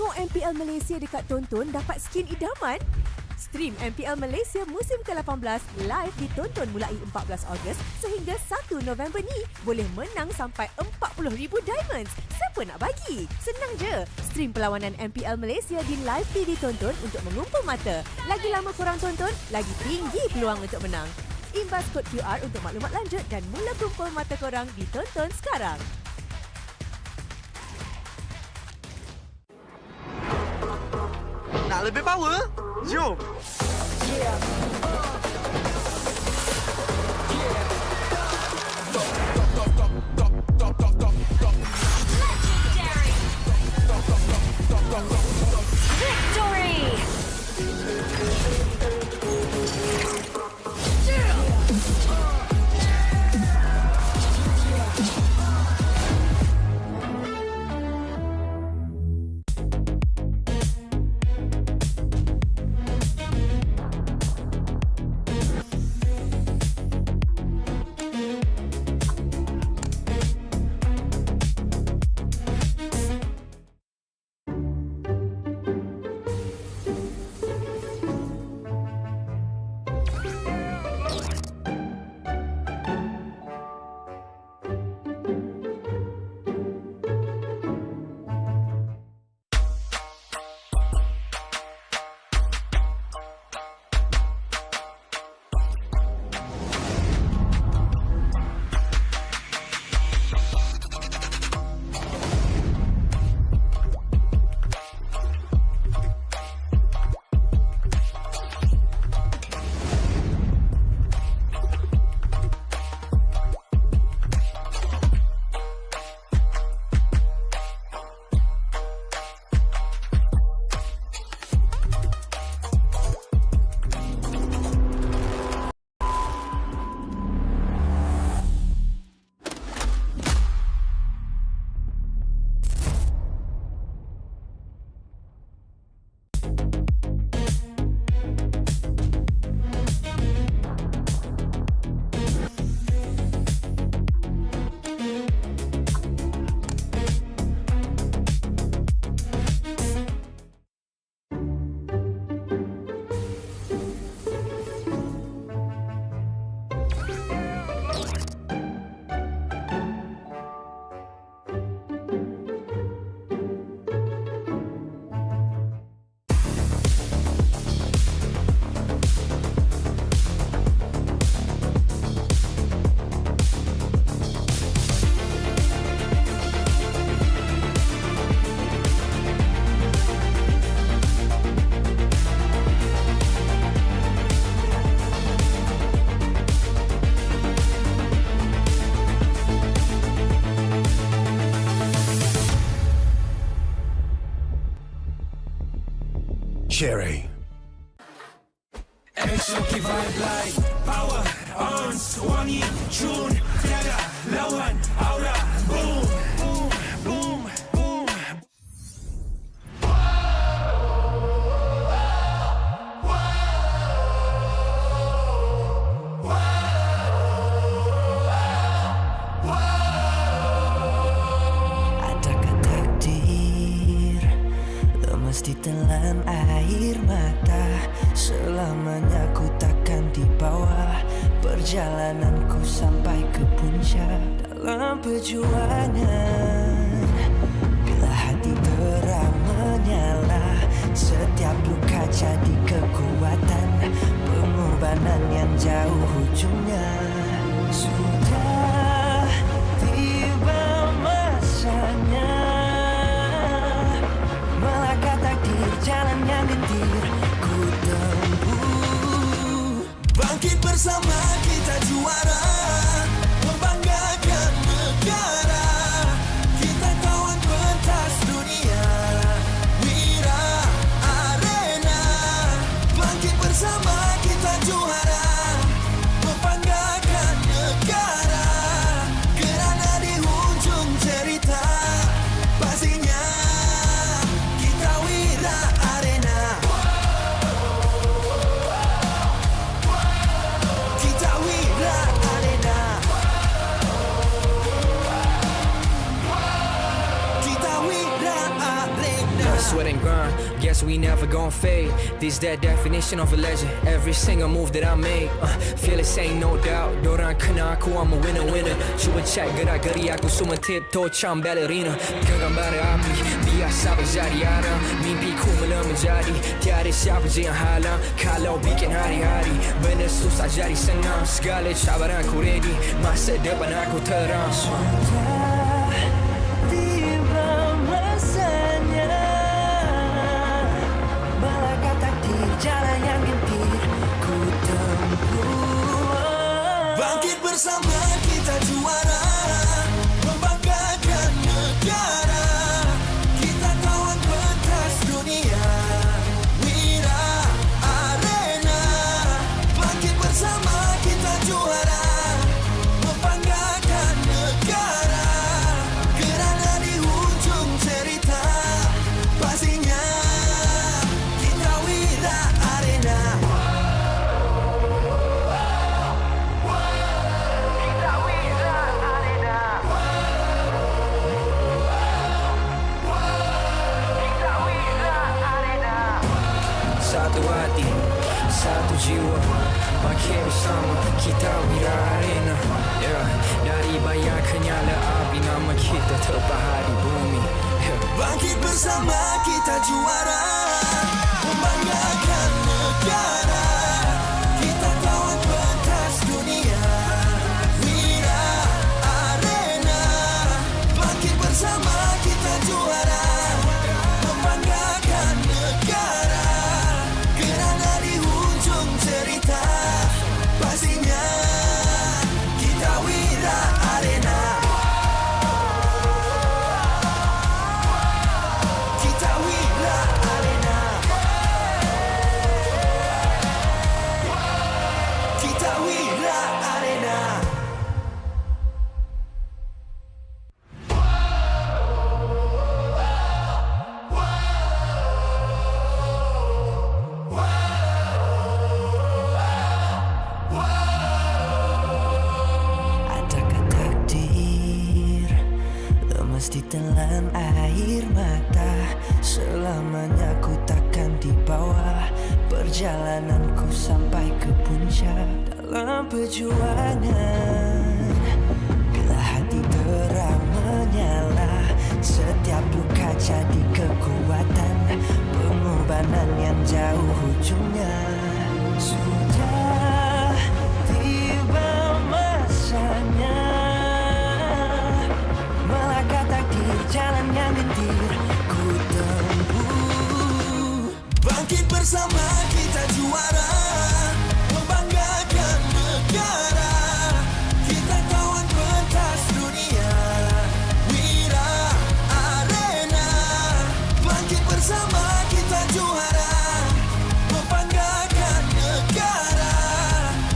Tengok MPL Malaysia dekat Tonton dapat skin idaman? Stream MPL Malaysia musim ke-18 live ditonton mulai 14 Ogos sehingga 1 November ni. Boleh menang sampai 40,000 diamonds. Siapa nak bagi? Senang je. Stream perlawanan MPL Malaysia di live TV Tonton untuk mengumpul mata. Lagi lama korang tonton, lagi tinggi peluang untuk menang. Imbas kod QR untuk maklumat lanjut dan mula kumpul mata korang di Tonton sekarang. Nak lebih power? Jom! Cherry. Exotic vibe like power on wangi tune tiada lawan aura boom boom boom boom. Adakah takdir lemas ditelan air mata? Selamanya ku takkan di bawah perjalananku sampai ke puncak. Dalam perjuangan, bila hati terang menyala, setiap luka jadi kekuatan, pengorbanan yang jauh ujungnya. Sudah tiba masanya melangkah takdir, jalan yang gentir ku tempuh. Bangkit bersama kita juara, membanggakan negara. Kita kawan pentas dunia, Wira Arena. Bangkit bersama kita juara, membanggakan negara. Kerana di hujung cerita, pastinya kita Wira Arena. Kita Wira Sweat and grind, guess we never gon' fade. This that definition of a legend. Every single move that I made, feel it ain't no doubt. Dorang kena aku, I'm a winner. Cuba check gerak-geri aku semua tiptoe macam ballerina. Genggam bara api, biasa berjadi arang. Mimpiku mula menjadi, tiada siapa je yang halang. Kalau bikin hari-hari, benda susah jadi senang. Segala cabaran aku ready, masa depan aku terang. Tiba masanya melangkah takdir, jalan yang gentir ku tempuh. Bangkit bersama kita juara, membanggakan negara. Kita kawan pentas dunia, Wira Arena. Bangkit bersama kita juara, membanggakan negara. Kerana di hujung cerita, pastinya kita Wira Arena. Satu hati, satu jiwa, bangkit bersama kita Wira Arena. Dari bayang kenyala api, nama kita terpahar di bumi. Bangkit bersama kita juara, membanggakan negara. Kita kawan pentas dunia, Wira Arena. Bangkit bersama kita juara, membanggakan negara. Kerana di hujung cerita, pastinya kita Wira Arena. Kita Wira Arena. Kita Wira Arena. Adakah takdir lemas ditelan air mata? Selamanya ku takkan di bawah perjalananku sampai ke puncak. Dalam perjuangan, bila hati terang menyala, setiap luka jadi kekuatan, pengorbanan yang jauh ujungnya. Sudah tiba masanya melangkah takdir, jalan yang gentir ku tempuh. Bangkit bersama kita juara, membanggakan negara. Kita kawan pentas dunia, Wira Arena. Bangkit bersama kita juara, membanggakan negara.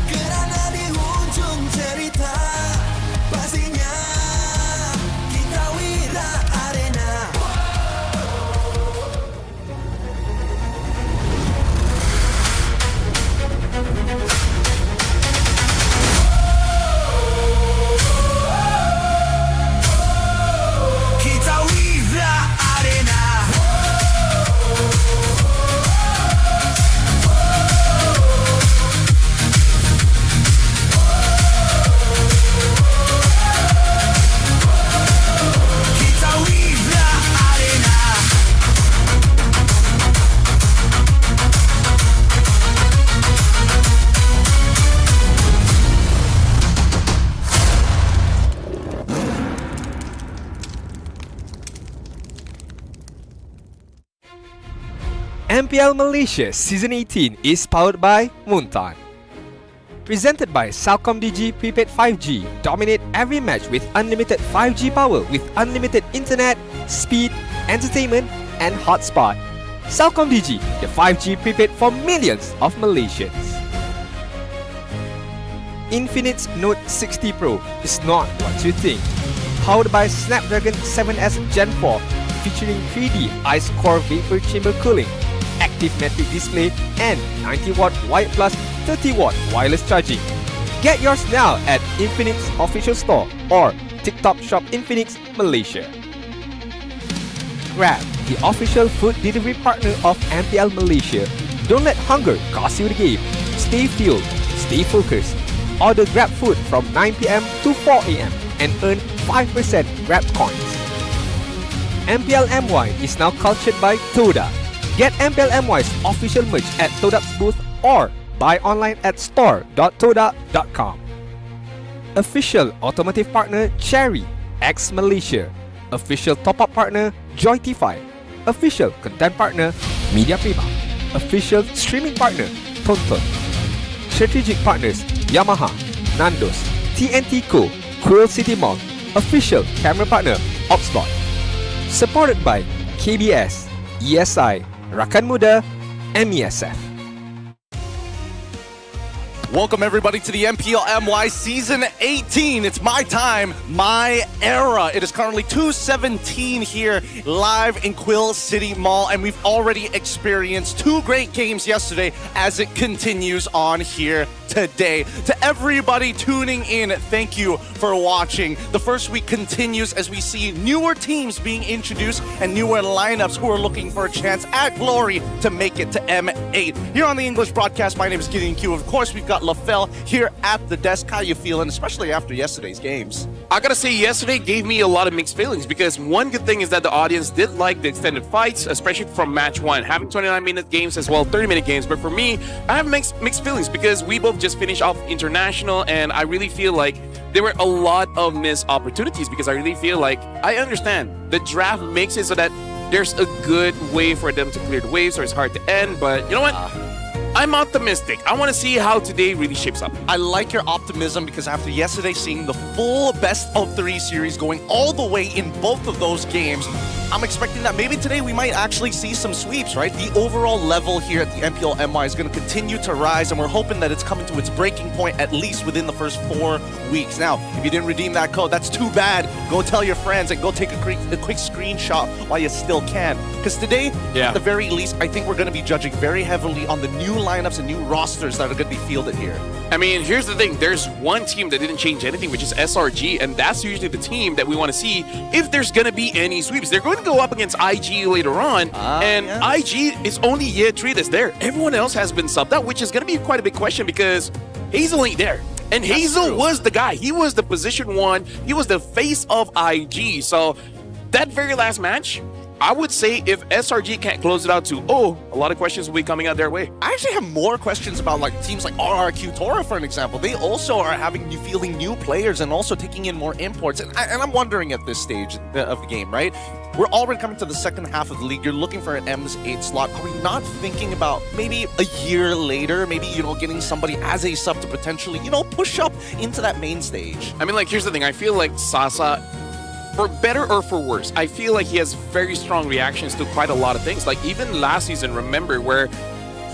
Kerana di hujung cerita, pastinya kita Wira Arena. Kita Wira Arena. Kita Wira Arena. MPL Malaysia Season 18 is powered by Muntan. Presented by CelcomDigi Prepaid 5G. Dominate every match with unlimited 5G power with unlimited internet, speed, entertainment and hotspot. CelcomDigi, the 5G prepaid for millions of Malaysians. Infinix Note 60 Pro is not what you think. Powered by Snapdragon 7S Gen 4, featuring 3D Ice Core Vapor Chamber Cooling, active metric display and 90-watt wide plus 30-watt wireless charging. Get yours now at Infinix Official Store or TikTok Shop Infinix Malaysia. Grab, the official food delivery partner of MPL Malaysia. Don't let hunger cost you the game. Stay fueled, stay focused. Order Grab food from 9 p.m. to 4 a.m. and earn 5% Grab coins. MPL MY is now cultured by Toda. Get MPL MY's official merch at Toda's booth or buy online at store.toda.com. Official automotive partner Cherry, X Malaysia. Official top-up partner Joytify. Official content partner Media Prima. Official streaming partner Tonton. Strategic partners Yamaha, Nandos, TNT Co, Quill City Mall. Official camera partner Opspot. Supported by KBS, ESI, Rakan Muda, MESF. Welcome everybody to the MPL MY Season 18. It's my time, my era. It is currently 2:17 here live in Quill City Mall, and we've already experienced 2 great games yesterday as it continues on here today. To everybody tuning in, thank you for watching. The first week continues as we see newer teams being introduced and newer lineups who are looking for a chance at glory to make it to M8. Here on the English broadcast, my name is Gideon Q. Of course, we've got LaFell here at the desk. How you feeling, especially after yesterday's games? I gotta say, yesterday gave me a lot of mixed feelings because one good thing is that the audience did like the extended fights, especially from match 1, having 29-minute games as well, 30-minute games. But for me, I have mixed feelings because we both just finished off international, and I really feel like there were a lot of missed opportunities because I really feel like I understand the draft makes it so that there's a good way for them to clear the waves, so it's hard to end. But you know what? I'm optimistic. I want to see how today really shapes up. I like your optimism because after yesterday seeing the full best of 3 series going all the way in both of those games, I'm expecting that maybe today we might actually see some sweeps, right? The overall level here at the MPL MY is going to continue to rise, and we're hoping that it's coming to its breaking point at least within the first 4 weeks. Now, if you didn't redeem that code, that's too bad. Go tell your friends and go take a quick screenshot while you still can. Because today, at the very least, I think we're going to be judging very heavily on the new lineups and new rosters that are going to be fielded here. I mean, here's the thing. There's one team that didn't change anything, which is SRG, and that's usually the team that we want to see if there's going to be any sweeps. They're going to go up against IG later on, and IG is only year 3 that's there. Everyone else has been subbed out, which is going to be quite a big question because Hazel ain't there. And Hazel was the guy. He was the position 1. He was the face of IG. So that very last match, I would say if SRG can't close it out to, a lot of questions will be coming out their way. I actually have more questions about like teams like RRQ Tora, for an example. They also are fielding new players and also taking in more imports. And I'm wondering at this stage of the game, right? We're already coming to the second half of the league. You're looking for an M8 slot. Are we not thinking about maybe a year later, maybe, getting somebody as a sub to potentially, push up into that main stage? I mean, like, here's the thing. I feel like Sasa, for better or for worse, I feel like he has very strong reactions to quite a lot of things. Like even last season, remember, where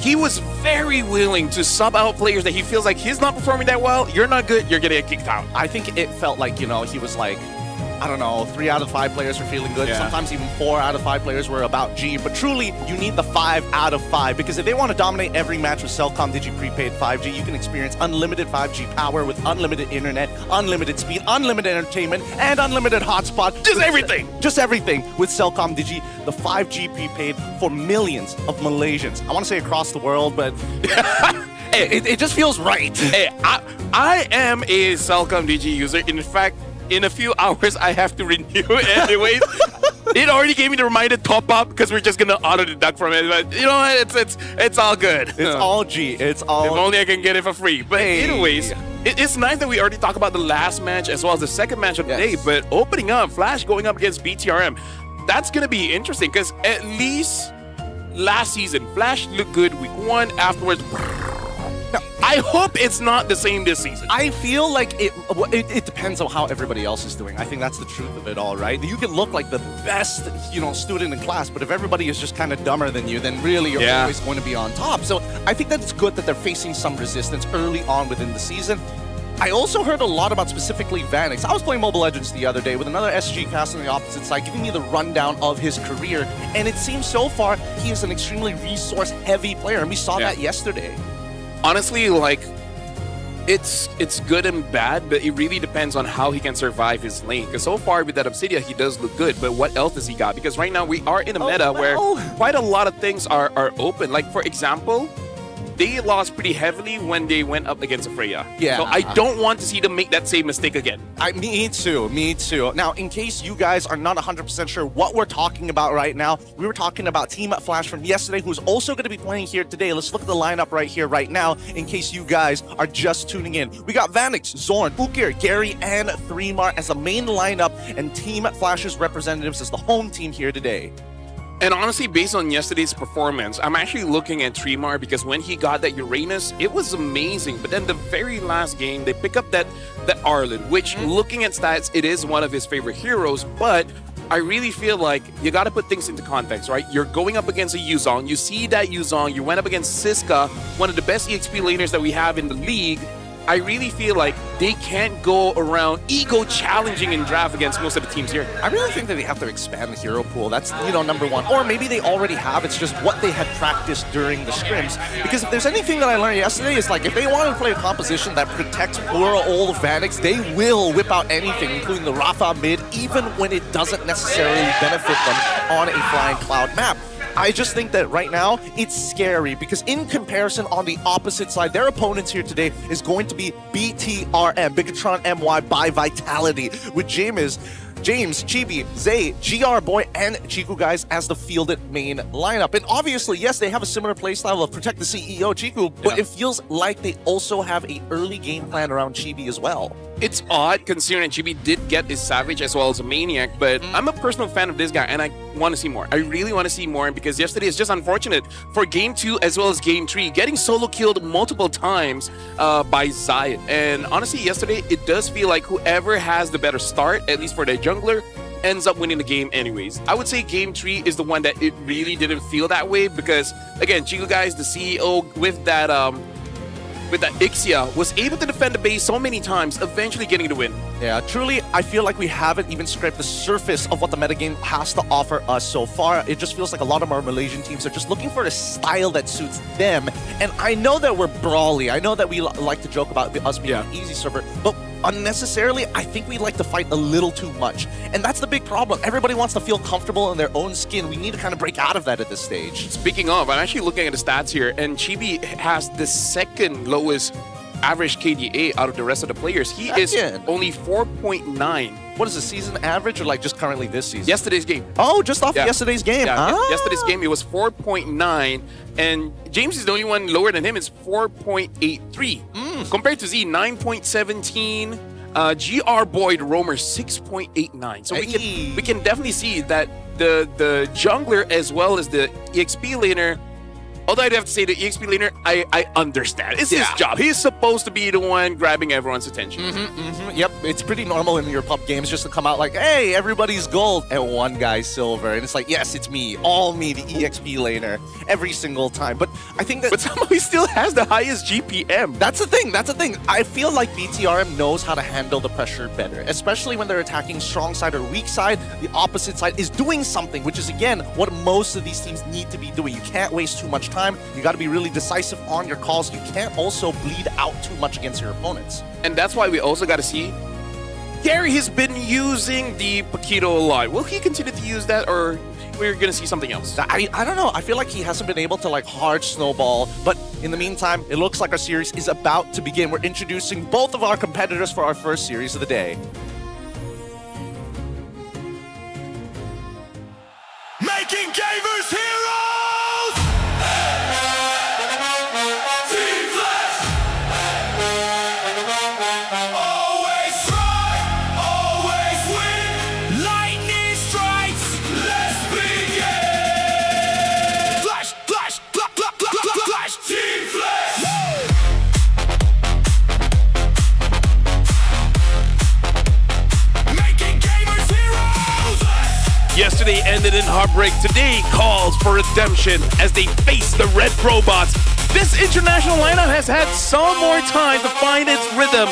he was very willing to sub out players that he feels like he's not performing that well. You're not good, you're gonna get kicked out. I think it felt like, he was like, I don't know, 3 out of 5 players were feeling good. Sometimes even 4 out of 5 players were about G. But truly, you need the 5 out of 5 because if they want to dominate every match with Cellcom Digi prepaid 5G, you can experience unlimited 5G power with unlimited internet, unlimited speed, unlimited entertainment, and unlimited hotspot. Just everything. Just everything with Cellcom Digi, the 5G prepaid for millions of Malaysians. I want to say across the world, but it just feels right. Hey, I am a Cellcom Digi user. In fact, in a few hours, I have to renew it anyways. It already gave me the reminder top up because we're just gonna auto deduct from it. But you know what? It's all good. It's all G. It's all. If only I can get it for free. But anyways, it's nice that we already talked about the last match as well as the second match of the day. But opening up, Flash going up against BTRM, that's gonna be interesting because at least last season, Flash looked good week 1. Afterwards, I hope it's not the same this season. I feel like it depends on how everybody else is doing. I think that's the truth of it all, right? You can look like the best, student in class, but if everybody is just kind of dumber than you, then really you're always going to be on top. So I think that it's good that they're facing some resistance early on within the season. I also heard a lot about specifically Vanix. I was playing Mobile Legends the other day with another SG cast on the opposite side, giving me the rundown of his career, and it seems so far he is an extremely resource-heavy player, and we saw that yesterday. Honestly, like, it's good and bad, but it really depends on how he can survive his lane. Because so far with that Obsidia, he does look good, but what else does he got? Because right now we are in a meta where quite a lot of things are open. Like, for example, they lost pretty heavily when they went up against Freya. Yeah. So I don't want to see them make that same mistake again. Me too. Now, in case you guys are not 100% sure what we're talking about right now, we were talking about Team Flash from yesterday, who's also going to be playing here today. Let's look at the lineup right here, right now, in case you guys are just tuning in. We got Vanix, Zorn, Ukir, Gary, and 3mar as the main lineup, and Team Flash's representatives as the home team here today. And honestly, based on yesterday's performance, I'm actually looking at 3mar because when he got that Uranus, it was amazing. But then the very last game, they pick up that Arlen, which looking at stats, it is one of his favorite heroes. But I really feel like you got to put things into context, right? You're going up against a Yuzong. You see that Yuzong. You went up against Siska, one of the best EXP laners that we have in the league. I really feel like they can't go around ego challenging in draft against most of the teams here. I really think that they have to expand the hero pool. That's, number one. Or maybe they already have. It's just what they had practiced during the scrims. Because if there's anything that I learned yesterday, it's like if they want to play a composition that protects poor old Vanix, they will whip out anything, including the Rafa mid, even when it doesn't necessarily benefit them on a Flying Cloud map. I just think that right now, it's scary because in comparison on the opposite side, their opponents here today is going to be BTRM, Bigatron MY by Vitality, with James, Chibi, Zay, GR Boy, and Chiku guys as the fielded main lineup. And obviously, yes, they have a similar playstyle of protect the CEO, Chiku, but it feels like they also have an early game plan around Chibi as well. It's odd considering Chibi did get his Savage as well as a Maniac, but I'm a personal fan of this guy and I want to see more. I really want to see more because yesterday is just unfortunate for Game 2 as well as Game 3, getting solo killed multiple times by Zion. And honestly, yesterday, it does feel like whoever has the better start, at least for their jungler, ends up winning the game anyways. I would say Game 3 is the one that it really didn't feel that way because, again, Chico guys, the CEO, with that Ixia, was able to defend the base so many times, eventually getting the win. Yeah, truly, I feel like we haven't even scraped the surface of what the metagame has to offer us so far. It just feels like a lot of our Malaysian teams are just looking for a style that suits them. And I know that we're brawly. I know that we like to joke about us being an easy server, but unnecessarily, I think we like to fight a little too much. And that's the big problem. Everybody wants to feel comfortable in their own skin. We need to kind of break out of that at this stage. Speaking of, I'm actually looking at the stats here, and Chibi has the second lowest average KDA out of the rest of the players. He is only 4.9. What is the season average or like just currently this season? Yesterday's game. Oh, just off yesterday's game. Yeah, yesterday's game, it was 4.9, and James is the only one lower than him. It's 4.83. Compared to Z, 9.17. GR Boyd Roamer 6.89. So we can definitely see that the jungler as well as the EXP laner. Although I'd have to say the EXP laner, I understand. It's his job. He's supposed to be the one grabbing everyone's attention. Yep, it's pretty normal in your pub games just to come out like, hey, everybody's gold, and one guy's silver. And it's like, yes, it's me. All me, the EXP laner, every single time. But I think that... But somehow he still has the highest GPM. That's the thing. I feel like BTRM knows how to handle the pressure better, especially when they're attacking strong side or weak side. The opposite side is doing something, which is, again, what most of these teams need to be doing. You can't waste too much time. You got to be really decisive on your calls. You can't also bleed out too much against your opponents. And that's why we also got to see Gary has been using the Paquito a lot. Will he continue to use that, or we're going to see something else? I don't know. I feel like he hasn't been able to like hard snowball, but in the meantime, it looks like our series is about to begin. We're introducing both of our competitors for our first series of the day. Making gamers heroes! Team Flash! Always try, always win. Lightning strikes, let's begin. Flash, flash, flash, flash, flash, flash. Team Flash! Making gamers heroes! Yesterday ended in heartbreak. Today calls for redemption as they face the Red Robots. This international lineup has had some more time to find its rhythm.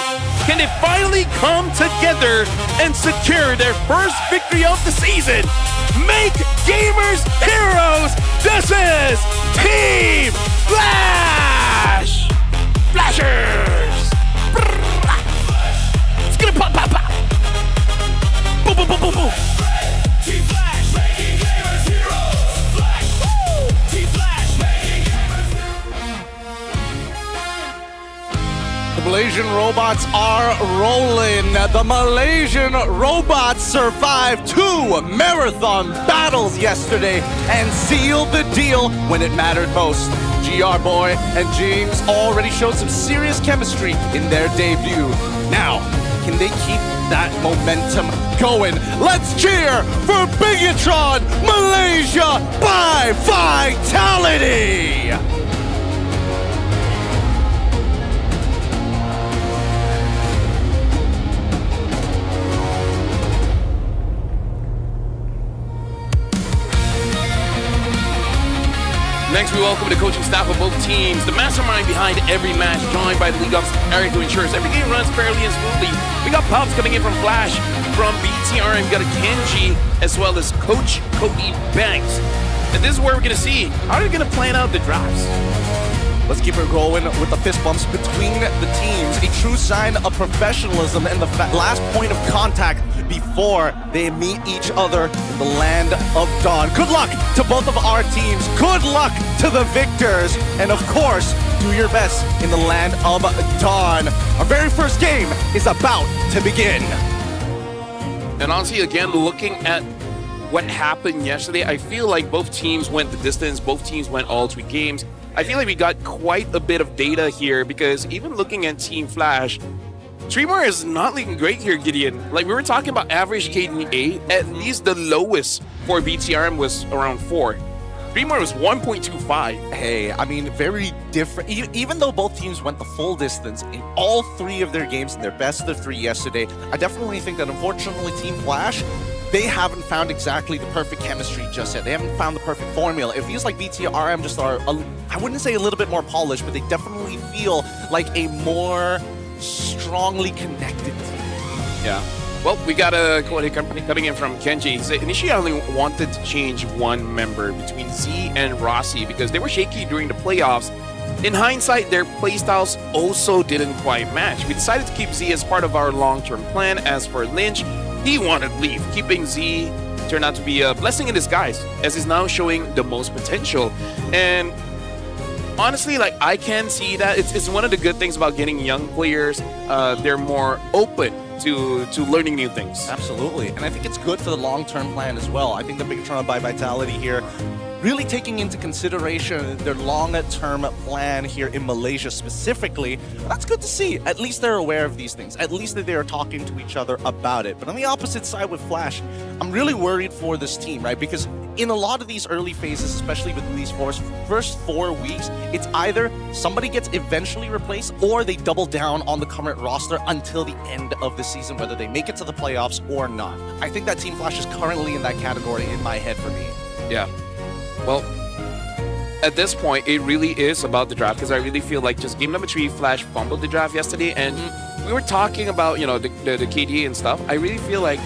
Can they finally come together and secure their first victory of the season? Make gamers heroes! This is Team Flash! Flashers! Malaysian robots are rolling. The Malaysian robots survived 2 marathon battles yesterday and sealed the deal when it mattered most. GR Boy and James already showed some serious chemistry in their debut. Now, can they keep that momentum going? Let's cheer for Bigatron Malaysia by Vitality! Next, we welcome the coaching staff of both teams, the mastermind behind every match, joined by the League Ops Eric, who ensures every game runs fairly and smoothly. We got Pops coming in from Flash, from BTRM, we got a Kenji, as well as Coach Cody Banks. And this is where we're going to see how they're going to plan out the drafts. Let's keep it going with the fist bumps between the teams. A true sign of professionalism and the last point of contact before they meet each other in the land of Dawn. Good luck to both of our teams. Good luck to the victors. And of course, do your best in the land of Dawn. Our very first game is about to begin. And honestly, again, looking at what happened yesterday, I feel like both teams went the distance. Both teams went all 3 games. I feel like we got quite a bit of data here because even looking at Team Flash, Tremor is not looking great here, Gideon. Like, we were talking about average KDA, at least the lowest for BTRM was around 4. Tremor was 1.25. Hey, I mean, very different. Even though both teams went the full distance in all 3 of their games in their best of 3 yesterday, I definitely think that unfortunately Team Flash, they haven't found exactly the perfect chemistry just yet. They haven't found the perfect formula. It feels like BTRM just are, I wouldn't say a little bit more polished, but they definitely feel like a more strongly connected team. Yeah. Well, we got a company coming in from Kenji. So initially, I only wanted to change 1 member between Z and Rossi because they were shaky during the playoffs. In hindsight, their playstyles also didn't quite match. We decided to keep Z as part of our long-term plan. As for Lynch, he wanted to leave. Keeping Z turned out to be a blessing in disguise, as he's now showing the most potential. And honestly, like, I can see that. It's one of the good things about getting young players. They're more open to learning new things. Absolutely. And I think it's good for the long-term plan as well. I think the Bigatron by Vitality here really taking into consideration their long-term plan here in Malaysia specifically. That's good to see. At least they're aware of these things. At least that they are talking to each other about it. But on the opposite side with Flash, I'm really worried for this team, right? Because in a lot of these early phases, especially within these first 4 weeks, it's either somebody gets eventually replaced or they double down on the current roster until the end of the season, whether they make it to the playoffs or not. I think that Team Flash is currently in that category in my head for me. Yeah. Well, at this point, it really is about the draft because I really feel like just game number 3, Flash fumbled the draft yesterday, and we were talking about, you know, the KDA and stuff. I really feel like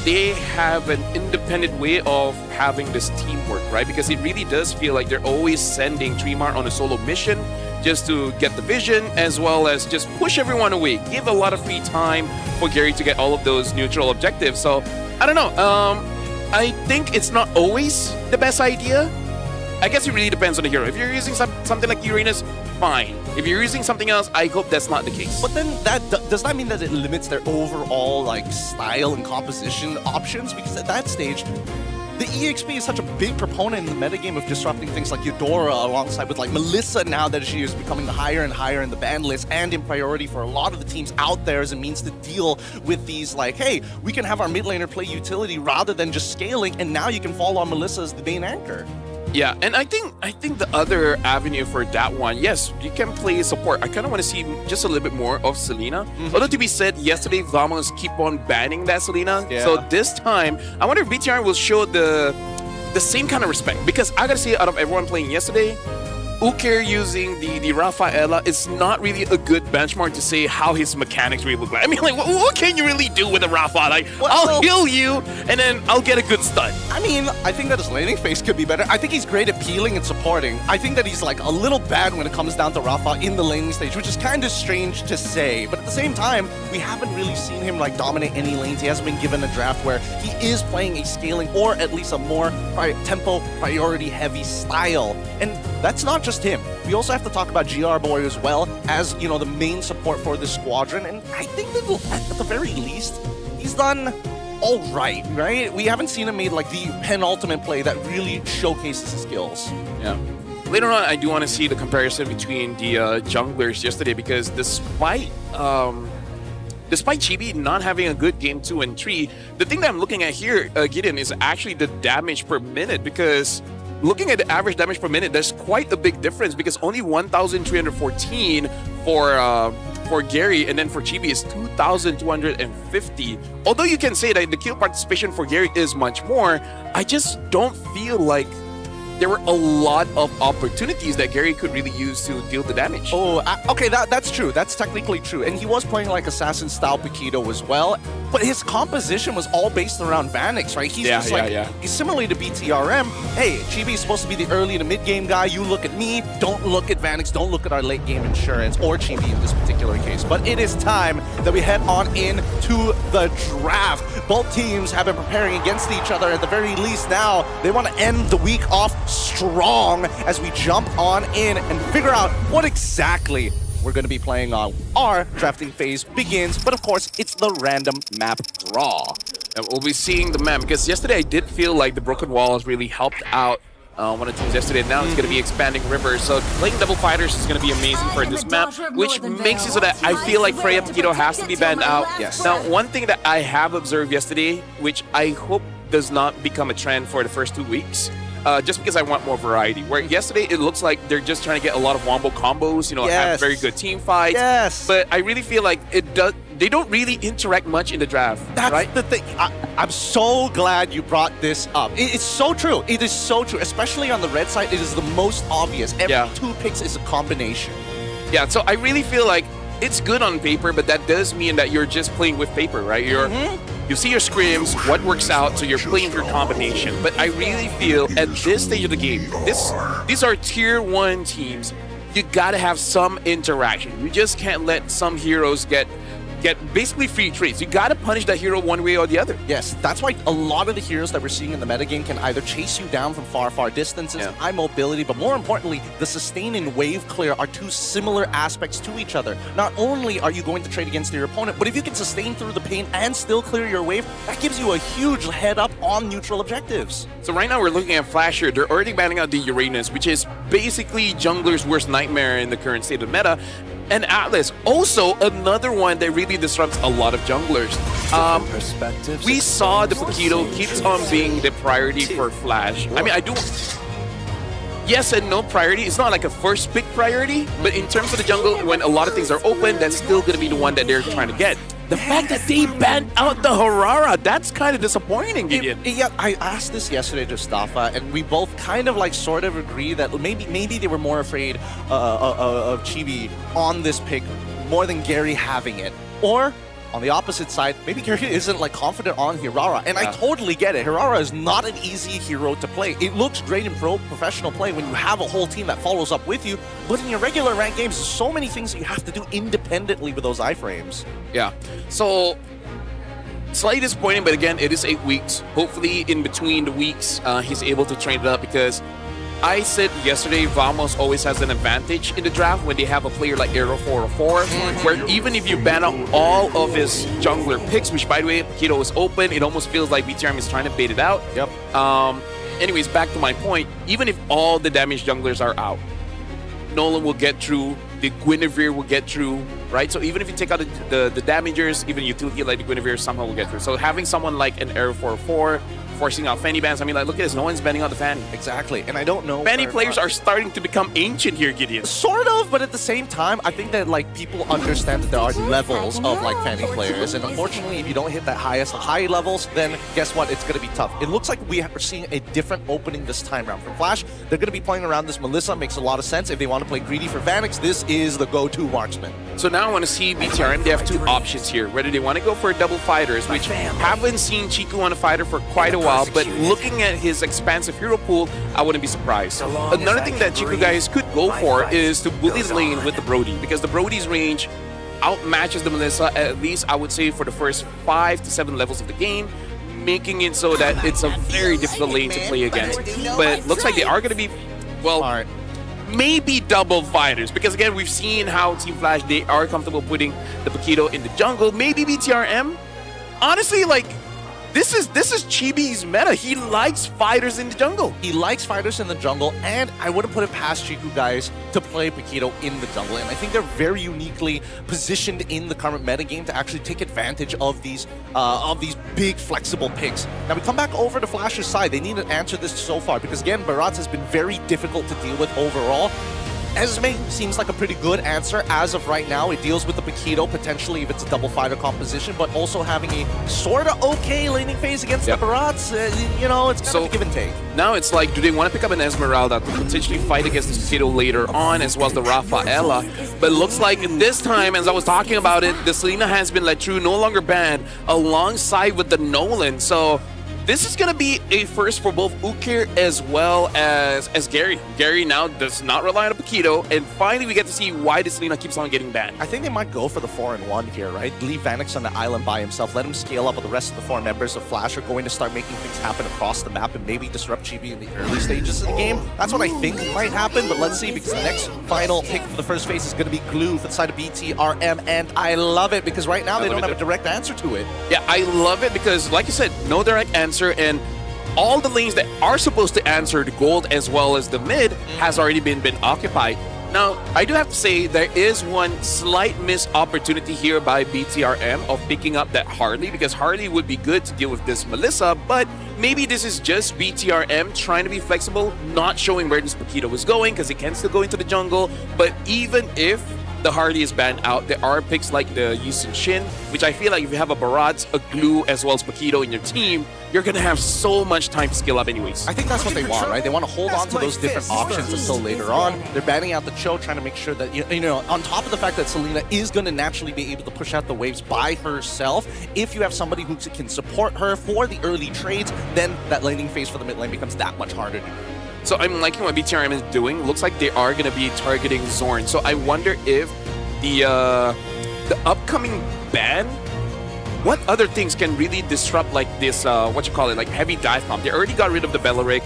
they have an independent way of having this teamwork, right? Because it really does feel like they're always sending Tremar on a solo mission just to get the vision, as well as just push everyone away. Give a lot of free time for Gary to get all of those neutral objectives. So, I don't know. I think it's not always the best idea. I guess it really depends on the hero. If you're using something like Uranus, fine. If you're using something else, I hope that's not the case. But then does that mean that it limits their overall like style and composition options? Because at that stage, the EXP is such a big proponent in the metagame of disrupting things like Eudora alongside with like Melissa now that she is becoming higher and higher in the ban list and in priority for a lot of the teams out there as a means to deal with these like, hey, we can have our mid laner play utility rather than just scaling, and now you can fall on Melissa as the main anchor. Yeah, and I think the other avenue for that one, yes, you can play support. I kind of want to see just a little bit more of Selena. Although to be said, yesterday Vamos keep on banning that Selena. Yeah. So this time, I wonder if BTR will show the same kind of respect. Because I gotta say, out of everyone playing yesterday, Ukir using the Rafaela is not really a good benchmark to say how his mechanics really look like. I mean, like, what can you really do with a Rafa? Like, I'll heal you, and then I'll get a good stun. I mean, I think that his laning phase could be better. I think he's great at peeling and supporting. I think that he's like a little bad when it comes down to Rafa in the laning stage, which is kind of strange to say. But at the same time, we haven't really seen him like dominate any lanes. He hasn't been given a draft where he is playing a scaling or at least a more tempo priority heavy style. And that's not just just him. We also have to talk about GR Boy as well as, you know, the main support for this squadron. And I think that at the very least, he's done all right, right? We haven't seen him made like the penultimate play that really showcases his skills. Yeah. Later on, I do want to see the comparison between the junglers yesterday, because despite Chibi not having a good game 2 and 3, the thing that I'm looking at here, Gideon, is actually the damage per minute, because looking at the average damage per minute, there's quite a big difference, because only 1,314 for Gary, and then for Chibi is 2,250. Although you can say that the kill participation for Gary is much more, I just don't feel like there were a lot of opportunities that Gary could really use to deal the damage. Oh, okay, that's true. That's technically true. And he was playing like assassin-style Paquito as well. But his composition was all based around Vanix, right? He's he's similarly to BTRM. Hey, Chibi is supposed to be the early to mid-game guy. You look at me. Don't look at Vanix. Don't look at our late-game insurance, or Chibi in this particular case. But it is time that we head on into the draft. Both teams have been preparing against each other. At the very least now, they want to end the week off strong as we jump on in and figure out what exactly we're going to be playing on. Our drafting phase begins, but of course, it's the random map draw. And we'll be seeing the map, because yesterday I did feel like the Broken Walls really helped out one of the teams yesterday. Now it's going to be expanding rivers, so playing double fighters is going to be amazing for this map, which makes it so that I feel like Freya Paquito has to be banned out. Yes. Now, one thing that I have observed yesterday, which I hope does not become a trend for the first 2 weeks, just because I want more variety. Where yesterday it looks like they're just trying to get a lot of wombo combos, you know, have very good team fights. Yes. But I really feel like they don't really interact much in the draft. That's right? the thing. I'm so glad you brought this up. It's so true. It is so true. Especially on the red side, it is the most obvious. Every 2 picks is a combination. Yeah, so I really feel like it's good on paper, but that does mean that you're just playing with paper, right? You see your scrims, what works out, so you're playing your combination. But I really feel at this stage of the game, these are tier 1 teams. You gotta have some interaction. You just can't let some heroes get basically free trades. You gotta punish that hero one way or the other. Yes, that's why a lot of the heroes that we're seeing in the metagame can either chase you down from far distances, high mobility, but more importantly, the sustain and wave clear are 2 similar aspects to each other. Not only are you going to trade against your opponent, but if you can sustain through the pain and still clear your wave, that gives you a huge head up on neutral objectives. So right now we're looking at Flash here. They're already banning out the Uranus, which is basically jungler's worst nightmare in the current state of meta. And Atlas, also another one that really disrupts a lot of junglers. We saw the Paquito keeps on being the priority for Flash. I mean, I do... Yes and no priority. It's not like a first pick priority, but in terms of the jungle, when a lot of things are open, that's still going to be the one that they're trying to get. The fact that they banned out the Harara, that's kind of disappointing, Gideon. Yeah, I asked this yesterday to Staffa, and we both kind of like sort of agree that maybe they were more afraid of Chibi on this pick more than Gary having it. Or on the opposite side, maybe Gary isn't like confident on Hirara, and I totally get it. Hirara is not an easy hero to play. It looks great in professional play when you have a whole team that follows up with you, but in your regular ranked games, there's so many things that you have to do independently with those iframes. Yeah, so slightly disappointing, but again, it is 8 weeks. Hopefully in between the weeks, he's able to train it up, because I said yesterday, Vamos always has an advantage in the draft when they have a player like Aero 404, where even if you ban out all of his jungler picks, which by the way, Paquito is open, it almost feels like BTRM is trying to bait it out. Yep. Anyways, back to my point, even if all the damaged junglers are out, Nolan will get through, the Guinevere will get through, right? So even if you take out the damagers, even utility like the Guinevere somehow will get through. So having someone like an Aero 404, forcing out Fanny bans. I mean, like, look at this. No one's banning out the Fanny. Exactly. And I don't know. Fanny players are starting to become ancient here, Gideon. Sort of, but at the same time, I think that like people understand that there are levels of like Fanny players, and unfortunately, if you don't hit that high levels, then guess what? It's going to be tough. It looks like we are seeing a different opening this time around. For Flash, they're going to be playing around this Melissa. Makes a lot of sense. If they want to play greedy for Vanix, this is the go-to marksman. So now I want to see BTRM. They have 2 options here. Whether they want to go for double fighters, which haven't seen Chiku on a fighter for quite a while, but looking at his expansive hero pool, I wouldn't be surprised. Another thing that Chiku guys could go for is to bully the lane with the Brody, because the Brody's range outmatches the Melissa, at least I would say for the first 5 to 7 levels of the game, making it so that it's a very difficult lane to play against. But looks like they are going to be, well, maybe double fighters. Because again, we've seen how Team Flash, they are comfortable putting the Paquito in the jungle. Maybe BTRM. Honestly, like, this is Chibi's meta. He likes fighters in the jungle. He likes fighters in the jungle, and I wouldn't put it past Chiku guys to play Paquito in the jungle. And I think they're very uniquely positioned in the current metagame to actually take advantage of these big flexible picks. Now we come back over to Flash's side. They need to answer this so far because again, Barats has been very difficult to deal with overall. Esme seems like a pretty good answer as of right now. It deals with the Paquito, potentially if it's a double fighter composition, but also having a sort of okay laning phase against the Barats. You know, it's kind of a give and take. Now it's like, do they want to pick up an Esmeralda to potentially fight against the Paquito later on, as well as the Rafaela? But it looks like this time, as I was talking about it, the Selena has been let through, no longer banned, alongside with the Nolan. So this is going to be a first for both Ukir as well as Gary. Gary now does not rely on a Paquito, and finally we get to see why the Selena keeps on getting banned. I think they might go for the 4-in-1 here, right? Leave Vanix on the island by himself, let him scale up, while the rest of the 4 members of Flash are going to start making things happen across the map and maybe disrupt Chibi in the early stages of the game. That's what I think might happen, but let's see, because the next final pick for the first phase is going to be Glue for the side of BTRM, and I love it because right now they don't have a direct answer to it. Yeah, I love it because, like you said, no direct answer, and all the lanes that are supposed to answer the gold as well as the mid has already been occupied. Now, I do have to say there is one slight missed opportunity here by BTRM of picking up that Harley, because Harley would be good to deal with this Melissa, but maybe this is just BTRM trying to be flexible, not showing where this Paquito is going, because it can still go into the jungle. But even if the Harley is banned out, there are picks like the Yusin Shin, which I feel like if you have a Barats, a Glue, as well as Paquito in your team, you're going to have so much time to skill up anyways. I think that's what they want, right? They want to hold on to those different options until later on. They're banning out the Cho, trying to make sure that, you know, on top of the fact that Selena is going to naturally be able to push out the waves by herself, if you have somebody who can support her for the early trades, then that laning phase for the mid lane becomes that much harder to do. So I'm liking what BTRM is doing. Looks like they are going to be targeting Zorn. So I wonder if the upcoming ban, what other things can really disrupt like this, like heavy dive comp? They already got rid of the Bellaric,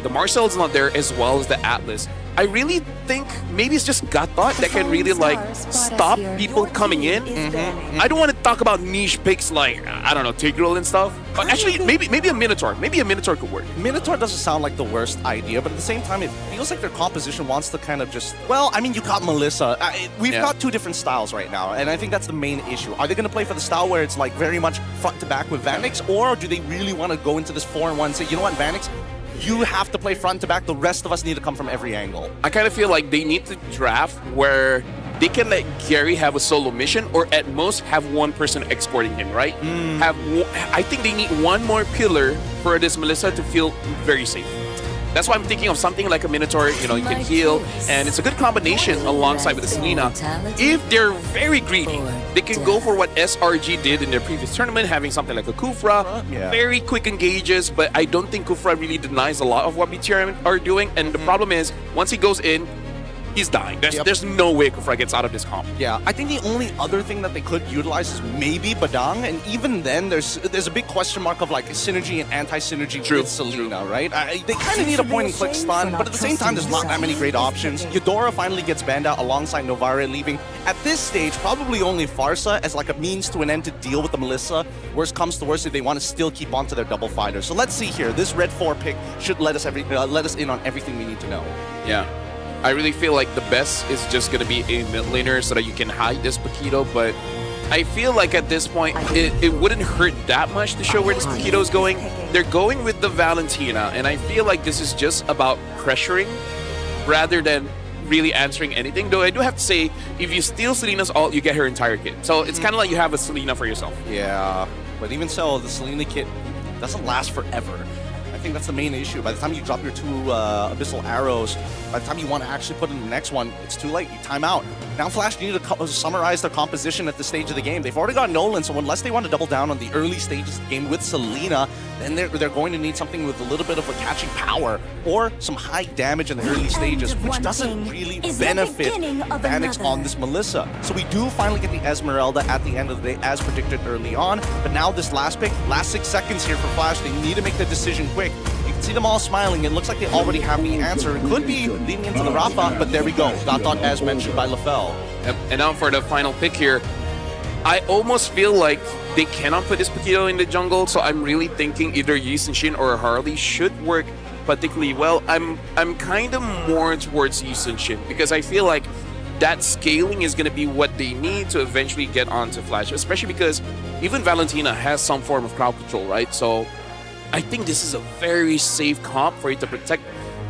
the Marcel's not there, as well as the Atlas. I really think maybe it's just gut thought that can really like stop people coming in. I don't want to talk about niche picks like, I don't know, Tigreal and stuff. But actually, maybe a Minotaur. Maybe a Minotaur could work. Minotaur doesn't sound like the worst idea, but at the same time, it feels like their composition wants to kind of just, well, I mean, you got Melissa. We've got two different styles right now, and I think that's the main issue. Are they going to play for the style where it's like very much front to back with Vanix, or do they really want to go into this 4-in-1 and say, you know what, Vanix, you have to play front to back, the rest of us need to come from every angle? I kind of feel like they need to draft where they can let Gary have a solo mission, or at most have one person escorting him, right? I think they need one more pillar for this Melissa to feel very safe. That's why I'm thinking of something like a Minotaur, you know, you can heal, and it's a good combination alongside with the Selena. If they're very greedy, they can go for what SRG did in their previous tournament, having something like a Kufra, very quick engages, but I don't think Kufra really denies a lot of what BTRM are doing, and the problem is, once he goes in, he's dying. There's no way Kufra gets out of this comp. Yeah, I think the only other thing that they could utilize is maybe Badang, and even then, there's a big question mark of like synergy and anti-synergy with Selena, right? They kind of need a point-and-click stun, but at the same time, there's not that many great options. Eudora finally gets banned out alongside Novara, leaving at this stage probably only Farsa as like a means to an end to deal with the Melissa. Worst comes to worst if they want to still keep on to their double fighter. So let's see here. This red 4 pick should let us in on everything we need to know. Yeah. I really feel like the best is just going to be a mid laner so that you can hide this Paquito, but I feel like at this point, it wouldn't hurt that much to show where this Paquito is going. They're going with the Valentina, and I feel like this is just about pressuring rather than really answering anything. Though I do have to say, if you steal Selena's ult, you get her entire kit. So it's kind of like you have a Selena for yourself. Yeah, but even so, the Selena kit doesn't last forever. I think that's the main issue. By the time you drop your 2 Abyssal Arrows, by the time you want to actually put in the next one, it's too late. You time out. Now Flash need to summarize their composition at this stage of the game. They've already got Nolan, so unless they want to double down on the early stages of the game with Selena, then they're going to need something with a little bit of a catching power or some high damage in the early stages, which doesn't really benefit Vanix on this Melissa. So we do finally get the Esmeralda at the end of the day, as predicted early on. But now this last pick, last 6 seconds here for Flash, they need to make the decision quick. See them all smiling. It looks like they already have the answer. It could be leading into the Rafa, but there we go. Dot as mentioned by LaFell. Yep. And now for the final pick here, I almost feel like they cannot put this Paquito in the jungle, so I'm really thinking either Yi Sun-shin or Harley should work particularly well. I'm kind of more towards Yi Sun-shin because I feel like that scaling is going to be what they need to eventually get onto Flash, especially because even Valentina has some form of crowd control, right? So I think this is a very safe comp for you to protect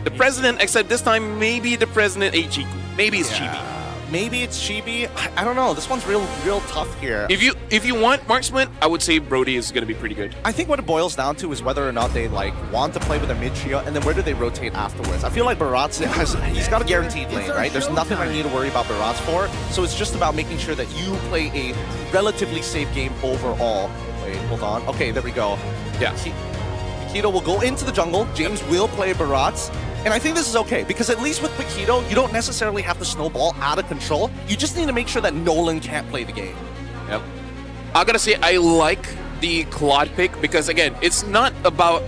the president, except this time maybe the president ain't Chiku. Maybe it's Chibi. Maybe it's Chibi. I don't know. This one's real tough here. If you want marksman, I would say Brody is going to be pretty good. I think what it boils down to is whether or not they want to play with a mid trio, and then where do they rotate afterwards. I feel like Baratz he's got a guaranteed lane, right? There's nothing I need to worry about Baratz for, so it's just about making sure that you play a relatively safe game overall. Wait, hold on. Okay, there we go. Yeah. Paquito will go into the jungle. James will play Baratz. And I think this is okay, because at least with Paquito, you don't necessarily have to snowball out of control. You just need to make sure that Nolan can't play the game. Yep. I gotta say, I like the Claude pick because, again, it's not about...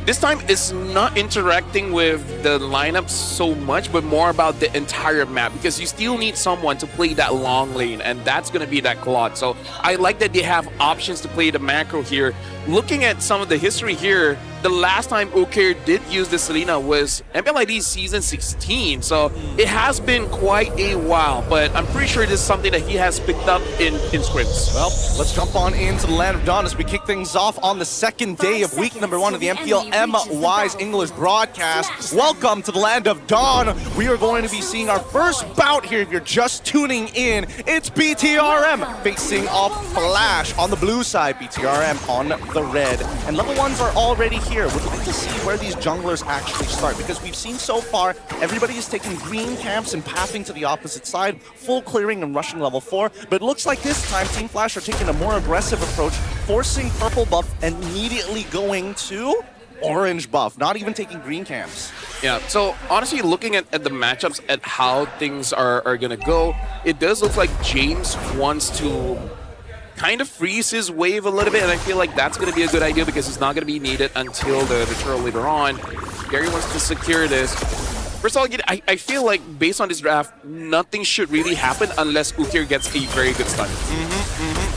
This time, it's not interacting with the lineup so much, but more about the entire map, because you still need someone to play that long lane, and that's going to be that Claude. So I like that they have options to play the macro here. Looking at some of the history here, the last time Ukir did use the Selena was MPLID Season 16, so it has been quite a while, but I'm pretty sure this is something that he has picked up in scripts. Well, let's jump on into the Land of Dawn as we kick things off on the second day of week number 1 of the MPL MY's English broadcast. Welcome to the Land of Dawn. We are going to be seeing our first bout here. If you're just tuning in, it's BTRM facing off Flash on the blue side, BTRM on the red. And level 1s are already here. We'd like to see where these junglers actually start, because we've seen so far everybody is taking green camps and pathing to the opposite side, full clearing and rushing level 4. But it looks like this time Team Flash are taking a more aggressive approach, forcing purple buff and immediately going to orange buff, not even taking green camps. Yeah, so honestly, looking at the matchups, at how things are going to go, it does look like James wants to kind of freeze his wave a little bit, and I feel like that's going to be a good idea because it's not going to be needed until the turtle later on. Gary wants to secure this. First of all, I feel like based on this draft, nothing should really happen unless Ukir gets a very good stun.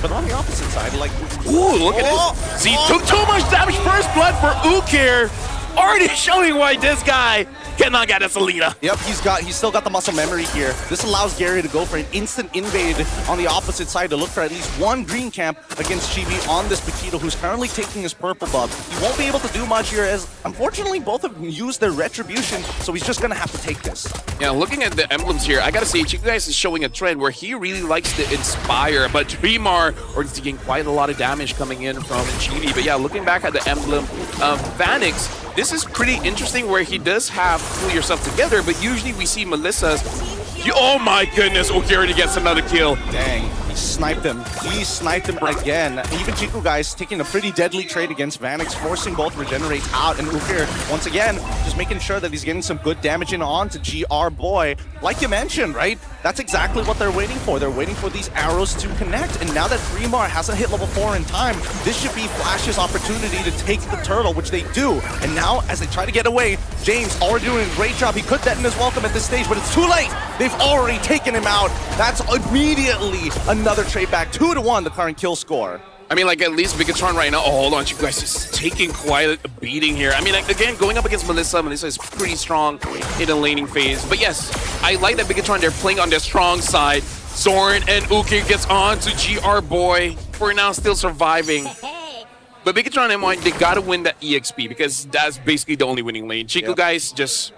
But on the opposite side, like... Ooh, look at this. See, took too much damage. First blood for Ukir. Already showing why this guy cannot get a Selena. Yep, he's still got the muscle memory here. This allows Gary to go for an instant invade on the opposite side to look for at least one green camp against Chibi on this Paquito, who's currently taking his purple buff. He won't be able to do much here, as unfortunately both of them used their retribution, so he's just gonna have to take this. Yeah, looking at the emblems here, I gotta say, Chico Guys is showing a trend where he really likes to inspire, but Dreamar already taking quite a lot of damage coming in from Chibi. But yeah, looking back at the emblem of Vanix, this is pretty interesting where he does have Pull Yourself Together, but usually we see Melissa's... Oh my goodness, Ukir already gets another kill. Dang, he sniped him. He sniped him again. Even Chico Guys taking a pretty deadly trade against Vanix, forcing both Regenerate out, and Ukir, once again, just making sure that he's getting some good damage in on to GR Boy. Like you mentioned, right? That's exactly what they're waiting for. They're waiting for these arrows to connect, and now that Dreamar hasn't hit level 4 in time, this should be Flash's opportunity to take the turtle, which they do. And now, as they try to get away, James already doing a great job. He could detonate his welcome at this stage, but it's too late. They've already taken him out. That's immediately another trade back. 2-1, the current kill score. I mean, like, at least Bigatron right now, oh, hold on, you guys is taking quite a beating here. I mean, like, again, going up against Melissa, Melissa is pretty strong in the laning phase. But yes, I like that Bigatron, they're playing on their strong side. Zoran and Ukir gets on to GR Boy. For now, still surviving. But Bigatron and MY, they gotta win that EXP because that's basically the only winning lane. Chico, guys, just...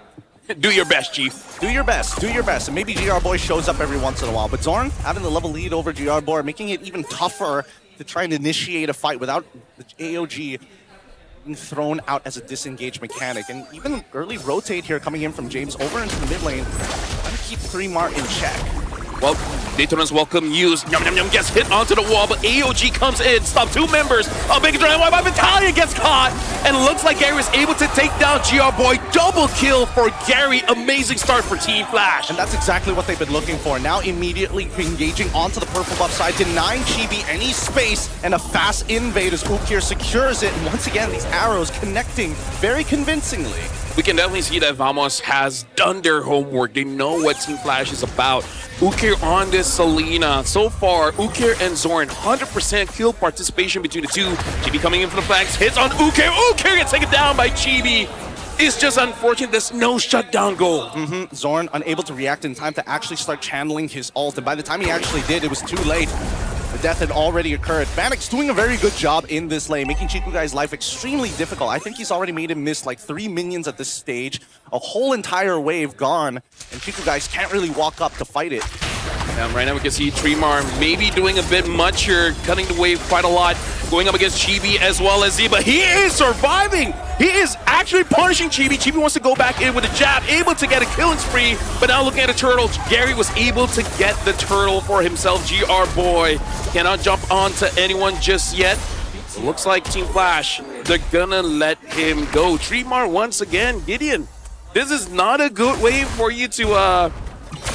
do your best, Chief. Do your best. Do your best. And maybe GR Boy shows up every once in a while. But Zorn having the level lead over GR Boy, making it even tougher to try and initiate a fight without the AOG being thrown out as a disengaged mechanic. And even early rotate here coming in from James over into the mid lane, trying to keep Dreamar in check. Well, Daytona's welcome use. Yum, yum, yum, gets hit onto the wall, but AOG comes in, stop two members of BTRM, but Vitalia gets caught, and looks like Gary was able to take down GR Boy. Double kill for Gary. Amazing start for Team Flash. And that's exactly what they've been looking for. Now immediately engaging onto the purple buff side, denying Chibi any space, and a fast invade as Ukir secures it. And once again, these arrows connecting very convincingly. We can definitely see that Vamos has done their homework. They know what Team Flash is about. Ukir on this Selena. So far, Ukir and Zorn, 100% kill participation between the two. Chibi coming in for the flanks, hits on Ukir. Ukir gets taken down by Chibi. It's just unfortunate there's no shutdown goal. Zorn unable to react in time to actually start channeling his ult, and by the time he actually did, it was too late. The death had already occurred. Vanix doing a very good job in this lane, making Chiku Guy's life extremely difficult. I think he's already made him miss like 3 minions at this stage. A whole entire wave gone, and Chiku Guys can't really walk up to fight it. And right now we can see Tremar maybe doing a bit much here, cutting the wave quite a lot, going up against Chibi as well as Z, but he is surviving! He is actually punishing Chibi. Chibi wants to go back in with a jab, able to get a killing spree, but now looking at the turtle, Gary was able to get the turtle for himself. GR Boy cannot jump onto anyone just yet. It looks like Team Flash, they're gonna let him go. Tremar once again, Gideon, this is not a good way for you to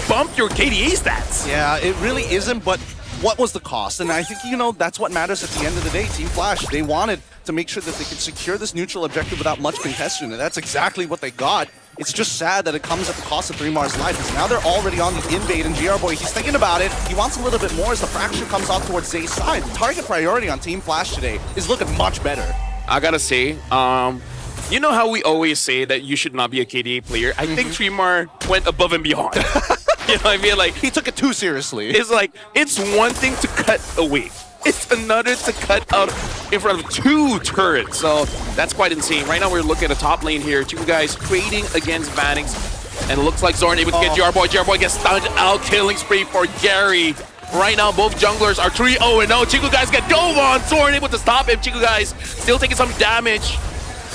bump your KDA stats. Yeah, it really isn't, but what was the cost? And I think, you know, that's what matters at the end of the day. Team Flash, they wanted to make sure that they could secure this neutral objective without much contention, and that's exactly what they got. It's just sad that it comes at the cost of 3Mar's life, because now they're already on the invade, and GR Boy, he's thinking about it. He wants a little bit more as the fracture comes off towards Zay's side. The target priority on Team Flash today is looking much better. I gotta say, you know how we always say that you should not be a KDA player? I think Tremar went above and beyond. You know what I mean? Like, He took it too seriously. it's like, it's one thing to cut a wave. It's another to cut out in front of 2 turrets. So that's quite insane. Right now we're looking at the top lane here. 2 guys trading against Vanix. And it looks like Zorn able to get GR Boy. GR Boy gets stunned out. Killing spree for Gary. Right now both junglers are 3-0 and 0. Chiku Guys get dove on. Zorn able to stop him. Chiku Guys still taking some damage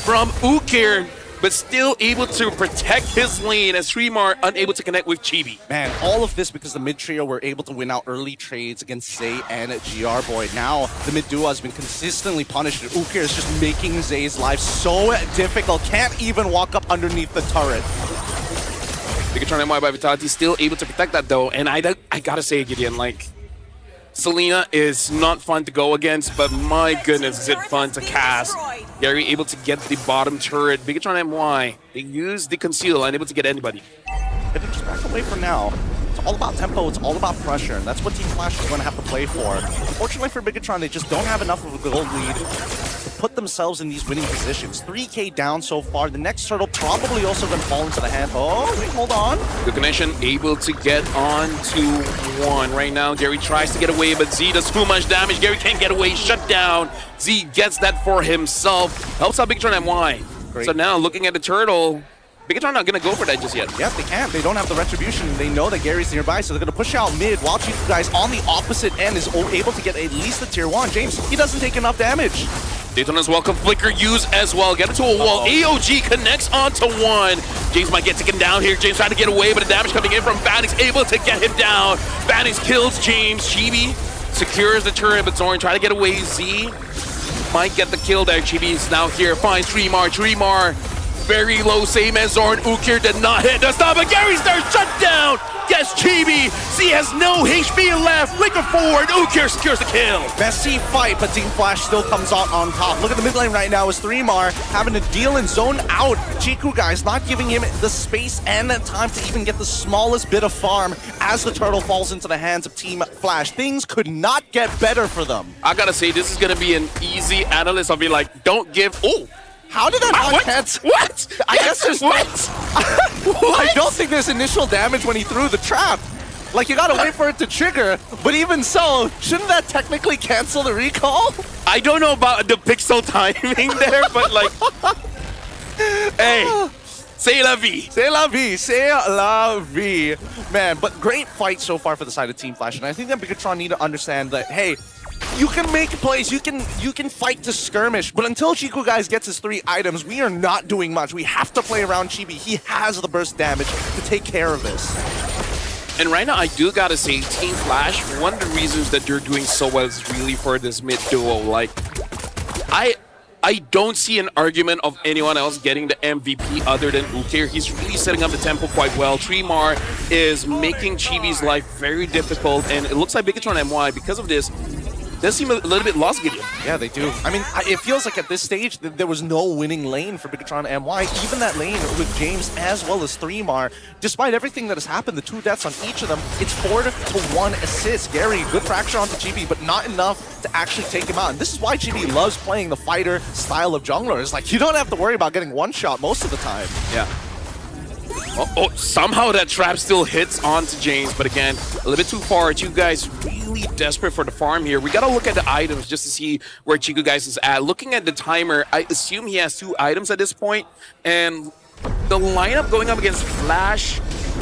from Ukir, but still able to protect his lane as Tremar unable to connect with Chibi. Man, all of this because the mid trio were able to win out early trades against Zay and GR Boy. Now, the mid duo has been consistently punished. Ukir is just making Zay's life so difficult. Can't even walk up underneath the turret. BTRM by Vitality still able to protect that though, and I gotta say, Gideon, like, Selena is not fun to go against, but my goodness, is it fun to cast. Gary able to get the bottom turret. BTRM MY, they use the conceal, unable to get anybody. But just back away for now. It's all about tempo, it's all about pressure, and that's what Team Flash is going to have to play for. Unfortunately for Bigatron, they just don't have enough of a gold lead to put themselves in these winning positions. 3K down so far. The next turtle probably also going to fall into the hand. Oh, wait, hold on. The connection able to get on to 1. Right now, Gary tries to get away, but Z does too much damage. Gary can't get away, shut down. Z gets that for himself. Helps out BTRM MY. Great. So now, looking at the turtle, BTRM not going to go for that just yet. Yep, they can't. They don't have the retribution. They know that Gary's nearby, so they're going to push out mid while Chief Guys on the opposite end is able to get at least the tier 1. James, he doesn't take enough damage. Daytona's welcome flicker use as well. Get into a wall. AOG connects onto 1. James might get taken down here. James trying to get away, but the damage coming in from Vanix able to get him down. Vanix kills James. Chibi secures the turret, but Zorn trying to get away. Z might get the kill there. Chibi is now here. Finds Tremar. Tremar very low, same as Zorn. Ukir did not hit the stop, but Gary's there, shut down! Yes, Chibi! Z has no HP left, flicker forward, Ukir secures the kill! Messy fight, but Team Flash still comes out on top. Look at the mid lane right now as 3Mar having to deal and zone out. Chiku Guys not giving him the space and the time to even get the smallest bit of farm as the turtle falls into the hands of Team Flash. Things could not get better for them. I gotta say, this is gonna be an easy analyst. I'll be like, don't give... Oh! How did that not What? cancel? What? I guess there's What? I don't think there's initial damage when he threw the trap. Like, you gotta wait for it to trigger, but even so, shouldn't that technically cancel the recall? I don't know about the pixel timing there, but like... Hey! C'est la vie! C'est la vie, c'est la vie. Man, but great fight so far for the side of Team Flash, and I think that Bigatron need to understand that, hey, you can make plays, you can fight to skirmish, but until Chiku Guys gets his 3 items, we are not doing much. We have to play around Chibi. He has the burst damage to take care of this. And right now, I do gotta say, Team Flash, one of the reasons that they're doing so well is really for this mid duo. Like, I don't see an argument of anyone else getting the MVP other than Ukir. He's really setting up the tempo quite well. Tremar is making Chibi's life very difficult, and it looks like Bigatron MY, because of this, does seem a little bit lost, Gideon. Yeah, they do. I mean, it feels like at this stage there was no winning lane for Bigatron MY. Even that lane with James as well as Threemar, despite everything that has happened, the 2 deaths on each of them, it's 4-to-1 assist. Gary, good fracture onto Chibi, but not enough to actually take him out. And this is why Chibi loves playing the fighter style of jungler. It's like, you don't have to worry about getting one shot most of the time. Yeah. Oh, somehow that trap still hits onto James, but again, a little bit too far. You guys really desperate for the farm here. We gotta look at the items just to see where Chico guys is at. Looking at the timer, I assume he has 2 items at this point, and the lineup going up against Flash,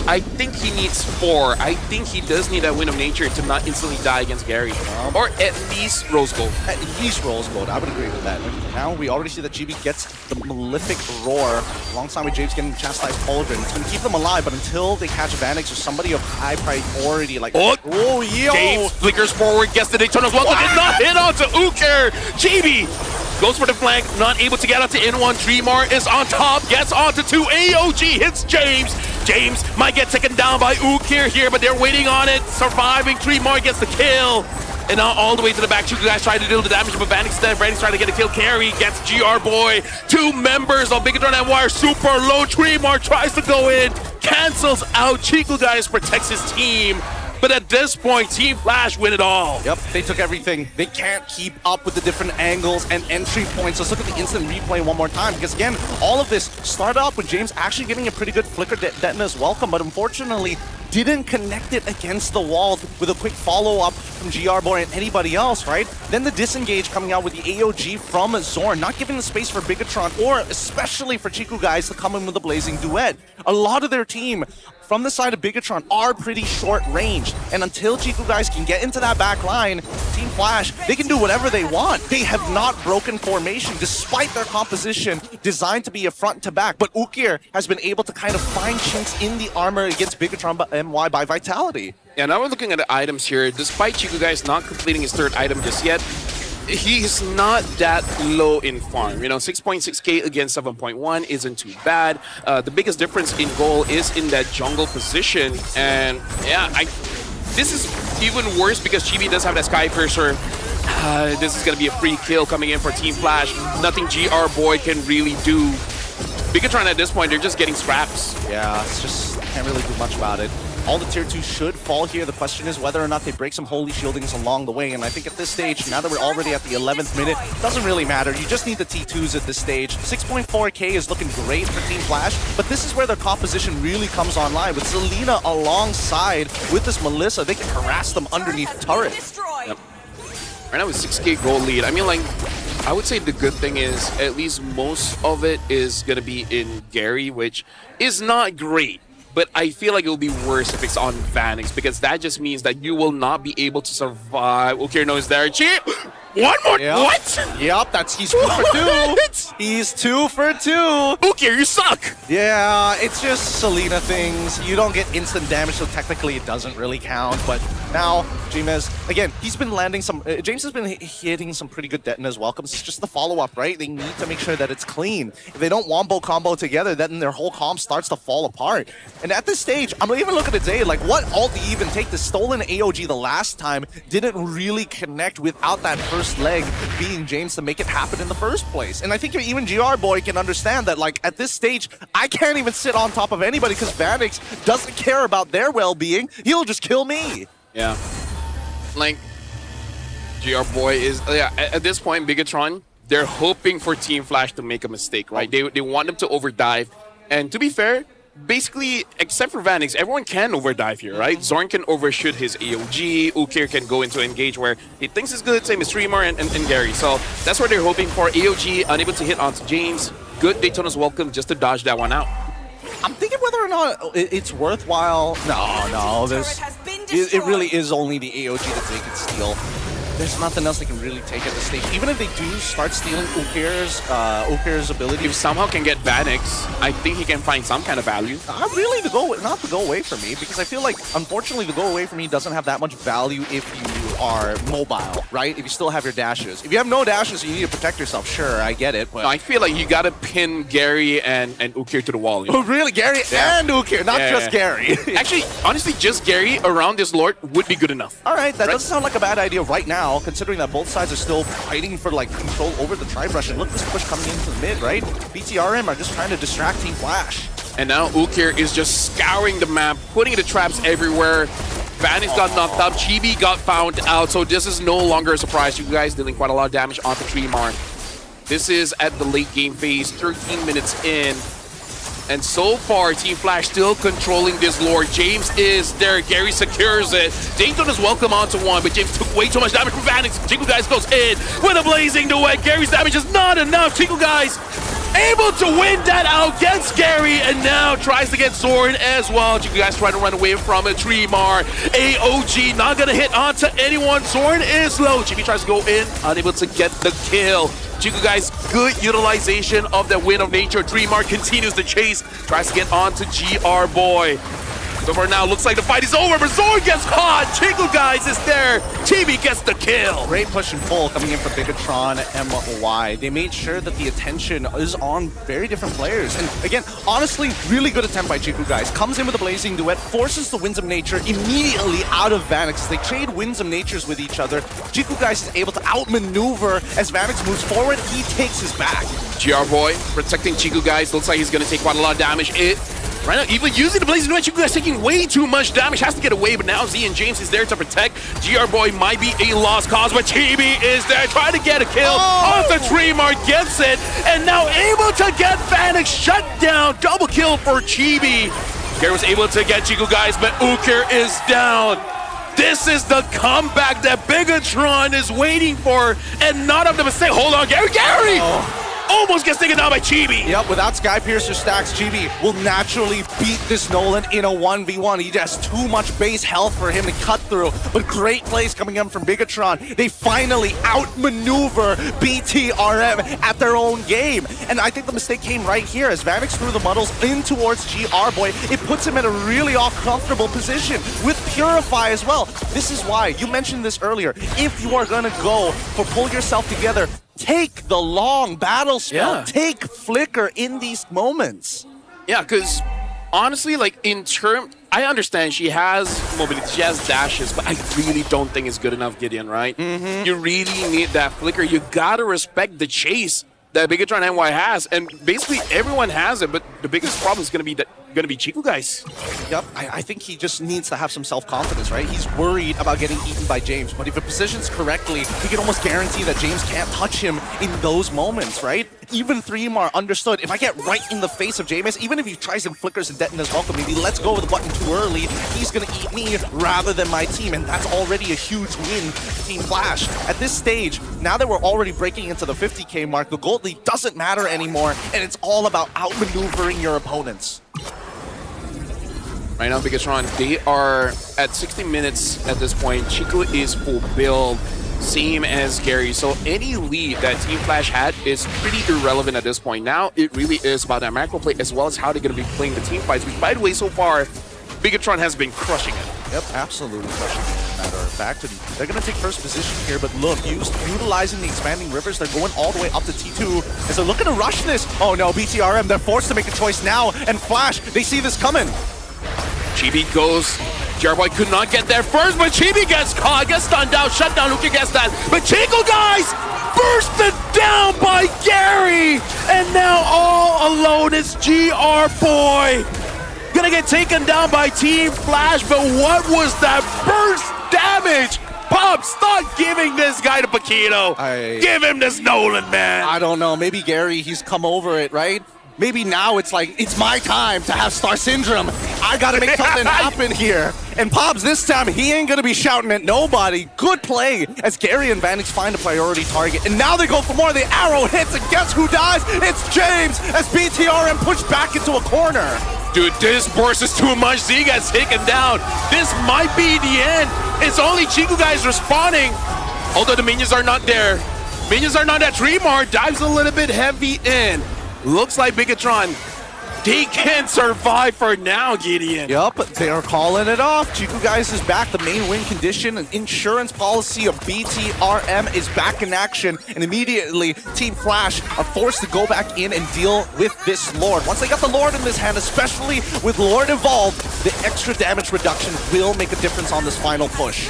I think he needs 4. I think he does need that Wind of Nature to not instantly die against Gary. Or at least Rose Gold. At least Rose Gold, I would agree with that. And now we already see that GB gets the Malefic Roar alongside with James getting Chastised Pauldron. It's going to keep them alive, but until they catch Vanix or somebody of high priority, like... Oh, yo! James flickers forward, gets the Daytona's welcome, did not hit onto Ukir! GB goes for the flank, not able to get onto N1. Tremar is on top, gets onto 2. AOG hits James. James might get taken down by Ukir here, but they're waiting on it. Surviving. Tremar gets the kill. And now all the way to the back. Chico guys try to deal the damage, but Vanix there. Vanix trying to get a kill. Carry gets GR Boy. 2 members of Bigatron and Wire super low. Tremar tries to go in, cancels out. Chico guys protects his team. But at this point, Team Flash win it all. Yep, they took everything. They can't keep up with the different angles and entry points. Let's look at the instant replay one more time, because again, all of this started off with James actually getting a pretty good flicker Detona's welcome, but unfortunately didn't connect it against the wall with a quick follow-up from GR Boy and anybody else, right? Then the disengage coming out with the AOG from Zorn, not giving the space for Bigatron, or especially for Chiku guys to come in with a blazing duet. A lot of their team from the side of Bigatron are pretty short range, and until Chiku guys can get into that back line, Team Flash, they can do whatever they want. They have not broken formation despite their composition designed to be a front to back, but Ukir has been able to kind of find chinks in the armor against Bigatron MY by Vitality. Yeah, now we're looking at the items here. Despite Chico guys not completing his 3rd item just yet, he's not that low in farm. You know, 6.6k against 7.1 isn't too bad. The biggest difference in goal is in that jungle position. And yeah, this is even worse because Chibi does have that Sky Piercer. This is going to be a free kill coming in for Team Flash. Nothing GR Boy can really do. Bigatron at this point, they're just getting scraps. Yeah, it's just, can't really do much about it. All the tier 2 should fall here. The question is whether or not they break some holy shieldings along the way. And I think at this stage, now that we're already at the 11th minute, it doesn't really matter. You just need the T2s at this stage. 6.4k is looking great for Team Flash, but this is where their composition really comes online. With Selena alongside with this Melissa, they can harass them underneath turret. Yep. Right now with 6k gold lead, I mean, like, I would say the good thing is at least most of it is going to be in Gary, which is not great. But I feel like it will be worse if it's on Vanix, because that just means that you will not be able to survive. Okay, no, is there. One more. Yep. What? Yep, he's 2 for 2. He's 2 for 2. Okay, you suck. Yeah, it's just Selena things. You don't get instant damage, so technically it doesn't really count. But now, James, again, he's been landing some... James has been hitting some pretty good Detona's welcomes. It's just the follow-up, right? They need to make sure that it's clean. If they don't wombo combo together, then their whole comp starts to fall apart. And at this stage, I'm even looking at Zay, like, what ult do you even take? The stolen AOG the last time didn't really connect without that first leg being James to make it happen in the first place. And I think even GR Boy can understand that, like, at this stage, I can't even sit on top of anybody because Vanix doesn't care about their well-being. He'll just kill me. Yeah. Like, GR Boy is... Yeah, at this point, Bigatron, they're hoping for Team Flash to make a mistake, right? They want them to overdive. And to be fair, basically, except for Vanix, everyone can overdive here, right? Zorn can overshoot his AOG, Ukir can go into engage where he thinks it's good, same as Streamer and Gary. So that's what they're hoping for. AOG unable to hit onto James. Good Daytona's welcome just to dodge that one out. I'm thinking whether or not it's worthwhile. No, it really is only the AOG that they can steal. there's nothing else they can really take at this stage. Even if they do start stealing Ukir's ability. If somehow can get Vanix, I think he can find some kind of value. Not really not the go away for me, because I feel like, unfortunately, the go away for me doesn't have that much value if you are mobile, right? If you still have your dashes. If you have no dashes, you need to protect yourself. Sure, I get it. But I feel like you gotta pin Gary and Ukir to the wall. You know? oh, really? Gary and Ukir, not just Gary. Actually, honestly, just Gary around this Lord would be good enough. All right, that doesn't sound like a bad idea right now, considering that both sides are still fighting for like control over the tri-brush. And look, this push coming into the mid, right? BTRM are just trying to distract Team Flash. And now Ukir is just scouring the map, putting the traps everywhere. Vanix got knocked up, Chibi got found out, so this is no longer a surprise. You guys dealing quite a lot of damage onto Tremar. This is at the late game phase, 13 minutes in. And so far, Team Flash still controlling this Lord. James is there. Gary secures it. Dayton is welcome onto one, but James took way too much damage from Vanix. Chico Guys goes in with a blazing duet. Gary's damage is not enough. Chico Guys able to win that out against Gary, and now tries to get Zoran as well. Chico Guys trying to run away from it. Tremar, AOG not gonna hit onto anyone. Zoran is low. Chibi tries to go in, unable to get the kill. Chico Guys, good utilization of the Wind of Nature. Tremar continues the chase, tries to get onto GR Boy. So for now, looks like the fight is over, but Zoran gets caught. Chico Guys is there. Chibi gets the kill. Great push and pull coming in from Bigatron MY. They made sure that the attention is on very different players. And again, honestly, really good attempt by Chico Guys. Comes in with a blazing duet, forces the Winds of Nature immediately out of Vanix. They trade Winds of Natures with each other. Chico Guys is able to outmaneuver as Vanix moves forward. He takes his back. GR Boy protecting Chico Guys. Looks like he's going to take quite a lot of damage. Right now, even using the Blazing Duet, Chico Guys taking way too much damage. Has to get away, but now Z and James is there to protect. GR Boy might be a lost cause, but Chibi is there trying to get a kill. Off the Tremar, gets it, and now able to get Vanix shut down. Double kill for Chibi. Gary was able to get Chico Guys, but Ukir is down. This is the comeback that Bigatron is waiting for, and not of the mistake. Hold on, Gary! Almost gets taken down by Chibi. Yep, without Sky Piercer stacks, Chibi will naturally beat this Nolan in a 1v1. He has too much base health for him to cut through, but great plays coming in from Bigatron. They finally outmaneuver BTRM at their own game. And I think the mistake came right here as Vanix threw the muddles in towards GR Boy. It puts him in a really uncomfortable position with Purify as well. This is why, you mentioned this earlier, if you are gonna go for pull yourself together, take the long battle spell. Yeah. Take Flicker in these moments. Yeah, because honestly, like I understand she has mobility, she has dashes, but I really don't think it's good enough, Gideon, right? You really need that Flicker. You gotta respect the chase that Bigatron NY has, and basically everyone has it, but the biggest problem is gonna be Chico Guys. Yep, I think he just needs to have some self-confidence, right? He's worried about getting eaten by James, but if he positions correctly, he can almost guarantee that James can't touch him in those moments, right? Even Tremar understood, if I get right in the face of James, even if he tries and flickers and detonates welcome, maybe lets go of the button too early, he's gonna eat me rather than my team, and that's already a huge win for Team Flash. At this stage, now that we're already breaking into the 50K mark, the gold lead doesn't matter anymore, and it's all about outmaneuvering your opponents. Right now, Bigatron, they are at 60 minutes at this point. Chico is full build, same as Gary. So any lead that Team Flash had is pretty irrelevant at this point. Now, it really is about that macro play as well as how they're going to be playing the team fights, which, by the way, so far, Bigatron has been crushing it. Yep, absolutely crushing it, as a matter of fact. And they're going to take first position here, but look, utilizing the expanding rivers, they're going all the way up to T2 as they're looking to rush this. Oh no, BTRM, they're forced to make a choice now, and Flash, they see this coming. Chibi goes. Jarboy could not get there first, but Chibi gets caught, gets stunned out, shut down. Who can guess that? But Chico Guys bursted down by Gary, and now all alone is GR Boy. Gonna get taken down by Team Flash, but what was that burst damage? Pop, stop giving this guy to Paquito. Give him this Nolan, man. I don't know, maybe Gary, he's come over it, right? Maybe now it's like, it's my time to have Star Syndrome. I gotta make something happen here. And Pops, this time, he ain't gonna be shouting at nobody. Good play as Gary and Vanix find a priority target. And now they go for more. The arrow hits, and guess who dies? It's James as BTRM pushed back into a corner. Dude, this burst is too much. Z gets taken down. This might be the end. It's only Chico Guys responding. Although the minions are not there. Minions are not there. Tremor dives a little bit heavy in. Looks like Bigatron. They can survive for now, Gideon. Yup, they are calling it off. Chiku guys is back. The main win condition and insurance policy of BTRM is back in action. And immediately, Team Flash are forced to go back in and deal with this Lord. Once they got the Lord in this hand, especially with Lord involved, the extra damage reduction will make a difference on this final push.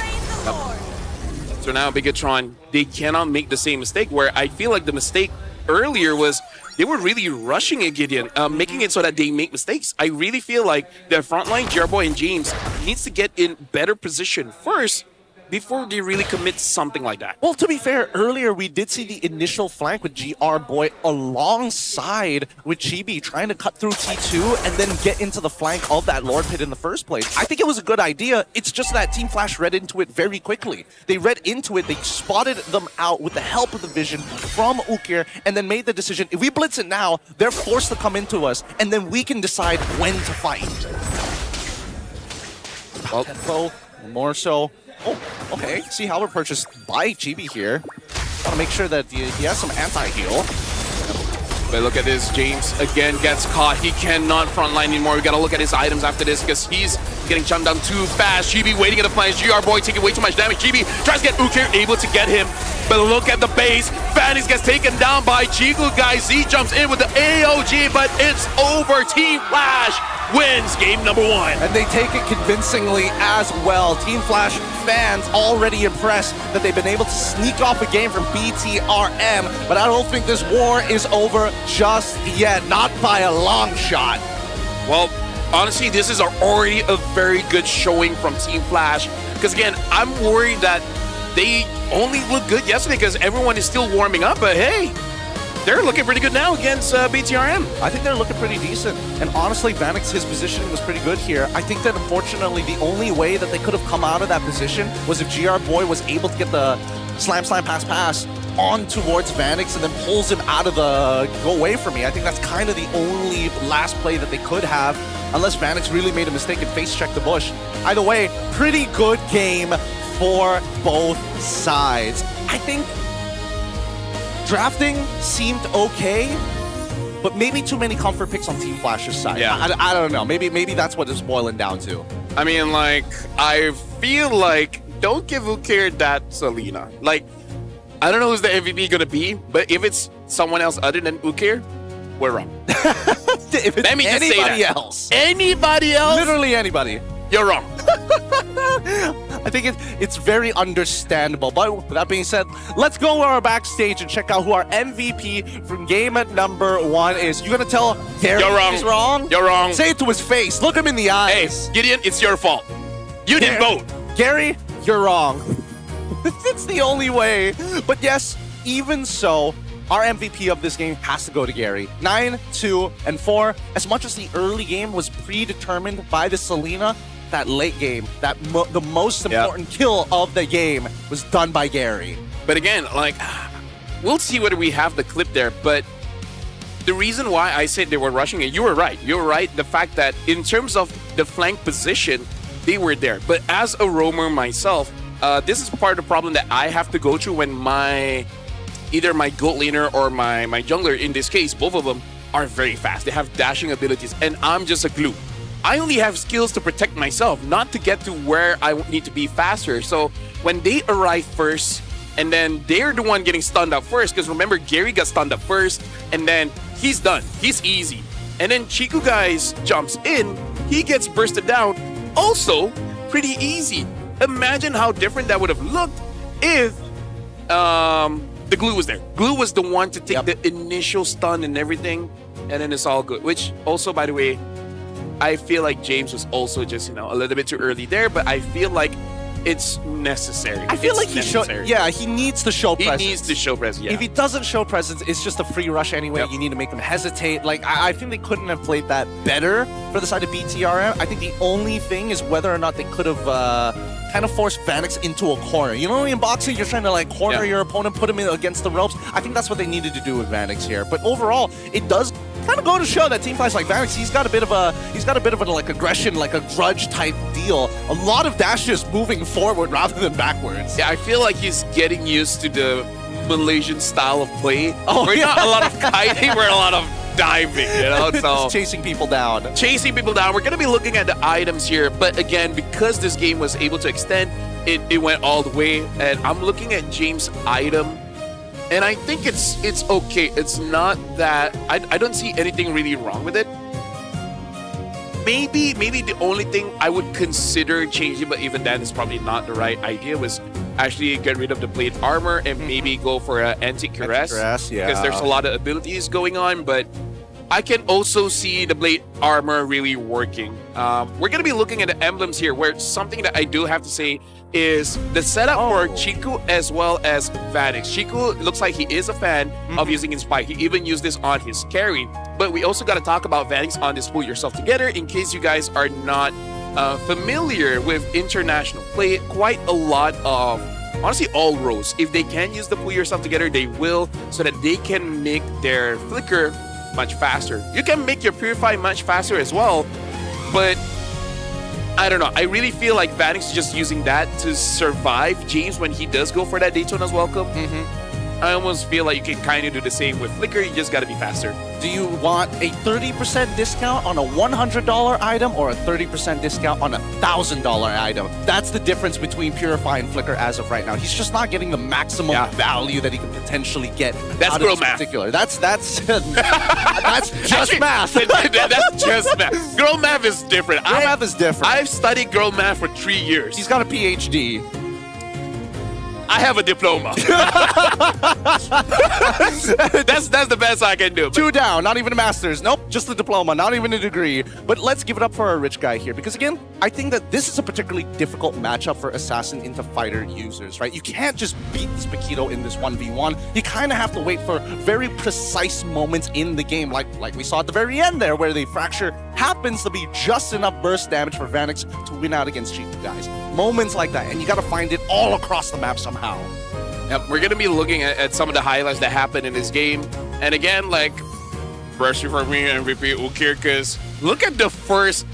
So now Bigatron, they cannot make the same mistake where I feel like the mistake earlier was they were really rushing it, Gideon, making it so that they make mistakes. I really feel like the frontline, Jarboy and James, needs to get in better position first before they really commit something like that. Well, to be fair, earlier we did see the initial flank with GR Boy alongside with Chibi trying to cut through T2 and then get into the flank of that Lord Pit in the first place. I think it was a good idea. It's just that Team Flash read into it very quickly. They read into it, they spotted them out with the help of the vision from Ukir and then made the decision, if we blitz it now, they're forced to come into us and then we can decide when to fight. Well, Tempo, more so. Oh, okay. See Halberd purchased by Chibi here. Gotta make sure that he has some anti-heal. but look at this. James again gets caught. He cannot frontline anymore. We gotta look at his items after this because he's getting jumped down too fast. GB waiting at the flanks. GR Boy taking way too much damage. GB tries to get Ukir, able to get him. But look at the base. Phoenix gets taken down by Chigu, guys. Z jumps in with the AOG, but it's over. Team Flash wins game number 1. And they take it convincingly as well. Team Flash fans already impressed that they've been able to sneak off a game from BTRM, but I don't think this war is over just yet, not by a long shot. Well, honestly, this is already a very good showing from Team Flash. Because again, I'm worried that they only looked good yesterday because everyone is still warming up, but hey, they're looking pretty good now against BTRM. I think they're looking pretty decent. And honestly, Vanix, his positioning was pretty good here. I think that unfortunately, the only way that they could have come out of that position was if GR Boy was able to get the slam, pass on towards Vanix and then pulls him out of the go away from me. I think that's kind of the only last play that they could have, unless Vanix really made a mistake and face checked the bush. Either way, pretty good game for both sides. I think drafting seemed okay, but maybe too many comfort picks on Team Flash's side. Yeah. I don't know. Maybe that's what it's boiling down to. I mean, like, I feel like don't give Ukir that Selena. Like, I don't know who's the MVP gonna be, but if it's someone else other than Ukir, we're wrong. If it's Let me just say anybody that. else, Anybody else, literally anybody, you're wrong. I think it's very understandable. But with that being said, let's go to our backstage and check out who our MVP from game number 1 is. You gonna tell Gary You're wrong. he's wrong? You're wrong. Say it to his face. Look him in the Hey, eyes. Gideon, it's your fault. You didn't vote. Gary, you're wrong. It's the only way. But yes, even so, our MVP of this game has to go to Gary. 9, 2, and 4. As much as the early game was predetermined by the Selena, that late game, the most important kill of the game was done by Gary. But again, like, we'll see whether we have the clip there. But the reason why I said they were rushing it, you were right. You were right. The fact that in terms of the flank position, they were there. But as a roamer myself, this is part of the problem that I have to go through when either my gold laner or my jungler, in this case, both of them, are very fast. They have dashing abilities, and I'm just a glue. I only have skills to protect myself, not to get to where I need to be faster. So when they arrive first, and then they're the one getting stunned up first, because remember, Gary got stunned up first, and then he's done. He's easy. And then Chiku guys jumps in, he gets bursted down, also pretty easy. Imagine how different that would have looked if the glue was there. Glue was the one to take the initial stun and everything, and then it's all good. Which also, by the way, I feel like James was also just, a little bit too early there, but I feel like it's necessary. I feel like he needs to show presence. He needs to show presence, yeah. If he doesn't show presence, it's just a free rush anyway. You need to make him hesitate. Like, I think they couldn't have played that better for the side of BTRM. I think the only thing is whether or not they could have kind of forced Vanix into a corner. You know, in boxing, you're trying to like corner your opponent, put him in against the ropes. I think that's what they needed to do with Vanix here. But overall, it does kind of go to show that team fights like Vanix, he's got a bit of like aggression, like a grudge type deal. A lot of dashes moving forward rather than backwards. Yeah, I feel like he's getting used to the Malaysian style of play. Oh, we're yeah. not a lot of kiting, we're a lot of diving, you know? So Just chasing people down. chasing people down. We're gonna be looking at the items here, but again, because this game was able to extend, it went all the way. And I'm looking at James' item, and I think it's okay. It's not that I don't see anything really wrong with it. Maybe the only thing I would consider changing, but even then it's probably not the right idea, was actually get rid of the plate armor and maybe go for an anti-caress. Anti-caress, yeah. Because there's a lot of abilities going on, but I can also see the blade armor really working. We're going to be looking at the emblems here, where something that I do have to say is the setup for Chiku as well as Vanix. Chiku looks like he is a fan of using Inspire. He even used this on his carry. But we also got to talk about Vanix on this Pull Yourself Together, in case you guys are not familiar with international play. Quite a lot of, honestly, all rows, if they can use the Pull Yourself Together, they will, so that they can make their flicker much faster. You can make your Purify much faster as well, but I don't know. I really feel like Vanix is just using that to survive James when he does go for that Daytona's Welcome. I almost feel like you can kind of do the same with Flicker. You just got to be faster. Do you want a 30% discount on a $100 item or a 30% discount on a $1,000 item? That's the difference between Purify and Flicker as of right now. He's just not getting the maximum value that he can potentially get. That's out girl of this math. Particular. That's that's just Actually, math. That's just math. Girl math is different. Girl math is different. I've studied girl math for 3 years. He's got a PhD. I have a diploma. that's the best I can do. 2 down, not even a master's. Nope, just a diploma, not even a degree. But let's give it up for our rich guy here, because again, I think that this is a particularly difficult matchup for Assassin into Fighter users, right? You can't just beat this Paquito in this 1v1. You kind of have to wait for very precise moments in the game, like we saw at the very end there, where the Fracture happens to be just enough burst damage for Vanix to win out against Chiku, guys. Moments like that, and you got to find it all across the map somehow. Yep, we're going to be looking at some of the highlights that happened in this game. And again, like, first for me, MVP Ukirkas. Look at the first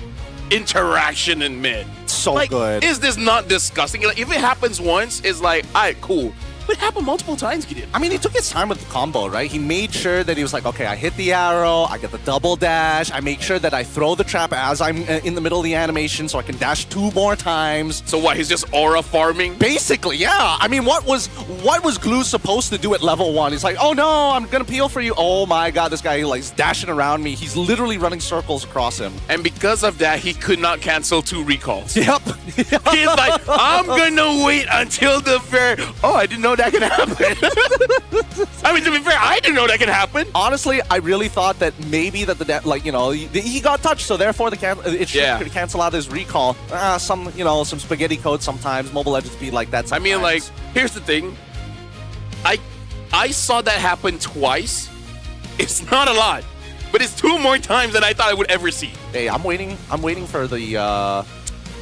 interaction in mid. So like, good. Is this not disgusting? Like, if it happens once, it's like, all right, cool. But it happened multiple times, Gideon. I mean, he took his time with the combo, right? He made sure that he was like, okay, I hit the arrow, I get the double dash, I make sure that I throw the trap as I'm in the middle of the animation so I can dash 2 more times. So what, he's just aura farming? Basically, yeah. I mean, what was Glue supposed to do at level 1? He's like, oh no, I'm gonna peel for you. Oh my god, this guy like is dashing around me. He's literally running circles across him. And because of that, he could not cancel 2 recalls. Yep. He's like, I'm gonna wait until the fair. Oh, I didn't know that could happen. I mean, to be fair, I didn't know that could happen. Honestly, I really thought that maybe that he got touched, so therefore it should cancel out his recall. Some spaghetti code sometimes. Mobile Legends be like that sometimes. I mean, like, here's the thing. I saw that happen twice. It's not a lot, but it's 2 more times than I thought I would ever see. Hey, I'm waiting for the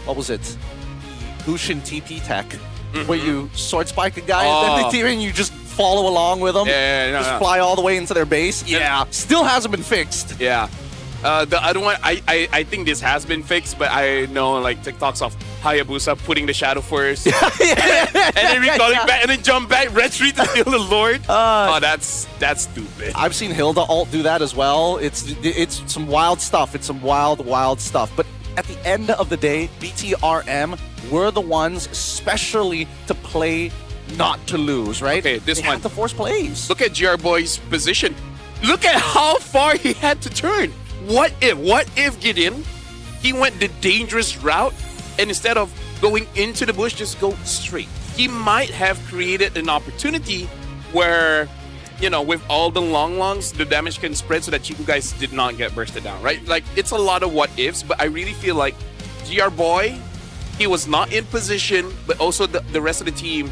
what was it? Lucian TP tech, where you sword spike a guy and then you just follow along with them. Yeah, fly all the way into their base. Yeah, still hasn't been fixed. Yeah. The other one, I think this has been fixed, but I know like TikToks of Hayabusa putting the shadow first, and then recalling back, and then jump back, red street to steal the Lord. That's stupid. I've seen Hilda ult do that as well. It's some wild stuff. It's some wild stuff. But at the end of the day, BTRM were the ones, especially to play not to lose, right? Okay, they had to force plays. Look at GR Boy's position. Look at how far he had to turn. What if Gideon, he went the dangerous route, and instead of going into the bush, just go straight? He might have created an opportunity where, with all the longs, the damage can spread so that Chiku guys did not get bursted down, right? Like, it's a lot of what ifs, but I really feel like GR Boy, he was not in position, but also the rest of the team.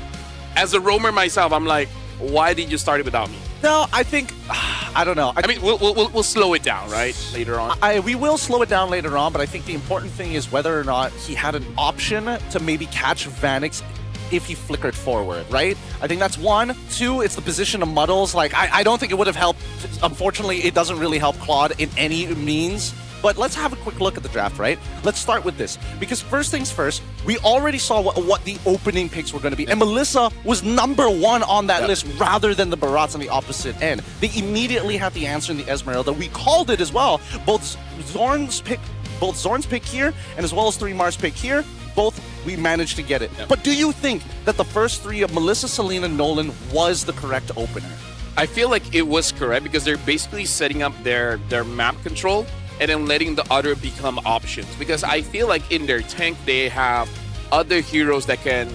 As a roamer myself, I'm like, why did you start it without me? No, I think, I don't know. I mean, we'll slow it down, right, later on. We will slow it down later on, but I think the important thing is whether or not he had an option to maybe catch Vanix if he flickered forward, right? I think that's one. Two, it's the position of Muddles. Like, I don't think it would have helped. Unfortunately, it doesn't really help Claude in any means. But let's have a quick look at the draft, right? Let's start with this. Because first things first, we already saw what the opening picks were going to be. And Melissa was number one on that list rather than the Barats on the opposite end. They immediately had the answer in the Esmeralda. We called it as well. Both Zorn's pick here and as well as 3Mar's pick here, both we managed to get it. But do you think that the first three of Melissa, Selena, Nolan was the correct opener? I feel like it was correct because they're basically setting up their map control and then letting the other become options. Because I feel like in their tank, they have other heroes that can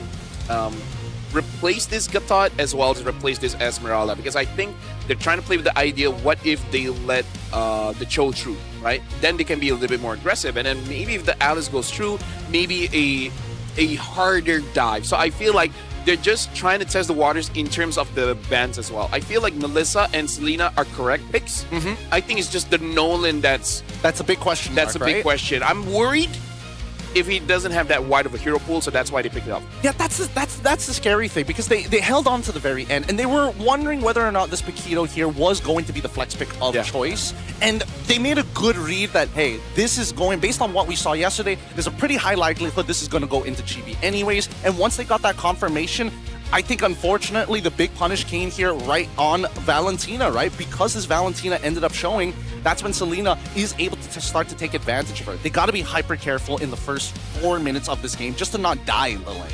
replace this Gatot as well as replace this Esmeralda. Because I think they're trying to play with the idea, what if they let the Cho through, right? Then they can be a little bit more aggressive. And then maybe if the Alice goes through, maybe a harder dive. So I feel like they're just trying to test the waters in terms of the bans as well. I feel like Melissa and Selena are correct picks. I think it's just the Nolan that's a big question. That's a big question. I'm worried if he doesn't have that wide of a hero pool, so that's why they picked it up. Yeah, that's the scary thing, because they held on to the very end, and they were wondering whether or not this Paquito here was going to be the flex pick of choice. And they made a good read that, hey, this is going, based on what we saw yesterday, there's a pretty high likelihood this is going to go into Chibi anyways. And once they got that confirmation, I think, unfortunately, the big punish came here right on Valentina, right? Because this Valentina ended up showing, that's when Selena is able to start to take advantage of her. They got to be hyper careful in the first 4 minutes of this game just to not die in the lane.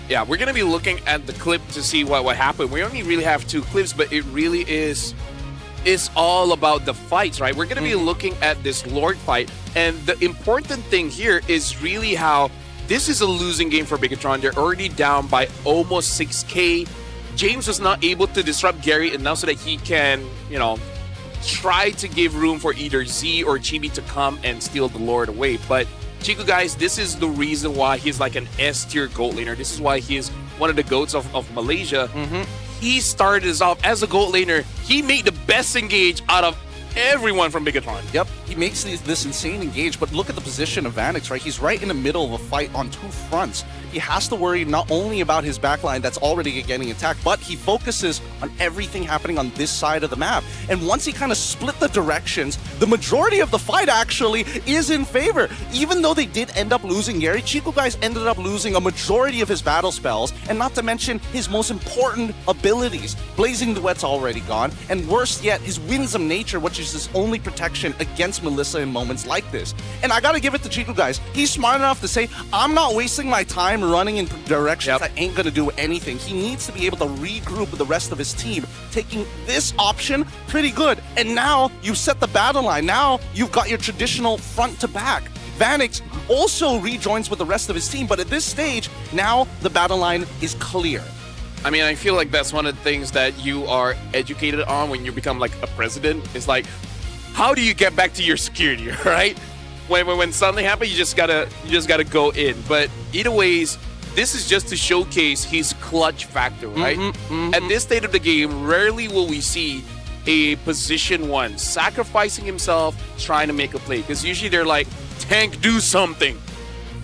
Yeah, we're going to be looking at the clip to see what happened. We only really have 2 clips, but it really is all about the fights, right? We're going to be looking at this Lord fight, and the important thing here is really how this is a losing game for Bigatron. They're already down by almost 6K. James was not able to disrupt Gary enough so that he can, try to give room for either Z or Chibi to come and steal the Lord away. But Chico, guys, this is the reason why he's like an S-tier gold laner. This is why he's one of the GOATs of Malaysia. He started us off as a gold laner. He made the best engage out of everyone from Bigatron. Yep, he makes this insane engage, but look at the position of Vanix, right? He's right in the middle of a fight on 2 fronts. He has to worry not only about his backline that's already getting attacked, but he focuses on everything happening on this side of the map. And once he kind of split the directions, the majority of the fight actually is in favor. Even though they did end up losing Gary, Chico guys ended up losing a majority of his battle spells, and not to mention his most important abilities. Blazing Duet's already gone, and worse yet, his Winsome Nature, which is his only protection against Melissa in moments like this. And I gotta give it to Chico guys. He's smart enough to say, I'm not wasting my time running in directions that ain't gonna do anything. He needs to be able to regroup with the rest of his team, taking this option pretty good. And now you've set the battle line. Now you've got your traditional front to back. Vanix also rejoins with the rest of his team, but at this stage, now the battle line is clear. I mean, I feel like that's one of the things that you are educated on when you become like a president. It's like, how do you get back to your security, right? When something happens, you just gotta go in. But either ways, this is just to showcase his clutch factor, right? At this state of the game, rarely will we see a position 1 sacrificing himself trying to make a play. Because usually they're like, tank, do something.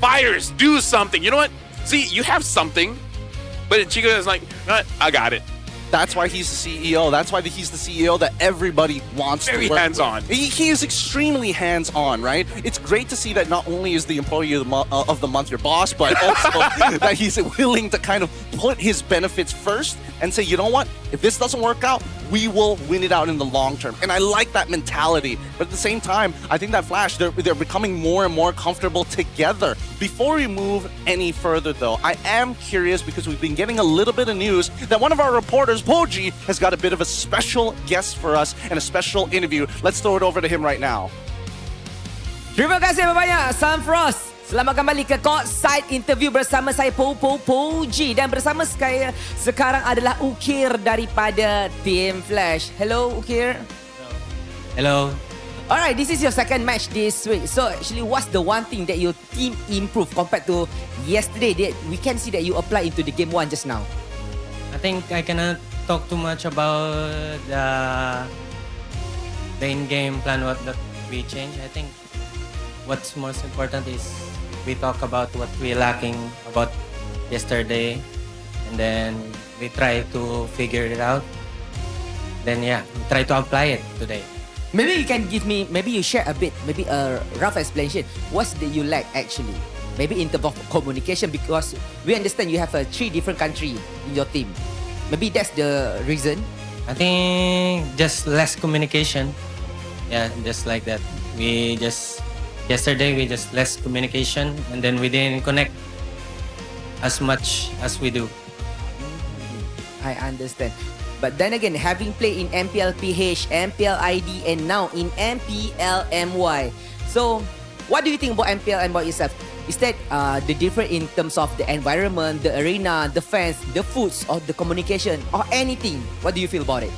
Fires, do something. You know what? See, you have something. But Chico is like, I got it. That's why he's the CEO. That's why he's the CEO that everybody wants Very to work hands-on. with. He is extremely hands-on, right? It's great to see that not only is the employee of the month your boss, but also that he's willing to kind of put his benefits first and say, you know what? If this doesn't work out, we will win it out in the long term. And I like that mentality. But at the same time, I think that Flash, they're becoming more and more comfortable together. Before we move any further, though, I am curious because we've been getting a little bit of news that one of our reporters, Poji, has got a bit of a special guest for us and a special interview. Let's throw it over to him right now. Terima kasih banyak, Sam Frost. Selamat kembali ke Courtside Interview bersama saya Poji, dan bersama saya sekarang adalah Ukir daripada Team Flash. Hello Ukir. Hello. Alright, this is your second match this week. So actually, what's the one thing that your team improved compared to yesterday that we can see that you apply into the game 1 just now? I think I cannot talk too much about the in-game plan what that we change. I think what's most important is we talk about what we're lacking about yesterday and then we try to figure it out. Then yeah, we try to apply it today. Maybe you can give me, maybe you share a bit, maybe a rough explanation. What's the you lack actually? Maybe in terms of communication, because we understand you have 3 different countries in your team. Maybe that's the reason. I think just less communication. Yeah, just like that. Yesterday we just less communication, and then we didn't connect as much as we do. I understand. But then again, having played in MPL PH, MPL ID, and now in MPL MY. So, what do you think about MPL MY itself? Is that the difference in terms of the environment, the arena, the fans, the foods, or the communication, or anything? What do you feel about it?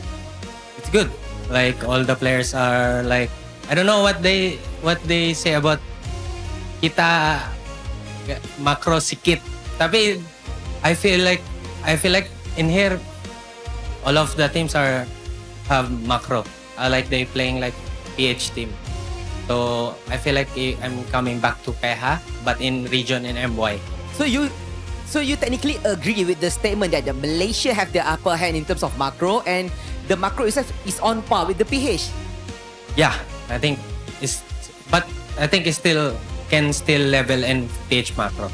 It's good. Like all the players are like, I don't know what they say about kita macro sikit. Tapi I feel like in here all of the teams have macro. I like they playing like PH team. So I feel like I'm coming back to PH, but in region in MY. So you technically agree with the statement that the Malaysia have the upper hand in terms of macro, and the macro itself is on par with the PH. Yeah, I think it's still can level in PH macro.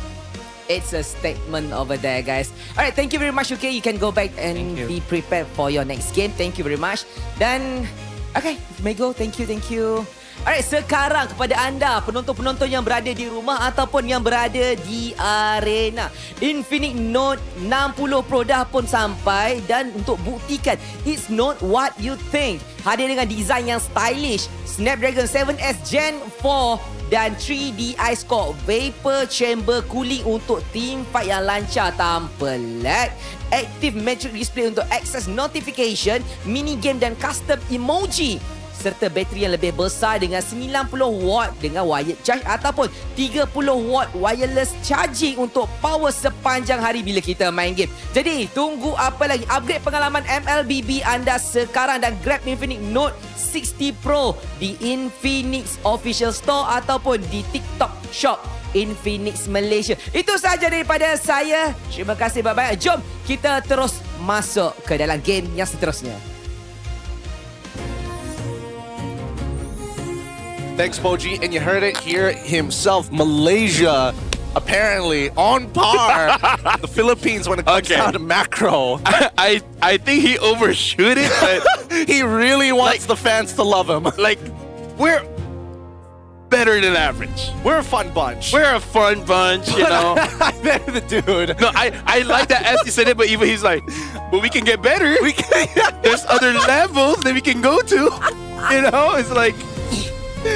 It's a statement over there, guys. Alright, thank you very much, okay? You can go back and be prepared for your next game. Thank you very much. Dan, okay, may go. Thank you. Alright, sekarang kepada anda, penonton-penonton yang berada di rumah ataupun yang berada di arena, Infinix Note 60 Pro dah pun sampai, dan untuk buktikan it's not what you think, hadir dengan design yang stylish, Snapdragon 7S Gen 4 dan 3D Ice Core Vapor Chamber Cooling untuk team fight yang lancar tanpa lag, Active Metric Display untuk access notification, mini game dan custom emoji, serta bateri yang lebih besar dengan 90 watt dengan wired charge ataupun 30 watt wireless charging untuk power sepanjang hari bila kita main game. Jadi, tunggu apa lagi? Upgrade pengalaman MLBB anda sekarang dan grab Infinix Note 60 Pro di Infinix Official Store ataupun di TikTok Shop Infinix Malaysia. Itu sahaja daripada saya. Terima kasih banyak-banyak. Jom kita terus masuk ke dalam game yang seterusnya. Thanks, Moji. And you heard it here himself. Malaysia, apparently on par with the Philippines when it comes down to macro. I think he overshoot it, but He really wants the fans to love him. like we're better than average. We're a fun bunch. We're a fun bunch, you know. They're the dude. No, I like that as he said it, but even he's like, but we can get better. We can, There's other levels that we can go to. You know, it's like,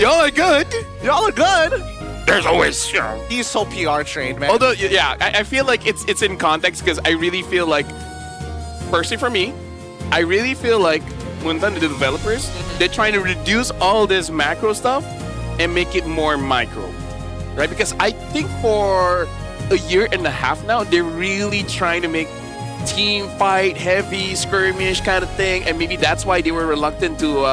y'all are good. Y'all are good. There's always, you know. He's so PR trained, man. Although, yeah, I feel like it's in context because I really feel like, personally for me, I really feel like Muntan, the developers, they're trying to reduce all this macro stuff and make it more micro, right? Because I think for a year and a half now, they're really trying to make team fight, heavy skirmish kind of thing, and maybe that's why they were reluctant to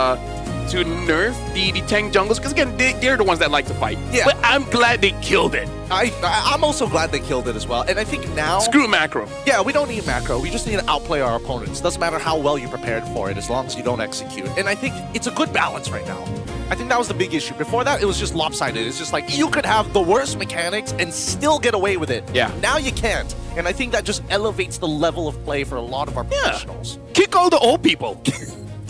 nerf the tank jungles, because again, they're the ones that like to fight. Yeah. But I'm glad they killed it. I'm also glad they killed it as well. And I think now... Screw macro. Yeah, we don't need macro. We just need to outplay our opponents. Doesn't matter how well you prepared for it, as long as you don't execute. And I think it's a good balance right now. I think that was the big issue. Before that, it was just lopsided. It's just like, you could have the worst mechanics and still get away with it. Yeah. Now you can't. And I think that just elevates the level of play for a lot of our professionals. Kick all the old people.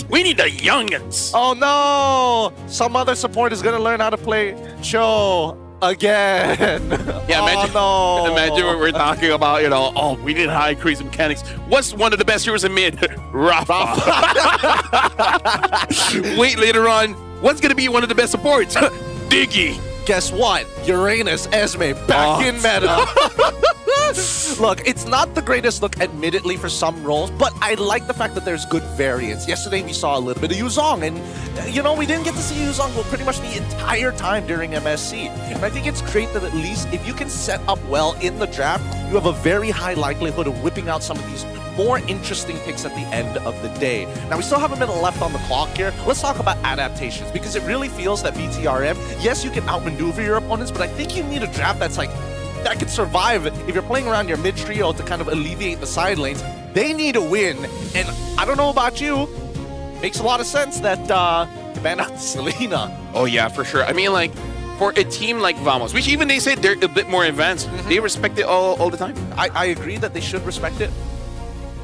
We need the youngins. Oh no! Some other support is gonna learn how to play Cho again. Yeah, imagine, oh, no. imagine we're talking about, you know, oh, we did high increase in mechanics. What's one of the best heroes in mid? Rafa. Wait, later on, what's going to be one of the best supports? Diggy. Guess what? Uranus Esme back in meta. Look, it's not the greatest look, admittedly, for some roles, but I like the fact that there's good variance. Yesterday, we saw a little bit of Yuzong, and, you know, we didn't get to see Yuzong pretty much the entire time during MSC. And I think it's great that at least if you can set up well in the draft, you have a very high likelihood of whipping out some of these more interesting picks at the end of the day. Now, we still have a minute left on the clock here. Let's talk about adaptations, because it really feels that BTRM, yes, you can outmaneuver your opponents, but I think you need a draft that's like that can survive if you're playing around your mid trio to kind of alleviate the side lanes. They need a win, and I don't know about you, makes a lot of sense that to ban out Selena. Oh yeah, for sure. I mean, like, for a team like Vamos, which even they say they're a bit more advanced, they respect it all the time. I agree that they should respect it.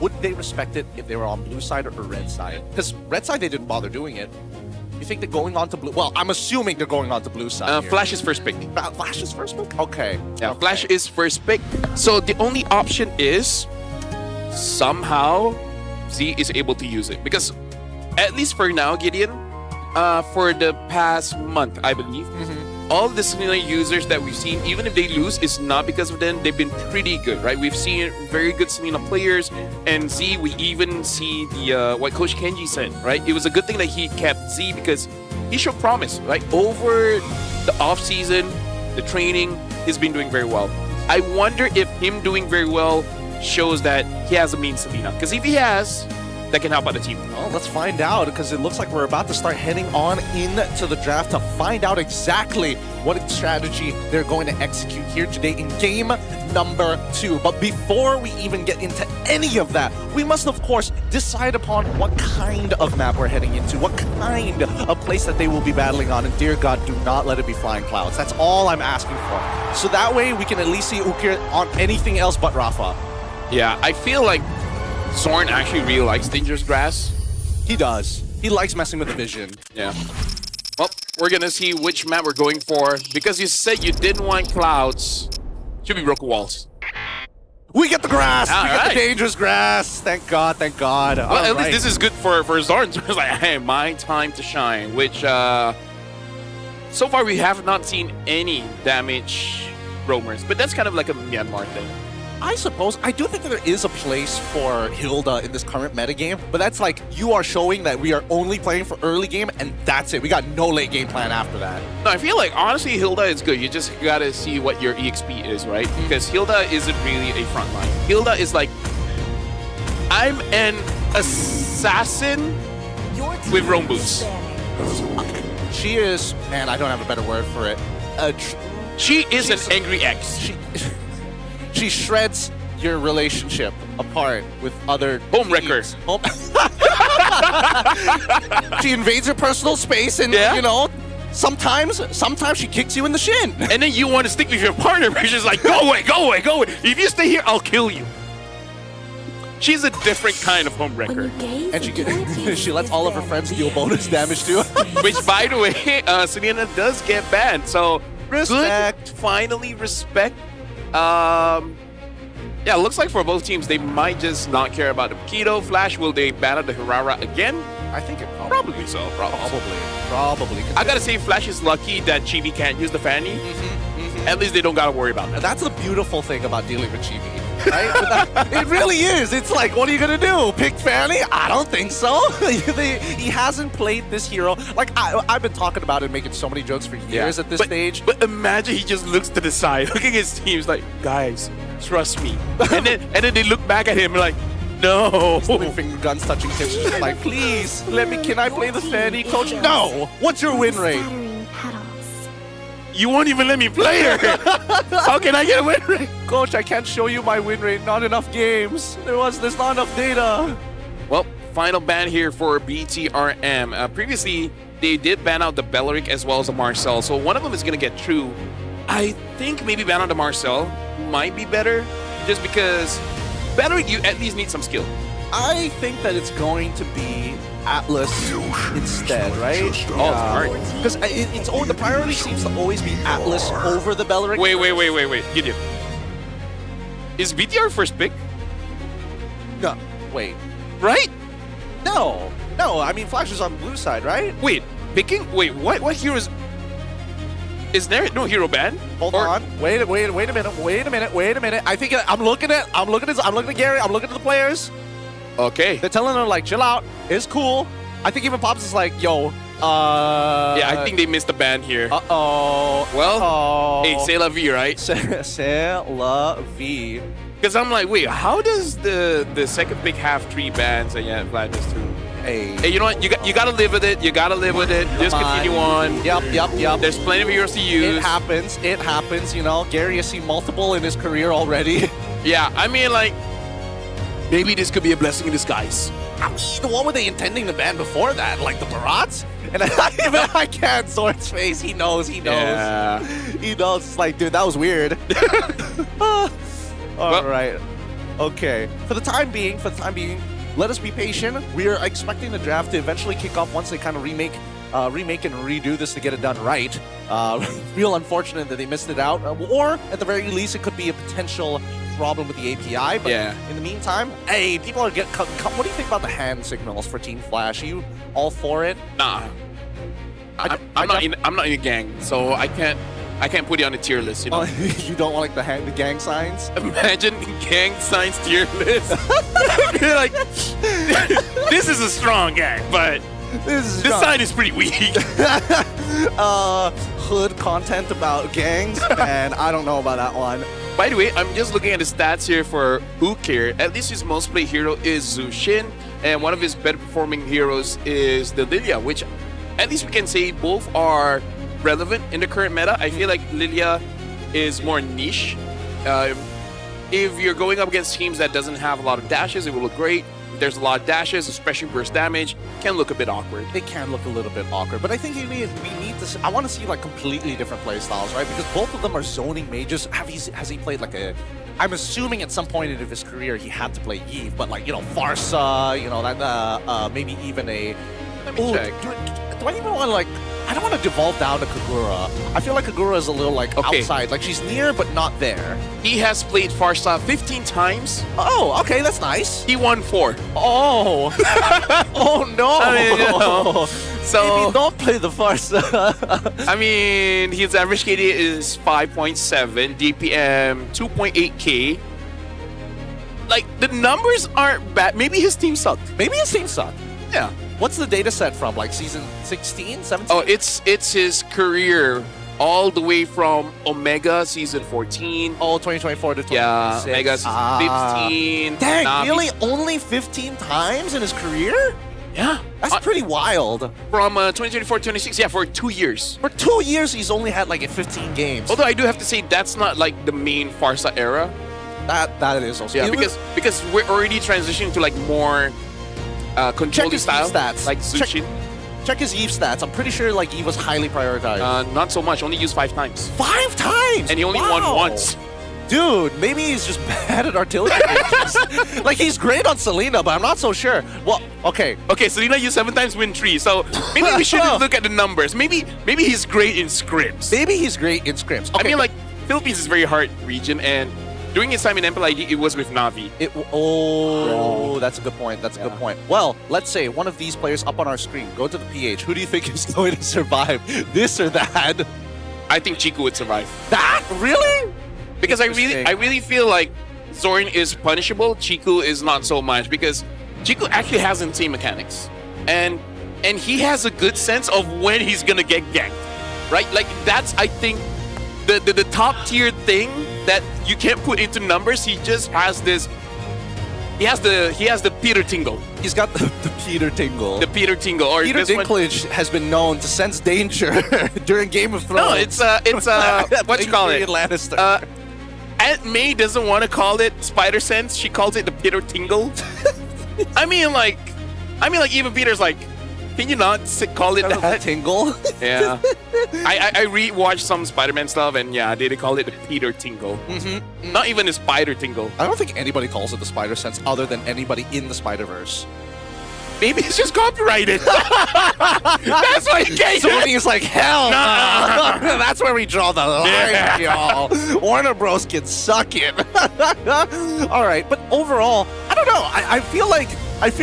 Would they respect it if they were on blue side or red side? Because red side, they didn't bother doing it. You think they're going on to blue? Well, I'm assuming they're going on to blue side. Flash is first pick. Flash is first pick? Okay. Yeah, Okay. Flash is first pick. So the only option is somehow Z is able to use it. Because at least for now, Gideon, for the past month, I believe, all the Selena users that we've seen, even if they lose, is not because of them. They've been pretty good, right? We've seen very good Selena players, and Z, we even see the what Coach Kenji said, right? It was a good thing that he kept Z because he showed promise, right? Over the off season, the training, he's been doing very well. I wonder if him doing very well shows that he has a mean Selena, because if he has, that can help out the team. Well, let's find out, because it looks like we're about to start heading on into the draft to find out exactly what strategy they're going to execute here today in game number 2. But before we even get into any of that, we must, of course, decide upon what kind of map we're heading into, what kind of place that they will be battling on. And dear God, do not let it be Flying Clouds. That's all I'm asking for. So that way we can at least see Ukir on anything else but Rafa. Yeah, I feel like Zorn actually really likes Dangerous Grass. He does. He likes messing with the vision. Yeah. Well, we're gonna see which map we're going for. Because you said you didn't want clouds. Should be Broken Walls. We get the grass! All we get right. the dangerous grass! Thank God, thank God. Well, at least this is good for Zorn. Zorn's like, hey, my time to shine. Which, so far we have not seen any damage roamers. But that's kind of like a Myanmar thing. I suppose, I do think that there is a place for Hilda in this current metagame, but that's like, you are showing that we are only playing for early game, and that's it. We got no late game plan after that. No, I feel like, honestly, Hilda is good. You just gotta see what your EXP is, right? Because Hilda isn't really a frontline. Hilda is like, I'm an assassin with roam boots. She is, man, I don't have a better word for it. She is an angry ex. She shreds your relationship apart with other Homewrecker. She invades your personal space, and you know, sometimes she kicks you in the shin. And then you want to stick with your partner, but she's like, go away, go away, go away. If you stay here, I'll kill you. She's a different kind of homewrecker. And she lets all of her friends deal bonus damage too. Which, by the way, Selena does get banned. So, Respect. Good, finally respect. Yeah, looks like for both teams, they might just not care about the Keto. Flash, will they ban out the Hirara again? I think it Probably so. Probably. I gotta say, Flash is lucky that Chibi can't use the Fanny. At least they don't gotta worry about that. That's the beautiful thing about dealing with Chibi. Right? It really is. It's like, what are you gonna do? Pick Fanny? I don't think so. He hasn't played this hero. Like, I've been talking about it, making so many jokes for years at this stage. But imagine he just looks to the side, looking at his team, he's like, guys, trust me. and then they look back at him like, no. Living finger guns touching tips, just like, please, can I play the Fanny, coach? No. What's your win rate? You won't even let me play her. How can I get a win rate? Coach, I can't show you my win rate. Not enough games. There's not enough data. Well, final ban here for BTRM. Previously, they did ban out the Belleric as well as the Marcel, so one of them is going to get through. I think maybe ban out the Marcel might be better, just because Belleric, you at least need some skill. I think that it's going to be Atlas instead, right? Alright. Because the priority seems to always be Atlas over the Belleric. Wait. Gideon. Is BTR first pick? No, wait. Right? No. I mean, Flash is on blue side, right? Wait, picking? Wait, what heroes? Is there no hero ban? Hold on. Wait a minute. I think I'm looking at Gary. I'm looking at the players. Okay. They're telling her, like, chill out. It's cool. I think even Pops is like, yo, yeah, I think they missed the ban here. Well, hey, c'est la vie, right? C'est la vie. Because I'm like, wait, how does the second pick have 3 bans and yet Vlad has 2? Hey. Hey, you know what? You gotta live with it. You gotta live with it. Just continue on. Yep. There's plenty of heroes to use. It happens, you know. Gary has seen multiple in his career already. Yeah, I mean, like, maybe this could be a blessing in disguise. I mean, what were they intending to ban before that? Like the Barats? And I can't. Sword's face. He knows. Yeah. He knows. It's like, dude, that was weird. All right. Okay. For the time being, let us be patient. We are expecting the draft to eventually kick off once they kind of remake and redo this to get it done right. Real unfortunate that they missed it out. Or, at the very least, it could be a potential problem with the API. But in the meantime, hey, people are what do you think about the hand signals for Team Flash? Are you all for it? Nah. I'm not in a gang, so I can't put it on a tier list, you know. You don't like the gang signs? Imagine gang signs tier list. You're like, this is a strong gang, but this sign is pretty weak. Hood content about gangs, and I don't know about that one. By the way, I'm just looking at the stats here for Ook here. At least his most played hero is Zushin, and one of his better performing heroes is the Lilia, which at least we can say both are relevant in the current meta. I feel like Lilia is more niche. If you're going up against teams that doesn't have a lot of dashes, it will look great. If there's a lot of dashes, especially burst damage, can look a bit awkward. They can look a little bit awkward, but I think we need to. I want to see like completely different play styles, right? Because both of them are zoning mages. Has he played like a? I'm assuming at some point in his career he had to play Eve, but like, you know, Farsa, you know, that maybe even a. Let me check. Do I even want to like? I don't want to devolve down to Kagura. I feel like Kagura is a little like outside, like she's near but not there. He has played Farsa 15 times. Oh, okay, that's nice. He won 4. Oh, oh no! I mean, you know, so maybe don't play the Farsa. I mean, his average KD is 5.7, DPM 2.8k. Like, the numbers aren't bad. Maybe his team sucked. Yeah. What's the data set from? Like season 16, 17? Oh, it's his career all the way from Omega season 14. Oh, 2024 to 2026. Yeah, Omega season 15. Dang, Navi. really? Only 15 times in his career? Yeah. That's pretty wild. From 2024 to 26, yeah, for 2 years. For 2 years, he's only had like 15 games. Although I do have to say, that's not like the main Farsa era. That is also. Yeah, because we're already transitioning to like more controlling style, stats. like Zushin. Check his Eve stats. I'm pretty sure like Eve was highly prioritized. Not so much. Only used 5 times. 5 times? And he only won once. Dude, maybe he's just bad at artillery. Like he's great on Selena, but I'm not so sure. Well, okay. Okay, Selena used 7 times, win 3. So maybe we shouldn't look at the numbers. Maybe he's great in scrims. Okay. I mean, like Philippines is a very hard region, and during his time in MPL, it was with Navi. That's a good point. That's a good point. Well, let's say one of these players up on our screen. Go to the PH. Who do you think is going to survive? This or that? I think Chiku would survive. That? Really? Because I really feel like Zorin is punishable. Chiku is not so much, because Chiku actually has insane mechanics, and he has a good sense of when he's gonna get ganked, right? Like that's, I think, the top tier thing that you can't put into numbers. He just has this. He has the Peter Tingle. He's got the Peter Tingle. The Peter Tingle. Or Peter Dinklage has been known to sense danger during Game of Thrones. No, it's what you call it? Lannister. Aunt May doesn't want to call it Spider Sense. She calls it the Peter Tingle. I mean, like even Peter's like, can you not call it that? Tingle? Yeah. I rewatched some Spider-Man stuff, and yeah, they call it the Peter Tingle. Mm-hmm. Not even the Spider Tingle. I don't think anybody calls it the Spider Sense other than anybody in the Spider-Verse. Maybe it's just copyrighted. That's why you can't. Sony's like, hell no. That's where we draw the line, y'all. Warner Bros. Can suck it. All right, but overall, I don't know. I feel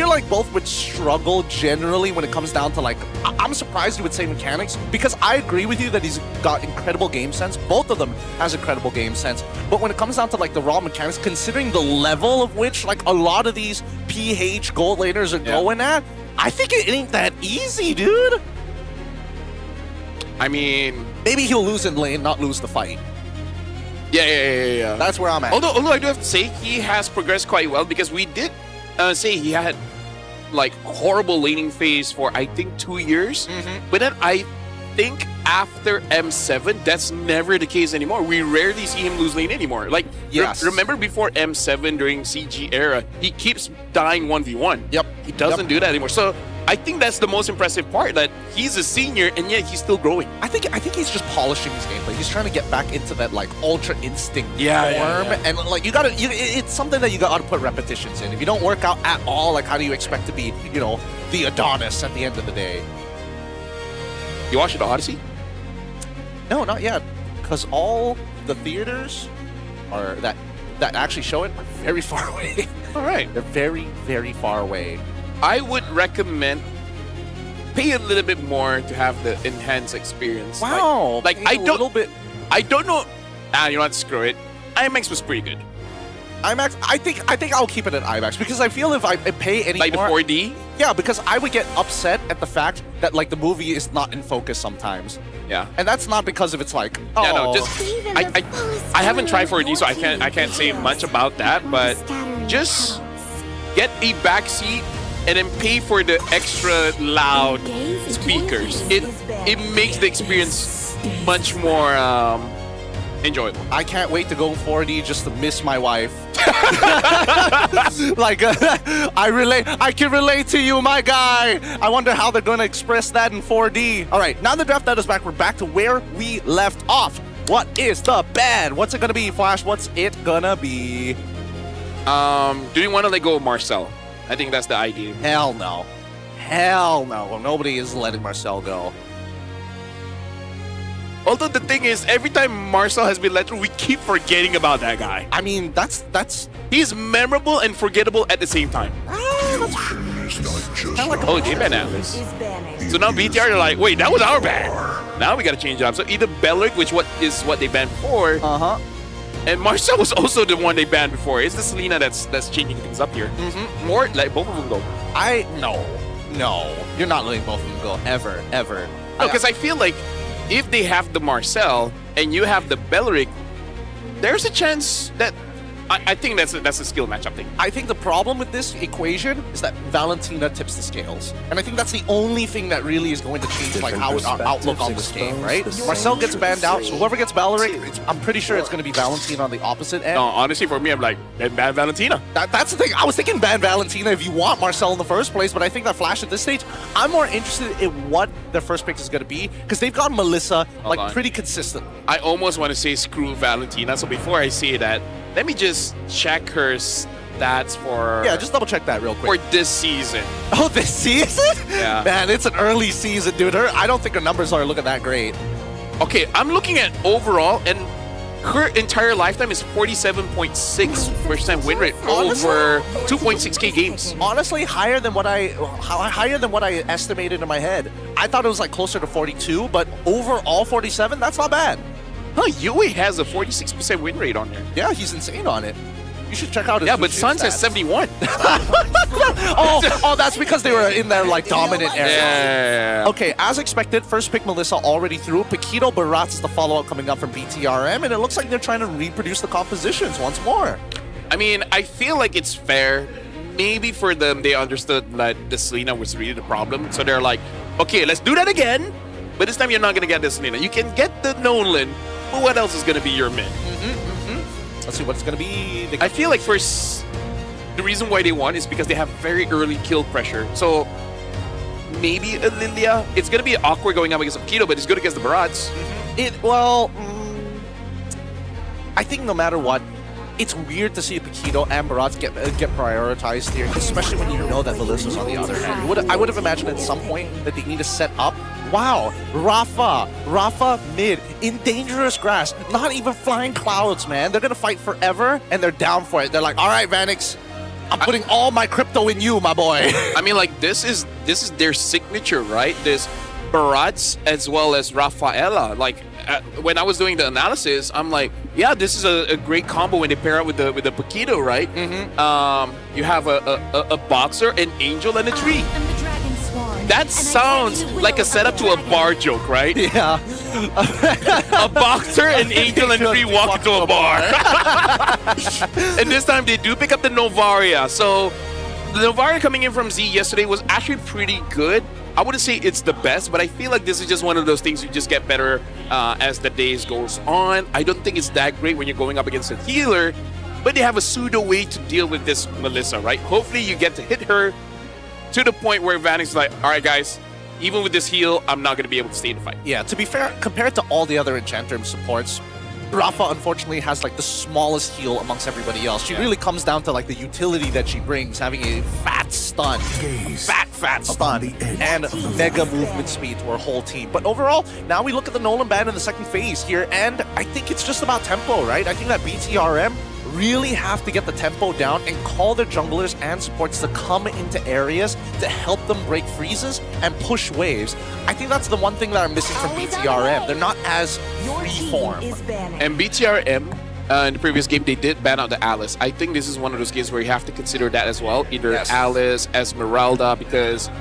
like both would struggle generally when it comes down to like. I'm surprised you would say mechanics, because I agree with you that he's got incredible game sense. Both of them has incredible game sense. But when it comes down to like the raw mechanics, considering the level of which like a lot of these PH gold laners are going at, I think it ain't that easy, dude. I mean, maybe he'll lose in lane, not lose the fight. Yeah. That's where I'm at. Although I do have to say he has progressed quite well, because we did say he had like horrible laning phase for I think 2 years. But then I think after M7, that's never the case anymore. We rarely see him lose lane anymore. Like, Yes. remember before M7 during CG era, he keeps dying 1v1. Yep. He doesn't Yep. do that anymore. So I think that's the most impressive part, that he's a senior and yet he's still growing. I think he's just polishing his gameplay. He's trying to get back into that like ultra instinct form, and like it's something that you gotta put repetitions in. If you don't work out at all, like how do you expect to be, the Adonis at the end of the day? You watched the Odyssey? No, not yet, because all the theaters are that actually show it are very far away. All right. They're very, very far away. I would recommend pay a little bit more to have the enhanced experience. Wow, Like pay a little bit. I don't know. You know what? Screw it. IMAX was pretty good. IMAX. I think I'll keep it at IMAX because I feel if I pay any Like the more, 4D. yeah, because I would get upset at the fact that like the movie is not in focus sometimes, Yeah. and that's not because of it's like Yeah, no, oh, just I haven't tried 4D, so I can't say much about that. But just get a back seat and then pay for the extra loud speakers. It makes the experience much more enjoyable. I can't wait to go 4D just to miss my wife. Like I can relate to you, my guy. I wonder how they're going to express that in 4D. All right, now the draft data's back. We're back to where we left off. What is the ban? What's it gonna be, Flash? What's it gonna be? Do you want to let go of Marcel? I think that's the idea. Hell no. Hell no. Well, nobody is letting Marcel go. Although the thing is, every time Marcel has been let through, we keep forgetting about that guy. I mean, that's He's memorable and forgettable at the same time. Oh, they banned Atlas. So now BTR are like, wait, that was our ban. Now we gotta change it up. So either Belric, which is what they banned before, and Marcel was also the one they banned before. It's the Selena that's changing things up here. More like both of them go. No. You're not letting both of them go ever. No, because I feel like if they have the Marcel and you have the Belric, there's a chance that I think that's a skill matchup thing. I think the problem with this equation is that Valentina tips the scales. And I think that's the only thing that really is going to change like how our outlook on this game, right? Marcel gets banned out, so whoever gets Valeric, I'm pretty sure it's going to be Valentina on the opposite end. No, honestly, for me, I'm like, ban Valentina. That's the thing. I was thinking ban Valentina if you want Marcel in the first place, but I think that Flash at this stage, I'm more interested in what their first pick is going to be, because they've got Melissa like pretty consistent. I almost want to say screw Valentina, so before I say that, let me just check her stats for... Yeah, just double check that real quick. For this season. Oh, this season? Yeah. Man, it's an early season, dude. I don't think her numbers are looking that great. Okay, I'm looking at overall, and her entire lifetime is 47.6% win rate over 2.6k games. Honestly, higher than what I estimated in my head. I thought it was like closer to 42, but overall 47, that's not bad. Huh, Yue has a 46% win rate on there. Yeah, he's insane on it. You should check out his but Suns has 71. oh, that's because they were in their like dominant era. Yeah. Okay, as expected, first pick Melissa already through. Paquito Barats is the follow-up coming up from BTRM, and it looks like they're trying to reproduce the compositions once more. I mean, I feel like it's fair. Maybe for them, they understood that the Selena was really the problem. So they're like, okay, let's do that again. But this time you're not going to get the Selena. You can get the Nolan, but what else is going to be your mid? Let's see what it's going to be. I feel like first, the reason why they won is because they have very early kill pressure. So maybe a Lilia. It's going to be awkward going up against Paquito, but it's good against the Barats. I think no matter what, it's weird to see Paquito and Barats get prioritized here, especially when you know that Melissa's on the other hand. I would have imagined at some point that they need to set up. Wow, Rafa mid, in dangerous grass, not even flying clouds, man. They're gonna fight forever, and they're down for it. They're like, all right, Vanix, I'm putting all my crypto in you, my boy. I mean, like, this is their signature, right? This Barats as well as Rafaela. Like, when I was doing the analysis, I'm like, yeah, this is a great combo when they pair up with the Paquito, right? You have a boxer, an angel, and a tree. That sounds like a setup to a bar joke, right? Yeah. A boxer, an angel, and a tree walk into a bar. And this time they do pick up the Novaria. So The Novaria coming in from Z yesterday was actually pretty good. I wouldn't say it's the best, but I feel like this is just one of those things you just get better as the days goes on. I don't think it's that great when you're going up against a healer, but they have a pseudo way to deal with this Melissa, right? Hopefully you get to hit her to the point where Vanix is like, all right, guys, even with this heal, I'm not going to be able to stay in the fight. Yeah, to be fair, compared to all the other Enchanter supports, Rafa unfortunately has like the smallest heal amongst everybody else. She really comes down to like the utility that she brings, having a fat stun, fat stun, and mega movement speed to her whole team. But overall, now we look at the Nolan ban in the second phase here, and I think it's just about tempo, right? I think that BTRM really have to get the tempo down and call their junglers and supports to come into areas to help them break freezes and push waves. I think that's the one thing that I'm missing from BTRM. They're not as freeform. And BTRM, in the previous game, they did ban out the Alice. I think this is one of those games where you have to consider that as well. Either Alice, Esmeralda, because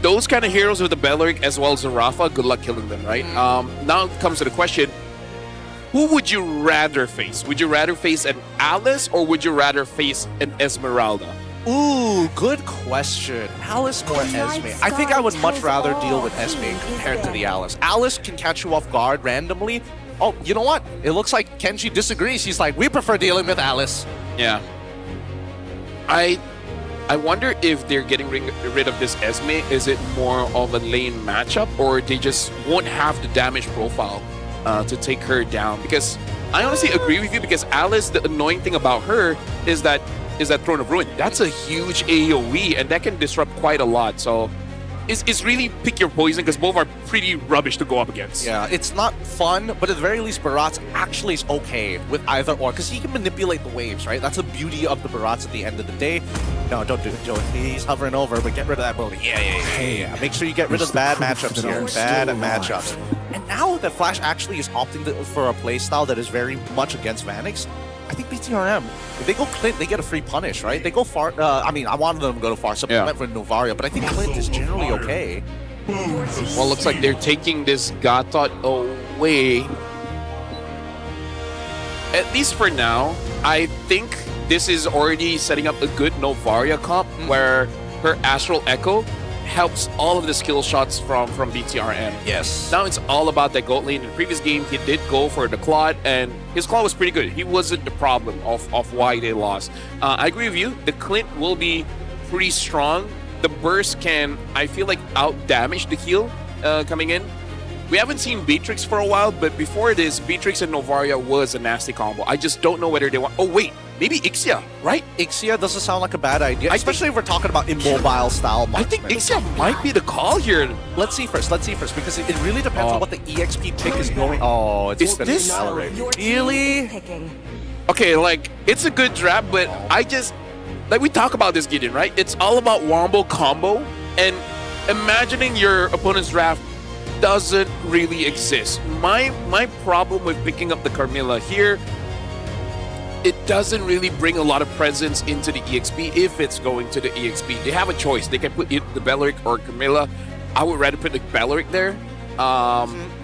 those kind of heroes with the Belleric as well as the Rafa, good luck killing them, right? Now it comes to the question, who would you rather face? Would you rather face an Alice or would you rather face an Esmeralda? Ooh, good question. Alice or Esme? I think I would much rather deal with Esme compared to the Alice. Alice can catch you off guard randomly. Oh, you know what? It looks like Kenji disagrees. He's like, we prefer dealing with Alice. Yeah. I wonder if they're getting rid of this Esme. Is it more of a lane matchup or they just won't have the damage profile to take her down? Because I honestly agree with you, because Alice, the annoying thing about her is that Throne of Ruin. That's a huge AoE and that can disrupt quite a lot. So it's really pick your poison, because both are pretty rubbish to go up against. Yeah, it's not fun, but at the very least, Barats actually is okay with either or, because he can manipulate the waves, right? That's the beauty of the Barats at the end of the day. No, don't do it, Joe. He's hovering over, but get rid of that bully. Yeah. Make sure you get rid of bad matchups here. Bad matchups. And now that Flash actually is opting for a playstyle that is very much against Vanix, I think BTRM, if they go Clint, they get a free punish, right? They go far. I mean, I wanted them to go to far, so I went for Novaria, but I think Clint is generally okay. Well, looks like they're taking this Gatot away. At least for now, I think this is already setting up a good Novaria comp where her Astral Echo helps all of the skill shots from BTRM. Yes. Now it's all about that gold lane. In the previous game, he did go for the Claude, and his Claude was pretty good. He wasn't the problem of why they lost. I agree with you. The Clint will be pretty strong. The burst can, I feel like, out-damage the heal coming in. We haven't seen Beatrix for a while, but before this, Beatrix and Novaria was a nasty combo. I just don't know whether they want... Oh, wait. Maybe Ixia, right? Ixia doesn't sound like a bad idea, especially if we're talking about immobile style marksman. I think Ixia might be the call here. Let's see first, because it really depends on what the EXP pick is going... Oh, it's going to accelerate. Really? Okay, like, it's a good draft, but I just... Like, we talk about this, Gideon, right? It's all about wombo combo, and imagining your opponent's draft doesn't really exist. My problem with picking up the Carmilla here, it doesn't really bring a lot of presence into the EXP if it's going to the EXP. They have a choice. They can put the Belleric or Carmilla. I would rather put the Belleric there.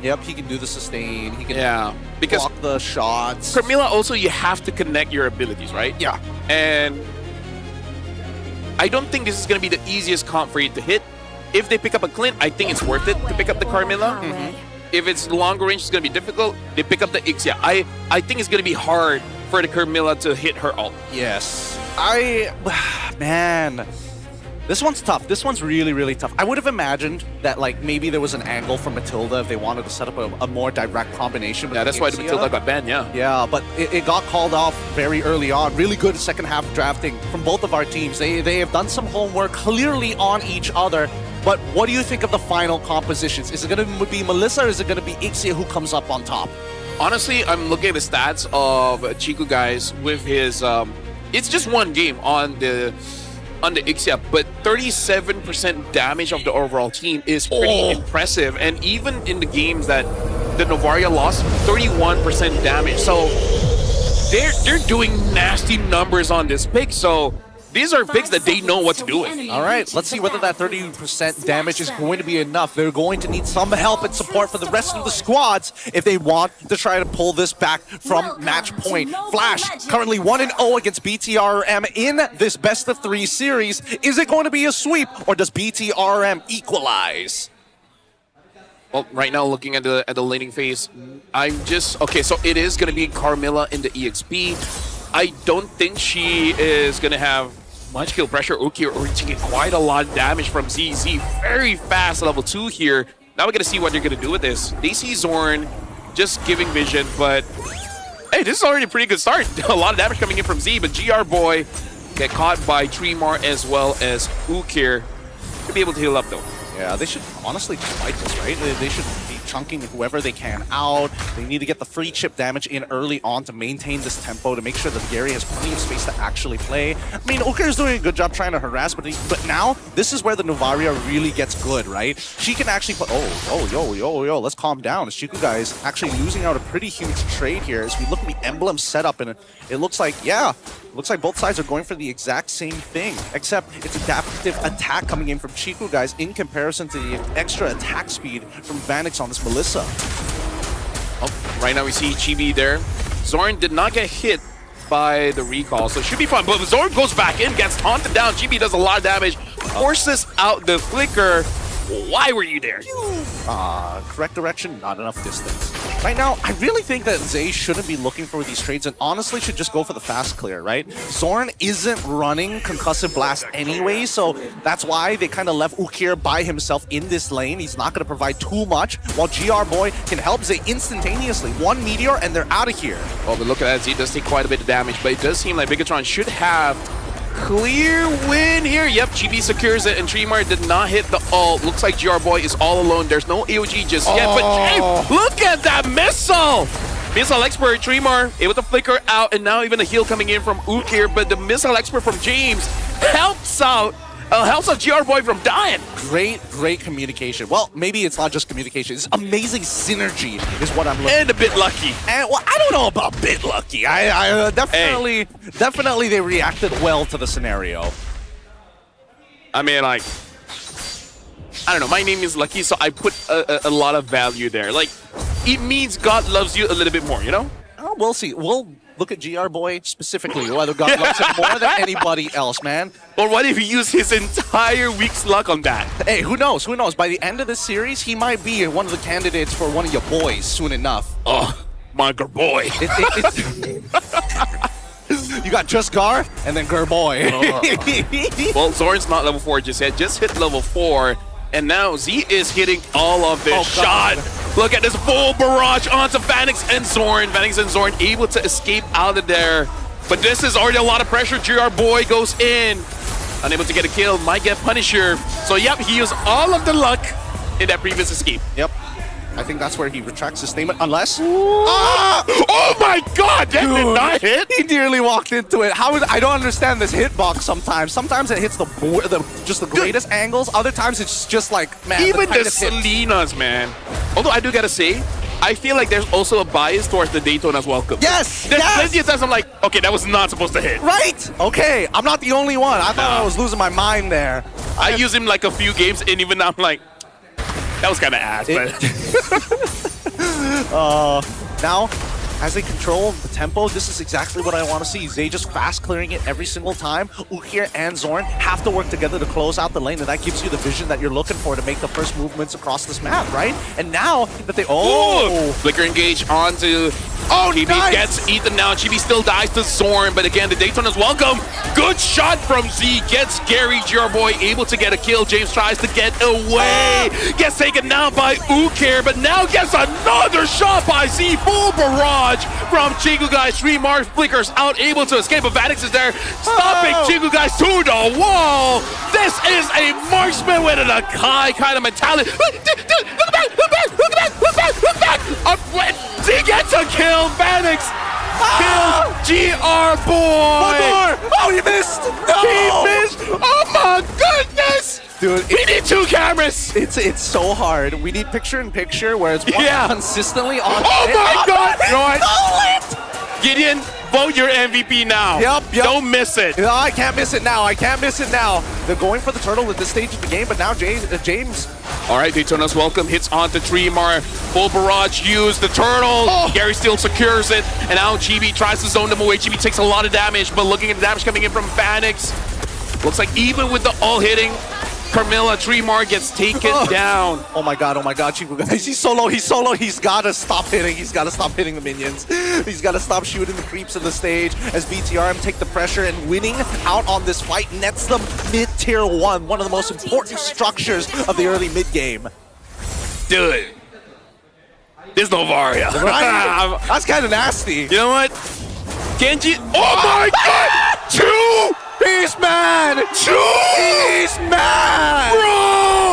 Yep, he can do the sustain. He can because block the shots. Carmilla also, you have to connect your abilities, right? Yeah. And I don't think this is going to be the easiest comp for you to hit. If they pick up a Clint, I think it's worth it to pick up the Carmilla. If it's longer range, it's going to be difficult. They pick up the Ixia. I think it's going to be hard for the Carmilla to hit her ult. Yes. Man. This one's tough. This one's really, really tough. I would have imagined that, like, maybe there was an angle for Matilda if they wanted to set up a more direct combination. Yeah, that's why the Matilda got banned, Yeah, but it got called off very early on. Really good second half drafting from both of our teams. They have done some homework clearly on each other. But what do you think of the final compositions? Is it going to be Melissa or is it going to be Ixia who comes up on top? Honestly, I'm looking at the stats of Chiku guys with his... it's just one game on the Ixia, but 37% damage of the overall team is pretty impressive. And even in the games that the Novaria lost, 31% damage. So they're doing nasty numbers on this pick. So these are picks that they know what to do with. All right, let's see whether that 30% damage is going to be enough. They're going to need some help and support for the rest of the squads if they want to try to pull this back from match point. Flash, currently 1-0 against BTRM in this best-of-3 series. Is it going to be a sweep, or does BTRM equalize? Well, right now, looking at the laning phase, I'm just... Okay, so it is going to be Carmilla in the EXP. I don't think she is going to have much kill pressure. Uki are taking quite a lot of damage from ZZ. Very fast level 2 here. Now we're going to see what they're going to do with this. They see Zorn just giving vision, but... Hey, this is already a pretty good start. A lot of damage coming in from Z, but GR Boy get caught by Tremar as well as Ukir. Could be able to heal up, though. Yeah, they should honestly just fight this, right? They should be chunking whoever they can out. They need to get the free chip damage in early on to maintain this tempo, to make sure that Gary has plenty of space to actually play. I mean, Ukir is doing a good job trying to harass, but now this is where the Novaria really gets good, right? She can actually put... yo, let's calm down. As Chiku guys actually losing out a pretty huge trade here as we look at the emblem setup, and it looks like, yeah, looks like both sides are going for the exact same thing, except it's adaptive attack coming in from Chiku guys in comparison to the extra attack speed from Vanix on this Melissa. Oh, right now we see Chibi there. Zorn did not get hit by the recall, so it should be fun. But Zorn goes back in, gets taunted down. Chibi does a lot of damage, forces out the flicker. Why were you there? Correct direction, not enough distance. Right now, I really think that Zay shouldn't be looking for these trades and honestly should just go for the fast clear, right? Zorn isn't running Concussive Blast anyway, so that's why they kind of left Ukir by himself in this lane. He's not going to provide too much, while GR Boy can help Zay instantaneously. One meteor and they're out of here. Oh, but look at that. Z does take quite a bit of damage, but it does seem like Bigatron should have clear win here. Yep, Chibi secures it, and Tremar did not hit the ult. Looks like GR Boy is all alone. There's no AOG just yet, but hey, look at that missile! Missile expert, Tremar, able to flicker out, and now even a heal coming in from Ukir, but the missile expert from James helps out GR Boy from dying. Great communication. Well, maybe it's not just communication. It's amazing synergy is what I'm looking for. And a bit lucky. And, well, I don't know about a bit lucky. I definitely they reacted well to the scenario. I mean, like, I don't know. My name is Lucky, so I put a lot of value there. Like, it means God loves you a little bit more, you know? Oh, we'll see. We'll look at GR Boy specifically, whether God loves him more than anybody else, man. Or what if he used his entire week's luck on that? Hey, who knows? Who knows? By the end of this series, he might be one of the candidates for one of your boys soon enough. Oh, my girl boy. You got just Gar and then Gar Boy. Well, Zorn's not level 4 just yet. Just hit level 4. And now Z is hitting all of this shot. Look at this full barrage onto Vanix and Zorn. Vanix and Zorn able to escape out of there. But this is already a lot of pressure. GR Boy goes in. Unable to get a kill. Might get Punisher. So, yep, he used all of the luck in that previous escape. Yep. I think that's where he retracts his statement, unless... Oh my god, that did not hit! He nearly walked into it. I don't understand this hitbox sometimes. Sometimes it hits just the greatest angles. Other times it's just like, man, even the Selenas, man. Although I do gotta say, I feel like there's also a bias towards the Daytona's welcome. Yes! There's plenty of times I'm like, okay, that was not supposed to hit. Right! Okay, I'm not the only one. I thought I was losing my mind there. I use him like a few games, and even now I'm like, that was kind of ass, but... Now, as they control the tempo, this is exactly what I want to see. Zay just fast clearing it every single time. Ukir and Zorn have to work together to close out the lane, and that gives you the vision that you're looking for to make the first movements across this map, right? And now that they... Flicker engage onto... Chibi gets Ethan now. Chibi still dies to Zorn, but again, the Daytona's welcome. Good shot from Z. Gets Gary, GR Boy able to get a kill. James tries to get away. Gets taken down by Ukir, but now gets another shot by Z. Full barrage from Chiku guys. 3 Mars flickers out, able to escape, but Vanix is there, stopping Chiku guys to the wall. This is a marksman with an Akai kind of mentality. Look back, look back, look back, look back, look back. Z gets a kill. Vanix kills GR Boy. One more. Oh, he missed. No. He missed. Oh my goodness. Dude, we need 2 cameras. It's so hard. We need picture-in-picture where it's one consistently on. Oh my god! Gideon, vote your MVP now. Yep. Don't miss it. No, I can't miss it now. They're going for the turtle at this stage of the game, but now James. All right, Daytona's welcome. Hits onto Tremar. Full barrage used. The turtle. Oh. Gary still secures it. And now GB tries to zone them away. GB takes a lot of damage, but looking at the damage coming in from Vanix. Looks like even with the all hitting, Carmilla, Tremar gets taken down. Oh my god, Chico, guys. He's solo. He's gotta stop hitting. He's gotta stop hitting the minions. He's gotta stop shooting the creeps of the stage as BTRM take the pressure, and winning out on this fight nets them mid-tier 1, one of the most important structures of the early mid-game. Dude. There's no Varia. Right? That's kind of nasty. You know what? Genji. Oh my god! 2! Beastman! Beastman! Bro!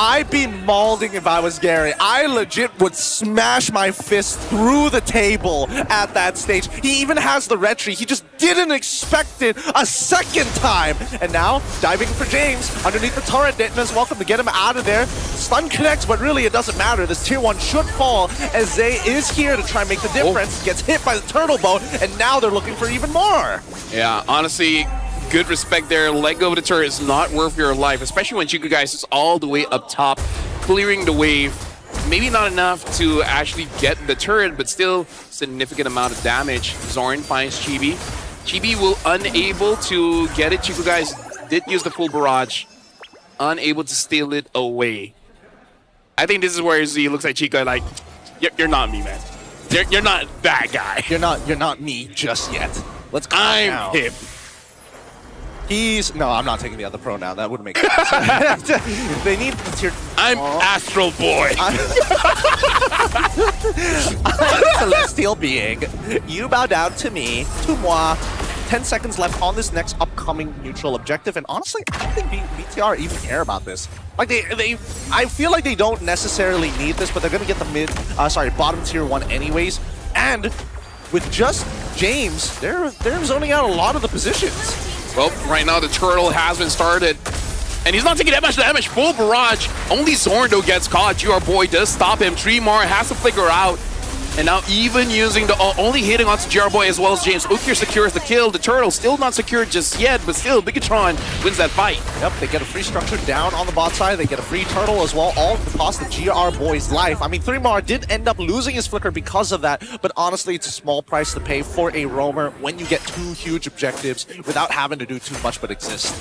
I'd be mauling if I was Gary. I legit would smash my fist through the table at that stage. He even has the retry. He just didn't expect it a second time. And now, diving for James underneath the turret. Daytona's welcome to get him out of there. Stun connects, but really it doesn't matter. This tier 1 should fall as Zay is here to try and make the difference. Gets hit by the turtle bow, and now they're looking for even more. Yeah, honestly, good respect there. Let go of the turret is not worth your life, especially when Chico Guys is all the way up top, clearing the wave. Maybe not enough to actually get the turret, but still significant amount of damage. Zorn finds Chibi. Chibi will unable to get it. Chico Guys did use the full barrage, unable to steal it away. I think this is where Z looks like Chico like, you're not me, man. You're not that guy. You're not me just yet. Let's go. I'm him. No, I'm not taking the other pronoun. That wouldn't make sense. They need the tier. I'm Astral Boy. I'm a celestial being. You bow down to me, to moi. 10 seconds left on this next upcoming neutral objective, and honestly, I don't think BTR even care about this. Like I feel like they don't necessarily need this, but they're gonna get the bottom tier 1 anyways. And with just James, they're zoning out a lot of the positions. Well, right now the turtle has been started, and he's not taking that much damage. Full barrage. Only Zorn though gets caught. GR Boy does stop him. Tremar has to flicker out. And now even using the only hitting onto GR Boy as well as James. Ukir secures the kill. The turtle still not secured just yet, but still Bigatron wins that fight. Yep, they get a free structure down on the bot side. They get a free turtle as well, all at the cost of GR Boy's life. I mean, Tremar did end up losing his flicker because of that, but honestly, it's a small price to pay for a roamer when you get 2 huge objectives without having to do too much but exist.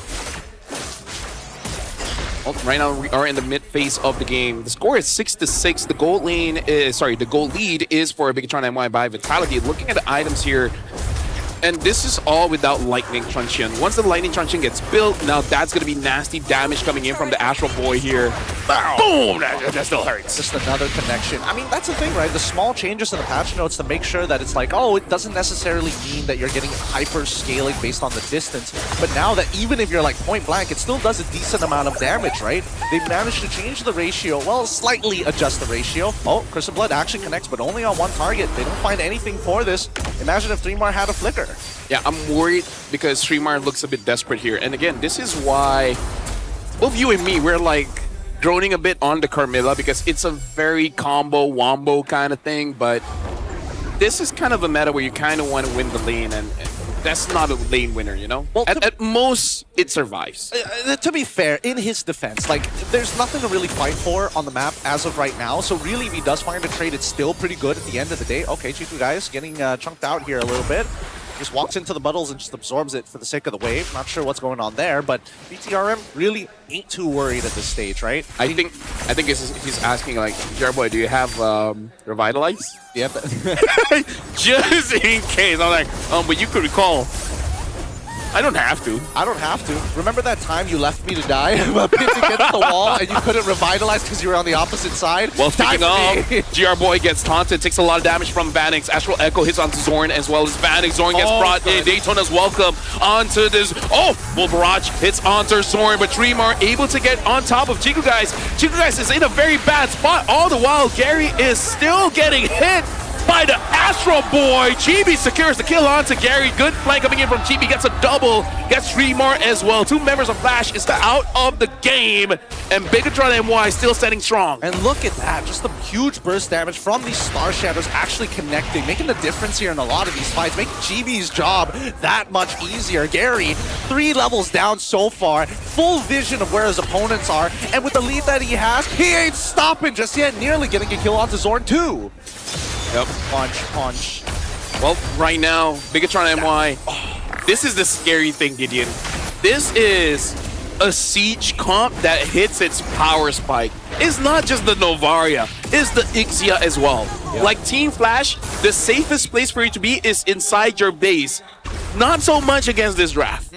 Well, right now we are in the mid phase of the game. The score is 6-6. The goal lead is for Bigatron MY by Vitality. Looking at the items here, and this is all without Lightning Truncheon. Once the Lightning Truncheon gets built, now that's going to be nasty damage coming in from the Astral Boy here. Boom! That still hurts. Just another connection. I mean, that's the thing, right? The small changes in the patch notes to make sure that it's like, oh, it doesn't necessarily mean that you're getting hyper scaling based on the distance. But now that even if you're like point blank, it still does a decent amount of damage, right? They've managed to change the ratio, well, slightly adjust the ratio. Oh, Crystal Blood actually connects, but only on one target. They don't find anything for this. Imagine if Tremar had a flicker. Yeah, I'm worried because Tremar looks a bit desperate here. And again, this is why both you and me, we're like droning a bit on the Carmilla because it's a very combo, wombo kind of thing. But this is kind of a meta where you kind of want to win the lane, and that's not a lane winner, you know? Well, at most, it survives. To be fair, in his defense, like, there's nothing to really fight for on the map as of right now. So really, if he does find a trade, it's still pretty good at the end of the day. Okay, Chiku guys getting chunked out here a little bit. Just walks into the buttles and just absorbs it for the sake of the wave. Not sure what's going on there, but BTRM really ain't too worried at this stage, right? I think he's asking, like, Jarboy, do you have Revitalize? Yep. Just in case. I'm like, but you could recall. I don't have to. I don't have to. Remember that time you left me to die? Pinned against the wall and you couldn't revitalize because you were on the opposite side? Well, speaking of, GR Boy gets taunted, takes a lot of damage from Vanix. Astral Echo hits onto Zorn as well as Vanix. Zorn gets brought in. Daytona's welcome onto this. Oh, Full Barrage hits onto Zorn, but Tremar able to get on top of Chiku Guys. Chiku Guys is in a very bad spot. All the while, Gary is still getting hit. by the Astro Boy. Chibi secures the kill onto Gary. Good flank coming in from Chibi. Gets a double. Gets 3 more as well. 2 members of Flash is out of the game. And Bigatron MY still standing strong. And look at that, just the huge burst damage from these Star Shadows actually connecting, making the difference here in a lot of these fights, making GB's job that much easier. Gary, 3 levels down so far, full vision of where his opponents are, and with the lead that he has, he ain't stopping just yet, nearly getting a kill onto Zorn too. Yep. Punch. Well, right now, Bigatron MY, this is the scary thing, Gideon. This is a siege comp that hits its power spike. It's not just the Novaria, it's the Ixia as well. Yeah. Like Team Flash, the safest place for you to be is inside your base. Not so much against this draft.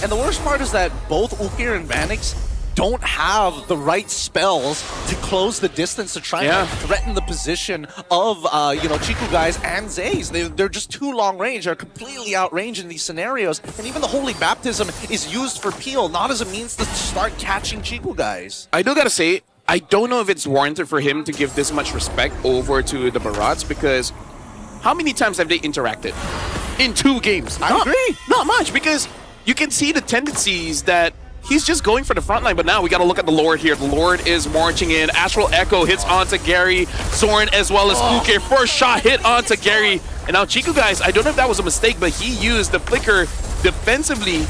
And the worst part is that both Ukir and Vanix don't have the right spells to close the distance to try and threaten the position of, Chiku guys and Zays. They're just too long range. They're completely outranged in these scenarios. And even the Holy Baptism is used for Peel, not as a means to start catching Chiku guys. I do gotta say, I don't know if it's warranted for him to give this much respect over to the Barats, because how many times have they interacted? In 2 games. I agree. Not much, because you can see the tendencies that he's just going for the front line, but now we got to look at the Lord here. The Lord is marching in. Astral Echo hits onto Gary. Zorn as well as Uke. First shot hit onto Gary. And now Chiku guys, I don't know if that was a mistake, but he used the flicker defensively.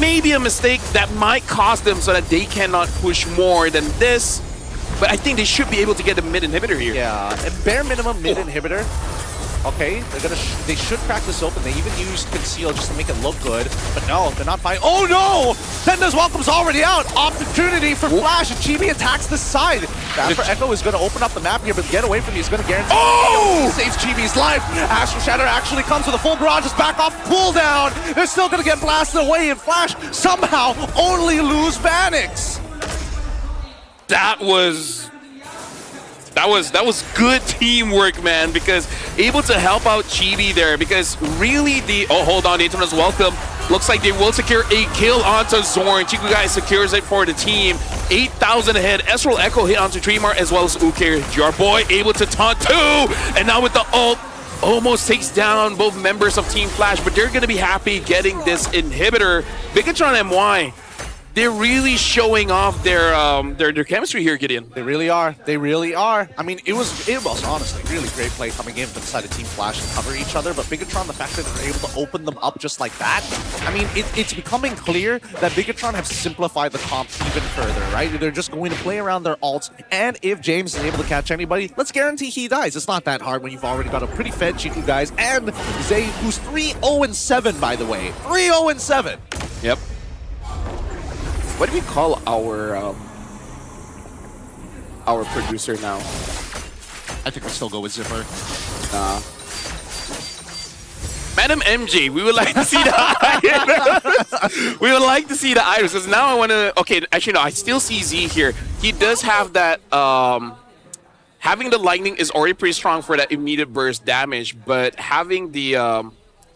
Maybe a mistake that might cost them so that they cannot push more than this. But I think they should be able to get the mid inhibitor here. Yeah, and bare minimum mid inhibitor. Okay, they should crack this open. They even used Conceal just to make it look good. But no, they're not fine. Oh no! Tenda's welcome's already out. Opportunity for Flash, and Chibi attacks this side. Astro Echo is going to open up the map here, but get away from me. He's going to guarantee he saves Chibi's life. Astro Shatter actually comes with a full barrage, just back off, pull down. They're still going to get blasted away, and Flash somehow only lose Vanix. That was good teamwork, man, because able to help out Chibi there, because really hold on, Daytona's welcome. Looks like they will secure a kill onto Zorn. Chiku guys secures it for the team. 8,000 ahead. Esral Echo hit onto Tremar as well as Ukir. Your boy able to taunt 2, and now with the ult, almost takes down both members of Team Flash, but they're gonna be happy getting this inhibitor. Bigatron MY, they're really showing off their chemistry here, Gideon. They really are. They really are. I mean, it was honestly really great play coming in from the side of Team Flash to cover each other, but Bigatron, the fact that they're able to open them up just like that, I mean, it's becoming clear that Bigatron have simplified the comp even further, right? They're just going to play around their ults, and if James is able to catch anybody, let's guarantee he dies. It's not that hard when you've already got a pretty fed Chiku guys, and Zay, who's 3-0-7, by the way. 3-0-7. Yep. What do we call our producer now? I think we'll still go with Zipper. Madam MJ, we would like to see the items. We would like to see the items, because now I want to... Okay, actually, no, I still see Z here. He does have that... having the lightning is already pretty strong for that immediate burst damage, but having the...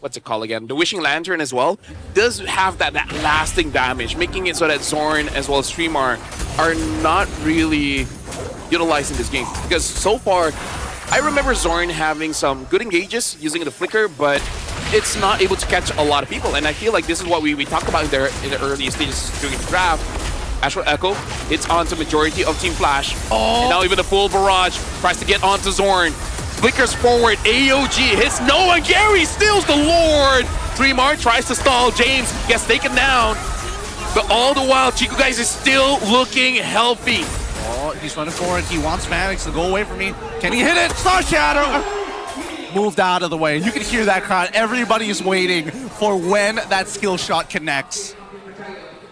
what's it called again? The Wishing Lantern as well does have that lasting damage, making it so that Zorn as well as Tremar are not really utilized in this game. Because so far, I remember Zorn having some good engages using the flicker, but it's not able to catch a lot of people. And I feel like this is what we talked about in the early stages during the draft. Astral Echo hits onto majority of Team Flash. And now even the full barrage tries to get onto Zorn. Flickers forward, AOG hits no one. Gary steals the Lord. Tremar tries to stall. James gets taken down. But all the while, Chiku guys is still looking healthy. Oh, he's running forward. He wants Vanix to go away from me. Can he hit it? Star Shadow! Moved out of the way. You can hear that crowd. Everybody is waiting for when that skill shot connects.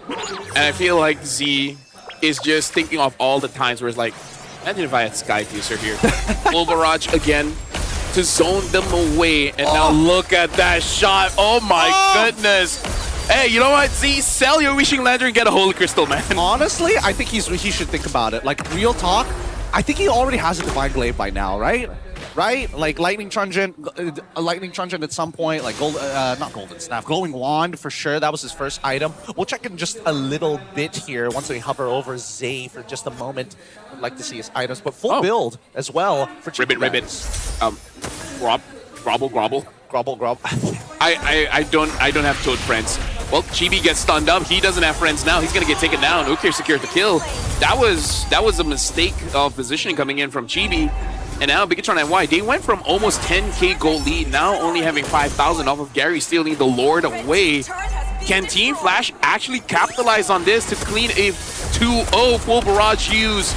And I feel like Z is just thinking of all the times where it's like, imagine if I had Skyfuser here. Full barrage again to zone them away. And now look at that shot. Oh my goodness. Hey, you know what, Z? Sell your Wishing Lantern and get a Holy Crystal, man. Honestly, I think he should think about it. Like, real talk, I think he already has a Divine Glaive by now, right? right? Like Lightning Truncheon at some point, like not Golden Staff, Glowing Wand for sure. That was his first item. We'll check in just a little bit here once we hover over Zay for just a moment. I'd like to see his items, but full build as well for Ribbit. Grobble. I don't have Toad friends. Well, Chibi gets stunned up. He doesn't have friends now. He's gonna get taken down. Ukir secures the kill. That was a mistake of positioning coming in from Chibi. And now BTRM MY, they went from almost 10k gold lead, now only having 5,000 off of Gary stealing the Lord away. Can Team Flash actually capitalize on this to clean a 2-0 full barrage use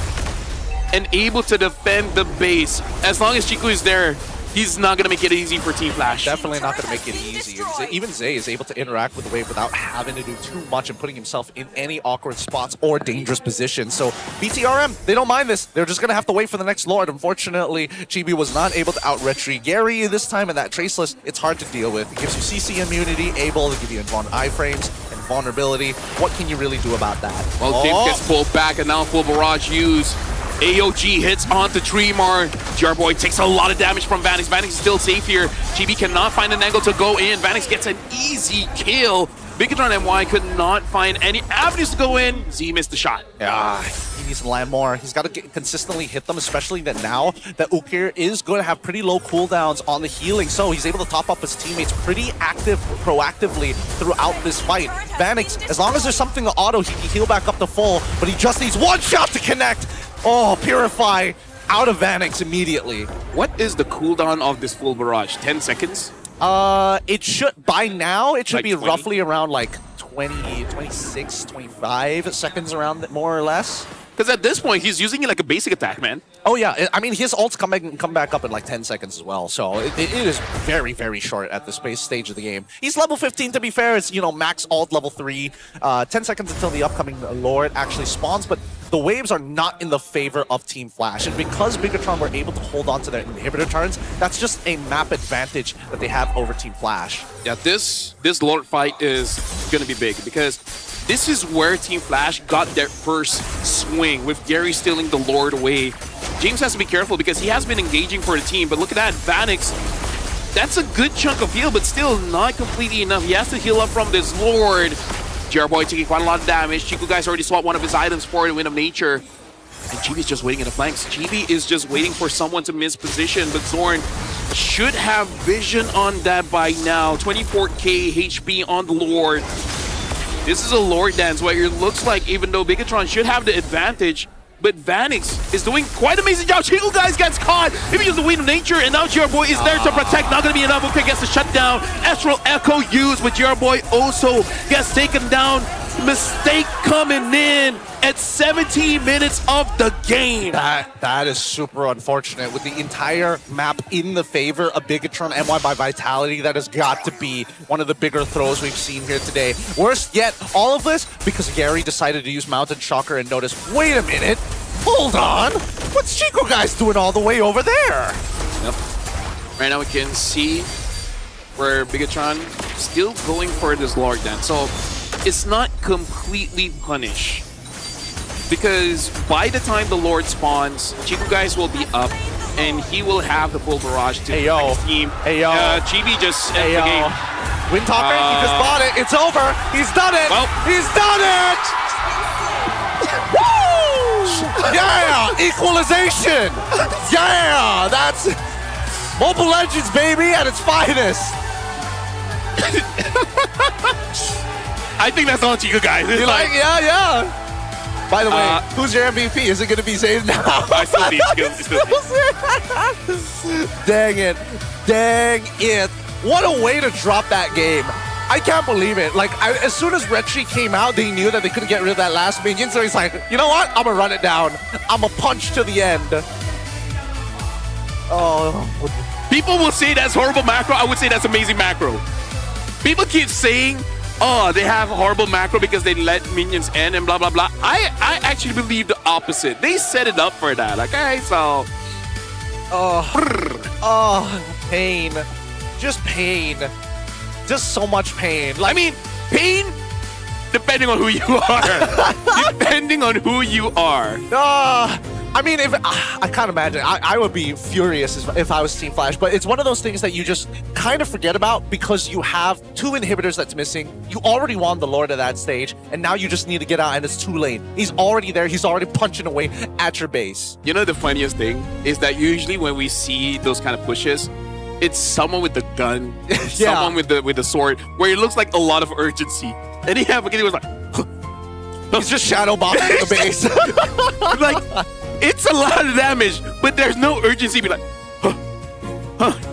and able to defend the base? As long as Chiku is there, he's not going to make it easy for Team Flash. Definitely not going to make it easy. Even Zay is able to interact with the wave without having to do too much and putting himself in any awkward spots or dangerous positions. So BTRM, they don't mind this. They're just going to have to wait for the next Lord. Unfortunately, Chibi was not able to out-retry Gary this time, and that Traceless, it's hard to deal with. It gives you CC immunity, able to give you invuln iframes and vulnerability. What can you really do about that? Well, Dave gets pulled back, and now full barrage use. AOG hits onto Tremar. Jarboy takes a lot of damage from Vanix. Vanix is still safe here. Chibi cannot find an angle to go in. Vanix gets an easy kill. BTRM MY could not find any avenues to go in. Z missed the shot. Yeah, he needs to land more. He's got to consistently hit them, especially that now that Ukir is going to have pretty low cooldowns on the healing. So he's able to top up his teammates pretty proactively throughout this fight. Vanix, as long as there's something to auto, he can heal back up to full, but he just needs one shot to connect. Oh, Purify out of Vanix immediately. What is the cooldown of this full barrage? 10 seconds? It should, by now, it should Like be 20? roughly around like 20, 26, 25 seconds around, more or less. Because at this point, he's using it like a basic attack, man. Oh yeah, I mean his ults come back up in like 10 seconds as well, so it is very, very short at the space stage of the game. He's level 15 to be fair, it's, you know, max ult level 3, 10 seconds until the upcoming Lord actually spawns, but the waves are not in the favor of Team Flash, and because BTRM were able to hold on to their inhibitor turns, that's just a map advantage that they have over Team Flash. Yeah, this Lord fight is going to be big because this is where Team Flash got their first swing with Gary stealing the Lord away. James has to be careful because he has been engaging for the team, but look at that, Vanix. That's a good chunk of heal, but still not completely enough. He has to heal up from this Lord. Jarboy taking quite a lot of damage. Chiku guys already swapped one of his items for the Wind of Nature. And Chibi's just waiting in the flanks. Chibi is just waiting for someone to miss position, but Zorn should have vision on that by now. 24k HP on the Lord. This is a Lord dance where it looks like even though BTRM should have the advantage, but Vanix is doing quite amazing job. Chiku guys gets caught. Maybe use the Wind of Nature, and now Jarboy is there to protect. Not going to be enough. Okay, gets the shutdown. Astral Echo used, but Jarboy also gets taken down. Mistake coming in at 17 minutes of the game. That is super unfortunate. With the entire map in the favor of BTRM MY by Vitality, that has got to be one of the bigger throws we've seen here today. Worse yet, all of this because Gary decided to use Mountain Shocker and notice, wait a minute, hold on, what's Chico guys doing all the way over there? Yep. Right now we can see where BTRM still going for this Lord dance. So it's not completely punished. Because by the time the Lord spawns, Chiku guys will be up, and he will have the full barrage to the team. Hey yo, Chibi just ended the game. Windtalker, he just bought it. It's over. He's done it. Well, he's done it. Woo! Yeah, equalization. Yeah, that's Mobile Legends, baby, at its finest. I think that's all Chiku guys. It's You like? Yeah. By the way, who's your MVP? Is it going to be Zayn now? I still need skills. Dang it. Dang it. What a way to drop that game. I can't believe it. Like, as soon as Retri came out, they knew that they couldn't get rid of that last minion, so he's like, you know what? I'm going to run it down. I'm going to punch to the end. Oh. People will say that's horrible macro. I would say that's amazing macro. People keep saying, oh, they have horrible macro because they let minions end and blah, blah, blah. I actually believe the opposite. They set it up for that. Okay, so... Pain. Just pain. Just so much pain. Like, I mean, pain depending on who you are. Depending on who you are. I mean, if I can't imagine. I would be furious if I was Team Flash, but it's one of those things that you just kind of forget about because you have 2 inhibitors that's missing. You already won the Lord at that stage, and now you just need to get out, and it's too late. He's already there. He's already punching away at your base. You know, the funniest thing is that usually when we see those kind of pushes, it's someone with the gun, someone with the sword, where it looks like a lot of urgency. And he was like, he's just shadow bombing the base. like, it's a lot of damage, but there's no urgency. Be like,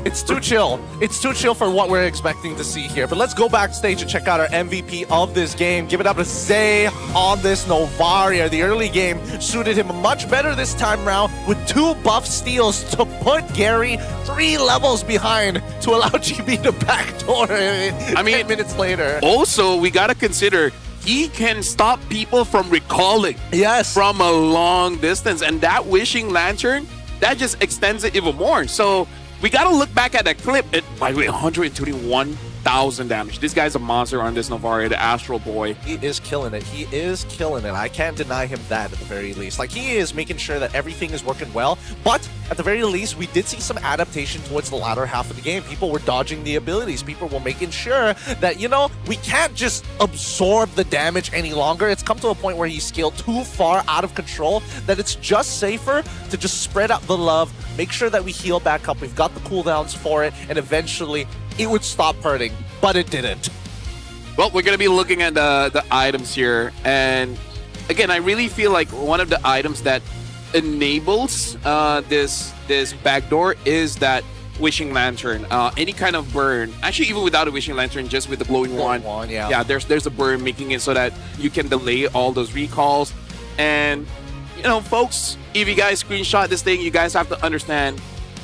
It's too chill. It's too chill for what we're expecting to see here. But let's go backstage and check out our MVP of this game. Give it up to Zay on this Novaria. The early game suited him much better this time round with 2 buff steals to put Gary 3 levels behind to allow GB to backdoor it 8 minutes later. Also, we got to consider he can stop people from recalling from a long distance. And that Wishing Lantern, that just extends it even more. So we got to look back at that clip. By the way, 121,000 damage. This guy's a monster on this Novaria, the Astral Boy. He is killing it. He is killing it. I can't deny him that at the very least. Like, he is making sure that everything is working well. But at the very least, we did see some adaptation towards the latter half of the game. People were dodging the abilities. People were making sure that, you know, we can't just absorb the damage any longer. It's come to a point where he's scaled too far out of control that it's just safer to just spread out the love, make sure that we heal back up. We've got the cooldowns for it, and eventually it would stop hurting, but it didn't. Well, we're going to be looking at the items here. And again, I really feel like one of the items that enables this backdoor is that Wishing Lantern. Any kind of burn. Actually, even without a Wishing Lantern, just with the glowing wand. Yeah, there's a burn making it so that you can delay all those recalls. And, you know, folks, if you guys screenshot this thing, you guys have to understand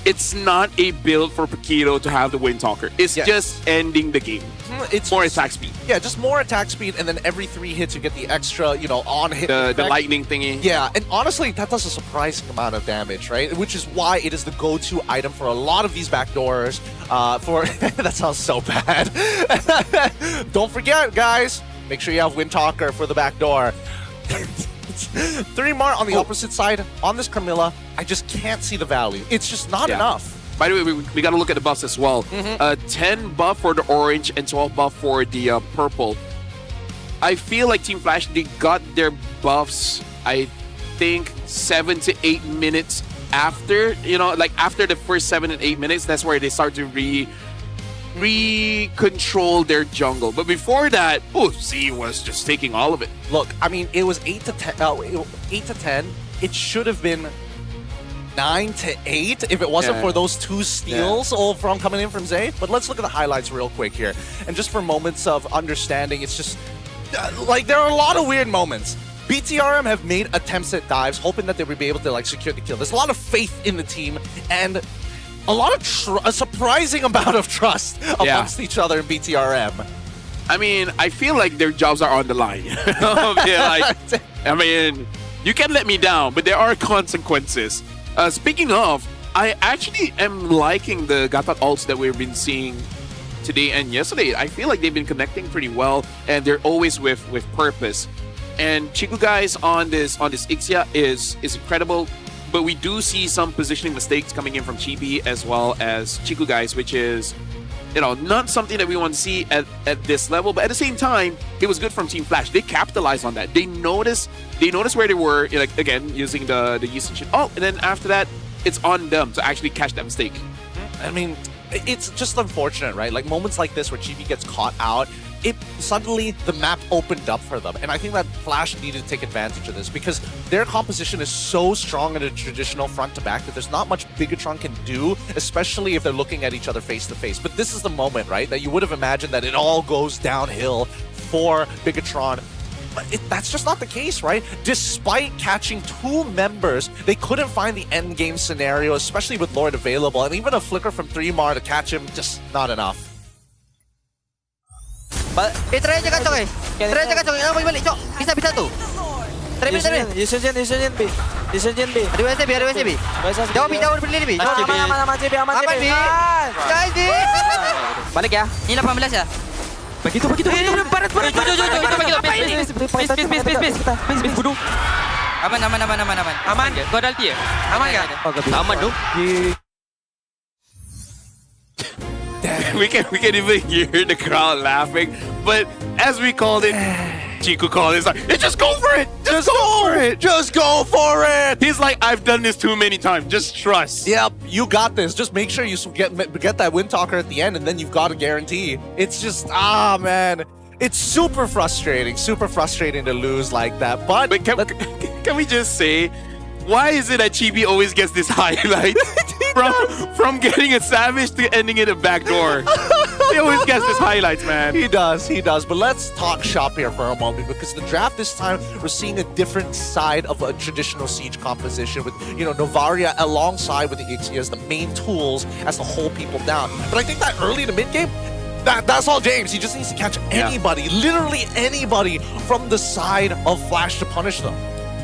it's not a build for Paquito to have the Windtalker. It's just ending the game. It's more attack speed. Yeah, just more attack speed, and then every 3 hits you get the extra, you know, on-hit the lightning thingy. Yeah, and honestly, that does a surprising amount of damage, right? Which is why it is the go-to item for a lot of these backdoors. That sounds so bad. Don't forget, guys, make sure you have Windtalker for the backdoor. 3 Mar on the opposite side. On this Camilla, I just can't see the value. It's just not enough. By the way, we got to look at the buffs as well. 10 buff for the orange and 12 buff for the purple. I feel like Team Flash, they got their buffs, I think, 7 to 8 minutes after, you know, like after the first 7 and 8 minutes, that's where they start to re-control their jungle. But before that, Z was just taking all of it. Look, I mean, it was 8 to 10. 8 to 10. It should have been 9 to 8 if it wasn't for those 2 steals all from coming in from Zay. But let's look at the highlights real quick here. And just for moments of understanding, it's just like there are a lot of weird moments. BTRM have made attempts at dives, hoping that they would be able to like secure the kill. There's a lot of faith in the team and a lot of a surprising amount of trust amongst each other in BTRM. I mean, I feel like their jobs are on the line. I mean, you can let me down, but there are consequences. Speaking of, I actually am liking the Gatat ults that we've been seeing today and yesterday. I feel like they've been connecting pretty well, and they're always with purpose. And Chiku guys on this Ixia is incredible, but we do see some positioning mistakes coming in from Chibi as well as Chiku guys, which is, you know, not something that we want to see at this level. But at the same time, it was good from Team Flash. They capitalized on that. They noticed where they were, like again using the usage. Oh, and then after that, it's on them to actually catch that mistake. I mean, it's just unfortunate, right? Like moments like this where Chibi gets caught out, it suddenly the map opened up for them. And I think that Flash needed to take advantage of this because their composition is so strong in a traditional front to back that there's not much Bigatron can do, especially if they're looking at each other face to face. But this is the moment, right, that you would have imagined that it all goes downhill for Bigatron. But that's just not the case, right? Despite catching 2 members, they couldn't find the end game scenario, especially with Lord available. And even a flicker from 3 Mar to catch him, just not enough. Try aja kan Cok Try aja kan Cok. Balik Cok. Bisa tu. Try. Yusun B. Ada WSB, Jauh berdiri B. Aman B. Guys B. Balik ya. Ini 18 ya. Begitu. Barat. Please bunuh. Aman. Aman. Kau ada ulti ya? Aman kan? Aman tu. we can even hear the crowd laughing. But as we called it, Chico called it, it's like, "Hey, just go for it! Just go for it! Just go for it. He's like, I've done this too many times. Just trust. Yep, you got this. Just make sure you get that wind talker at the end, and then you've got a guarantee. It's just man, it's super frustrating to lose like that. But Can we just say, why is it that Chibi always gets this highlight from getting a savage to ending in a backdoor? He always gets this highlights, man. He does. But let's talk shop here for a moment, because the draft this time, we're seeing a different side of a traditional Siege composition with, Novaria alongside with the Ixia as the main tools as to hold people down. But I think that early to mid game, that's all James. He just needs to catch anybody, literally anybody from the side of Flash to punish them.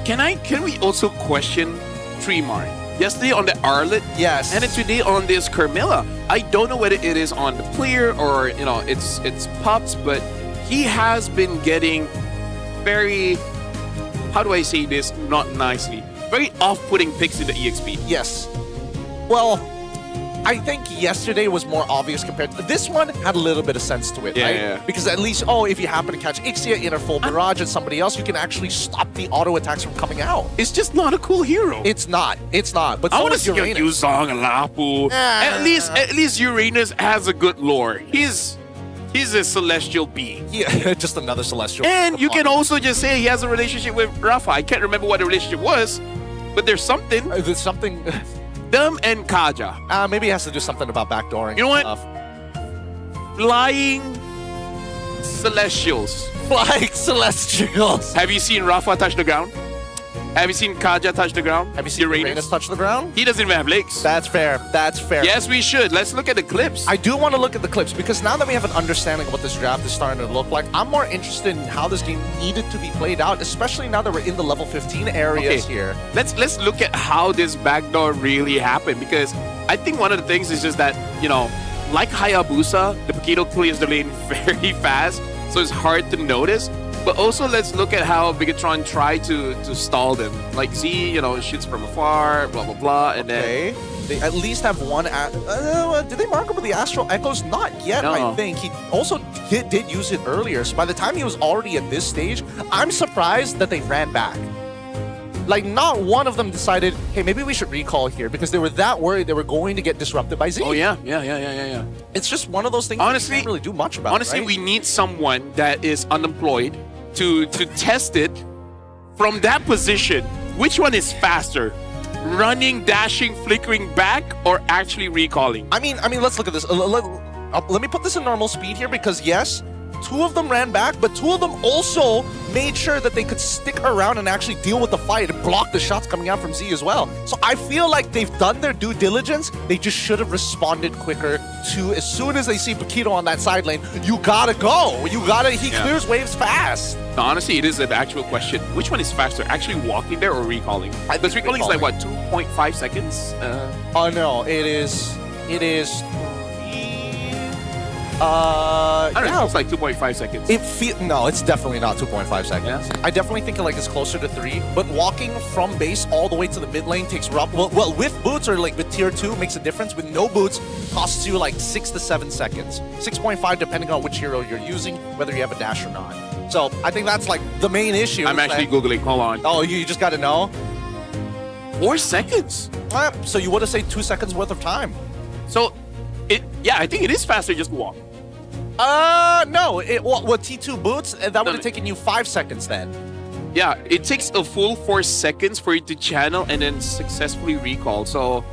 Can we also question Tremar? Yesterday on the Arlet, yes, and then today on this Carmilla. I don't know whether it is on the player or it's Pups, but he has been getting very, how do I say this not nicely, very off-putting picks in the EXP. Yes. Well, I think yesterday was more obvious compared to this one. Had a little bit of sense to it, right? Yeah. Because at least, if you happen to catch Ixia in a full barrage and somebody else, you can actually stop the auto attacks from coming out. It's just not a cool hero. It's not. But I so want to is see a Uranus. Yuzong and Lapu. At least Uranus has a good lore. He's a celestial being. Yeah, just another celestial. And you can also just say he has a relationship with Rafa. I can't remember what the relationship was, but there's something. There's something. Them and Kaja. Maybe it has to do something about backdooring. You know what? Stuff. Flying Celestials. Flying Celestials. Have you seen Rafa touch the ground? Have you seen Kaja touch the ground? Have you seen Uranus touch the ground? He doesn't even have legs. That's fair. Yes, we should. Let's look at the clips. I do want to look at the clips, because now that we have an understanding of what this draft is starting to look like, I'm more interested in how this game needed to be played out, especially now that we're in the level 15 areas here. Let's look at how this backdoor really happened, because I think one of the things is just that, like Hayabusa, the Paquito clears the lane very fast, so it's hard to notice. But also, let's look at how Bigatron tried to stall them. Like Z, shoots from afar, blah, blah, blah, and then... They at least have one... did they mark him with the Astral Echoes? Not yet, No. I think. He also did use it earlier, so by the time he was already at this stage, I'm surprised that they ran back. Like, not one of them decided, hey, maybe we should recall here, because they were that worried they were going to get disrupted by Z. Oh, yeah. It's just one of those things honestly, that you can't really do much about. Honestly, right? we need someone that is unemployed to test it from that position. Which one is faster? Running, dashing, flickering back, or actually recalling? I mean, let's look at this. Let me put this in normal speed here, because yes, two of them ran back, but two of them also made sure that they could stick around and actually deal with the fight and block the shots coming out from Z as well. So I feel like they've done their due diligence. They just should have responded quicker to, as soon as they see Paquito on that side lane, you gotta go. He clears waves fast. No, honestly, it is an actual question. Which one is faster? Actually walking there or recalling? Because recalling is like, what, 2.5 seconds? Oh no, it is 3... I don't know, it's like 2.5 seconds. No, it's definitely not 2.5 seconds. Yeah. I definitely think it's closer to 3. But walking from base all the way to the mid lane takes well, with boots or like with tier 2 makes a difference. With no boots, costs you like 6 to 7 seconds. 6.5 depending on which hero you're using, whether you have a dash or not. So I think that's like the main issue. I'm actually Googling. Hold on. Oh, you just got to know? 4 seconds. So you would have saved 2 seconds worth of time. So, I think it is faster just to walk. No. With T2 boots, that would have taken you 5 seconds then. Yeah, it takes a full 4 seconds for you to channel and then successfully recall. So,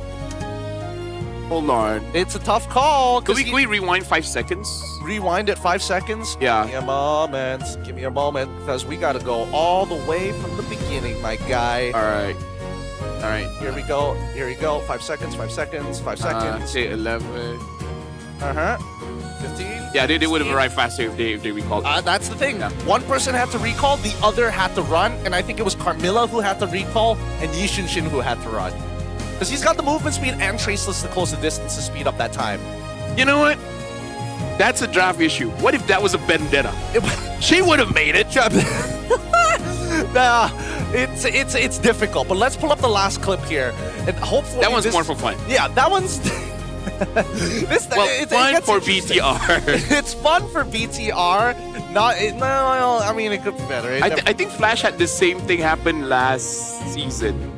hold on. It's a tough call. Can we rewind 5 seconds? Rewind it 5 seconons? Yeah. Give me a moment, because we gotta go all the way from the beginning, my guy. All right. Here we go. 5 seconds. Say 11. 15. Yeah, they would have arrived faster if they recalled. That's the thing. One person had to recall, the other had to run, and I think it was Carmilla who had to recall and Yishinshin who had to run. Because he's got the movement speed and traceless to close the distance to speed up that time. You know what? That's a draft issue. What if that was a Vendetta? She would have made it. It's difficult, but let's pull up the last clip here, and hopefully That one's more for fun. Yeah, that one's. Well, fun gets for interesting. BTR. It's fun for BTR. No, I mean it could be better. I think Flash had the same thing happen last season.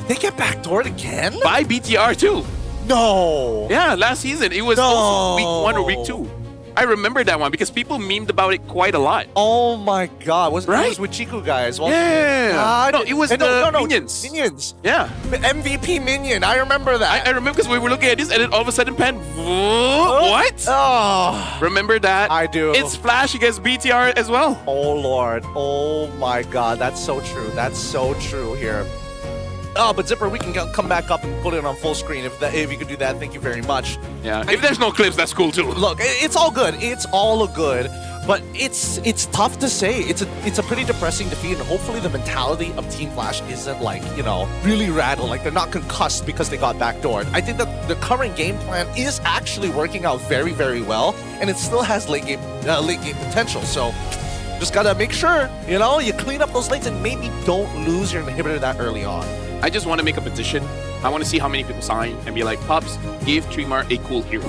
Did they get backdoored again? By BTR too. No. Yeah, last season. It was also week 1 or week 2. I remember that one because people memed about it quite a lot. Oh my god. It Right? was with Chiku guys. Well, Yeah. No, it was the no, minions. Minions. Yeah. The MVP minion. I remember that. I remember because we were looking at this and then all of a sudden Pan. What? Oh. Remember that? I do. It's Flash against BTR as well. Oh lord. Oh my god. That's so true. That's so true here. Oh, but Zipper, we can come back up and put it on full screen if you could do that. Thank you very much. Yeah. If there's no clips, that's cool too. Look, it's all good. It's all good, but it's tough to say. It's a pretty depressing defeat, and hopefully the mentality of Team Flash isn't like, you know, really rattled, like they're not concussed because they got backdoored. I think that the current game plan is actually working out very, very well, and it still has late game potential. So just gotta make sure, you know, you clean up those lanes and maybe don't lose your inhibitor that early on. I just want to make a petition. I want to see how many people sign and be like, Pops, give Tremar a cool hero.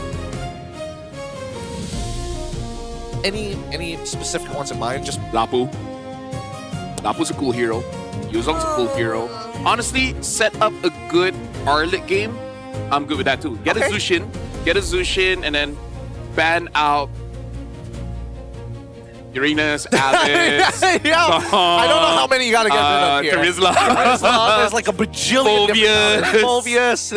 Any specific ones in mind? Just Lapu. Lapu's a cool hero. Yuzong's a cool hero. Honestly, set up a good Arlet game. I'm good with that too. Get a Zushin, and then ban out Uranus, Alice. Yeah, I don't know how many you gotta get rid of here. Charisla. There's like a bajillion Phobias.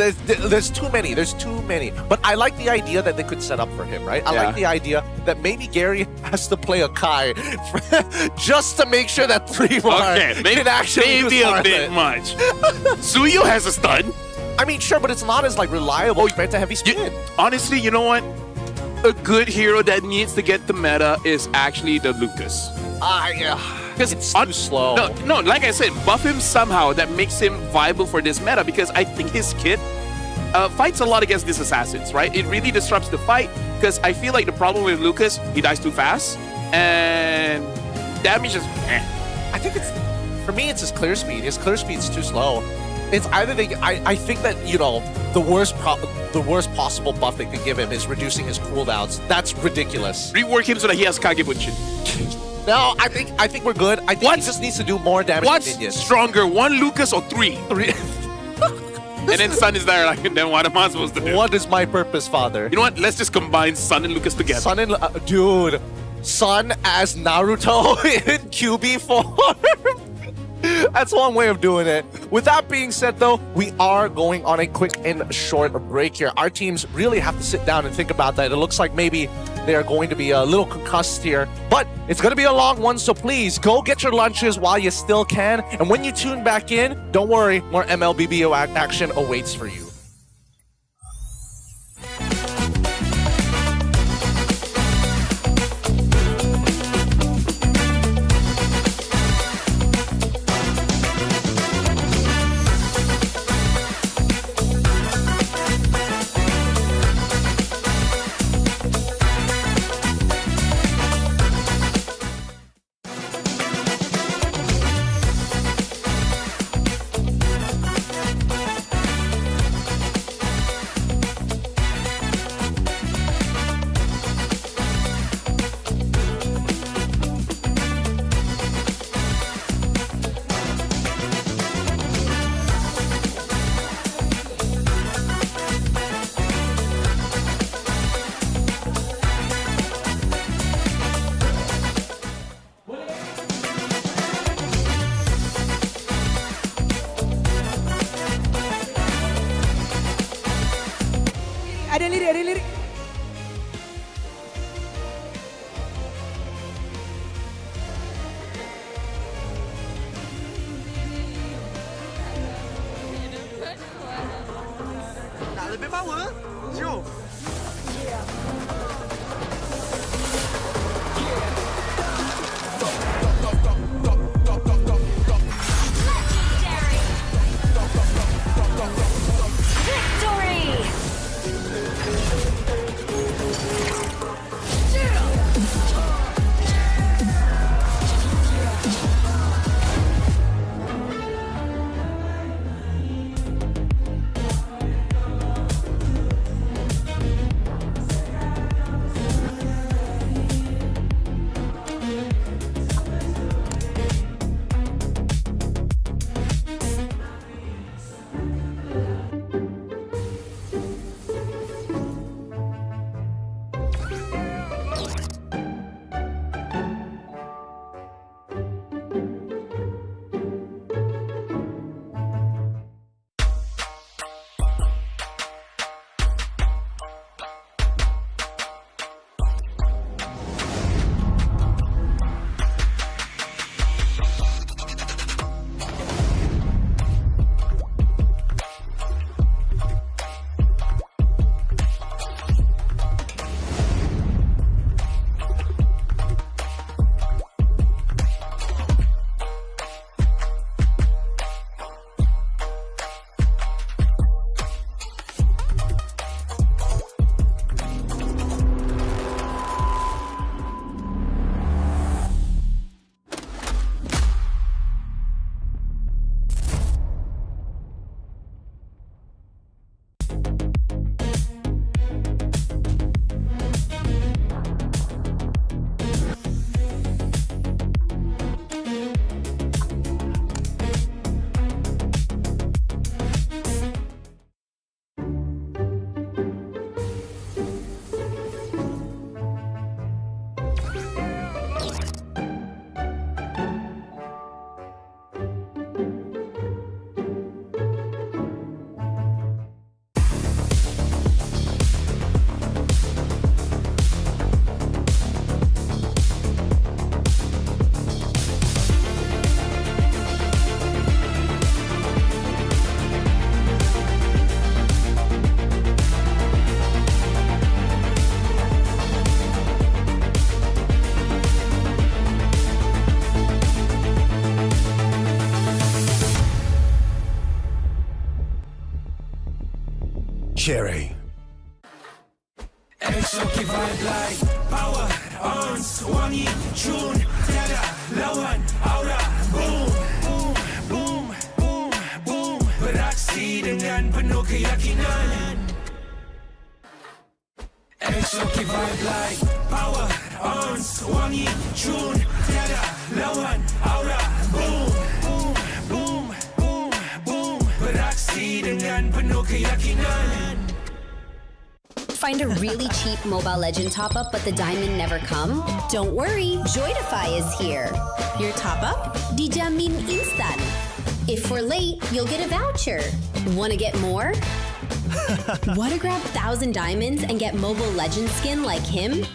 There's too many. There's too many. But I like the idea that they could set up for him, right? I like the idea that maybe Gary has to play a Kai just to make sure that 3-1 can actually use maybe a Arlet. bit much. Suyo has a stun. I mean, sure, but it's not as like reliable compared to heavy spin. Honestly, you know what? A good hero that needs to get the meta is actually the Lucas. Yeah. Because it's too slow. No, like I said, buff him somehow that makes him viable for this meta because I think his kit fights a lot against these assassins, right? It really disrupts the fight because I feel like the problem with Lucas, he dies too fast and damage is I think for me, it's his clear speed. His clear speed's too slow. It's either I think that, you know, the worst possible buff they could give him is reducing his cooldowns. That's ridiculous. Rework him so that he has Kagebunshin. No, I think we're good. I think he just needs to do more damage What's to minions. stronger, 1 Lucas or 3? 3. And then Sun is there, like, then what am I supposed to do? What is my purpose, father? You know what? Let's just combine Sun and Lucas together. Sun and dude, Sun as Naruto in QB form. That's one way of doing it. With that being said, though, we are going on a quick and short break here. Our teams really have to sit down and think about that. It looks like maybe they are going to be a little concussed here, but it's going to be a long one, so please go get your lunches while you still can. And when you tune back in, don't worry, more MLBBO action awaits for you. Ada lirik. Nak lebih power? Jom. cherry. Exotic vibe like power, arms, wangi, tune, tiada, lawan, aura, boom, boom, boom, boom, boom. Beraksi dengan penuh keyakinan. Exotic vibe like power, arms, wangi, tune, tiada, lawan, aura, boom, boom, boom, boom, boom. Beraksi dengan penuh keyakinan. Find a really cheap Mobile Legend top-up but the diamond never come? Don't worry, Joytify is here. Your top-up? Dijamin instan. If we're late, you'll get a voucher. Want to get more? Want to grab 1,000 diamonds and get Mobile Legend skin like him?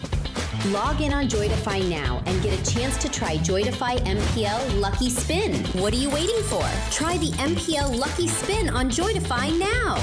Log in on Joytify now and get a chance to try Joytify MPL Lucky Spin. What are you waiting for? Try the MPL Lucky Spin on Joytify now.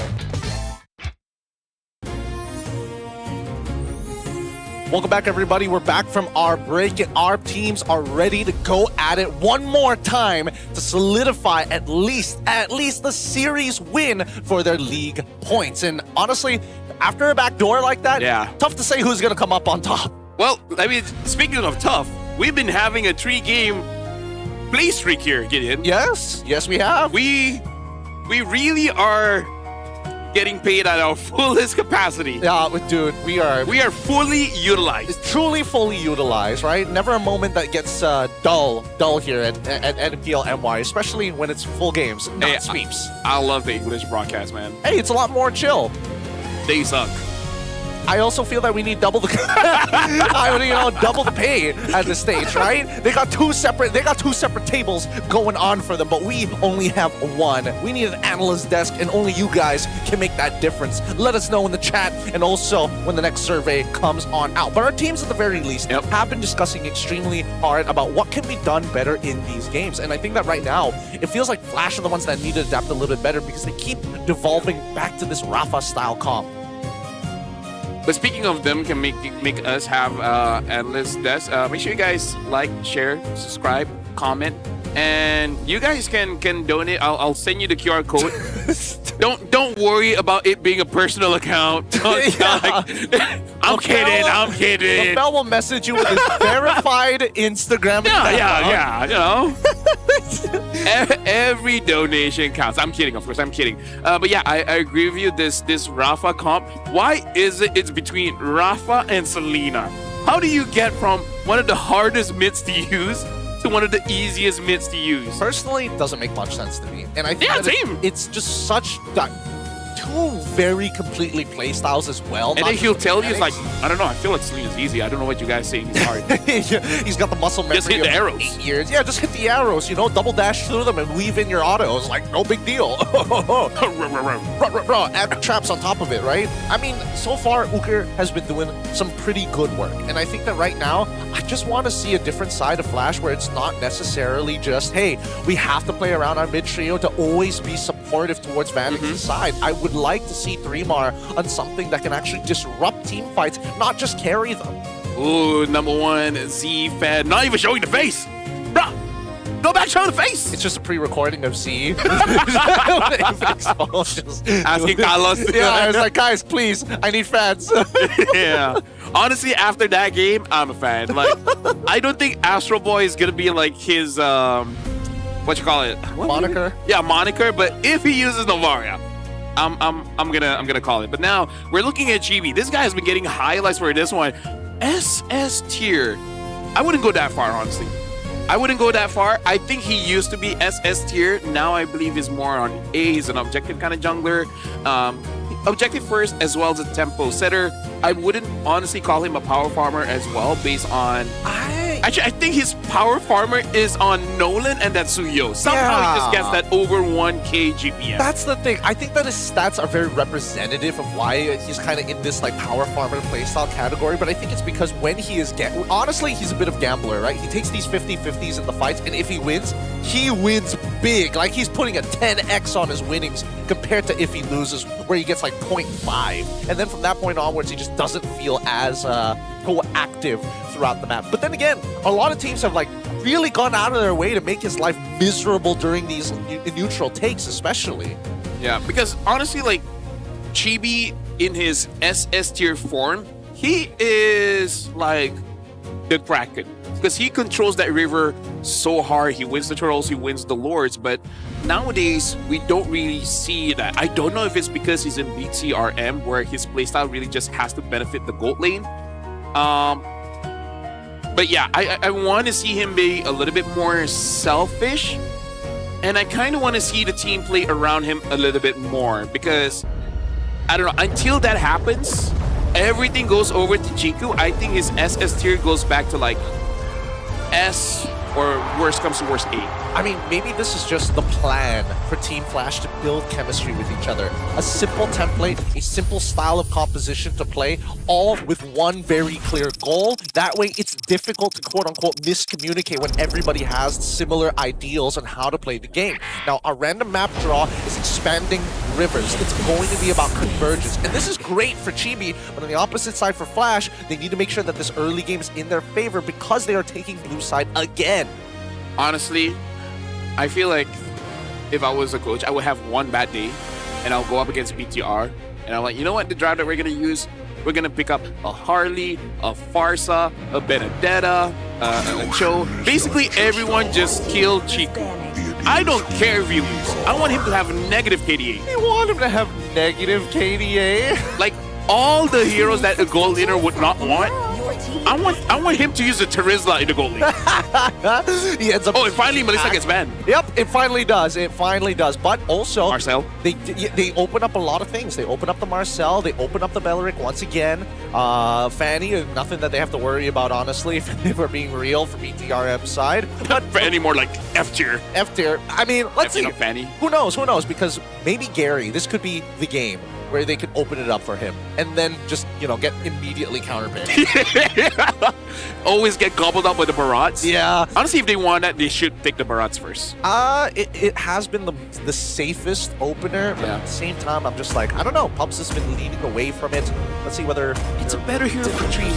Welcome back, everybody. We're back from our break, and our teams are ready to go at it one more time to solidify at least the series win for their league points. And honestly, after a backdoor like that, tough to say who's going to come up on top. Well, I mean, speaking of tough, we've been having a 3-game play streak here, Gideon. Yes, we have. We really are getting paid at our fullest capacity. Yeah, dude, we are fully utilized. Truly fully utilized, right? Never a moment that gets dull here at MPL MY, especially when it's full games, not sweeps. I love the English broadcast, man. Hey, it's a lot more chill. They suck. I also feel that we need double the double the pay at this stage, right? They got two separate tables going on for them, but we only have one. We need an analyst desk, and only you guys can make that difference. Let us know in the chat, and also when the next survey comes on out. But our teams, at the very least, have been discussing extremely hard about what can be done better in these games. And I think that right now, it feels like Flash are the ones that need to adapt a little bit better because they keep devolving back to this Rafa-style comp. But speaking of them can make us have endless deaths, make sure you guys like, share, subscribe, comment, and you guys can donate. I'll send you the QR code. Don't worry about it being a personal account. I'm kidding. Bell will message you with his verified Instagram account. Yeah, you know. Every donation counts. I'm kidding, of course. I'm kidding. But yeah, I agree with you. This Rafa comp. Why is it's between Rafa and Selena? How do you get from one of the hardest mids to use to one of the easiest mids to use? Personally, it doesn't make much sense to me. And I think it's just such two very completely play styles as well. And then he'll tell you, it's like, I don't know, I feel like Selena's easy. I don't know what you guys saying is hard. He's got the muscle memory. Just hit the arrows. 8 years. Yeah, just hit the arrows, double dash through them and weave in your autos. Like, no big deal. Add traps on top of it, right? I mean, so far, Uker has been doing some pretty good work. And I think that right now, I just want to see a different side of Flash where it's not necessarily just, hey, we have to play around our mid trio to always be supportive towards Vanix's side. I would like to see 3mar on something that can actually disrupt team fights, not just carry them. Ooh, number one, Z fan, not even showing the face. Bruh, go back showing the face. It's just a pre-recording of Z. Asking Carlos. Yeah, I was like, guys, please, I need fans. Yeah. Honestly, after that game, I'm a fan. Like, I don't think Astro Boy is gonna be like his what you call it? Moniker? Yeah, moniker. But if he uses Novaria, I'm gonna call it. But now we're looking at GB. This guy has been getting highlights for this one. SS tier. I wouldn't go that far, honestly. I wouldn't go that far. I think he used to be SS tier. Now I believe he's more on A. He's an objective kind of jungler. Objective first as well as a tempo setter. I wouldn't honestly call him a power farmer as well based on... Actually, I think his power farmer is on Nolan and that Suyo. Somehow he just gets that over 1k GPM. That's the thing. I think that his stats are very representative of why he's kind of in this like power farmer playstyle category, but I think it's because when he is... honestly, he's a bit of gambler, right? He takes these 50-50s in the fights, and if he wins big. Like, he's putting a 10x on his winnings compared to if he loses, where he gets like 0.5. And then from that point onwards, he just doesn't feel as proactive throughout the map. But then again, a lot of teams have like really gone out of their way to make his life miserable during these neutral takes, especially. Yeah, because honestly, like, Chibi in his SS tier form, he is like the Kraken. Because he controls that river so hard. He wins the turtles, he wins the lords, but nowadays we don't really see that. I don't know if it's because he's in BTRM where his playstyle really just has to benefit the gold lane. But yeah, I want to see him be a little bit more selfish. And I kind of want to see the team play around him a little bit more. Because, I don't know, until that happens, everything goes over to Jiku. I think his SS tier goes back to like S, or worst comes to worst, A. I mean, maybe this is just the plan for Team Flash to build chemistry with each other. A simple template, a simple style of composition to play, all with one very clear goal. That way, it's difficult to quote-unquote miscommunicate when everybody has similar ideals on how to play the game. Now, our random map draw is expanding rivers. It's going to be about convergence. And this is great for Chibi, but on the opposite side for Flash, they need to make sure that this early game is in their favor because they are taking blue side again. Honestly, I feel like if I was a coach, I would have one bad day and I'll go up against BTR and I'm like, you know what, the drive that we're going to use, we're going to pick up a Harley, a Farsa, a Benedetta, a Cho. Basically, everyone just killed Chiku. I don't care if he loses. I want him to have negative KDA. You want him to have negative KDA? Like, all the heroes that a gold laner would not want, I want him to use the Terizla in the gold lane. He ends up and finally Melissa gets banned. Yep, it finally does. It finally does. But also, Marcel. They open up a lot of things. They open up the Marcel. They open up the Belleric once again. Fanny, nothing that they have to worry about, honestly, if we're being real from BTRM's side. Not Fanny, more like F tier. F tier. I mean, let's see. Fanny. Who knows? Who knows? Because maybe Gary, this could be the game where they can open it up for him and then just, you know, get immediately counterbanned. Always get gobbled up with the Barats. Yeah. Honestly, if they want that, they should pick the Barats first. It has been the safest opener, but at the same time, I'm just like, I don't know. Pubs has been leaning away from it. Let's see whether it's a better hero for Dream.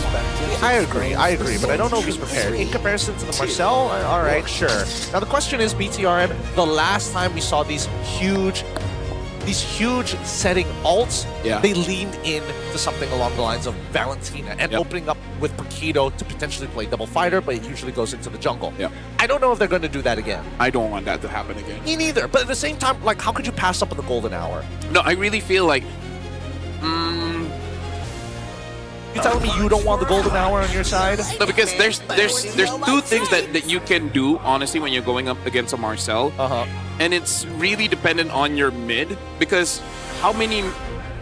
I agree, but I don't know if he's prepared. In comparison to the Marcel, all right, sure. Now the question is, BTRM, the last time we saw these huge setting ults, they leaned into something along the lines of Valentina and opening up with Paquito to potentially play double fighter, but it usually goes into the jungle. I don't know if they're going to do that again. I don't want that to happen again. Me neither, but at the same time, like, how could you pass up on the golden hour? No, I really feel like... You telling me you don't want the golden hour on your side? No, because there's two things that you can do, honestly, when you're going up against a Marcel. And it's really dependent on your mid, because how many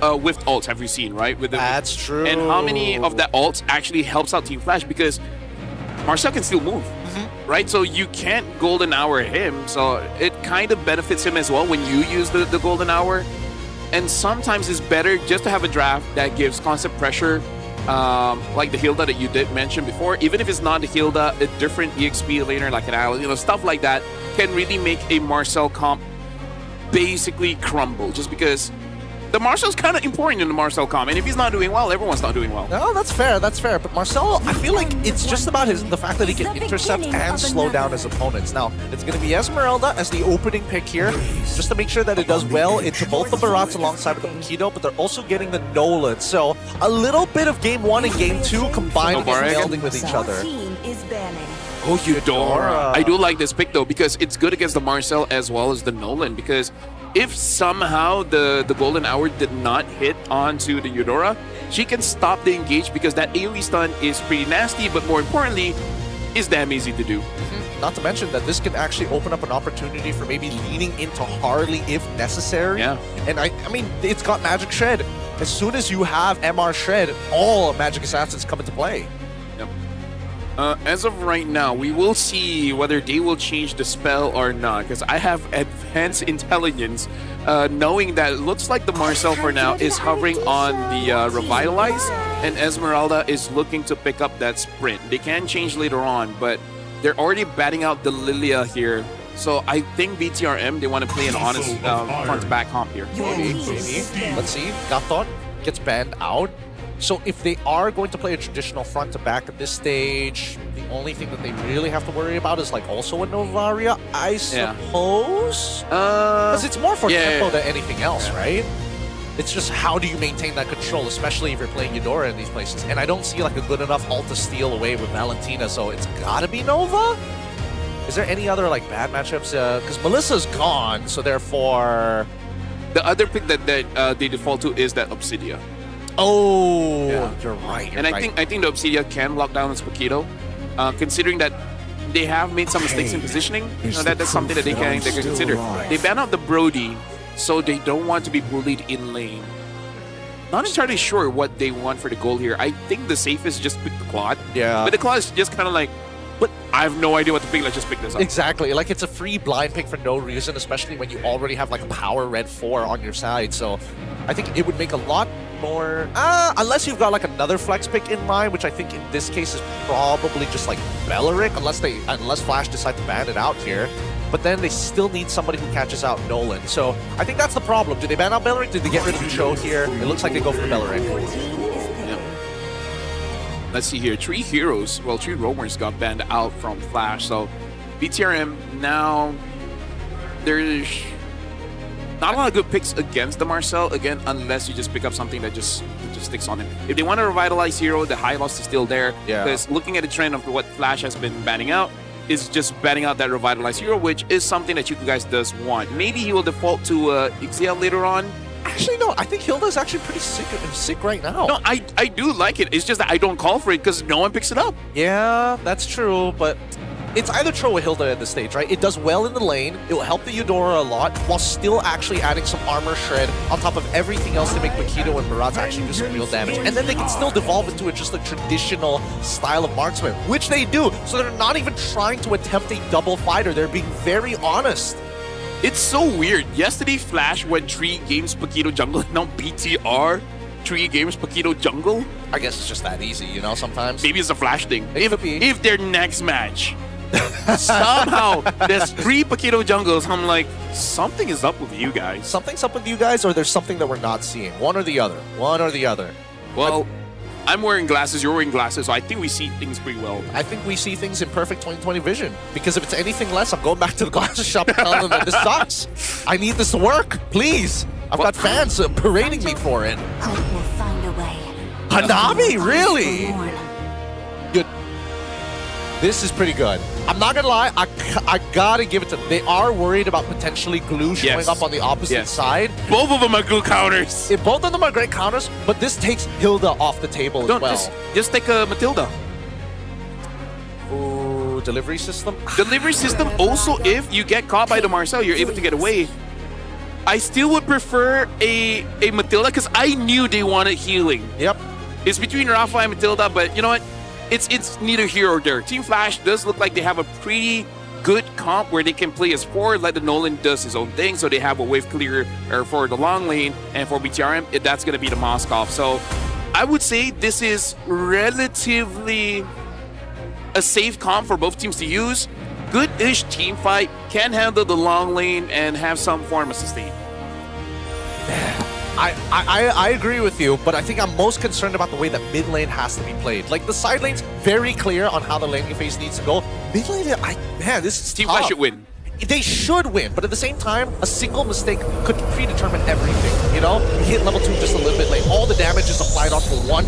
whiffed ults have we seen, right? That's true. And how many of that ults actually helps out Team Flash, because Marcel can still move, right? So you can't golden hour him, so it kind of benefits him as well when you use the golden hour. And sometimes it's better just to have a draft that gives constant pressure, like the Hilda that you did mention before. Even if it's not the Hilda, a different EXP laner like an Al, you know, stuff like that can really make a Marcel comp basically crumble, just because the Marcel's kind of important in the Marcel comp, and if he's not doing well, everyone's not doing well. No, that's fair, But Marcel, I feel like it's just about the fact that he can intercept and slow down his opponents. Now, it's going to be Esmeralda as the opening pick here, just to make sure that it does well into both the Barats alongside with the Paquito, but they're also getting the Nolan. So, a little bit of Game 1 and Game 2 combined with melding with each other. Oh, Eudora. I do like this pick, though, because it's good against the Marcel as well as the Nolan, because if somehow the golden hour did not hit onto the Eudora, she can stop the engage, because that AoE stun is pretty nasty, but more importantly, is damn easy to do. Not to mention that this can actually open up an opportunity for maybe leaning into Harley if necessary. And I mean, it's got Magic Shred. As soon as you have MR Shred, all Magic Assassins come into play. As of right now, we will see whether they will change the spell or not, because I have advanced intelligence, knowing that it looks like the Marcel for now is hovering on the Revitalize, and Esmeralda is looking to pick up that sprint. They can change later on, but they're already batting out the Lilia here. So I think BTRM, they want to play an honest front-to-back comp here. Maybe. Let's see. Gatot gets banned out. So if they are going to play a traditional front-to-back at this stage, the only thing that they really have to worry about is like also a Novaria, I suppose? Because it's more for tempo than anything else, right? It's just how do you maintain that control, especially if you're playing Eudora in these places. And I don't see like a good enough ult to steal away with Valentina, so it's gotta be Nova? Is there any other like bad matchups? Because Melissa's gone, so therefore... The other pick that they default to is that Obsidia. Oh, you're right. And I think the Obsidia can lock down this Paquito, considering that they have made some mistakes in positioning. That's something that they can consider. They ban out the Brody, so they don't want to be bullied in lane. Not entirely sure what they want for the goal here. I think the safest is just pick the Claude. Yeah. But the Claude is just kind of like, but I have no idea what to pick. Let's just pick this up. Exactly. Like, it's a free blind pick for no reason, especially when you already have like a power red 4 on your side. So I think it would make a lot more... unless you've got like another flex pick in mind, which I think in this case is probably just like Belleric, unless Flash decide to ban it out here. But then they still need somebody who catches out Nolan. So I think that's the problem. Do they ban out Belleric? Did they get rid of Cho here? It looks like they go for the Belleric. Yeah. Let's see here. 3 heroes, well, 3 roamers got banned out from Flash. So BTRM now, there's not a lot of good picks against the Marcel, again, unless you just pick up something that just sticks on him. If they want to revitalize hero, the high loss is still there. Because looking at the trend of what Flash has been banning out, is just banning out that revitalized hero, which is something that you guys does want. Maybe he will default to Ixia later on. Actually, no. I think Hilda's actually pretty sick right now. No, I do like it. It's just that I don't call for it because no one picks it up. Yeah, that's true, but it's either Tro or Hilda at this stage, right? It does well in the lane. It will help the Eudora a lot while still actually adding some armor shred on top of everything else to make Paquito and Marat actually do some real damage. And then they can still devolve into just a traditional style of marksman, which they do. So they're not even trying to attempt a double fighter. They're being very honest. It's so weird. Yesterday, Flash went 3 games Paquito jungle. Now BTR, 3 games Paquito jungle. I guess it's just that easy, you know, sometimes. Maybe it's a Flash thing. If their next match, somehow there's 3 Paquito jungles, I'm like, something is up with you guys. Something's up with you guys, or there's something that we're not seeing. One or the other. One or the other. Well, I'm wearing glasses, you're wearing glasses, so I think we see things pretty well. I think we see things in perfect 2020 vision. Because if it's anything less, I'm going back to the glasses shop and telling them that this sucks. I need this to work, please. I've got fans parading me for it. Hope will find a way. Hanabi, really? Good. This is pretty good. I'm not gonna lie, I gotta give it to them. They are worried about potentially Glue showing up on the opposite side. Both of them are Glue counters. Both of them are great counters, but this takes Hilda off the table as well. Just take a Matilda. Ooh, delivery system? Delivery system, also if you get caught by the Marcel, you're able to get away. I still would prefer a Matilda because I knew they wanted healing. Yep. It's between Rafa and Matilda, but you know what? It's neither here or there. Team Flash does look like they have a pretty good comp where they can play as 4, let the Nolan does his own thing, so they have a wave clear for the long lane, and for BTRM, that's going to be the Moskov. So I would say this is relatively a safe comp for both teams to use. Good-ish team fight, can handle the long lane and have some form of sustain. I agree with you, but I think I'm most concerned about the way that mid lane has to be played. Like, the side lane's very clear on how the laning phase needs to go. Mid lane, man, this is Team tough. Flash should win. They should win, but at the same time, a single mistake could predetermine everything, you know? You hit level 2 just a little bit late. All the damage is applied onto one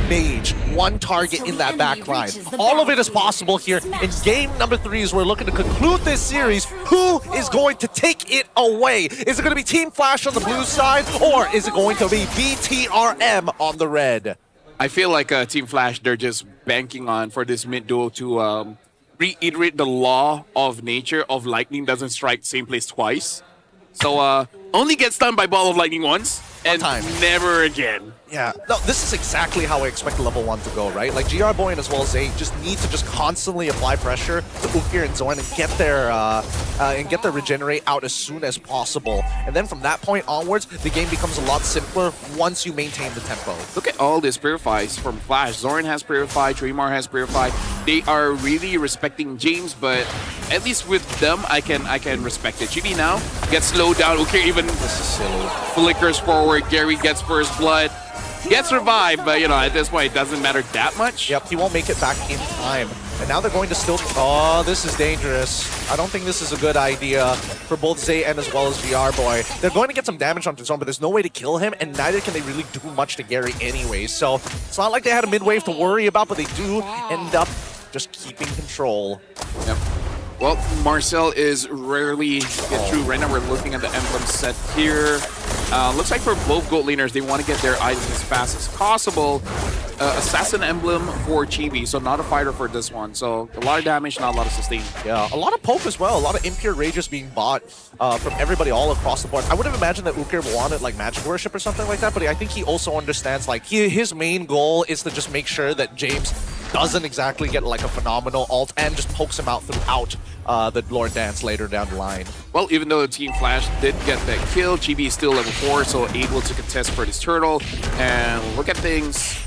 mage, one target in that back line. All of it is possible here. In game number 3, as we're looking to conclude this series, who is going to take it away? Is it going to be Team Flash on the blue side, or is it going to be BTRM on the red? I feel like Team Flash, they're just banking on for this mid duo to reiterate the law of nature of lightning doesn't strike same place twice. So only get stunned by ball of lightning once and never again. Yeah, no, this is exactly how I expect level 1 to go, right? Like, GR Boy and as well as Zay just need to just constantly apply pressure to Ukir and Zorn and get their regenerate out as soon as possible. And then from that point onwards, the game becomes a lot simpler once you maintain the tempo. Look at all this purifies from Flash. Zorn has purified, Tremar has purified. They are really respecting James, but at least with them, I can respect it. GB now gets slowed down. Ukir even flickers forward. Gary gets first blood. He had survived, but, you know, at this point, it doesn't matter that much. Yep, he won't make it back in time. And now they're going to still... Oh, this is dangerous. I don't think this is a good idea for both Zay and as well as GR Boy. They're going to get some damage onto Zone, but there's no way to kill him, and neither can they really do much to Gary anyway. So it's not like they had a mid-wave to worry about, but they do end up just keeping control. Yep. Well, Marcel is rarely get through. Right now we're looking at the emblem set here. Looks like for both gold laners, they want to get their items as fast as possible. Assassin emblem for Chibi, so not a fighter for this one. So a lot of damage, not a lot of sustain. Yeah, a lot of poke as well. A lot of impure rages being bought from everybody all across the board. I would have imagined that Ukir wanted like magic worship or something like that, but I think he also understands like his main goal is to just make sure that James doesn't exactly get like a phenomenal ult and just pokes him out throughout the Lord Dance later down the line. Well, even though Team Flash did get that kill, Chibi is still level 4, so able to contest for this turtle. And look at things.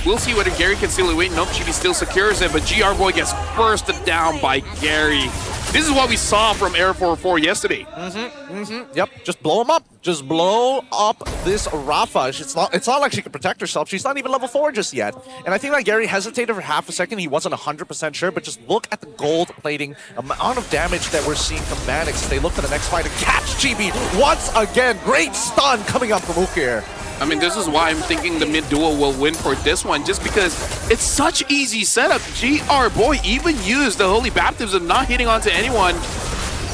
We'll see whether Gary can seal it win. Nope, Chibi still secures it, but GR Boy gets bursted down by Gary. This is what we saw from Air 44 yesterday. Yep, just blow him up. Just blow up this Rafa. It's not like she can protect herself. She's not even level 4 just yet. And I think that Gary hesitated for half a second. He wasn't 100% sure, but just look at the gold plating amount of damage that we're seeing from Manix as they look for the next fight and catch Chibi once again. Great stun coming up from Ukir. I mean, this is why I'm thinking the mid duo will win for this one, just because it's such easy setup. GR Boy even used the Holy Baptism, not hitting onto anyone.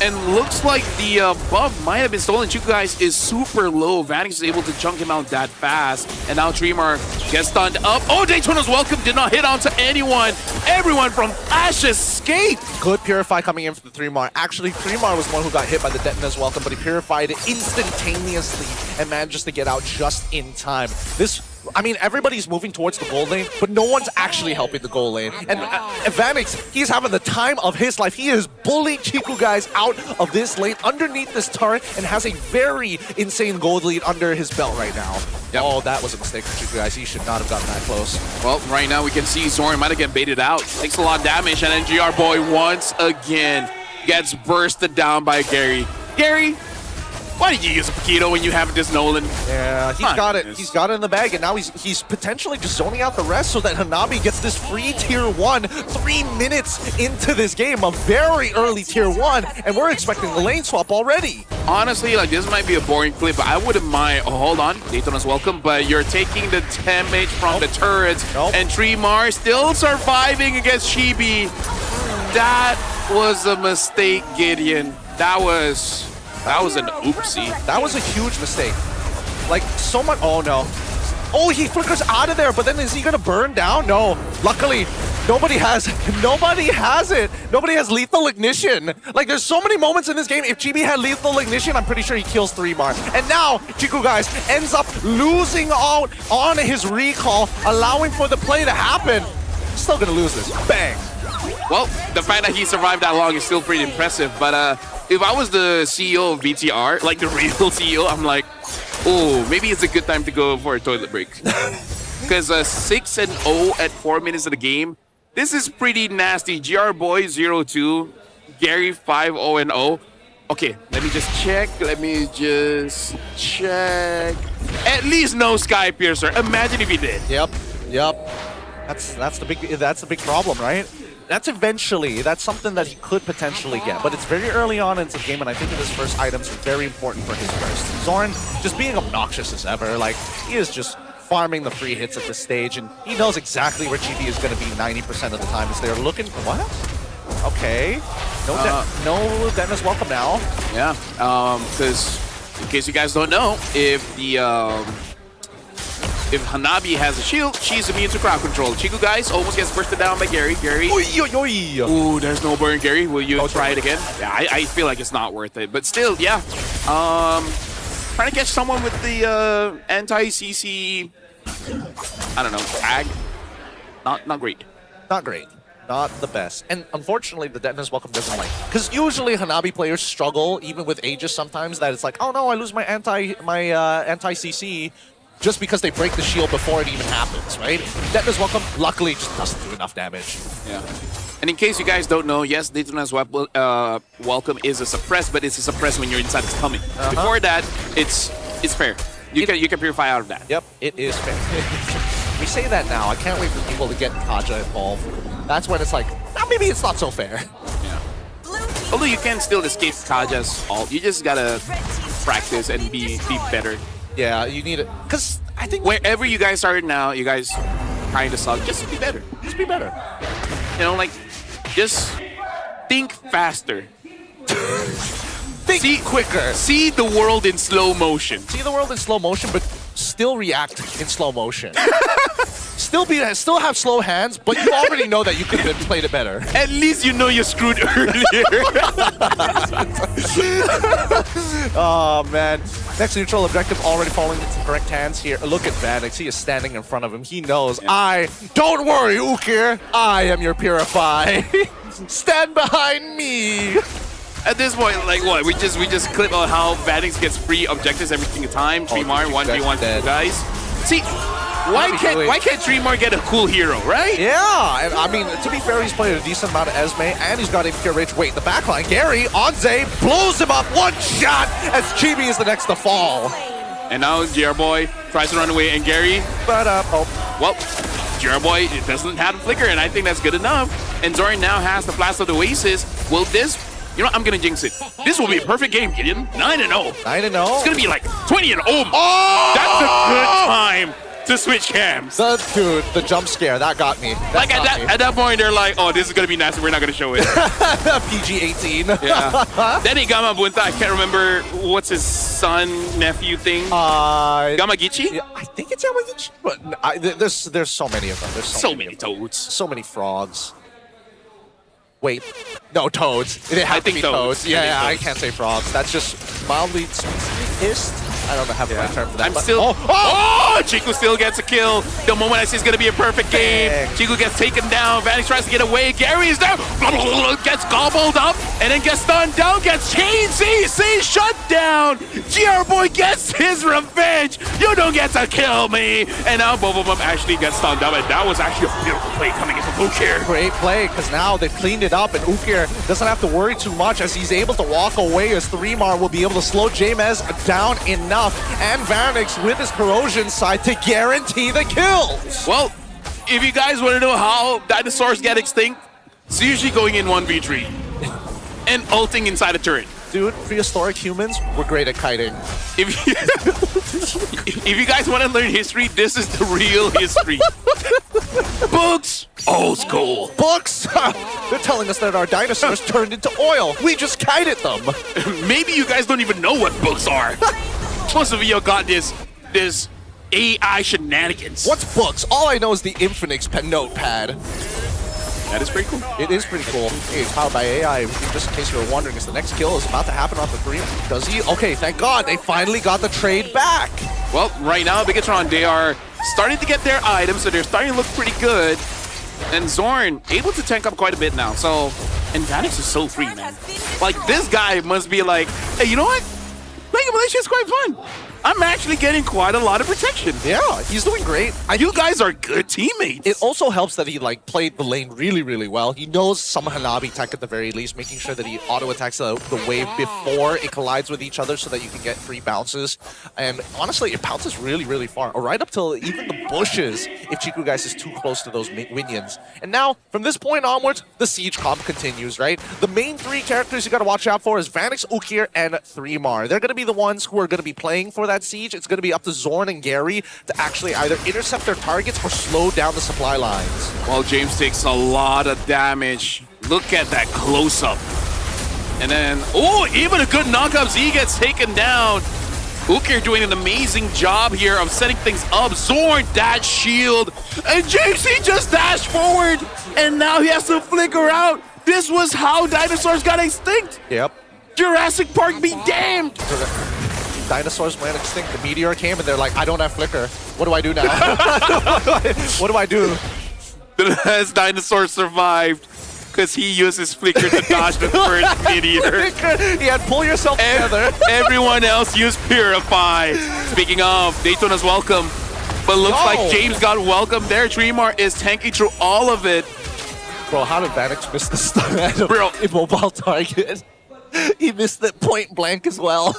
And looks like the buff might have been stolen. Chiku guys is super low. Vanix is able to chunk him out that fast. And now Dreamer gets stunned up. Oh, Daytona's Welcome did not hit onto anyone. Everyone from Ash escaped. Good Purify coming in for the 3-Mar. Actually, 3-Mar was the one who got hit by the Detona's Welcome, but he purified it instantaneously and manages to get out just in time. I mean, everybody's moving towards the gold lane, but no one's actually helping the gold lane. And Vanix, he's having the time of his life. He is bullying Chiku guys out of this lane underneath this turret and has a very insane gold lead under his belt right now. Yep. Oh, that was a mistake for Chiku guys. He should not have gotten that close. Well, right now we can see Zoran might have get baited out. Takes a lot of damage, and then GR Boy once again gets bursted down by Gary. Gary, why did you use a Paquito when you have this Nolan? Yeah, he's got it. He's got it in the bag, and now he's potentially just zoning out the rest so that Hanabi gets this free tier 1 3 minutes into this game, a very early tier 1, and we're expecting the lane swap already. Honestly, like, this might be a boring clip, but I wouldn't mind. Oh, hold on, Daytona's Welcome, but you're taking the damage from the turrets, and Tremar still surviving against Chibi. That was a mistake, Gideon. That was an oopsie. That was a huge mistake. Like, so much. Oh, no. Oh, he flickers out of there, but then is he going to burn down? No. Luckily, nobody has it. Nobody has lethal ignition. Like, there's so many moments in this game. If Chibi had lethal ignition, I'm pretty sure he kills 3-Mar. And now, Chiku guys ends up losing out on his recall, allowing for the play to happen. Still going to lose this. Bang. Well, the fact that he survived that long is still pretty impressive, but if I was the CEO of BTR, like the real CEO, I'm like, oh, maybe it's a good time to go for a toilet break. Because 6-0 at 4 minutes of the game, this is pretty nasty. GR Boy 0-2, Gary 5-0-0. Okay, let me just check. At least no Sky Piercer. Imagine if he did. Yep. That's the big problem, right? That's something that he could potentially get, but it's very early on into the game, and I think his first items are very important for his burst. Zoran just being obnoxious as ever, like, he is just farming the free hits at this stage, and he knows exactly where Chibi is going to be 90% of the time as they're looking for what? Okay. No Dennis Welcome now. Yeah, because in case you guys don't know, if Hanabi has a shield, she's immune to crowd control. Chiku guys almost gets bursted down by Gary. Ooh, there's no burn, Gary. Will you try it again? Yeah, I feel like it's not worth it. But still, yeah. Trying to catch someone with the anti-CC, I don't know, tag. Not great. Not great. Not the best. And unfortunately, the Detona's Welcome doesn't like. Because usually Hanabi players struggle, even with Aegis sometimes, that it's like, oh no, I lose my anti-CC. Just because they break the shield before it even happens, right? Detona's Welcome, luckily, just doesn't do enough damage. Yeah. And in case you guys don't know, yes, Daytona's Welcome is a suppress, but it's a suppress when you're inside its tummy. Before that, it's fair. You can purify out of that. Yep, it is fair. We say that now. I can't wait for people to get Kaja involved. That's when it's like, maybe it's not so fair. Yeah. Although you can still escape Kaja's ult, you just gotta practice and be better. Yeah, you need it. Because I think wherever you guys are now, you guys kind of suck. Just be better. Just be better. You know, like, just think faster. Think quicker. See the world in slow motion. See the world in slow motion, but still react in slow motion. Still have slow hands, but you already know that you could have played it better. At least you know you're screwed earlier. Oh, man. Next neutral objective already falling into the correct hands here. Look at Vanix. He is standing in front of him. He knows. Don't worry, Ukir. I am your Purify. Stand behind me. At this point, like what? We just clip on how Vanix gets free objectives every single time. Dreamar 1v1 guys. See, why can't Dreamar get a cool hero, right? Yeah, and I mean, to be fair, he's played a decent amount of Esme, and he's got impure rage. Wait, the backline, Gary, Onze blows him up one shot as Chibi is the next to fall. And now JR Boy tries to run away, and Gary, well, JR Boy doesn't have a flicker, and I think that's good enough. And Zoran now has the Blast of the Oasis. Will this? You know what? I'm gonna jinx it. This will be a perfect game, Gideon. 9-0. 9-0. It's gonna be like 20-0. Oh! That's a good time to switch cams. Dude, the jump scare, that got me. Like at that point, they're like, oh, this is gonna be nasty. We're not gonna show it. PG-18. Yeah. Then Gama Bunta, I can't remember what's his son, nephew thing. Gamagichi? Yeah, I think it's Gamagichi. But there's so many of them. There's so many toads. So many frogs. Wait, no, toads. It had to be toads. Yeah, I can't say frogs. That's just mildly pissed. I don't have the right term for that. I'm still. Oh! Chiku still gets a kill. The moment I see it's gonna be a perfect game. Chiku gets taken down. Vanix tries to get away. Gary is there. Gets gobbled up and then gets stunned down. Gets chain CC shut down. GR Boy gets his revenge. You don't get to kill me. And now both of them actually get stunned up. And that was actually a beautiful play coming in from Ukir. Great play, because now they've cleaned it up, and Ukir doesn't have to worry too much as he's able to walk away, as 3mar will be able to slow James down enough, and Vanix with his corrosion side to guarantee the kills. Well, if you guys want to know how dinosaurs get extinct, it's usually going in 1v3 and ulting inside a turret. Dude, prehistoric humans were great at kiting. If you guys want to learn history, this is the real history. Books, old school. Books? They're telling us that our dinosaurs turned into oil. We just kited them. Maybe you guys don't even know what books are. Most of you got this AI shenanigans. What's books? All I know is the Infinix notepad. That is pretty cool. It is pretty cool. Hey, it's powered by AI. Just in case you were wondering, is the next kill is about to happen off the 3. Does he? Okay, thank God. They finally got the trade back. Well, right now, Bigatron, they are starting to get their items, so they're starting to look pretty good. And Zorn able to tank up quite a bit now. So, and Vanix is so free, man. Like, this guy must be like, hey, you know what? Playing Malaysia is quite fun. I'm actually getting quite a lot of protection. Yeah, he's doing great. You guys are good teammates. It also helps that he played the lane really, really well. He knows some Hanabi tech at the very least, making sure that he auto-attacks the wave before it collides with each other so that you can get free bounces. And honestly, it bounces really, really far. Or right up till even the bushes if Chiku guys is too close to those minions. And now, from this point onwards, the siege comp continues, right? The main 3 characters you gotta watch out for is Vanix, Ukir, and 3mar. They're gonna be the ones who are gonna be playing for that siege. It's going to be up to Zorn and Gary to actually either intercept their targets or slow down the supply lines. Well, James takes a lot of damage. Look at that close-up. And then, oh, even a good knockup. Z gets taken down. Ukir doing an amazing job here of setting things up. Zorn, that shield. And James, he just dashed forward. And now he has to flicker out. This was how dinosaurs got extinct. Yep. Jurassic Park be damned. Dinosaurs went extinct. The meteor came and they're like, I don't have flicker. What do I do now? What do I do? The last dinosaur survived because he used his flicker to dodge the first meteor. He had pull yourself together. Everyone else used Purify. Speaking of, Daytona's welcome. But looks like James got welcome there. Dreamar is tanking through all of it. Bro, how did Vanix miss the stun at an immobile target? He missed it point blank as well.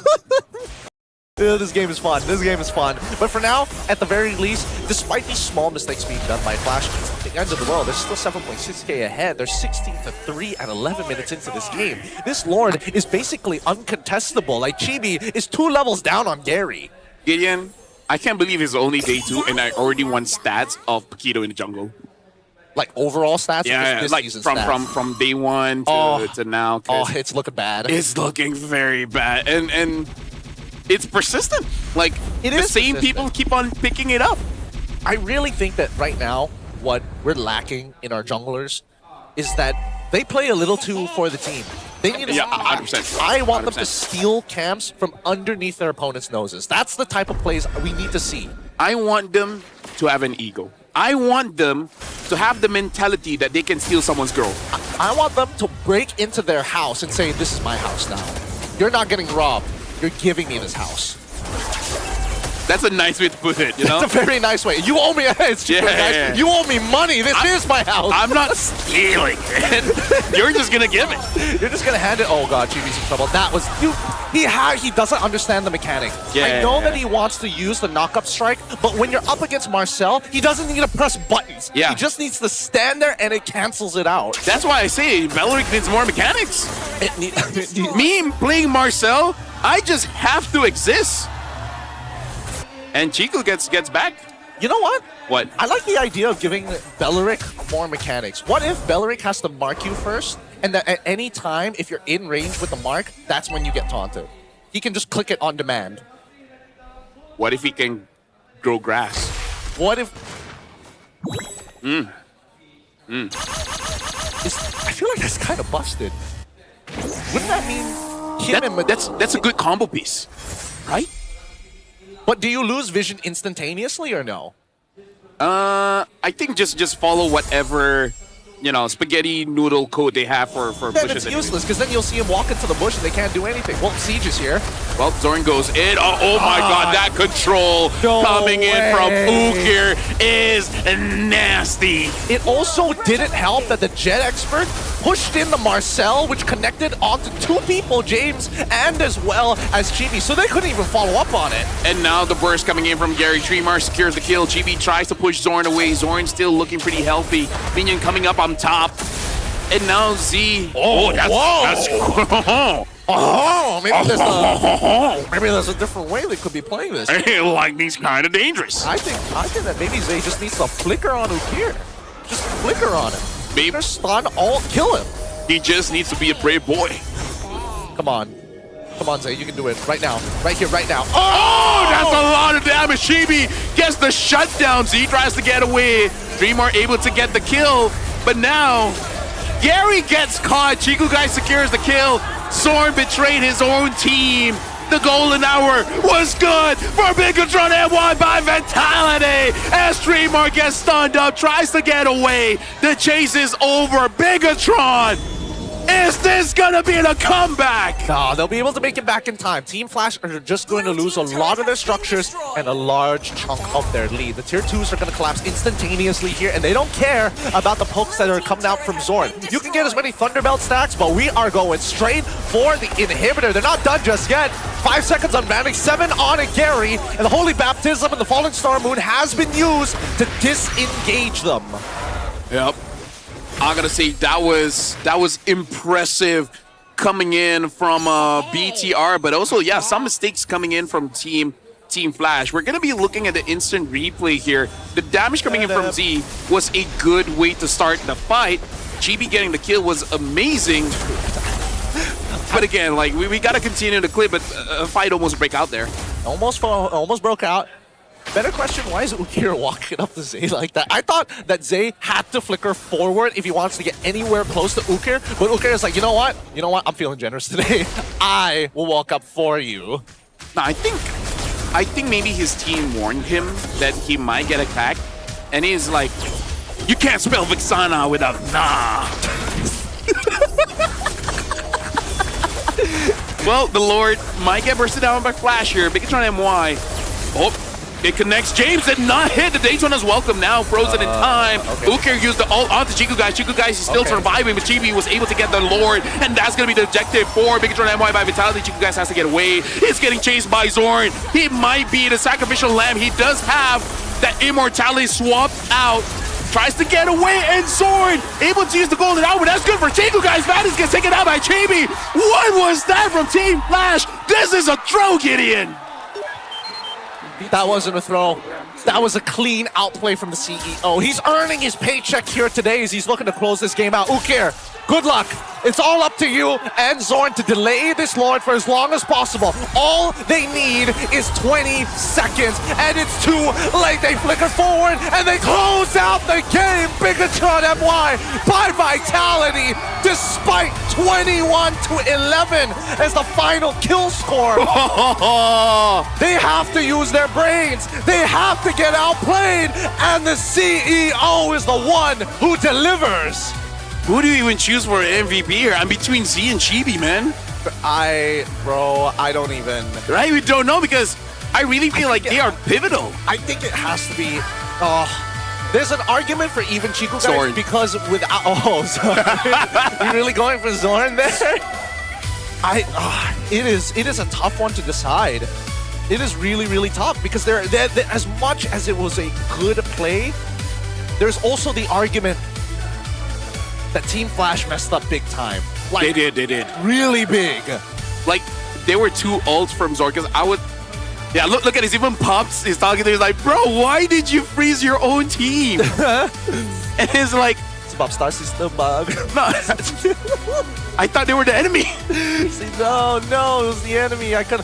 This game is fun. This game is fun. But for now, at the very least, despite these small mistakes being done by Flash, it's not the end of the world. They're still 7.6k ahead. They're 16-3 at 11 minutes into this game. This Lord is basically uncontestable. Like, Chibi is 2 levels down on Gary. Gideon, I can't believe it's only day 2 and I already won stats of Paquito in the jungle. Like overall stats? Yeah, this like season from day 1 to now. Oh, it's looking bad. It's looking very bad. And it's persistent. Like, the same people keep on picking it up. I really think that right now, what we're lacking in our junglers is that they play a little too for the team. They need to, 100%. I want them 100%. to steal camps from underneath their opponent's noses. That's the type of plays we need to see. I want them to have an ego. I want them to have the mentality that they can steal someone's girl. I want them to break into their house and say, this is my house now. You're not getting robbed. You're giving me this house. That's a nice way to put it, you know? It's a very nice way. You owe me guys. You owe me money. This is my house. I'm not stealing it. You're just gonna give it. You're just gonna hand it. Oh god, Chibi's in trouble. That was he doesn't understand the mechanic. I know that he wants to use the knock-up strike, but when you're up against Marcel, he doesn't need to press buttons. Yeah. He just needs to stand there and it cancels it out. That's why I say Valoric needs more mechanics. Me playing Marcel, I just have to exist. And Chico gets back. You know what? What? I like the idea of giving Beleric more mechanics. What if Beleric has to mark you first, and that at any time, if you're in range with the mark, that's when you get taunted? He can just click it on demand. What if he can grow grass? What if... I feel like that's kind of busted. Wouldn't that mean... That's a good combo piece, right? But do you lose vision instantaneously or no? I think just follow whatever, you know, spaghetti noodle code they have for Then pushes. it's useless, because then you'll see him walk into the bush and they can't do anything. Well, Siege is here. Well, Zoran goes in. Oh my god, that control coming in from Ukir is nasty. It also didn't help that the Jet Expert pushed in the Marcel, which connected onto 2 people, James and as well as Chibi, so they couldn't even follow up on it. And now the burst coming in from Gary. Tremar secures the kill. GB tries to push Zoran away. Zoran still looking pretty healthy. Minion coming up on top. And now Z. Maybe there's a different way they could be playing this. Like, he's kind of dangerous. I think that maybe Zay just needs to flicker on Ukir. Just flicker on him. Maybe stun all, kill him. he just needs to be a brave boy. Come on. Come on, Zay, you can do it right now. Right here, right now. Oh, that's a lot of damage. Chibi gets the shutdown. Z tries to get away. Dreamer able to get the kill, but now Gary gets caught. Chiku Guy secures the kill. Zorn betrayed his own team. The golden hour was good for Bigatron MY by Vitality as Dreamer gets stunned up, tries to get away. The chase is over. Bigatron, is this gonna be the comeback? No, they'll be able to make it back in time. Team Flash are just going to lose a lot of their structures and a large chunk of their lead. The tier 2s are going to collapse instantaneously here, and they don't care about the pokes that are coming out from Zorn. You can get as many Thunderbelt stacks, but we are going straight for the inhibitor. They're not done just yet. 5 seconds on Vanix, 7 on a Gary, and the Holy Baptism and the Fallen Star Moon has been used to disengage them. Yep. I gotta say that was impressive coming in from BTR, but also some mistakes coming in from Team Flash. We're gonna be looking at the instant replay here. The damage coming in from Z was a good way to start the fight. GB getting the kill was amazing. But again, like we gotta continue the clip, but a fight almost break out there. Almost broke out. Better question, why is Ukir walking up to Zay like that? I thought that Zay had to flicker forward if he wants to get anywhere close to Ukir, but Ukir is like, you know what? I'm feeling generous today. I will walk up for you. No, I think maybe his team warned him that he might get attacked, and he's like, you can't spell Vixana without nah. Well, the Lord might get bursted down by Flash here. Bigatron MY. Oh, It connects. James did not hit. The Daytona's welcome now. Frozen in time. Ukir used the ult onto Chiku guys. Chiku guys is still surviving, but Chibi was able to get the Lord, and that's going to be the objective for BTRM MY by Vitality. Chiku guys has to get away. He's getting chased by Zorn. He might be the sacrificial lamb. He does have that immortality swapped out. Tries to get away, and Zorn able to use the golden hour. That's good for Chiku guys. Madness gets taken out by Chibi. What was that from Team Flash? This is a throw, Gideon. That wasn't a throw. That was a clean outplay from the CEO. He's earning his paycheck here today as he's looking to close this game out. Ukir, good luck. It's all up to you and Zorn to delay this Lord for as long as possible. All they need is 20 seconds, and it's too late. They flicker forward, and they close out the game. BTRM MY by Vitality, despite 21-11 as the final kill score. They have to use their brains. They have to get outplayed, and the CEO is the one who delivers. Who do you even choose for MVP here? I'm between Z and Chibi, man. Bro, I don't even. Right? We don't know because I really feel like they are pivotal. I think it has to be. There's an argument for even Chiku guys Zorn. because without. Zorn. You're really going for Zorn there? It is a tough one to decide. It is really, really tough because they're as much as it was a good play, there's also the argument that Team Flash messed up big time. Like, They did. Really big. Like, there were two ults from Zorn because I would... Yeah, look at this. Even Pops is talking there. He's like, bro, why did you freeze your own team? And it's like... It's about Star System bug. No, I thought they were the enemy. No, it was the enemy. I could.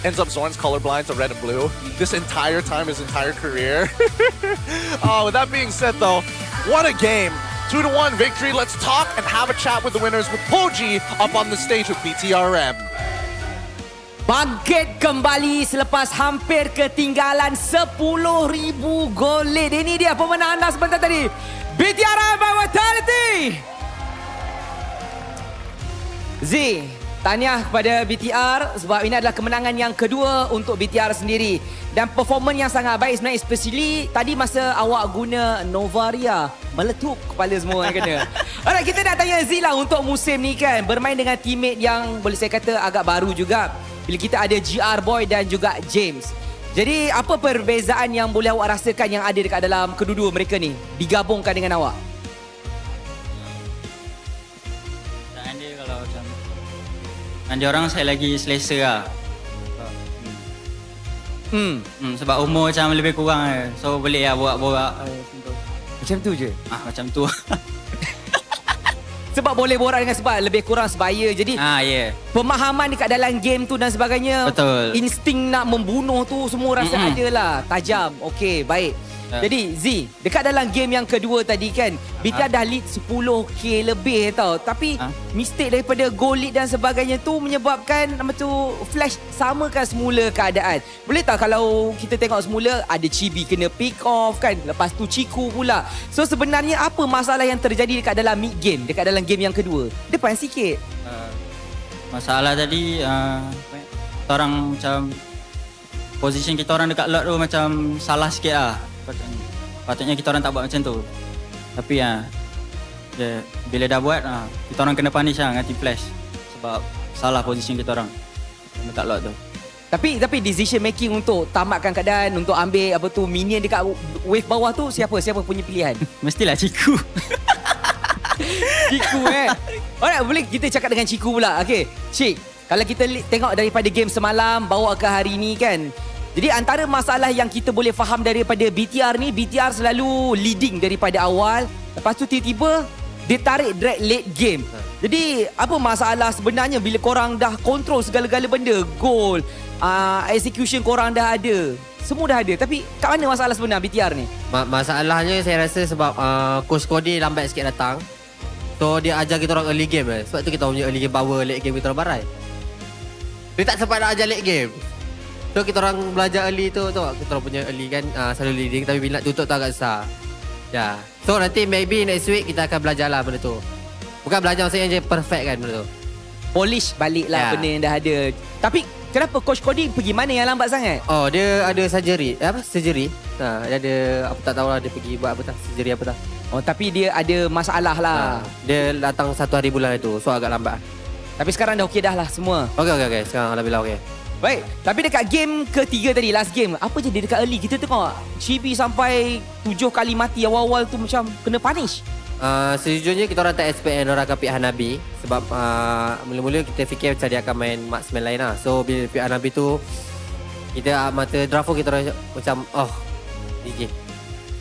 Ends up Zorn's colorblind to red and blue this entire time, his entire career. With that being said, though, what a game. 2-1 victory. Let's talk and have a chat with the winners with Poji up on the stage with BTRM. Bangkit kembali selepas hampir ketinggalan 10,000 gol lead. Ini dia pemenang anda sebentar tadi. BTRM by Vitality. Z, tahniah kepada BTR sebab ini adalah kemenangan yang kedua untuk BTR sendiri. Dan performan yang sangat baik sebenarnya, especially tadi masa awak guna Novaria, meletup kepala semua yang kena. Alright, kita nak tanya Z lah untuk musim ni kan. Bermain dengan teammate yang boleh saya kata agak baru juga. Bila kita ada GR Boy dan juga James. Jadi apa perbezaan yang boleh awak rasakan yang ada dekat dalam kedua-dua mereka ni digabungkan dengan awak? Dan diorang saya lagi selesa lah. Sebab umur macam lebih kurang so boleh lah borak-borak. Macam tu je? Macam tu. Sebab boleh borak dengan sebab lebih kurang sebaya. Jadi pemahaman dekat dalam game tu dan sebagainya. Betul. Insting nak membunuh tu semua rasa ada lah. Tajam. Okey, baik. Jadi Z, dekat dalam game yang kedua tadi kan, BTR dah lead 10k lebih tau. Tapi mistake daripada goal lead dan sebagainya tu menyebabkan nama tu Flash samakan semula keadaan. Boleh tak kalau kita tengok semula ada Chibi kena pick off kan, lepas tu Chiku pula. So sebenarnya apa masalah yang terjadi dekat dalam mid game, dekat dalam game yang kedua? Depan sikit. Masalah tadi kita orang macam position kita orang dekat lot tu macam salah sikit lah. Patutnya kita orang tak buat macam tu. Tapi bila dah buat kita orang kena punish lah dengan Team Flash sebab salah position kita orang dekat lot tu. Tapi decision making untuk tamatkan keadaan, untuk ambil apa tu minion dekat wave bawah tu siapa punya pilihan? Mestilah Chiku. Chiku Alright, boleh kita cakap dengan Chiku pula. Okay, Cik, kalau kita tengok daripada game semalam bawa ke hari ni kan, jadi antara masalah yang kita boleh faham daripada BTR ni, BTR selalu leading daripada awal. Lepas tu tiba-tiba dia tarik drag late game. Jadi apa masalah sebenarnya bila korang dah control segala-gala benda, goal, execution korang dah ada, semua dah ada. Tapi kat mana masalah sebenar BTR ni? Masalahnya saya rasa sebab coach Cody lambat sikit datang. So dia ajar kita orang early game sebab tu kita punya early game power, late game kita orang barai. Dia tak sempat nak ajar late game. So kita orang belajar early tu kita orang punya early kan selalu leading, tapi bila nak tutup tu agak susah. So nanti maybe next week kita akan belajar lah benda tu. Bukan belajar maksudnya je perfect kan benda tu. Polish balik lah benda yang dah ada. Tapi Kenapa Coach Cody pergi mana yang lambat sangat? Oh, dia ada surgery. Surgery. Dia ada apa tak tahulah dia pergi buat apa tak, surgery apa tak. Oh, tapi dia ada masalah lah. Dia datang 1 hari bulan itu, so agak lambat. Tapi sekarang dah okey dah lah semua. Okey. Sekarang alhamdulillah okey. Baik, tapi dekat game ketiga tadi, last game, apa je dia dekat early? Kita tengok Chibi sampai 7 kali mati awal-awal tu macam kena punish. Sejujurnya kita orang tak expect orang akan pick Hanabi. Sebab mula-mula kita fikir macam dia akan main marksman lain lah. So bila pick Hanabi tu, kita mata draft kita orang macam GG.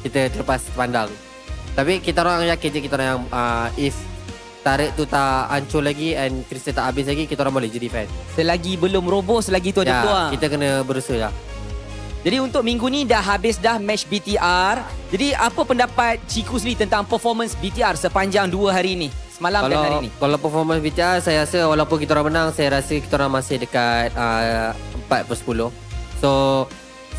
Kita terlepas pandang. Tapi kita orang yakin je kita orang yang if tarik tu tak hancur lagi and kristal tak habis lagi, kita orang boleh jadi fan. Selagi belum roboh, selagi tu ada peluang. Kita kena berusaha lah. Jadi untuk minggu ni dah habis dah match BTR. Jadi apa pendapat Ciku sendiri tentang performance BTR sepanjang 2 hari ni? Semalam dan hari ni. Kalau performance BTR, saya rasa walaupun kita orang menang, saya rasa kita orang masih dekat 4/10. So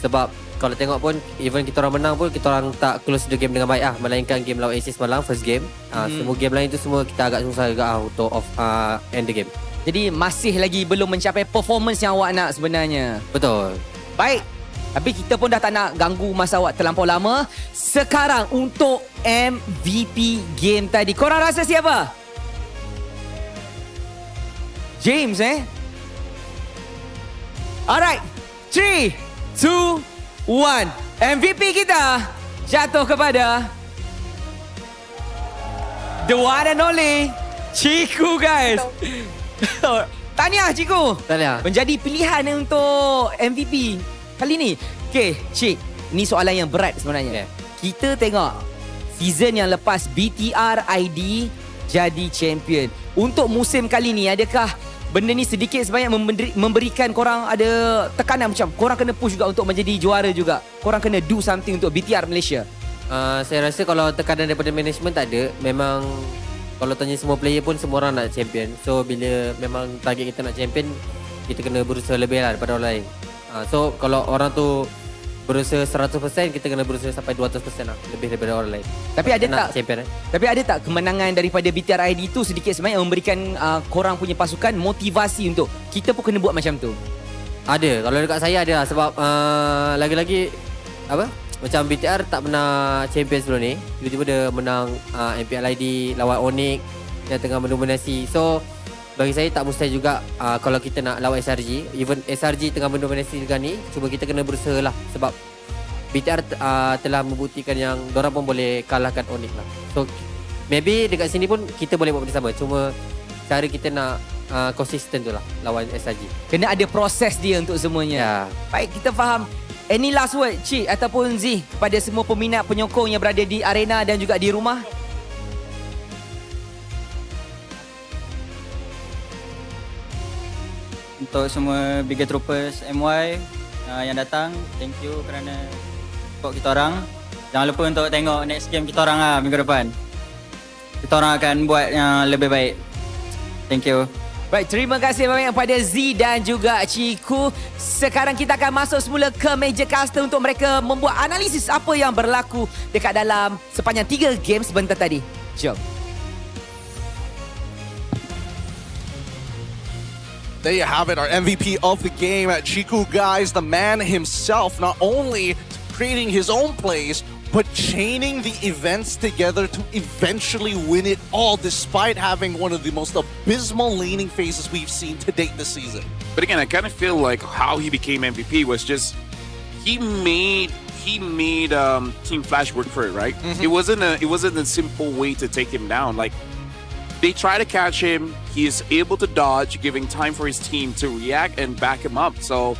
sebab kalau tengok pun, even kita orang menang pun, kita orang tak close the game dengan baik lah. Melainkan game lawan Aces malam, first game. Semua game lain tu semua kita agak susah juga untuk end the game. Jadi masih lagi belum mencapai performance yang awak nak sebenarnya. Betul. Baik. Tapi kita pun dah tak nak ganggu masa awak terlampau lama. Sekarang untuk MVP game tadi. Korang rasa siapa? James Alright. 3, 2, 1. MVP kita jatuh kepada the one and only Ciku, guys. Tahniah Ciku. Tahniah. Menjadi pilihan untuk MVP kali ni. Okay, Cik, ni soalan yang berat sebenarnya. Kita tengok season yang lepas BTR ID jadi champion. Untuk musim kali ni, adakah benda ni sedikit sebanyak memberikan korang ada tekanan macam korang kena push juga untuk menjadi juara juga? Korang kena do something untuk BTR Malaysia? Saya rasa kalau tekanan daripada management tak ada. Memang kalau tanya semua player pun semua orang nak champion. So bila memang target kita nak champion, kita kena berusaha lebih lah daripada orang lain. So kalau orang tu berusaha 100%, kita kena berusaha sampai 200% lah, lebih daripada orang lain. Tapi ada tak champion, Tapi ada tak kemenangan daripada BTR ID tu sedikit sebanyak memberikan korang punya pasukan motivasi untuk kita pun kena buat macam tu? Ada. Kalau dekat saya ada lah. Sebab lagi-lagi macam BTR tak pernah champion sebelum ni. Tiba-tiba dia menang MPL ID lawan Onyx yang tengah mendominasi. So bagi saya tak mustahil juga kalau kita nak lawan SRG. Even SRG tengah mendominasi juga ni, cuma kita kena berusaha lah. Sebab BTR telah membuktikan yang dorang pun boleh kalahkan Onyx lah. So maybe dekat sini pun kita boleh buat benda sama. Cuma cara kita nak konsisten tu lah lawan SRG. Kena ada proses dia untuk semuanya. Baik, kita faham. Any last word, Cik ataupun Z, kepada semua peminat penyokong yang berada di arena dan juga di rumah? Untuk semua Bigger Troopers MY yang datang, thank you kerana support kita orang. Jangan lupa untuk tengok next game kita orang lah minggu depan. Kita orang akan buat yang lebih baik. Thank you. Baik, terima kasih banyak kepada Z dan juga Ciku. Sekarang kita akan masuk semula ke meja caster untuk mereka membuat analisis apa yang berlaku dekat dalam sepanjang 3 game sebentar tadi. Jom. There you have it, our MVP of the game, Chiku, guys, the man himself, not only creating his own plays, but chaining the events together to eventually win it all, despite having one of the most abysmal laning phases we've seen to date this season. But again, I kind of feel like how he became MVP was just he made Team Flash work for it, right? It wasn't a simple way to take him down. Like, they try to catch him, he is able to dodge, giving time for his team to react and back him up. So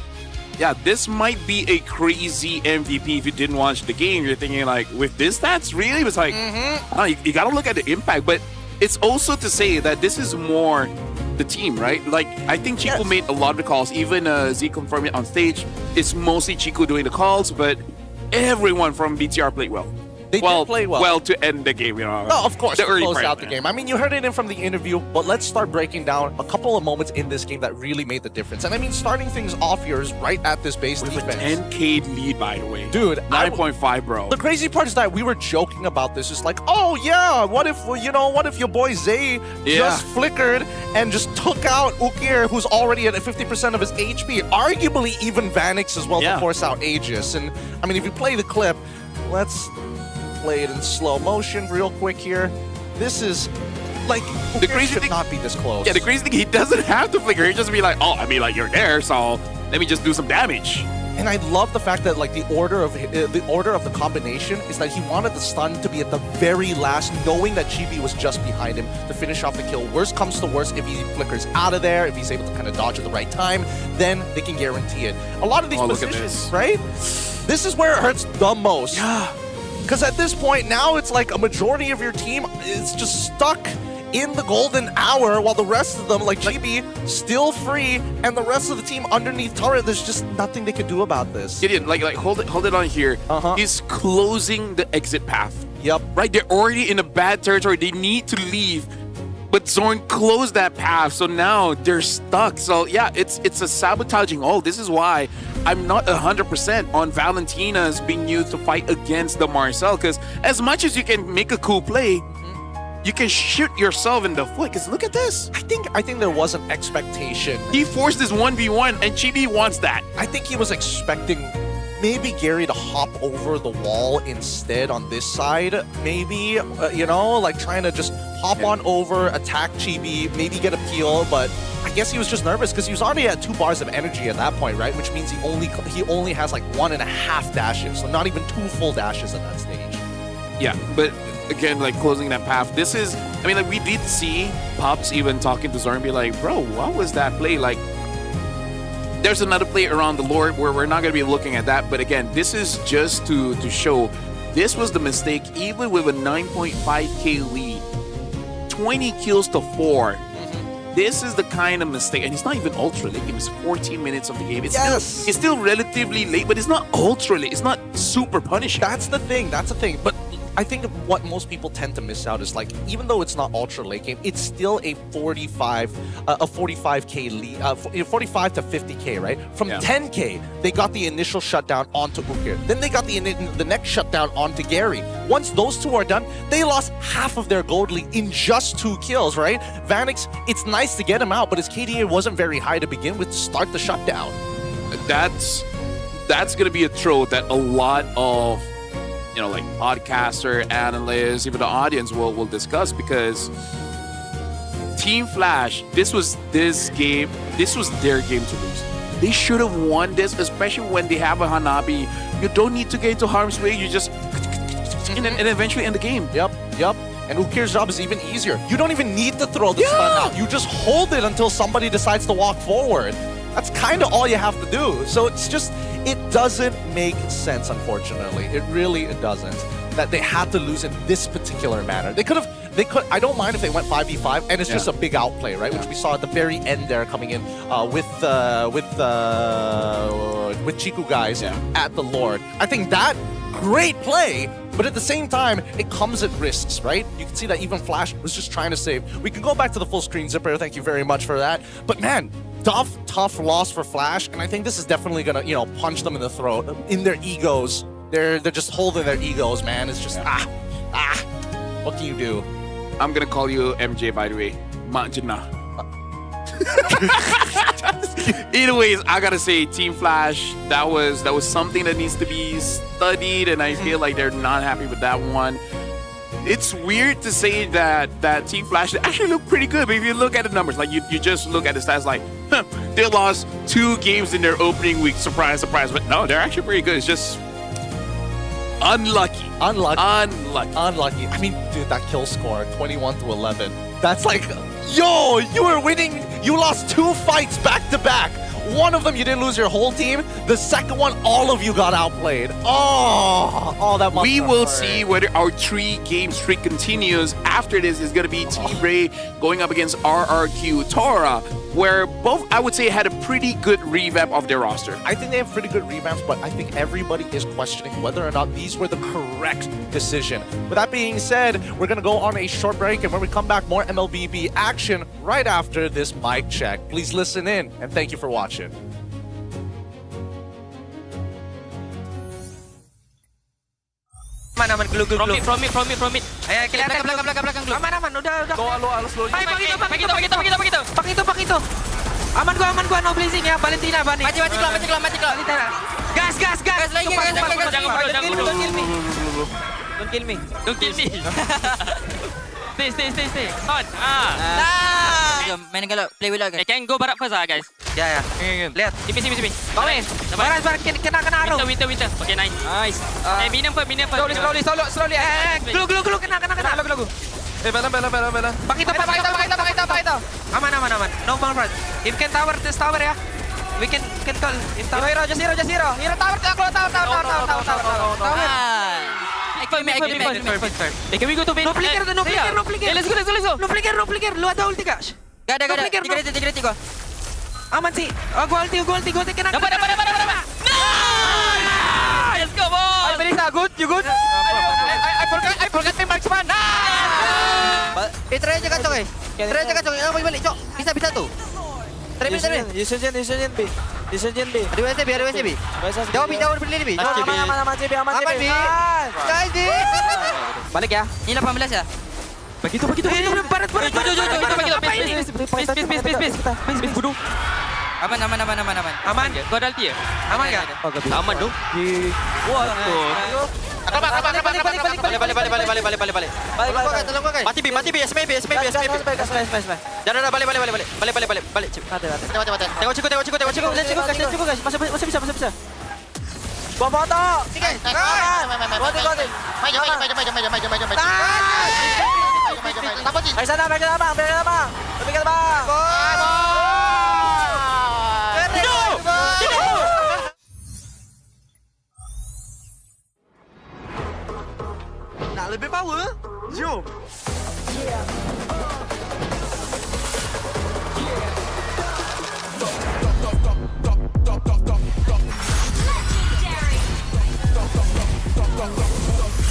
yeah, this might be a crazy MVP if you didn't watch the game. You're thinking like, with this stats, really? It's like, you gotta look at the impact. But it's also to say that this is more the team, right? Like, I think Chico made a lot of the calls. Even Z confirmed it on stage. It's mostly Chico doing the calls, but everyone from BTR played well. They did play well. Well, to end the game, you know. No, of course, the early close part, out the game. I mean, you heard it in from the interview, but let's start breaking down a couple of moments in this game that really made the difference. And I mean, starting things off here is right at this base With defense. a 10K lead, by the way. Dude, 9.5, bro. The crazy part is that we were joking about this. It's like, oh yeah, what if your boy Zay just flickered and just took out Ukir, who's already at 50% of his HP, arguably even Vanix as well to force out Aegis. And I mean, if you play the clip, let's play it in slow motion real quick here. This is like, the crazy should thing not be this close. Yeah, the crazy thing, he doesn't have to flicker. He just be like, oh, I mean, like, you're there, so let me just do some damage. And I love the fact that like the order of the combination is that he wanted the stun to be at the very last, knowing that Chibi was just behind him to finish off the kill. Worst comes to worst, if he flickers out of there, if he's able to kind of dodge at the right time, then they can guarantee it. A lot of these positions, right? This is where it hurts the most. Yeah. Because at this point now, it's like a majority of your team is just stuck in the golden hour, while the rest of them, like Chibi, still free, and the rest of the team underneath turret, there's just nothing they can do about this. Gideon, like hold it on here. He's closing the exit path. Yep. Right, they're already in a bad territory. They need to leave, but Zorn closed that path, so now they're stuck. So yeah, it's a sabotaging all. This is why I'm not 100% on Valentina's being used to fight against the Marcel, because as much as you can make a cool play, you can shoot yourself in the foot. Because look at this. I think there was an expectation. He forced this 1v1, and Chibi wants that. I think he was expecting maybe Gary to hop over the wall instead on this side. Maybe, you know, like trying to just hop on over, attack Chibi, maybe get a peel. But I guess he was just nervous because he was already at 2 bars of energy at that point, right? Which means he only has like 1.5 dashes, so not even 2 full dashes at that stage. Yeah, but again, like closing that path. This is, I mean, like we did see Pops even talking to Zorn and be like, bro, what was that play? Like, there's another play around the Lord where we're not going to be looking at that. But again, this is just to show this was the mistake, even with a 9.5K lead, 20 kills to 4. This is the kind of mistake, and it's not even ultra late game. It's 14 minutes of the game. It's still relatively late, but it's not ultra late. It's not super punishing. That's the thing. But I think what most people tend to miss out is like, even though it's not ultra late game, it's still a 45K lead, 45 to 50K, right? From 10K, they got the initial shutdown onto Ukir. Then they got the next shutdown onto Gary. Once those two are done, they lost half of their gold lead in just 2 kills, right? Vanix, it's nice to get him out, but his KDA wasn't very high to begin with to start the shutdown. That's going to be a trope that a lot of, you know, like podcaster, analysts, even the audience will discuss, because Team Flash, this was their game to lose. They should have won this, especially when they have a Hanabi. You don't need to get into harm's way. You just and eventually end the game. Yep. And Ukir's job is even easier. You don't even need to throw the stun out. You just hold it until somebody decides to walk forward. That's kind of all you have to do. So it's just, it doesn't make sense, unfortunately. It really doesn't. That they had to lose in this particular manner. They could. I don't mind if they went 5v5, and it's just a big outplay, right? Which we saw at the very end there, coming in with Chiku guys at the Lord. I think that great play, but at the same time, it comes at risks, right? You can see that even Flash was just trying to save. We can go back to the full screen zipper. Thank you very much for that. But man, tough loss for Flash, and I think this is definitely gonna, you know, punch them in the throat, in their egos. They're just holding their egos, man. It's just what can you do? I'm gonna call you MJ, by the way. Majina. Either ways, I gotta say, Team Flash, that was something that needs to be studied, and I feel like they're not happy with that one. It's weird to say that Team Flash actually look pretty good, but if you look at the numbers, like you just look at the stats, like they lost 2 games in their opening week. Surprise, surprise. But no, they're actually pretty good. It's just unlucky. I mean, dude, that kill score, 21-11. That's like, yo, you were winning. You lost 2 fights back to back. One of them, you didn't lose your whole team. The second one, all of you got outplayed. Oh, that must We will hurt. see whether our 3-game streak continues. After this is going to be Team Ray going up against RRQ Tora. where both, I would say, had a pretty good revamp of their roster. I think they have pretty good revamps, but I think everybody is questioning whether or not these were the correct decision. With that being said, we're going to go on a short break, and when we come back, more MLBB action right after this mic check. Please listen in, and thank you for watching. Aman, glue. From it. Ayo, belakang. Aman, udah. Slowly. Pak itu. Aman gua, no blazing ya. Valentina, Bani. Mati keluar. Valentina. Gas. Lagi. Don't kill me. Stay. On. Jom, main kalau play with guys. Can go barak first guys. Ya. Lihat. Sini. Baris. Kena arrow. Winter. Okay, nice. Minum first. Slowly. Glue. Kena. Glue. Bella. Pak itu. Aman. No more front. If can tower, this tower ya. We can call. If tower. Hero tower. Can we go to main? No flicker. Let's go. No flicker. Lu ada ulti kah? Gak ada. 3 detik gua. Aman sih. Oh, gua ulti kena. Dapat. Let's go, boss. Melissa, good. You good? I forgot my marksman. Try aja kacau Yang balik, Cok. Bisa tuh. Try. Disenjen B. Ada WSB. Jauh berdiri B. Aman, JB. Guys, B. Balik ya. Ini 18 ya? Begitu. Barat. Please, bodoh. Aman. Aman. Kau ada ulti ya? Aman enggak? Aman dong. Wah, Balik. Tolong gua, guys. Mati B, SMB. Jangan balik. Tengok cukup. Cukup, guys. Masih bisa. Bawa foto. Guys. Baik sana, bang. Lebih ke bang. Nak lebih power? Jom.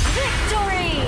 Victory!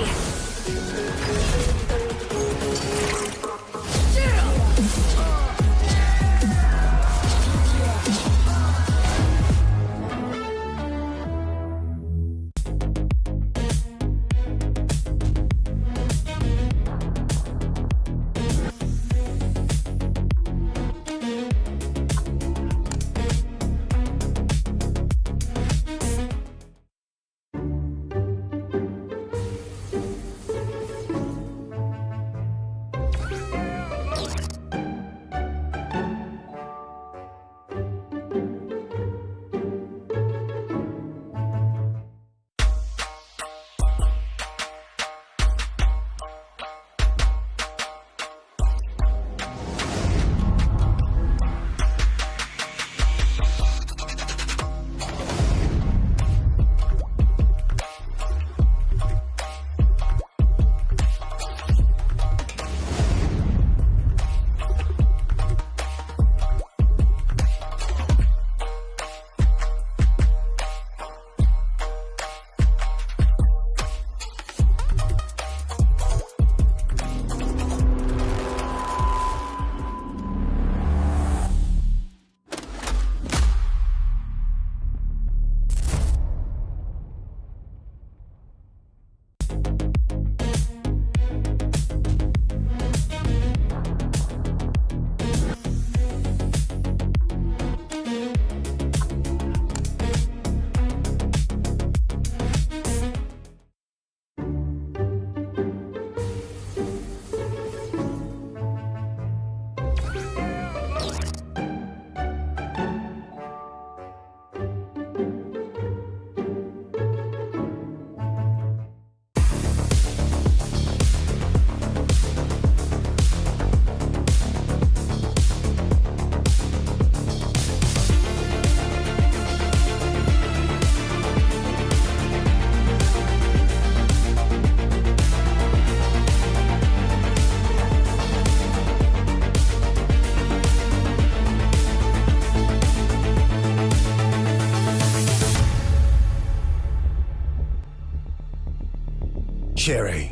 Cherry.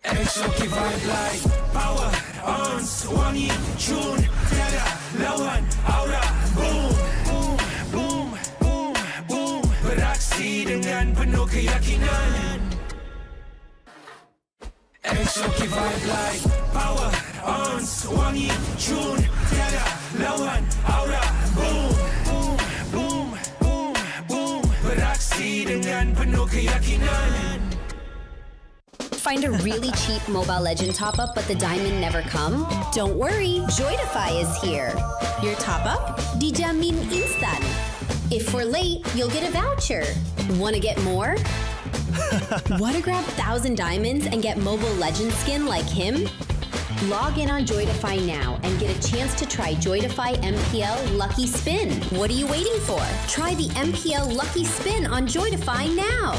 Exotic vibe like power, arms, wangi, tune, tiada, lawan, aura, boom, boom, boom, boom, boom. Beraksi dengan penuh keyakinan. Exotic vibe like power, arms, wangi, tune, tiada, lawan, aura, boom, boom, boom, boom, boom. Beraksi dengan penuh keyakinan. Find a really cheap Mobile Legend top-up but the diamond never come? Don't worry, Joydify is here. Your top-up? Dijamin instan. If we're late, you'll get a voucher. Want to get more? Want to grab 1,000 diamonds and get Mobile Legend skin like him? Log in on Joydify now and get a chance to try Joydify MPL Lucky Spin. What are you waiting for? Try the MPL Lucky Spin on Joydify now.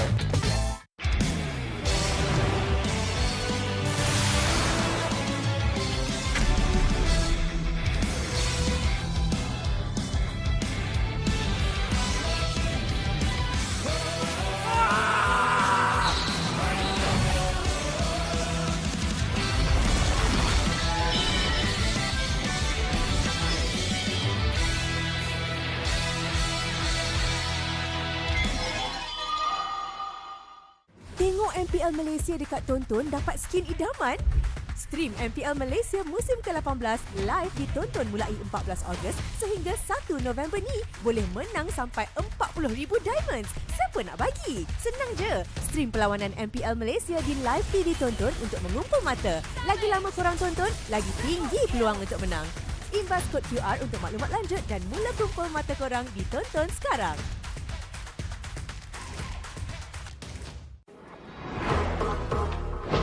Tengok MPL Malaysia dekat Tonton dapat skin idaman? Stream MPL Malaysia musim ke-18 live ditonton mulai 14 Ogos sehingga 1 November ni boleh menang sampai 40,000 diamonds. Siapa nak bagi? Senang je. Stream perlawanan MPL Malaysia di live TV Tonton untuk mengumpul mata. Lagi lama korang tonton, lagi tinggi peluang untuk menang. Imbas kod QR untuk maklumat lanjut dan mula kumpul mata korang di Tonton sekarang.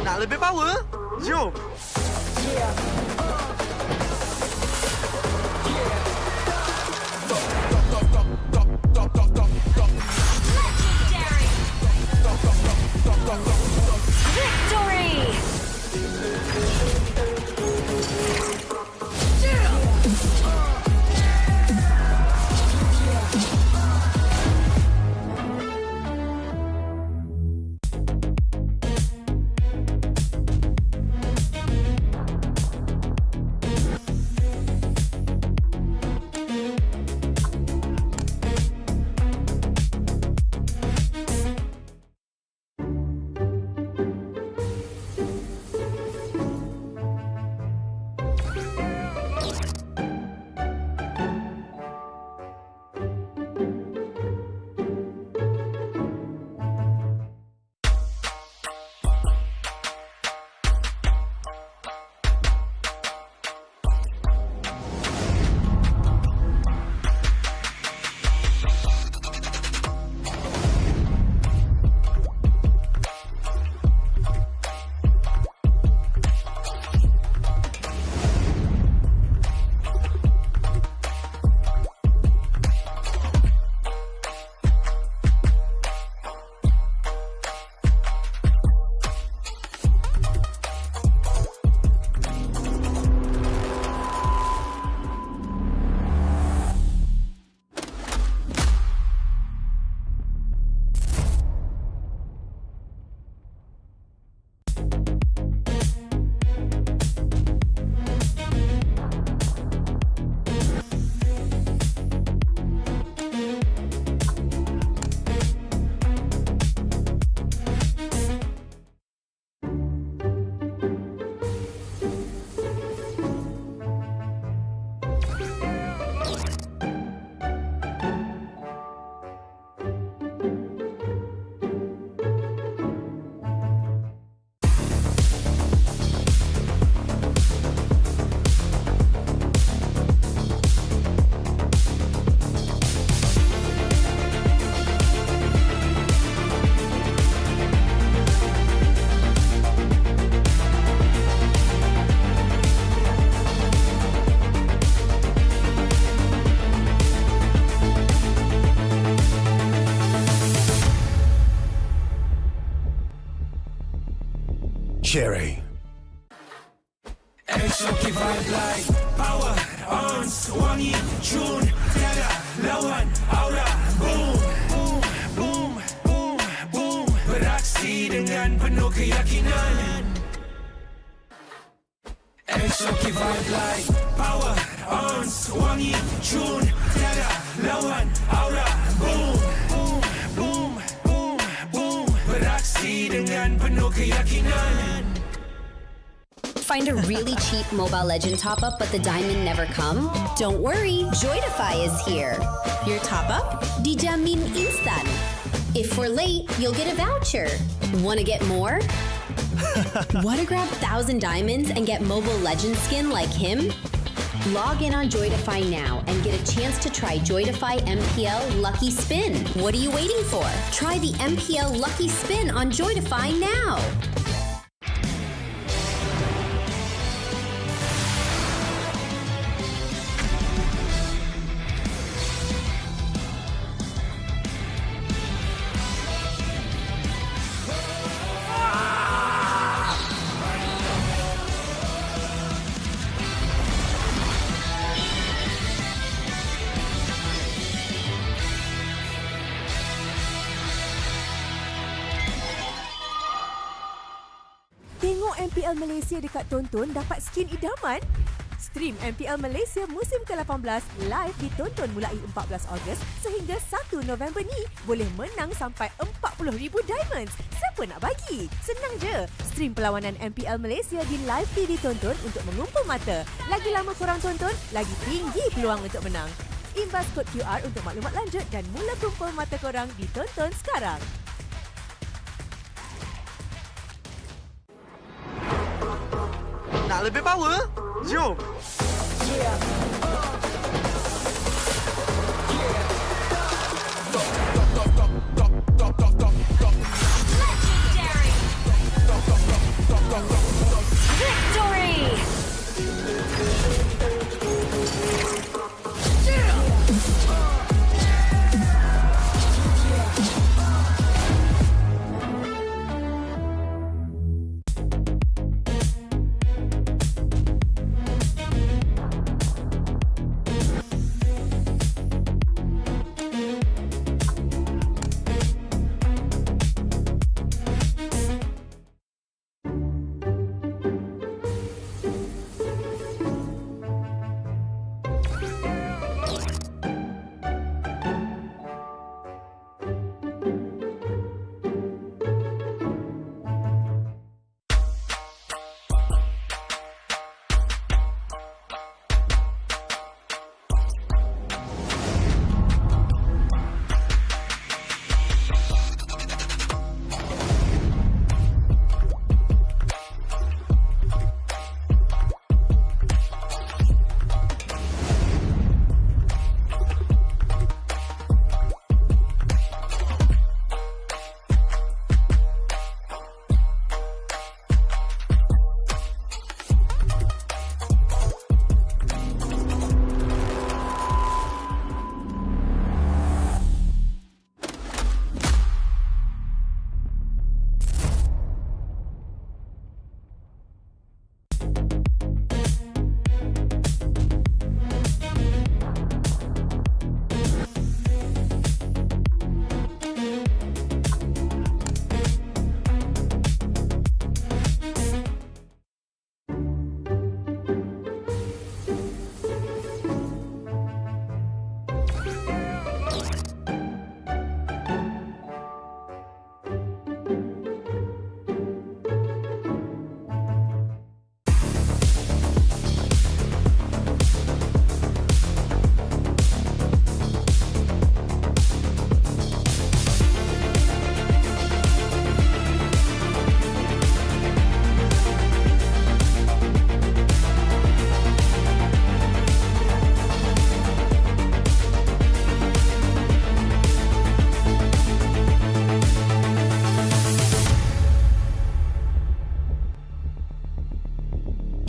Nak lebih power? Jom! Victory! Cherry. Exotic vibe like power, arms, wangi, tune, tiada, lawan, aura, boom, boom, boom, boom, boom. Beraksi dengan keyakinan. Exoki vibe like power, ons, wangi, tune, tiada lawan, aura, boom, boom, boom, boom, boom. Beraksi dengan penuh keyakinan. Find a really cheap Mobile Legend top-up but the diamond never come? Don't worry, Joytify is here. Your top-up? Dijamin instan. If we're late, you'll get a voucher. Wanna get more? Wanna grab 1,000 diamonds and get Mobile Legend skin like him? Log in on Joytify now and get a chance to try Joytify MPL Lucky Spin. What are you waiting for? Try the MPL Lucky Spin on Joytify now. Tengok MPL Malaysia dekat Tonton dapat skin idaman? Stream MPL Malaysia musim ke-18 live ditonton mulai 14 Ogos sehingga 1 November ni. Boleh menang sampai 40,000 diamonds. Siapa nak bagi? Senang je. Stream perlawanan MPL Malaysia di live TV ditonton untuk mengumpul mata. Lagi lama korang tonton, lagi tinggi peluang untuk menang. Imbas kod QR untuk maklumat lanjut dan mula kumpul mata korang di Tonton sekarang. Nak lebih power? Jom!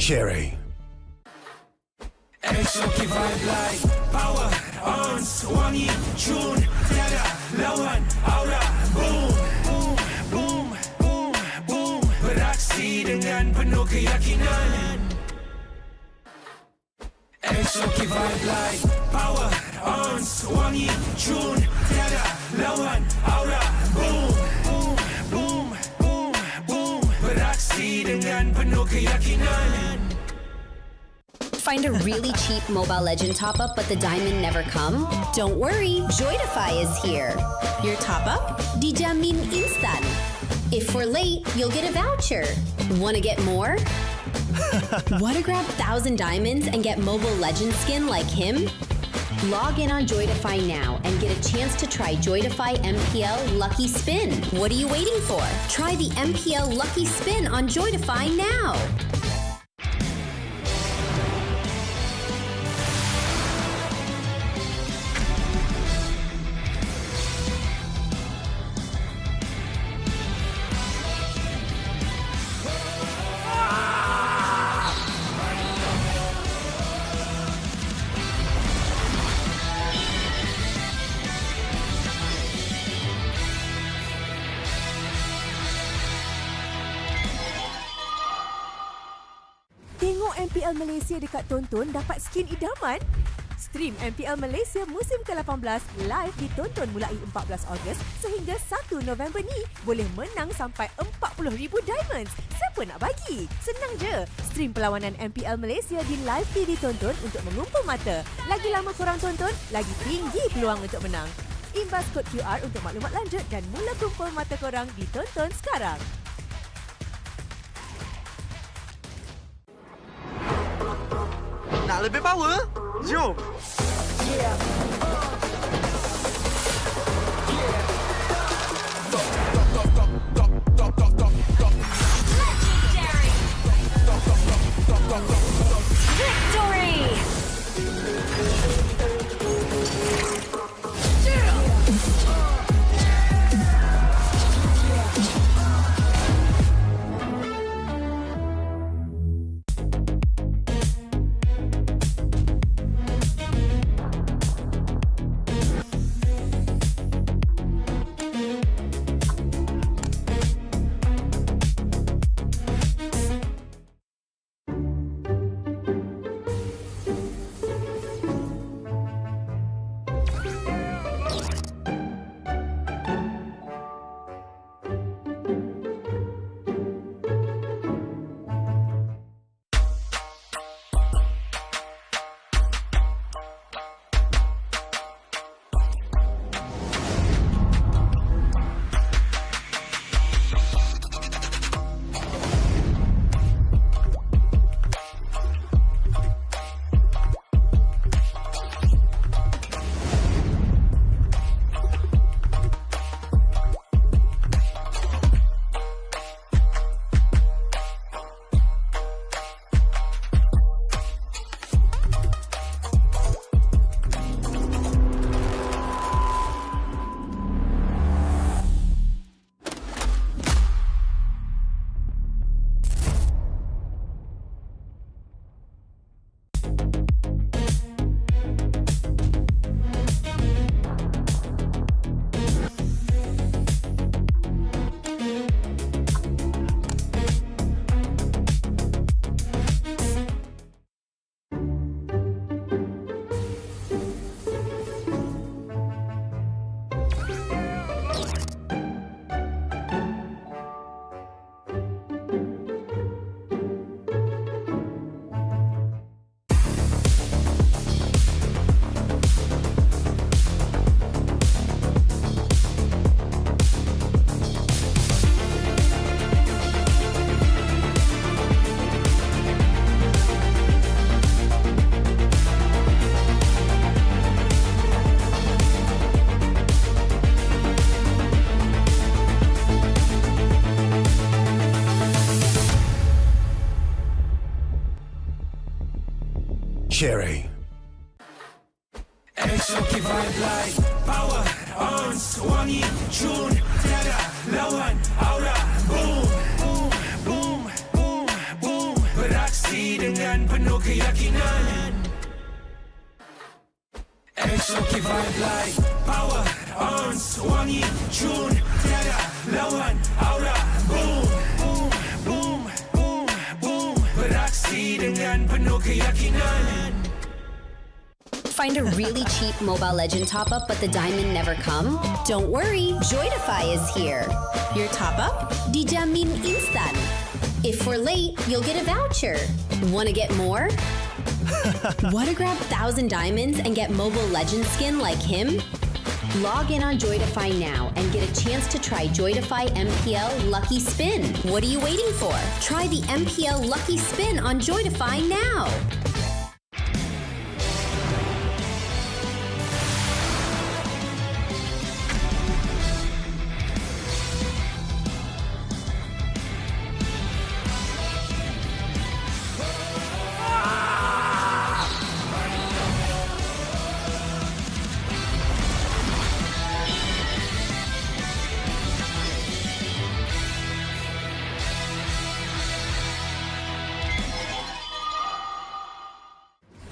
Cherry. Exoki vibe like power, ons, wangi, tune, tiada lawan, aura, boom, boom, boom, boom, boom. Beraksi dengan penuh keyakinan. Exoki vibe like power, ons, wangi, tune, tiada lawan, aura, boom, boom, boom, boom, boom. dengan penuh keyakinan. Find a really cheap Mobile Legend top-up but the diamond never come? Don't worry, Joydify is here. Your top-up? Dijamin instan. If we're late, you'll get a voucher. Wanna get more? Wanna grab 1,000 diamonds and get Mobile Legend skin like him? Log in on Joydify now and get a chance to try Joydify MPL Lucky Spin. What are you waiting for? Try the MPL Lucky Spin on Joydify now. Tengok MPL Malaysia dekat Tonton dapat skin idaman? Stream MPL Malaysia musim ke-18 live ditonton mulai 14 Ogos sehingga 1 November ni. Boleh menang sampai 40,000 diamonds. Siapa nak bagi? Senang je. Stream perlawanan MPL Malaysia di live TV Tonton untuk mengumpul mata. Lagi lama korang tonton, lagi tinggi peluang untuk menang. Imbas kod QR untuk maklumat lanjut dan mula kumpul mata korang di Tonton sekarang. Nak lebih power? Jom. Victory! Cherry. Exotic vibe like power, ons, wangi, tune, tiada lawan, aura, boom, boom, boom, boom, boom. Beraksi dengan penuh keyakinan. Exotic vibe like power, ons, wangi, tune, tiada lawan, aura, boom, boom, boom, boom, boom. Beraksi dengan penuh keyakinan. Find a really cheap Mobile Legend top-up but the diamond never come? Don't worry, Joydify is here. Your top-up? Dijamin instan. If we're late, you'll get a voucher. Want to get more? Want to grab 1,000 diamonds and get Mobile Legends skin like him? Log in on Joytify now and get a chance to try Joytify MPL Lucky Spin. What are you waiting for? Try the MPL Lucky Spin on Joytify now.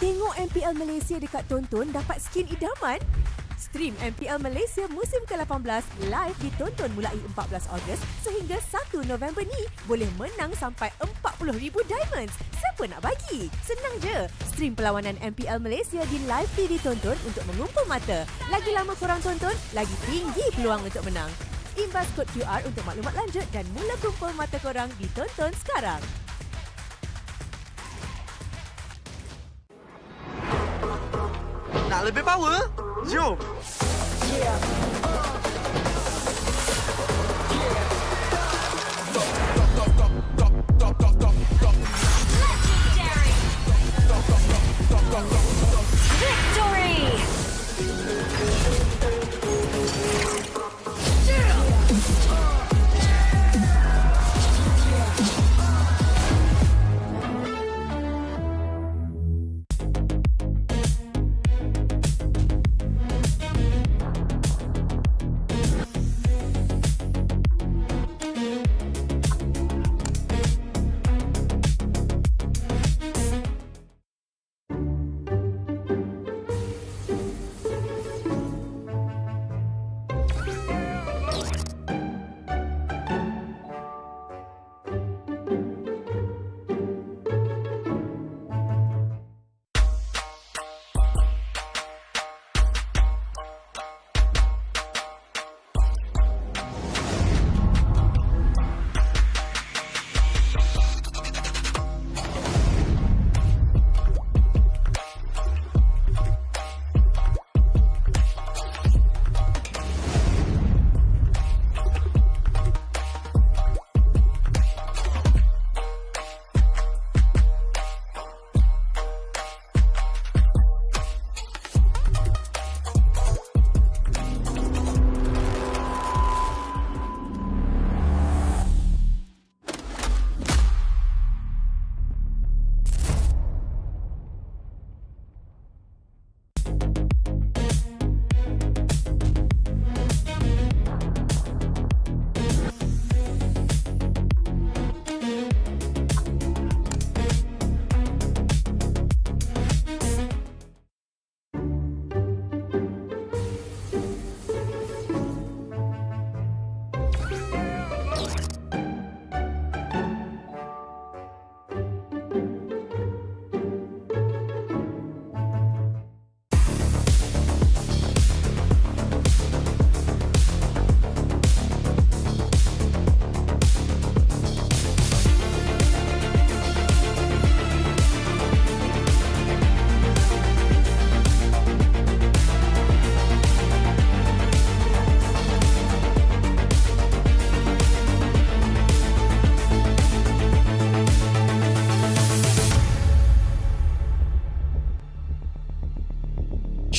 Tengok MPL Malaysia dekat Tonton dapat skin idaman? Stream MPL Malaysia musim ke-18 live ditonton mulai 14 Ogos sehingga 1 November ni boleh menang sampai 40,000 diamonds. Siapa nak bagi? Senang je. Stream perlawanan MPL Malaysia di live TV Tonton untuk mengumpul mata. Lagi lama korang tonton, lagi tinggi peluang untuk menang. Imbas kod QR untuk maklumat lanjut dan mula kumpul mata korang di Tonton sekarang. Nak lebih power? Jom!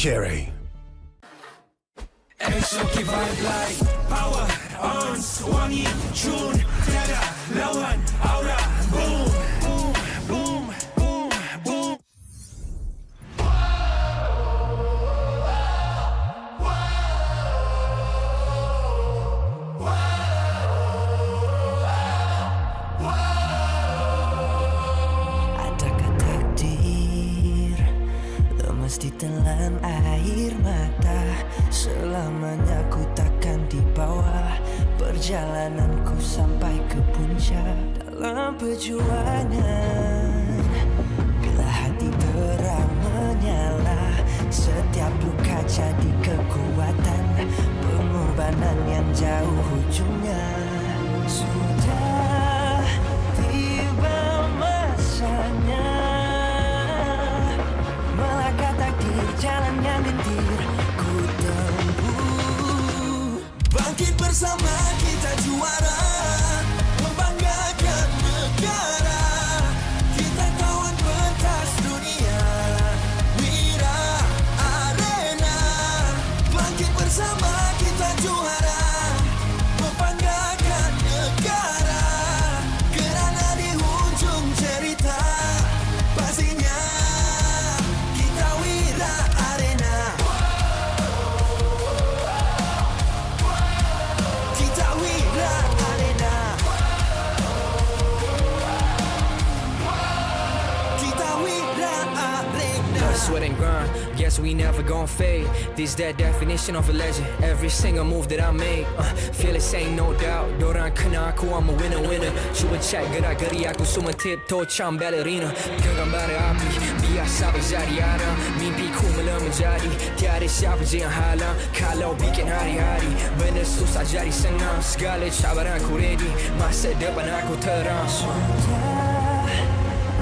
Cherry. Exotic vibe like power, arms, wangi, tune, tiada lawan, aura, boom, boom, boom, boom, boom. Adakah takdir lemas ditelan air mata? Selamanya ku takkan di bawah perjalananku sampai ke puncak. Dalam perjuangan bila hati terang menyala, setiap luka jadi kekuatan, pengorbanan yang jauh ujungnya. Sudah Sweat and grind, guess we never gon' fade. This that definition of a legend. Every single move that I made, feel it ain't no doubt. Dorang kena aku, I'm a winner. Cuba check gerak-geri aku semua tiptoe cam ballerina. Genggam bara api, biasa berjadi ada. Mimpiku mula menjadi, tiada siapa je yang halang. Kalau bikin hari-hari, benda susah jadi senang. Segala cabaran aku ready, masa depan aku terang.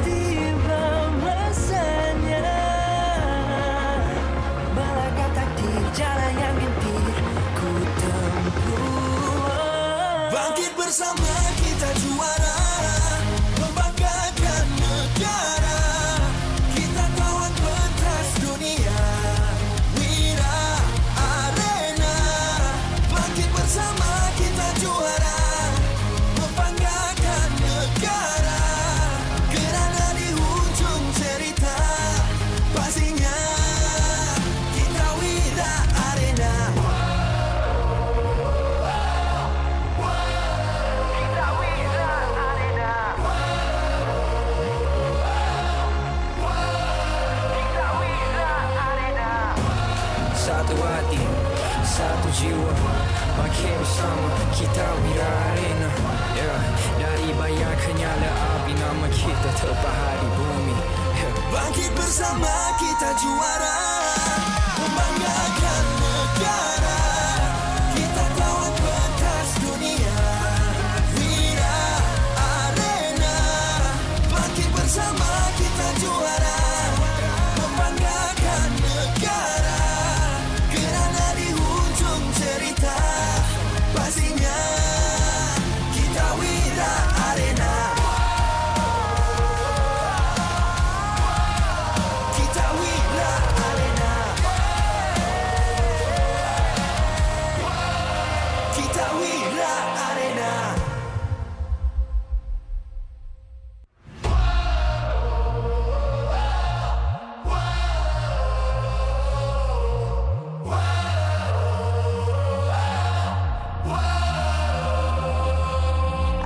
Tiba masanya melangkah takdir jalan yang mimpi ku tempuh. Bangkit bersama kita juara, membanggakan negara. Kita kawan pentas dunia, Wira Arena. Bangkit bersama kita juara, membanggakan negara. Kerana di hujung cerita, pastinya kita Wira Arena. Satu hati, satu jiwa, bangkit bersama kita Wira Arena. Dari bayang kenyala api, nama kita terpahat di bumi. Bangkit bersama kita juara, membanggakan negara. Kita kawan pentas dunia, Wira Arena. Bangkit bersama kita juara, membanggakan negara. Kerana di hujung cerita, pastinya kita Wira Arena. Kita Wira Arena. Kita Wira Arena.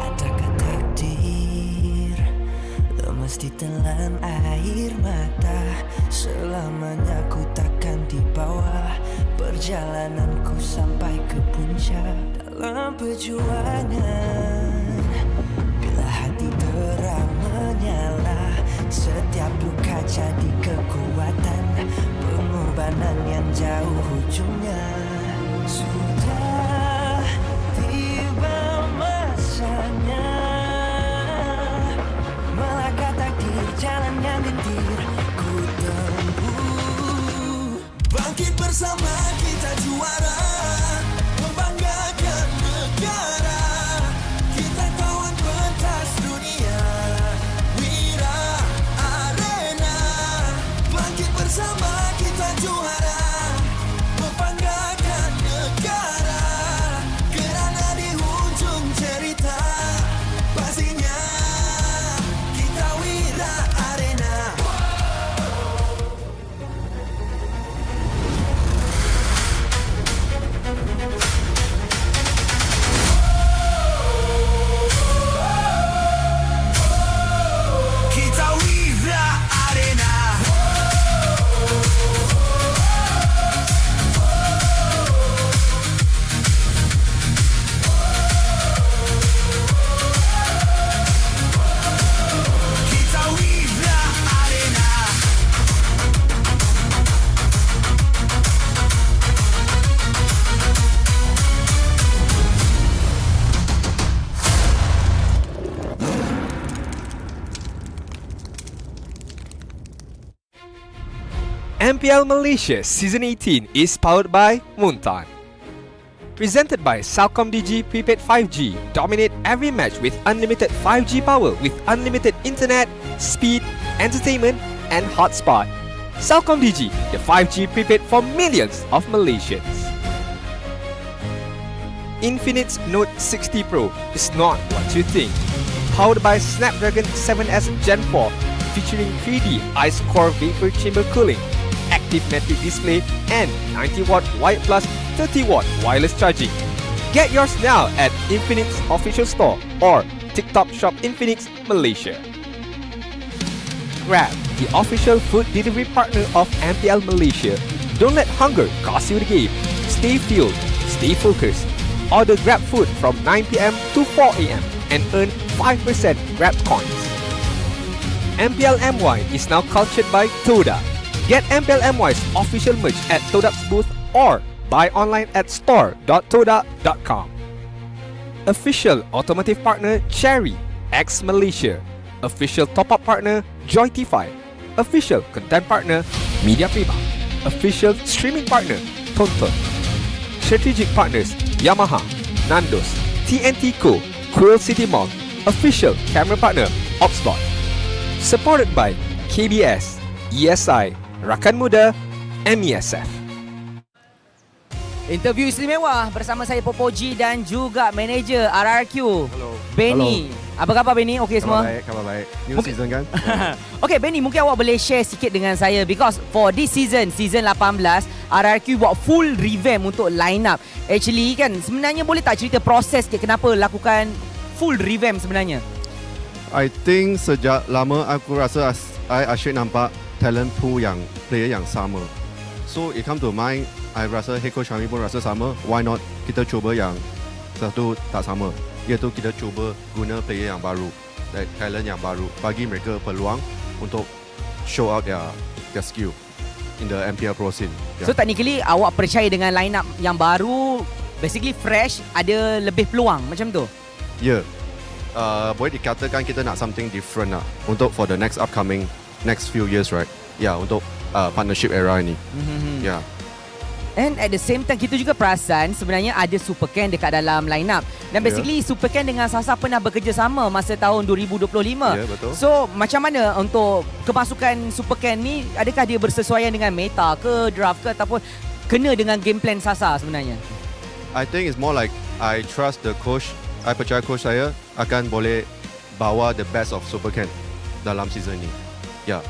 Adakah takdir lemas ditelan air mata? Selamanya ku takkan di bawah perjalananku sampai ke puncak. Dalam perjuangan, bila hati terang menyala, setiap luka jadi kekuatan. Pengorbanan yang jauh ujungnya. Sudah tiba masanya melangkah takdir jalan yang gentir ku tempuh. Bangkit bersama kita juara, membanggakan negara. Kita kawan pentas dunia, Wira Arena. Bangkit bersama kita juara, membanggakan negara. Kerana di hujung cerita, pastinya kita Wira Arena. Kita Wira Arena. Kita Wira Arena. MPL Malaysia Season 18 is powered by Muntan. Presented by Salcom DG Prepaid 5G. Dominate every match with unlimited 5G power with unlimited internet, speed, entertainment and hotspot. Salcom DG, the 5G prepaid for millions of Malaysians. Infinix Note 60 Pro is not what you think. Powered by Snapdragon 7S Gen 4, featuring 3D Ice Core Vapor Chamber Cooling, active metric display and 90-watt White Plus 30-watt wireless charging. Get yours now at Infinix Official Store or TikTok Shop Infinix Malaysia. Grab the official food delivery partner of MPL Malaysia. Don't let hunger cost you the game. Stay fueled, stay focused. Order Grab food from 9 p.m. to 4 a.m. and earn 5% Grab coins. MPL MY is now cultured by Toda. Get MPL MY's official merch at Toda's booth or buy online at store.toda.com. Official automotive partner Cherry X Malaysia. Official top-up partner Joytify. Official content partner Media Prima. Official streaming partner Tonton. Strategic partners Yamaha, Nandos, TNT Co, Quill City Mall. Official camera partner Opsbot. Supported by KBS, ESI, Rakan Muda, MESF. Interview istimewa bersama saya Popoji dan juga manager RRQ. Hello. Benny. Apa khabar Benny? Okey semua? Khabar baik. New season kan? Okay Benny, mungkin awak boleh share sikit dengan saya because for this season 18, RRQ buat full revamp untuk line up. Actually kan, sebenarnya boleh tak cerita proses kenapa lakukan full revamp sebenarnya? I think sejak lama aku rasa I asyik nampak talent pool yang player yang sama. So it come to mind, I rasa head coach kami pun rasa sama. Why not kita cuba yang satu tak sama, iaitu kita cuba guna player yang baru, talent yang baru, bagi mereka peluang untuk show out their skill in the MPL Pro scene. So technically awak percaya dengan line up yang baru, basically fresh, ada lebih peluang macam tu? Yeah. Boleh dikatakan kita nak something different lah untuk for the next few years, right? Yeah, untuk partnership era ini. Yeah. And at the same time kita juga perasan sebenarnya ada Super Ken dekat dalam line up. Dan basically Super Ken dengan Sasa pernah bekerjasama masa tahun 2025. Betul. So macam mana untuk kemasukan Super Ken ni, adakah dia bersesuaian dengan meta ke, draft ke, ataupun kena dengan game plan Sasa sebenarnya? I think it's more like I trust the coach. I percaya coach saya akan boleh bawa the best of Super Ken dalam season ni. Yeah.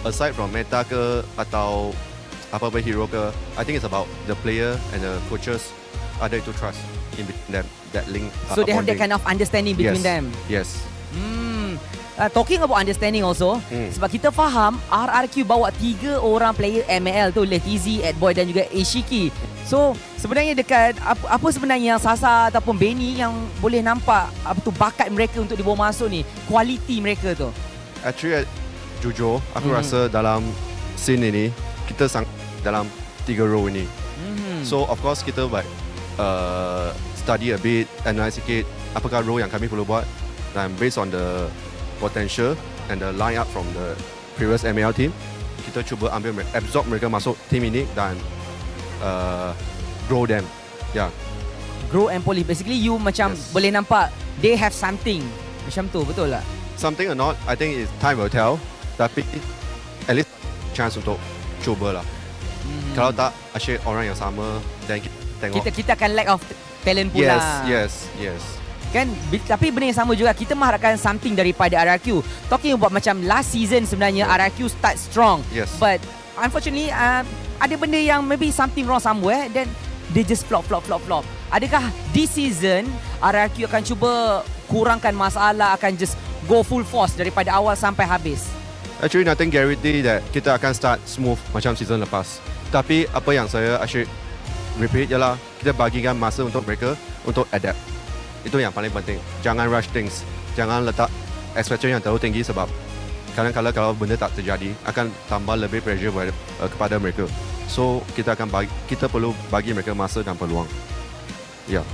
Aside from meta ke atau apa-apa hero ke, I think it's about the player and the coaches. Ada itu trust in between them, that link. So they have that kind of understanding between them. Yes. Talking about understanding also, sebab kita faham RRQ bawa 3 orang player ML tu, Letizi, Adboy dan juga Ishiki. So sebenarnya dekat apa sebenarnya yang Sasa ataupun Benny yang boleh nampak apa tu bakat mereka untuk dibawa masuk ni, kualiti mereka tu? Actually, jujur aku rasa dalam scene ini kita dalam 3 row ini. So of course kita study a bit, analyse sikit apakah row yang kami perlu buat, dan based on the potential and the line up from the previous ML team, kita cuba absorb mereka masuk team ini dan grow them. Yeah. Grow and polish. Basically you macam boleh nampak they have something. Macam tu, betul tak? Something or not, I think time will tell. Tapi at least chance untuk cuba lah. Kalau tak, asyik orang yang sama, dan kita tengok. Kita akan lack of talent pula. Yes. Kan, tapi benda yang sama juga, kita mengharapkan something daripada RRQ. Talking about macam last season sebenarnya, RRQ start strong. Yes. But unfortunately, ada benda yang maybe something wrong somewhere, then they just flop. Adakah this season RRQ akan cuba kurangkan masalah, akan just go full force daripada awal sampai habis? Actually, nothing guarantee that kita akan start smooth macam season lepas. Tapi apa yang saya asyik repeat ialah kita bagikan masa untuk mereka untuk adapt. Itu yang paling penting. Jangan rush things. Jangan letak expectation yang terlalu tinggi sebab kadang-kadang kalau benda tak terjadi akan tambah lebih pressure kepada mereka. So kita perlu bagi mereka masa dan peluang. Ya.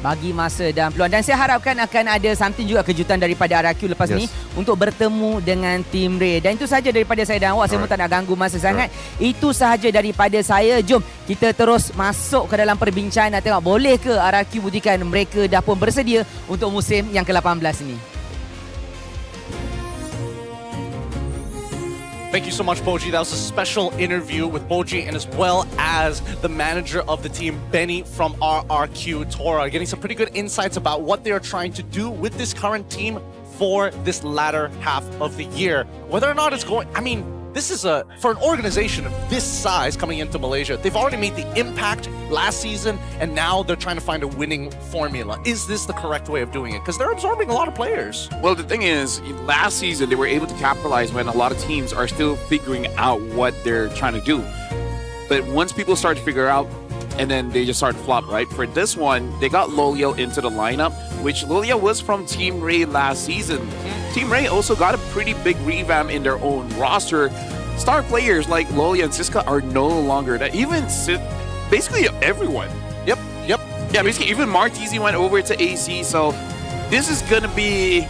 Bagi masa dan peluang. Dan saya harapkan akan ada something juga kejutan daripada RRQ lepas ni untuk bertemu dengan Team Ray. Dan itu sahaja daripada saya dan awak. Saya pun tak nak ganggu masa sangat. Itu sahaja daripada saya. Jom kita terus masuk ke dalam perbincangan nak tengok boleh ke RRQ buktikan mereka dah pun bersedia untuk musim yang ke-18 ini. Thank you so much, Boji. That was a special interview with Boji and as well as the manager of the team, Benny from RRQ Tora, getting some pretty good insights about what they are trying to do with this current team for this latter half of the year. Whether or not it's going, this is for an organization of this size coming into Malaysia. They've already made the impact last season, and now they're trying to find a winning formula. Is this the correct way of doing it? Because they're absorbing a lot of players. Well, the thing is, last season they were able to capitalize when a lot of teams are still figuring out what they're trying to do. But once people start to figure out, and then they just start to flop, right? For this one, they got Loyal into the lineup, which Loyal was from Team Ray last season. Team Ray also got a pretty big revamp in their own roster. Star players like Loyal and Siska are no longer that. Even basically everyone. Yep. Yeah, basically even Martizi went over to AC. So this is gonna be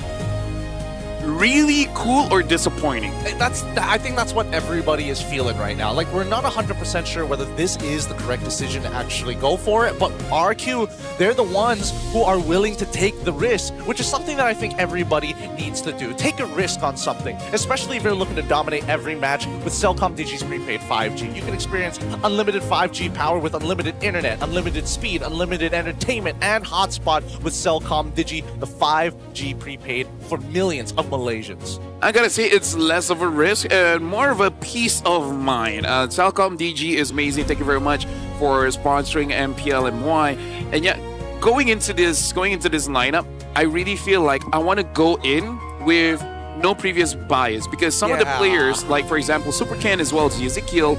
really cool or disappointing. I think that's what everybody is feeling right now. Like, we're not 100% sure whether this is the correct decision to actually go for it, but RQ, they're the ones who are willing to take the risk, which is something that I think everybody needs to do. Take a risk on something, especially if you're looking to dominate every match with Cellcom Digi's prepaid 5G. You can experience unlimited 5G power with unlimited internet, unlimited speed, unlimited entertainment, and hotspot with Cellcom Digi, the 5G prepaid for millions of Malaysians. I gotta say, it's less of a risk and more of a peace of mind. Cellcom DG is amazing. Thank you very much for sponsoring MPL MY. And yeah, going into this lineup, I really feel like I want to go in with no previous bias, because some of the players, like for example Super Ken as well as Ezekiel,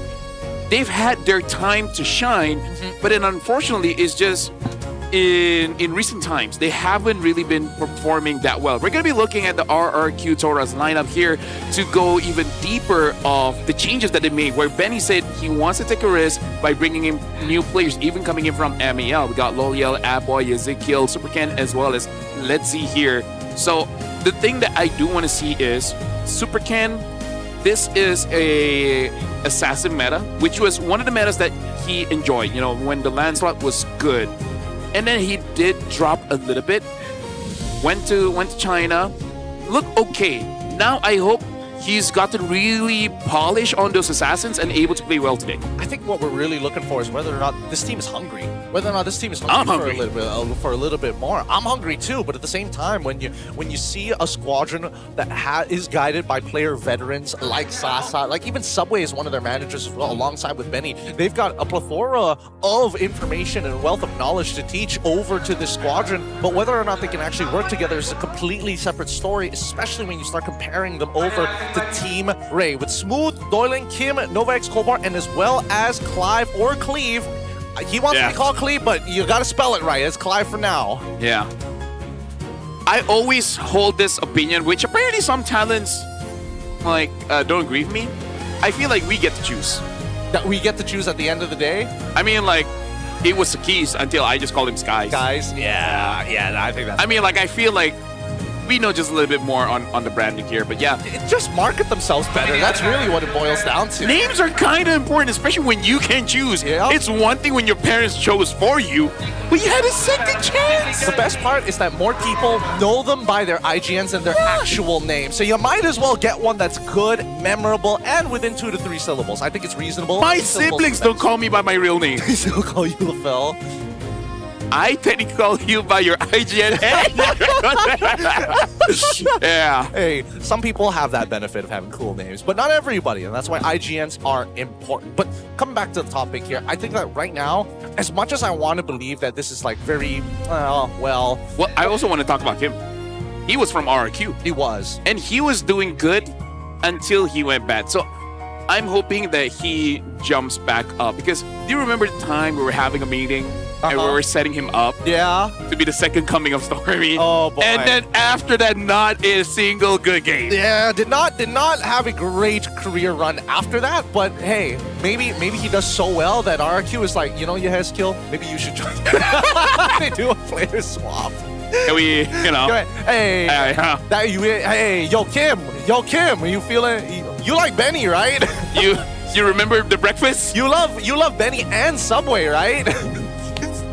they've had their time to shine, but then unfortunately it's just in recent times they haven't really been performing that well. We're going to be looking at the RRQ Taurus lineup here to go even deeper of the changes that they made, where Benny said he wants to take a risk by bringing in new players, even coming in from MAL. We got Loyal, Aboy, Ezekiel, Super Ken, as well as Let's See here. So the thing that I do want to see is Super Ken. This is a assassin meta, which was one of the metas that he enjoyed, you know, when the Lancelot was good. And then he did drop a little bit. Went to China. Look okay. Now I hope he's gotten really polish on those assassins and able to play well today. I think what we're really looking for is whether or not this team is hungry. Whether or not this team is hungry for a little bit more. I'm hungry too, but at the same time, when you see a squadron that is guided by player veterans like Sasa, like even Subway is one of their managers as well, alongside with Benny, they've got a plethora of information and wealth of knowledge to teach over to this squadron. But whether or not they can actually work together is a completely separate story, especially when you start comparing them over to Team Ray with Smooth, Doylan, Kim, Novax, Kobar, and as well as Clive or Cleve. He wants to be called Cleve, but you gotta spell it right. It's Clive for now. Yeah. I always hold this opinion, which apparently some talents like don't agree with me. I feel like we get to choose. That we get to choose at the end of the day? I mean, like, it was Sakis until I just called him Skies. Skies? Yeah, I think that's... I mean, like, I feel like we know just a little bit more on the branding here, but yeah. Just market themselves better. That's really what it boils down to. Names are kind of important, especially when you can choose. Yeah. It's one thing when your parents chose for you, but you had a second chance. The best part is that more people know them by their IGNs and their actual name. So you might as well get one that's good, memorable, and within 2 to 3 syllables. I think it's reasonable. My siblings don't call me by my real name. They still call you LaFell. I technically call you by your IGN. Yeah. Hey, some people have that benefit of having cool names, but not everybody, and that's why IGNs are important. But coming back to the topic here, I think that right now, as much as I want to believe that this is like very, well, I also want to talk about him. He was from RRQ. He was. And he was doing good until he went bad. So I'm hoping that he jumps back up, because do you remember the time we were having a meeting and we were setting him up to be the second coming of Stormy? Oh boy. And then after that, not a single good game. Yeah, did not have a great career run after that, but hey, maybe he does so well that RRQ is like, you know, you has skill, maybe you should join. They do a player swap. Can we, you know? Hey, yo Kim, are you feeling? You like Benny, right? You remember the breakfast? You love Benny and Subway, right?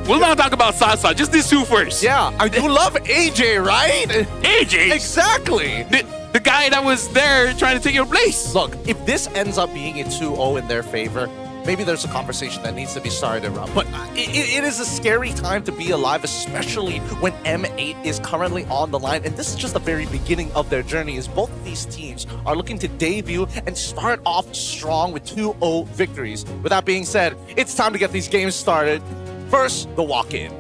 We'll not talk about Sasa, just these two first. Yeah, you love AJ, right? AJ? Exactly. The guy that was there trying to take your place. Look, if this ends up being a 2-0 in their favor, maybe there's a conversation that needs to be started around. But it is a scary time to be alive, especially when M8 is currently on the line. And this is just the very beginning of their journey, as both of these teams are looking to debut and start off strong with 2-0 victories. With that being said, it's time to get these games started. First, the walk-in.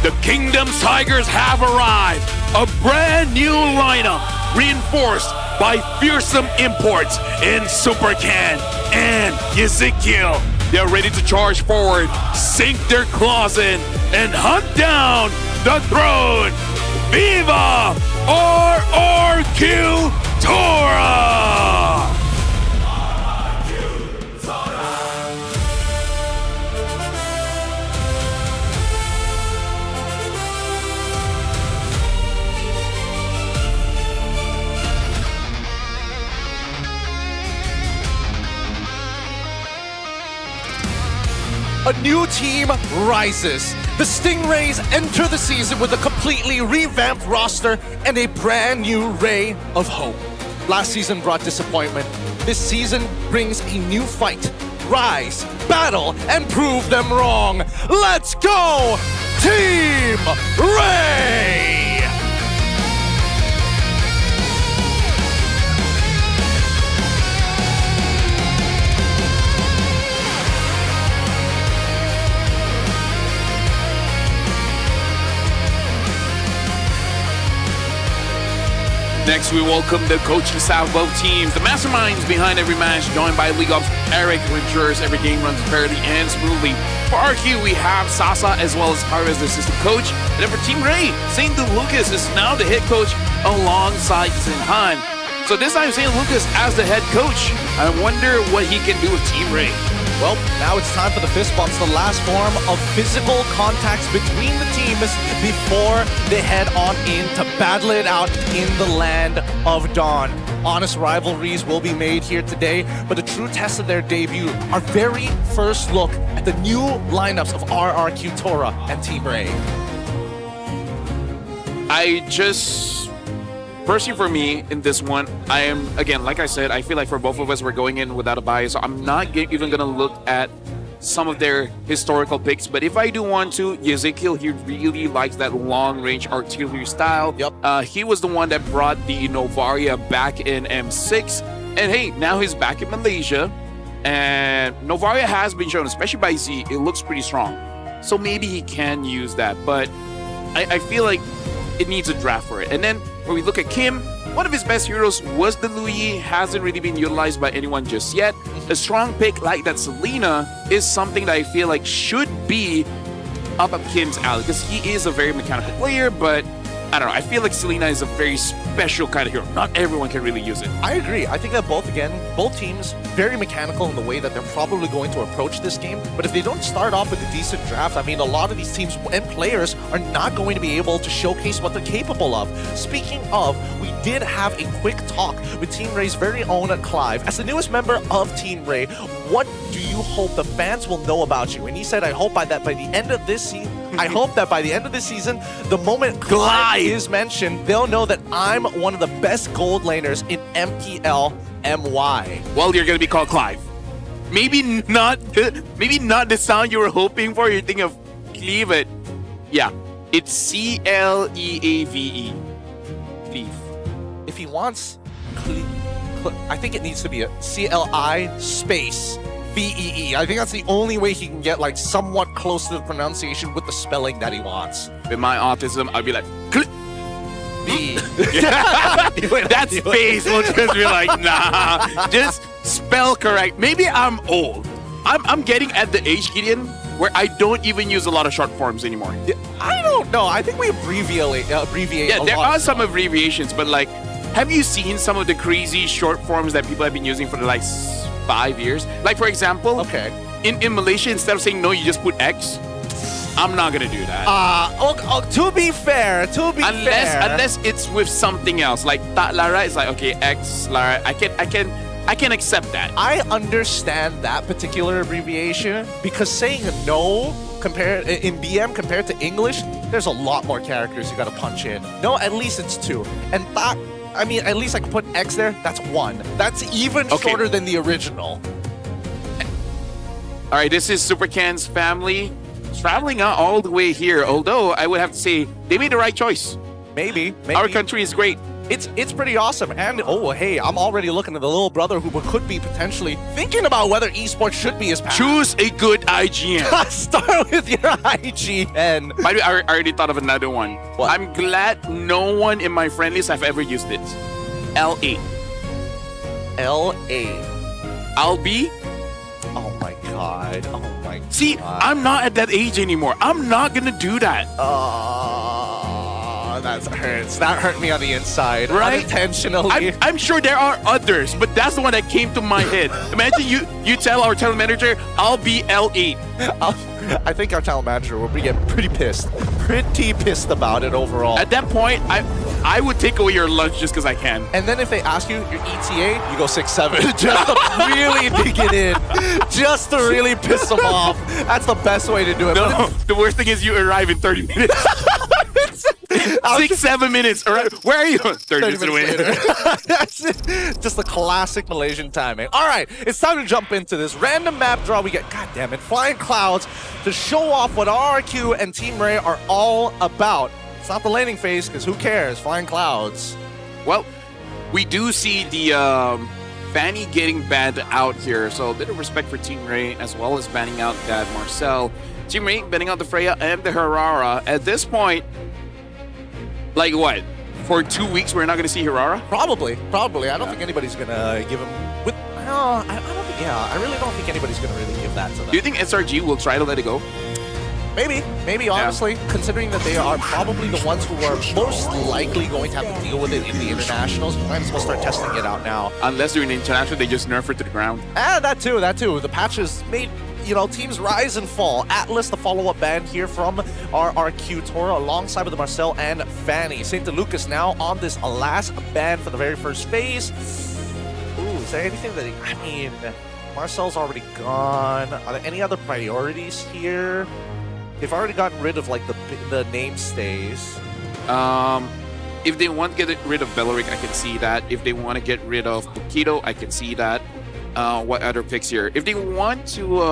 The Kingdom's Tigers have arrived. A brand new lineup reinforced by fearsome imports in Super Can and Ezekiel. They're ready to charge forward, sink their claws in, and hunt down the throne. Viva RRQ Tora! A new team rises. The Stingrays enter the season with a completely revamped roster and a brand new ray of hope. Last season brought disappointment. This season brings a new fight. Rise, battle, and prove them wrong. Let's go, Team Ray! Next, we welcome the coaches of both teams, the masterminds behind every match, joined by League Ops Eric, who ensures every game runs fairly and smoothly. For RQ, we have Sasa as well as Kara as the assistant coach. And then for Team Ray, St. Lucas is now the head coach alongside Zinhan. So this time, St. Lucas as the head coach. I wonder what he can do with Team Ray. Well, now it's time for the fist bumps, the last form of physical contacts between the teams before they head on in to battle it out in the land of Dawn. Honest rivalries will be made here today, but the true test of their debut, our very first look at the new lineups of RRQ Tora and Team Ray. Personally, for me, in this one, I am, again, like I said, I feel like for both of us, we're going in without a bias. So I'm not even going to look at some of their historical picks. But if I do want to, Ezekiel, he really likes that long-range artillery style. Yep. He was the one that brought the Novaria back in M6. And hey, now he's back in Malaysia. And Novaria has been shown, especially by Z, it looks pretty strong. So maybe he can use that. But I feel like it needs a draft for it. And then when we look at Kim, one of his best heroes was the Luyi, hasn't really been utilized by anyone just yet. A strong pick like that Selena is something that I feel like should be up Kim's alley, because he is a very mechanical player, but I don't know, I feel like Selena is a very special kind of hero. Not everyone can really use it. I agree. I think that both teams, very mechanical in the way that they're probably going to approach this game. But if they don't start off with a decent draft, I mean, a lot of these teams and players are not going to be able to showcase what they're capable of. Speaking of, we did have a quick talk with Team Ray's very own Clive. As the newest member of Team Ray, what do you hope the fans will know about you? And he said, I hope by the end of this season, the moment Clive is mentioned, they'll know that I'm one of the best gold laners in MPL MY. Well, you're going to be called Clive. Maybe not the sound you were hoping for. You're thinking of Cleave it. Yeah, it's C-L-E-A-V-E. Cleave. If he wants, I think it needs to be a C-L-I space V-E-E. I think that's the only way he can get like somewhat close to the pronunciation with the spelling that he wants. With my autism, I'd be like, B. That space will just be like, nah, just spell correct. Maybe I'm old. I'm getting at the age, Gideon, where I don't even use a lot of short forms anymore. I don't know. I think we abbreviate yeah, there are some abbreviations, but like Have you seen some of the crazy short forms that people have been using for the last 5 years? Like, for example, in Malaysia, instead of saying no, you just put X. I'm not gonna do that. To be fair, unless it's with something else, like tak lara is like okay, X lara. I can accept that. I understand that particular abbreviation because saying no in BM compared to English, there's a lot more characters you gotta punch in. No, at least it's 2. And tak, I mean, at least I can put X there. That's 1. That's even shorter than the original. All right, this is Supercan's family traveling out all the way here. Although I would have to say they made the right choice. Maybe. Our country is great. It's pretty awesome. And oh hey, I'm already looking at the little brother who could be potentially thinking about whether esports should be his path. Choose a good IGN. Start with your IGN. By the way, I already thought of another one. What? I'm glad no one in my friend list have ever used it. L8. L8. I'll be. Oh my god. Oh my god. See, I'm not at that age anymore. I'm not gonna do that. That hurts. That hurt me on the inside. Right? Unintentionally. I'm sure there are others, but that's the one that came to my head. Imagine you tell our talent manager, I'll be L8. I think our talent manager will get pretty pissed. Pretty pissed about it overall. At that point, I would take away your lunch just because I can. And then if they ask you your ETA, you go 6-7. Just to really dig it in. Just to really piss them off. That's the best way to do it. No, the worst thing is you arrive in 30 minutes. 6-7 minutes. Where are you? 30 minutes later. That's it. Just the classic Malaysian timing. All right, it's time to jump into this random map draw. We get, god damn it, Flying Clouds to show off what RRQ and Team Ray are all about. It's not the laning phase, because who cares? Flying Clouds. Well, we do see the Fanny getting banned out here, so a bit of respect for Team Ray, as well as banning out that Marcel. Team Ray banning out the Freya and the Herrera. At this point, like what? For 2 weeks, we're not going to see Herrera? Probably. I don't think anybody's going to give him... I really don't think anybody's going to really give that to them. Do you think SRG will try to let it go? Maybe, honestly, considering that they are probably the ones who are most likely going to have to deal with it in the internationals, you might as well start testing it out now. Unless during the international, they just nerf it to the ground. That too. The patches made, teams rise and fall. Atlas, the follow-up band here from RRQ Tora, alongside with Marcel and Fanny. St. Lucas now on this last ban for the very first phase. Ooh, is there anything that... Marcel's already gone. Are there any other priorities here? They've already gotten rid of, like, the name stays. If they want to get rid of Belleric, I can see that. If they want to get rid of Bukito, I can see that. What other picks here? If they want to...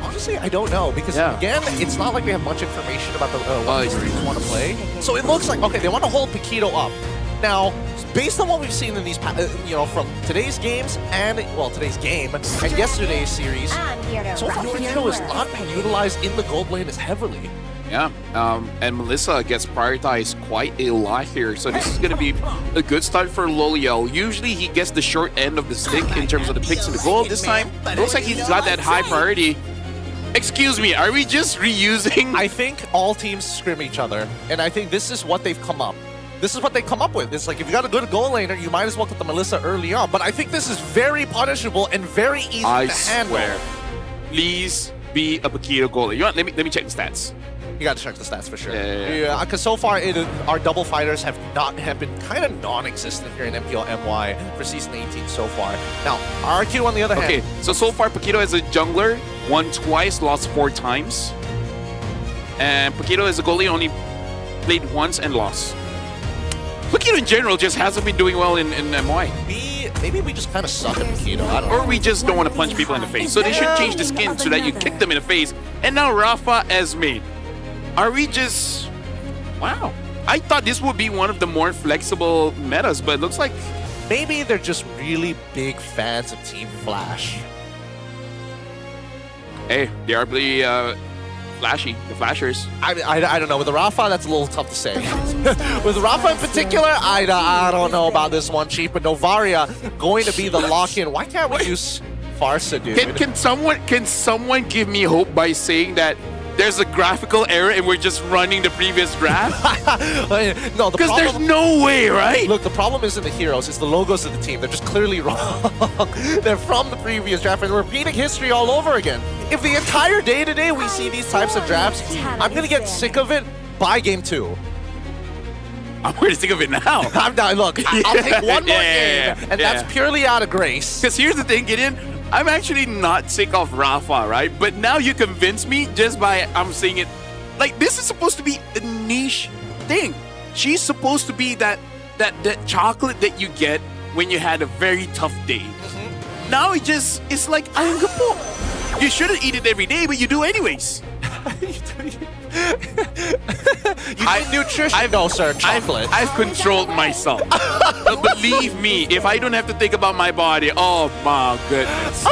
Honestly, I don't know, because again, it's not like we have much information about the what these teams want to play. So it looks like, okay, they want to hold Paquito up. Now, based on what we've seen in these, from today's games and, today's game and yesterday's series, so far Paquito is not being utilized in the gold lane as heavily. Yeah, and Melissa gets prioritized quite a lot here, so this is going to be a good start for Loliel. Usually he gets the short end of the stick in terms of the picks in the gold. This time, it looks like he's got that high priority. Excuse me, are we just reusing? I think all teams scrim each other, and I think this is what they've come up. This is what they come up with. It's like, if you got a good goal laner, you might as well get the Melissa early on. But I think this is very punishable and very easy to handle. I swear. Please be a Paquito goalie. You want, let me check the stats. You gotta check the stats for sure. Yeah. Because so far, our double fighters have been kind of non-existent here in MPL MY for Season 18 so far. Now, RQ on the other hand... Okay, so far Paquito as a jungler, won twice, lost 4 times. And Paquito as a goalie only played once and lost. Paquito in general just hasn't been doing well in MY. Maybe we just kind of suck at Paquito. Or we just don't want to punch people in the face. So they should change the skin so that you kick them in the face. And now Rafa as mate. Are we just... Wow. I thought this would be one of the more flexible metas, but it looks like... Maybe they're just really big fans of Team Flash. Hey, they are pretty flashy, the Flashers. I don't know. With the Rafa, that's a little tough to say. With Rafa in particular, I don't know about this one, Chief. But Novaria going to be the lock-in. Why can't we use Farsa, dude? Can someone give me hope by saying that there's a graphical error and we're just running the previous draft? No, because there's no way, right? Look, the problem isn't the heroes, it's the logos of the team. They're just clearly wrong. They're from the previous draft and we're repeating history all over again. If the entire day today we see these types of drafts, I'm going to get sick of it by game 2. I'm pretty sick of it now. I'm done. Look, I'll take one more game, and that's purely out of grace. Because here's the thing, Gideon. I'm actually not sick of Rafa, right? But now you convince me just by I'm saying it. Like, this is supposed to be a niche thing. She's supposed to be that chocolate that you get when you had a very tough day. Now it's like ayam gepuk. You shouldn't eat it every day, but you do anyways. You need nutrition. No, sir, chocolate. I've controlled myself. But believe me, if I don't have to think about my body, oh my goodness.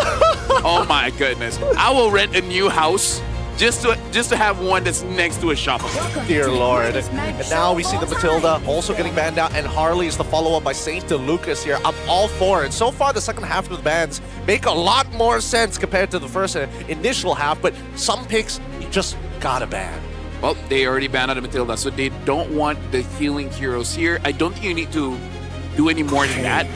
Oh my goodness. I will rent a new house just to have one that's next to a shop. Dear Lord. And now we see the Matilda also getting banned out, and Harley is the follow-up by Saint to Lucas here. I'm all for it. So far, the second half of the bans make a lot more sense compared to the first initial half, but some picks you just gotta ban. Well, they already banned out the Matilda, so they don't want the healing heroes here. I don't think you need to do any more than that.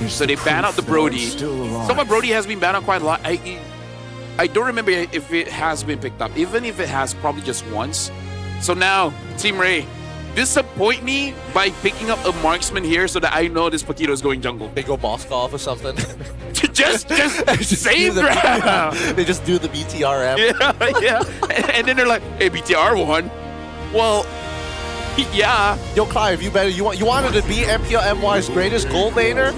So they ban out the Brody. Some of Brody has been banned out quite a lot. I don't remember if it has been picked up. Even if it has, probably just once. So now, Team Ray, disappoint me by picking up a marksman here so that I know this Paquito is going jungle. They go Moskov or something. just save ground. They just do the BTRM. Yeah. And then they're like, hey, BTR won. Well, yeah. Yo, Clive, you wanted to be MPL MY's greatest gold laner?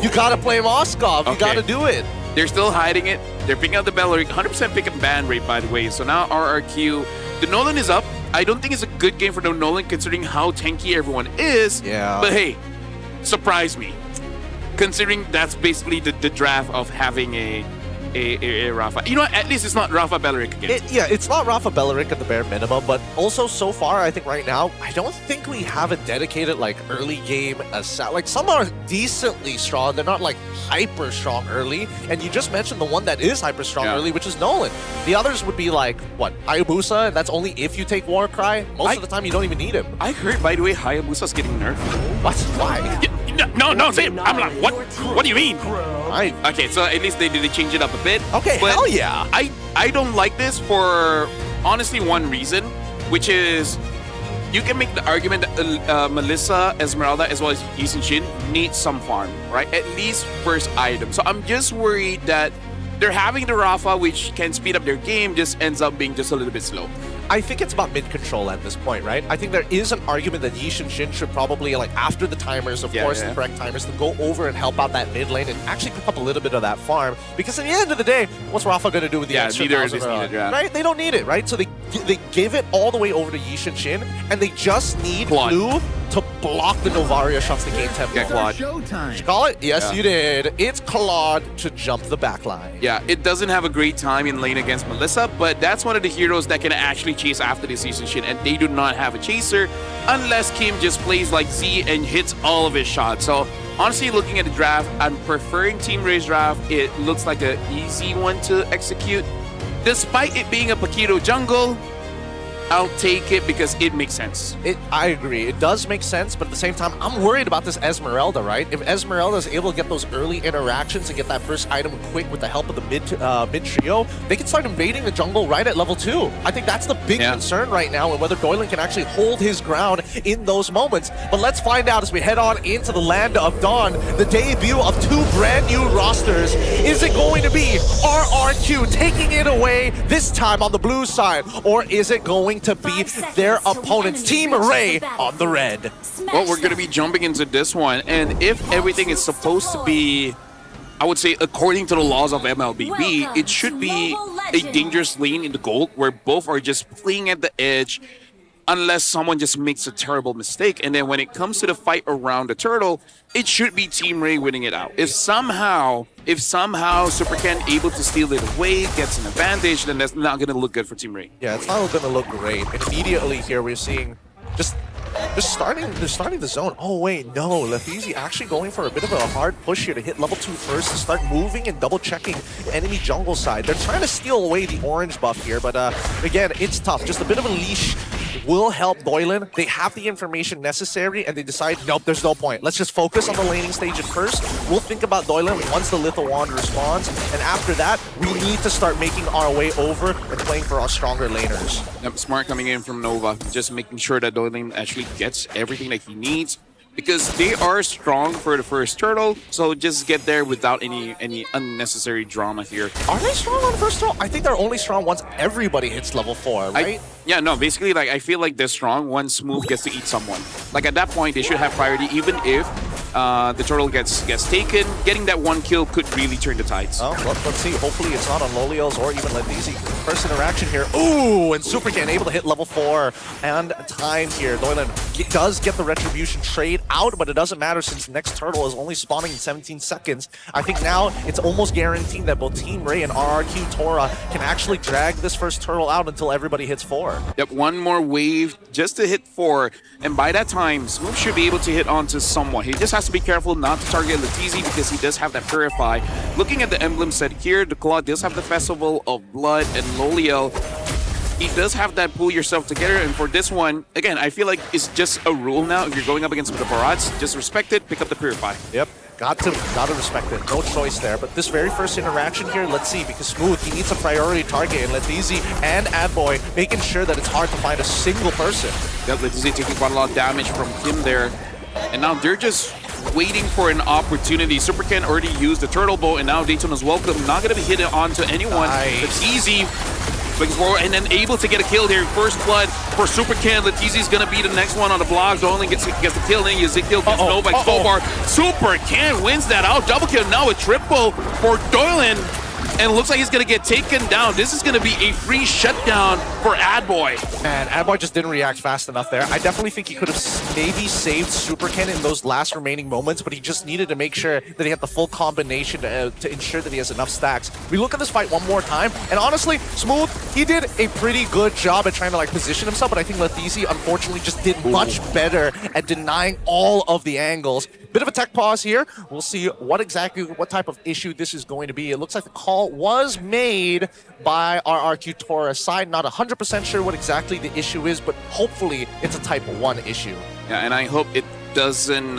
You gotta play Moskov. You gotta do it. They're still hiding it. They're picking up the Belleric. 100% pick up ban rate, by the way. So now RRQ. The Nolan is up. I don't think it's a good game for the Nolan considering how tanky everyone is. Yeah. But hey, surprise me. Considering that's basically the draft of having a Rafa. You know what? At least it's not Rafa Belleric again. It's not Rafa Belleric at the bare minimum, but also so far, I think right now, I don't think we have a dedicated like early game like some are decently strong. They're not like hyper strong early. And you just mentioned the one that is hyper strong early, which is Nolan. The others would be like, what, Hayabusa, and that's only if you take Warcry. Most of the time, you don't even need him. I heard, by the way, Hayabusa's getting nerfed. What? Why? No, say it. I'm like, what? What do you mean? Okay, so at least they change it up a bit. Okay, but hell yeah. I don't like this for honestly one reason, which is you can make the argument that Melissa, Esmeralda, as well as Yisun Shin need some farm, right? At least first item. So I'm just worried that they're having the Rafa, which can speed up their game, just ends up being just a little bit slow. I think it's about mid-control at this point, right? I think there is an argument that Yisun Shin should probably, like, after the timers, of course, the correct timers, to go over and help out that mid lane and actually pick up a little bit of that farm. Because at the end of the day, what's Rafa going to do with the extra neither is needed, right? They don't need it, right? So they give it all the way over to Yisun Shin, and they just need Blue to block the Novaria shots to gain tempo. Yeah, Claude. Did you call it? Yes, you did. It's Claude to jump the backline. Yeah, it doesn't have a great time in lane against Melissa, but that's one of the heroes that can actually chase after this season shit, and they do not have a chaser unless Kim just plays like Z and hits all of his shots. So honestly, looking at the draft, I'm preferring Team Ray's draft. It looks like an easy one to execute. Despite it being a Paquito jungle, I'll take it because it makes sense. I agree. It does make sense, but at the same time, I'm worried about this Esmeralda, right? If Esmeralda is able to get those early interactions and get that first item quick with the help of the mid trio, they can start invading the jungle right at level 2. I think that's the big concern right now, and whether Doylan can actually hold his ground in those moments. But let's find out as we head on into the land of Dawn, the debut of 2 brand new rosters. Is it going to be RRQ taking it away this time on the blue side, or is it going to be their opponents, Team Ray, on the red? Well, we're going to be jumping into this one, and if everything is supposed to be, I would say, according to the laws of MLBB, it should be a dangerous lane in the gold where both are just playing at the edge unless someone just makes a terrible mistake. And then when it comes to the fight around the turtle, it should be Team Ray winning it out. If somehow Super Ken able to steal it away, gets an advantage, then that's not going to look good for Team Ray. Yeah, it's not going to look great. And immediately here we're seeing just They're starting the zone. Oh wait, no. Letheezy actually going for a bit of a hard push here to hit level 2 first to start moving and double checking the enemy jungle side. They're trying to steal away the orange buff here, but again, it's tough. Just a bit of a leash will help Doylan. They have the information necessary and they decide, nope, there's no point. Let's just focus on the laning stage at first. We'll think about Doylan once the Little Wand responds, and after that, we need to start making our way over and playing for our stronger laners. Yep, smart coming in from Nova, just making sure that Doylan actually gets everything that he needs, because they are strong for the first turtle, so just get there without any unnecessary drama here. Are they strong on the first turtle? I think they're only strong once everybody hits level 4, right? Yeah, no, basically, like, I feel like they're strong once Smooth gets to eat someone. Like, at that point, they should have priority, even if the turtle gets taken. Getting that 1 kill could really turn the tides. Oh, let's see. Hopefully it's not on Loliel's or even Letheezy. First interaction here. Ooh, and Supercan able to hit level 4. And time here. Doylan does get the Retribution trade out, but it doesn't matter since next turtle is only spawning in 17 seconds. I think now it's almost guaranteed that both Team Ray and RRQ Tora can actually drag this first turtle out until everybody hits 4. Yep, one more wave just to hit 4. And by that time, Smooth should be able to hit onto someone. He just has to be careful not to target Letheezy because he does have that Purify. Looking at the emblem set here, the Claw does have the Festival of Blood, and Loliel, he does have that pull yourself together. And for this one, again, I feel like it's just a rule now. If you're going up against the Barats, just respect it, pick up the Purify. Yep. Gotta respect it. No choice there. But this very first interaction here, let's see, because Smooth, he needs a priority target, and Letheezy and Adboy making sure that it's hard to find a single person. Yep, Letheezy taking quite a lot of damage from him there. And now they're just waiting for an opportunity. Supercan already used the Turtle Bow, and now Daytona's welcome. Not gonna be hit onto anyone. Nice. It's easy. Looking forward, and then able to get a kill here. First blood for Supercan. Letheezy's gonna be the next one on the block. Only gets the kill. Then Ezekiel gets no by Sobar. Supercan wins that out. Double kill, now a triple for Doylan. And it looks like he's going to get taken down. This is going to be a free shutdown for Adboy. Man, Adboy just didn't react fast enough there. I definitely think he could have maybe saved Supercan in those last remaining moments, but he just needed to make sure that he had the full combination to ensure that he has enough stacks. We look at this fight one more time, and honestly, Smooth, he did a pretty good job at trying to position himself, but I think Letheezy unfortunately just did much better at denying all of the angles. Bit of a tech pause here. We'll see what type of issue this is going to be. It looks like the call was made by RRQ Tora side. Not 100% sure what exactly the issue is, but hopefully it's a type 1 issue. Yeah, and I hope it doesn't...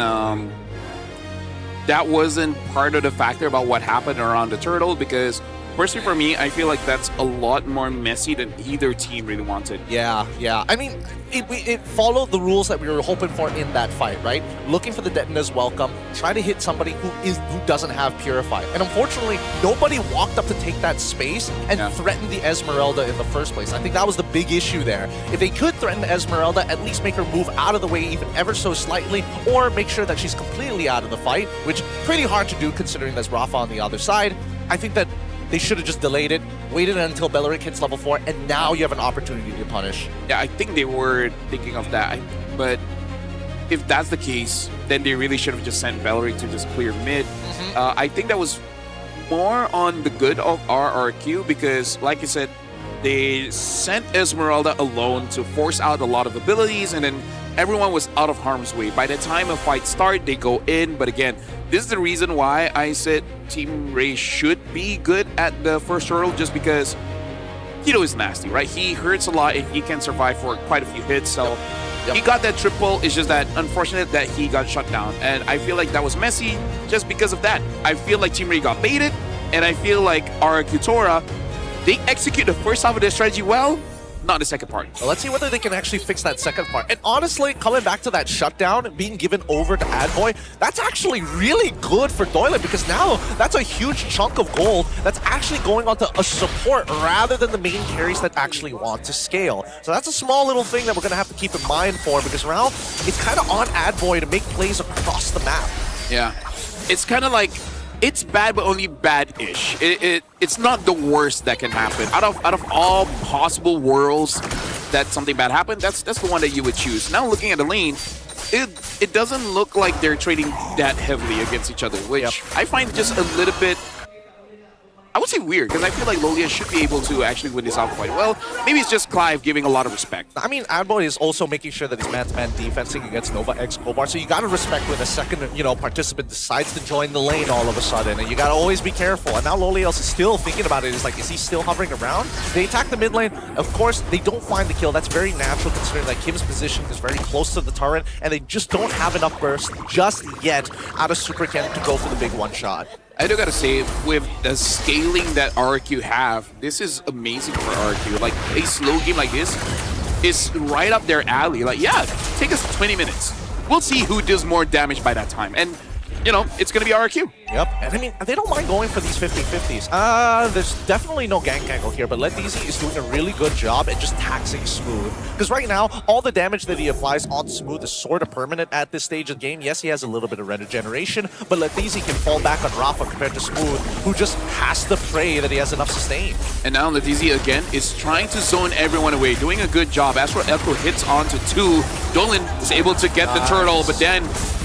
that wasn't part of the factor about what happened around the turtle, because personally for me, I feel like that's a lot more messy than either team really wanted. Yeah. I mean, it followed the rules that we were hoping for in that fight, right? Looking for the Detona's welcome, try to hit somebody who doesn't have Purify. And unfortunately, nobody walked up to take that space and threaten the Esmeralda in the first place. I think that was the big issue there. If they could threaten the Esmeralda, at least make her move out of the way even ever so slightly, or make sure that she's completely out of the fight, which pretty hard to do considering there's Rafa on the other side. I think that they should have just delayed it, waited until Beleric hits level 4, and now you have an opportunity to punish. Yeah, I think they were thinking of that. But if that's the case, then they really should have just sent Beleric to just clear mid. I think that was more on the good of RRQ, because, like you said, they sent Esmeralda alone to force out a lot of abilities, and then everyone was out of harm's way. By the time a fight starts, they go in. But again, this is the reason why I said Team Ray should be good at the first hurdle, just because Kido is nasty, right? He hurts a lot and he can survive for quite a few hits. So he got that triple. It's just that unfortunate that he got shut down. And I feel like that was messy just because of that. I feel like Team Ray got baited, and I feel like RRQ Tora, they execute the first half of their strategy well, not the second part. Well, let's see whether they can actually fix that second part. And honestly, coming back to that shutdown, being given over to Adboy, that's actually really good for Doylan, because now that's a huge chunk of gold that's actually going onto a support rather than the main carries that actually want to scale. So that's a small little thing that we're going to have to keep in mind for, because now it's kind of on Adboy to make plays across the map. Yeah. It's kind of like, it's bad, but only bad-ish. It's not the worst that can happen. Out of all possible worlds that something bad happened, that's the one that you would choose. Now looking at the lane, it doesn't look like they're trading that heavily against each other, which I find just a little bit I would say weird, because I feel like Lolia should be able to actually win this alpha fight. Well, maybe it's just Clive giving a lot of respect. I mean, Adboy is also making sure that he's man-to-man defensing against Nova X Kobar, so you gotta respect when a second, participant decides to join the lane all of a sudden, and you gotta always be careful. And now Lolios is still thinking about it. He's like, is he still hovering around? They attack the mid lane. Of course, they don't find the kill. That's very natural considering that Kim's position is very close to the turret, and they just don't have enough burst just yet out of Super Ken to go for the big one-shot. I do gotta say, with the scaling that RQ have, this is amazing for RQ. Like, a slow game like this is right up their alley. Like, yeah, take us 20 minutes. We'll see who does more damage by that time. And, it's gonna be RQ. Yep, and I mean, they don't mind going for these 50-50s. There's definitely no gank angle here, but Letizi is doing a really good job at just taxing Smooth. Because right now, all the damage that he applies on Smooth is sort of permanent at this stage of the game. Yes, he has a little bit of regeneration, but Letizi can fall back on Rafa compared to Smooth, who just has to pray that he has enough sustain. And now Letizi again is trying to zone everyone away, doing a good job. As for Echo hits onto 2, Dolan is able to get the turtle, but then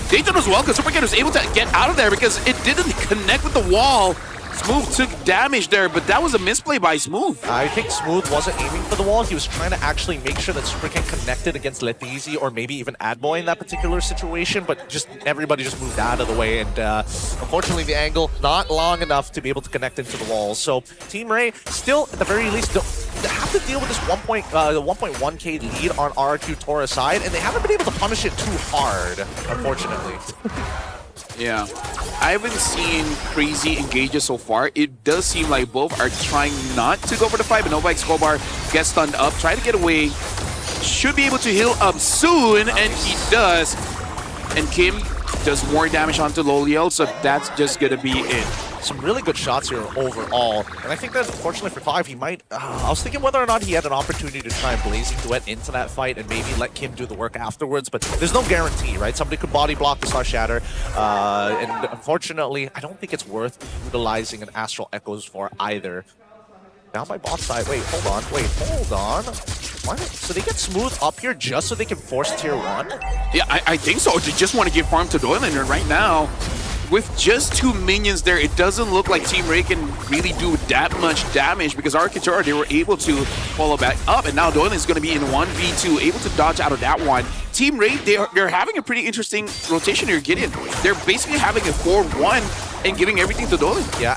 Dayton as well, because Supercat was able to get out of there because it didn't connect with the wall. Smooth took damage there, but that was a misplay by Smooth. I think Smooth wasn't aiming for the wall. He was trying to actually make sure that Supercat connected against Letizi or maybe even Adboy in that particular situation, but just everybody just moved out of the way, and unfortunately the angle not long enough to be able to connect into the wall. So Team Ray still, at the very least, they have to deal with this 1.1k lead on RQ Tora side, and they haven't been able to punish it too hard, unfortunately. Yeah, I haven't seen crazy engages so far. It does seem like both are trying not to go for the fight, but Nova X Kobar gets stunned up, try to get away. Should be able to heal up soon, and he does. And Kim does more damage onto Loliel, so that's just gonna be it. Some really good shots here overall, and I think that unfortunately for Clive, he might... I was thinking whether or not he had an opportunity to try and Blazing Duet into that fight and maybe let Kim do the work afterwards, but there's no guarantee, right? Somebody could body block the Star Shatter, and unfortunately, I don't think it's worth utilizing an Astral Echoes for either. Down by bot side. Wait, hold on. What? So they get Smooth up here just so they can force tier 1? Yeah, I think so. They just want to give farm to Doylan, and right now, with just 2 minions there, it doesn't look like Team Ray can really do that much damage because Arkatura, they were able to follow back up, and now Doylan is going to be in 1v2, able to dodge out of that one. Team Ray, they're having a pretty interesting rotation here, Gideon. They're basically having a 4-1 and giving everything to Doylan. Yeah,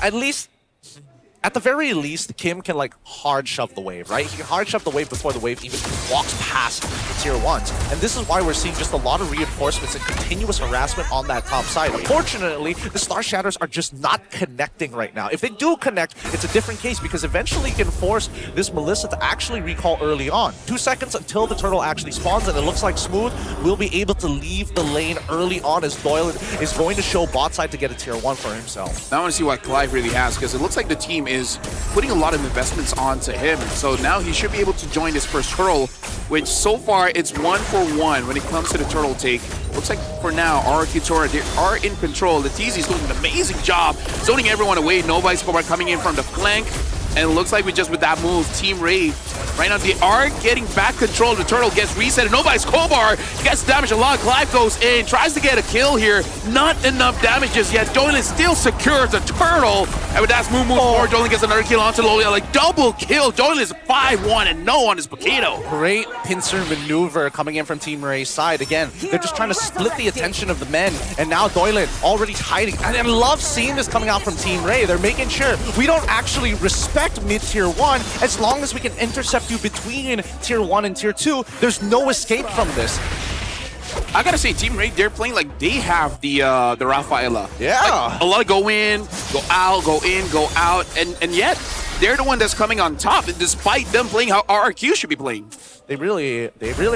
at the very least, Kim can hard shove the wave, right? He can hard shove the wave before the wave even walks past the tier 1s. And this is why we're seeing just a lot of reinforcements and continuous harassment on that top side. Unfortunately, the Star Shatters are just not connecting right now. If they do connect, it's a different case because eventually you can force this Melissa to actually recall early on. 2 seconds until the turtle actually spawns, and it looks like Smooth will be able to leave the lane early on as Doylan is going to show bot side to get a tier 1 for himself. Now I want to see what Clive really has, because it looks like the team is putting a lot of investments onto him. So now he should be able to join this first turtle, which so far it's 1-for-1 when it comes to the turtle take. Looks like for now, Arkatura, they are in control. Letizi's doing an amazing job zoning everyone away. Nova X Kobar coming in from the flank. And it looks like with that move, Team Ray, right now they are getting back control. The turtle gets reset, and Nova X Kobar gets damaged a lot. Clive goes in, tries to get a kill here. Not enough damages yet. Dolan still secures the turtle. And with that move forward, Dolan gets another kill onto Lolia. Double kill. Dolan is 5-1 and no on his Potato. Great pincer maneuver coming in from Team Ray's side. Again, they're just trying to split the attention of the men. And now Dolan already hiding. And I love seeing this coming out from Team Ray. They're making sure we don't actually respect mid-tier 1 as long as we can intercept you between tier 1 and tier 2. There's no escape from this. I gotta say, Team Ray, they're playing like they have the Rafaela. Yeah. A lot of go in, go out, go in, go out, and yet they're the one that's coming on top, despite them playing how RRQ should be playing. They really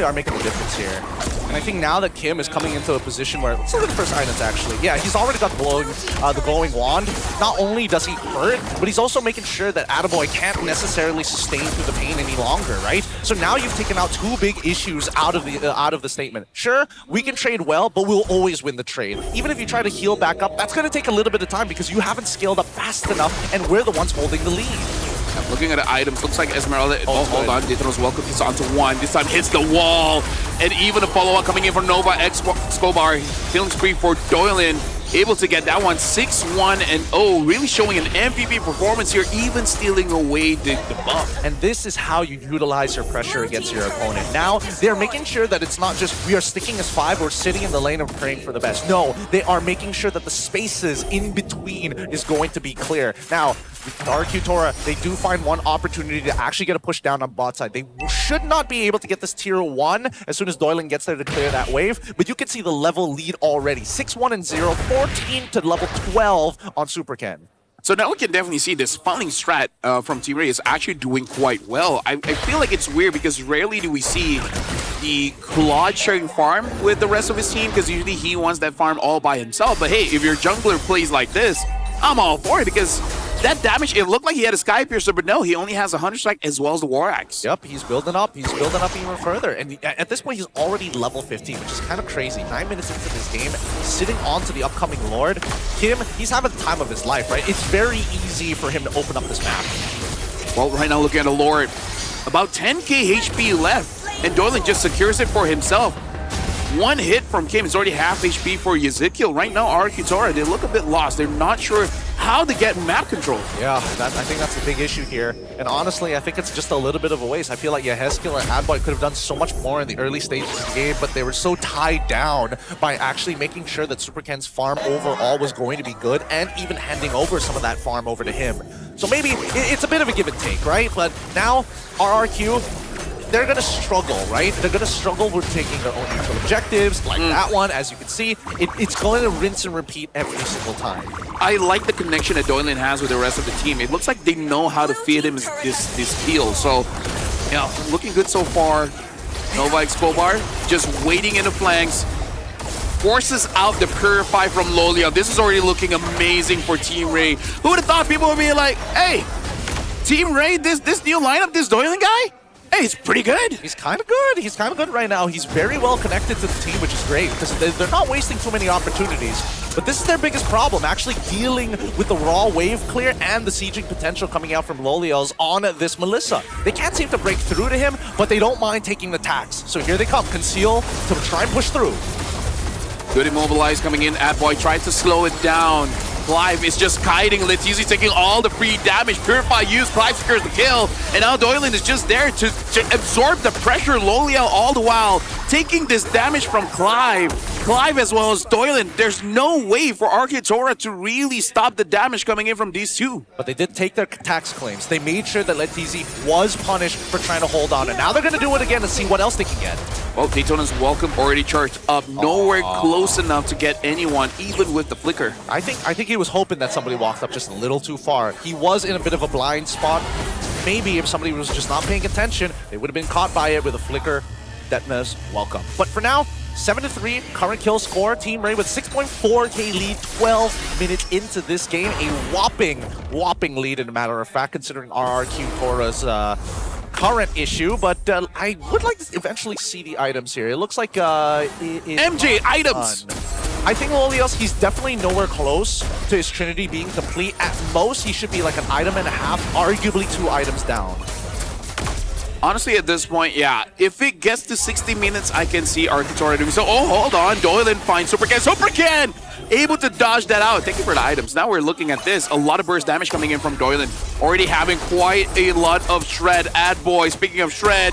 are making a difference here. And I think now that Kim is coming into a position where, let's look at the first items actually. Yeah, he's already got the glowing wand. Not only does he hurt, but he's also making sure that Attaboy can't necessarily sustain through the pain any longer, right? So now you've taken out 2 big issues out of the statement. Sure, we can trade well, but we'll always win the trade. Even if you try to heal back up, that's going to take a little bit of time because you haven't scaled up fast enough, and we're the ones holding the lead. Looking at the items, looks like Esmeralda, hold on, Daytona's welcome, he's onto 1, this time hits the wall, and even a follow-up coming in from Nova X Kobar, killing spree for Doylan. able to get that one 6-1-0, really showing an MVP performance here, even stealing away the buff. And this is how you utilize your pressure against your opponent. Now, they're making sure that it's not just we are sticking as 5 or sitting in the lane and praying for the best. No, they are making sure that the spaces in between is going to be clear. Now, RQ Tora, they do find one opportunity to actually get a push down on bot side. They should not be able to get this tier 1 as soon as Doylan gets there to clear that wave, but you can see the level lead already. 6-1-0, 14 to level 12 on Super Ken. So now we can definitely see this spawning strat from Team Ray is actually doing quite well. I feel like it's weird because rarely do we see the Claude sharing farm with the rest of his team, because usually he wants that farm all by himself. But hey, if your jungler plays like this, I'm all for it, because that damage, it looked like he had a Sky Piercer, but no, he only has a 100 strike as well as the War Axe. Yep, he's building up. He's building up even further. And at this point, he's already level 15, which is kind of crazy. 9 minutes into this game, sitting on to the upcoming Lord. He's having the time of his life, right? It's very easy for him to open up this map. Well, right now, looking at the Lord, about 10k HP left, and Doylan just secures it for himself. One hit from Kim is already half HP for Ezekiel. Right now, RQ Tora, they look a bit lost. They're not sure how to get map control. Yeah, I think that's the big issue here. And honestly, I think it's just a little bit of a waste. I feel like Yehezkiel and Adboy could have done so much more in the early stages of the game, but they were so tied down by actually making sure that Super Ken's farm overall was going to be good, and even handing over some of that farm over to him. So maybe it's a bit of a give and take, right? But now, RRQ, they're going to struggle, right? They're going to struggle with taking their own neutral objectives, like that one. As you can see, it's going to rinse and repeat every single time. I like the connection that Doylan has with the rest of the team. It looks like they know how to feed him this heal. So, yeah, looking good so far. Nova Expobar just waiting in the flanks. Forces out the Purify from Lolia. This is already looking amazing for Team Ray. Who would have thought people would be like, hey, Team Ray, this new lineup, this Doylan guy? Hey, he's pretty good. He's kind of good. He's kind of good right now. He's very well connected to the team, which is great, because they're not wasting too many opportunities. But this is their biggest problem, actually dealing with the raw wave clear and the sieging potential coming out from Lolios on this Melissa. They can't seem to break through to him, but they don't mind taking the tax. So here they come, Conceal to try and push through. Good immobilize coming in. Adboy tried to slow it down. Clive is just kiting. Letizi taking all the free damage. Purify used. Clive secures the kill. And now Doylan is just there to absorb the pressure. Lolia all the while taking this damage from Clive. Clive as well as Doylan. There's no way for RQ Tora to really stop the damage coming in from these two. But they did take their tax claims. They made sure that Letizi was punished for trying to hold on. And now they're going to do it again to see what else they can get. Well, Daytona's welcome already charged up. Nowhere close enough to get anyone, even with the flicker. I think he was hoping that somebody walked up just a little too far. He was in a bit of a blind spot. Maybe if somebody was just not paying attention, they would have been caught by it with a flicker. Detna's welcome. But for now, 7-3, current kill score. Team Ray with 6.4k lead, 12 minutes into this game. A whopping lead, in a matter of fact, considering RRQ Tora's current issue. But I would like to eventually see the items here. It looks like MJ items. Done. I think Lolios, he's definitely nowhere close to his Trinity being complete. At most, he should be like an item and a half, arguably 2 items down. Honestly, at this point, yeah. If it gets to 60 minutes, I can see RQ Tora doing so. Oh, hold on. Doylan finds Super Ken. Super Ken! Able to dodge that out. Thank you for the items. Now we're looking at this. A lot of burst damage coming in from Doylan. Already having quite a lot of shred. Adboy, speaking of shred.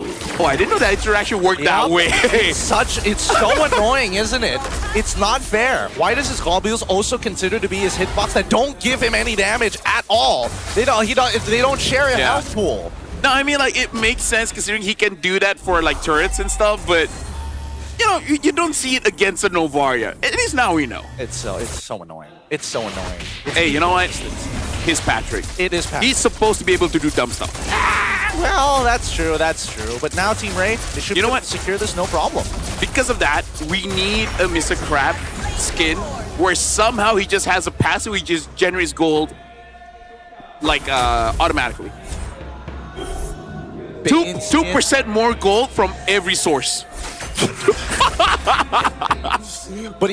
Oh, I didn't know that interaction worked that way. It's so annoying, isn't it? It's not fair. Why does his globules also consider to be his hitbox that don't give him any damage at all? They don't share a health pool. No, I mean, like, it makes sense considering he can do that for, like, turrets and stuff, but, you know, you don't see it against a Novaria. At least now we know. It's so annoying. It's so annoying. Hey, you know what? He's Patrick. It is Patrick. He's supposed to be able to do dumb stuff. Well, that's true. But now Team Ray, they should secure this no problem. Because of that, we need a Mr. Crab skin where somehow he just has a passive, he just generates gold, like, automatically. 2% more gold from every source. But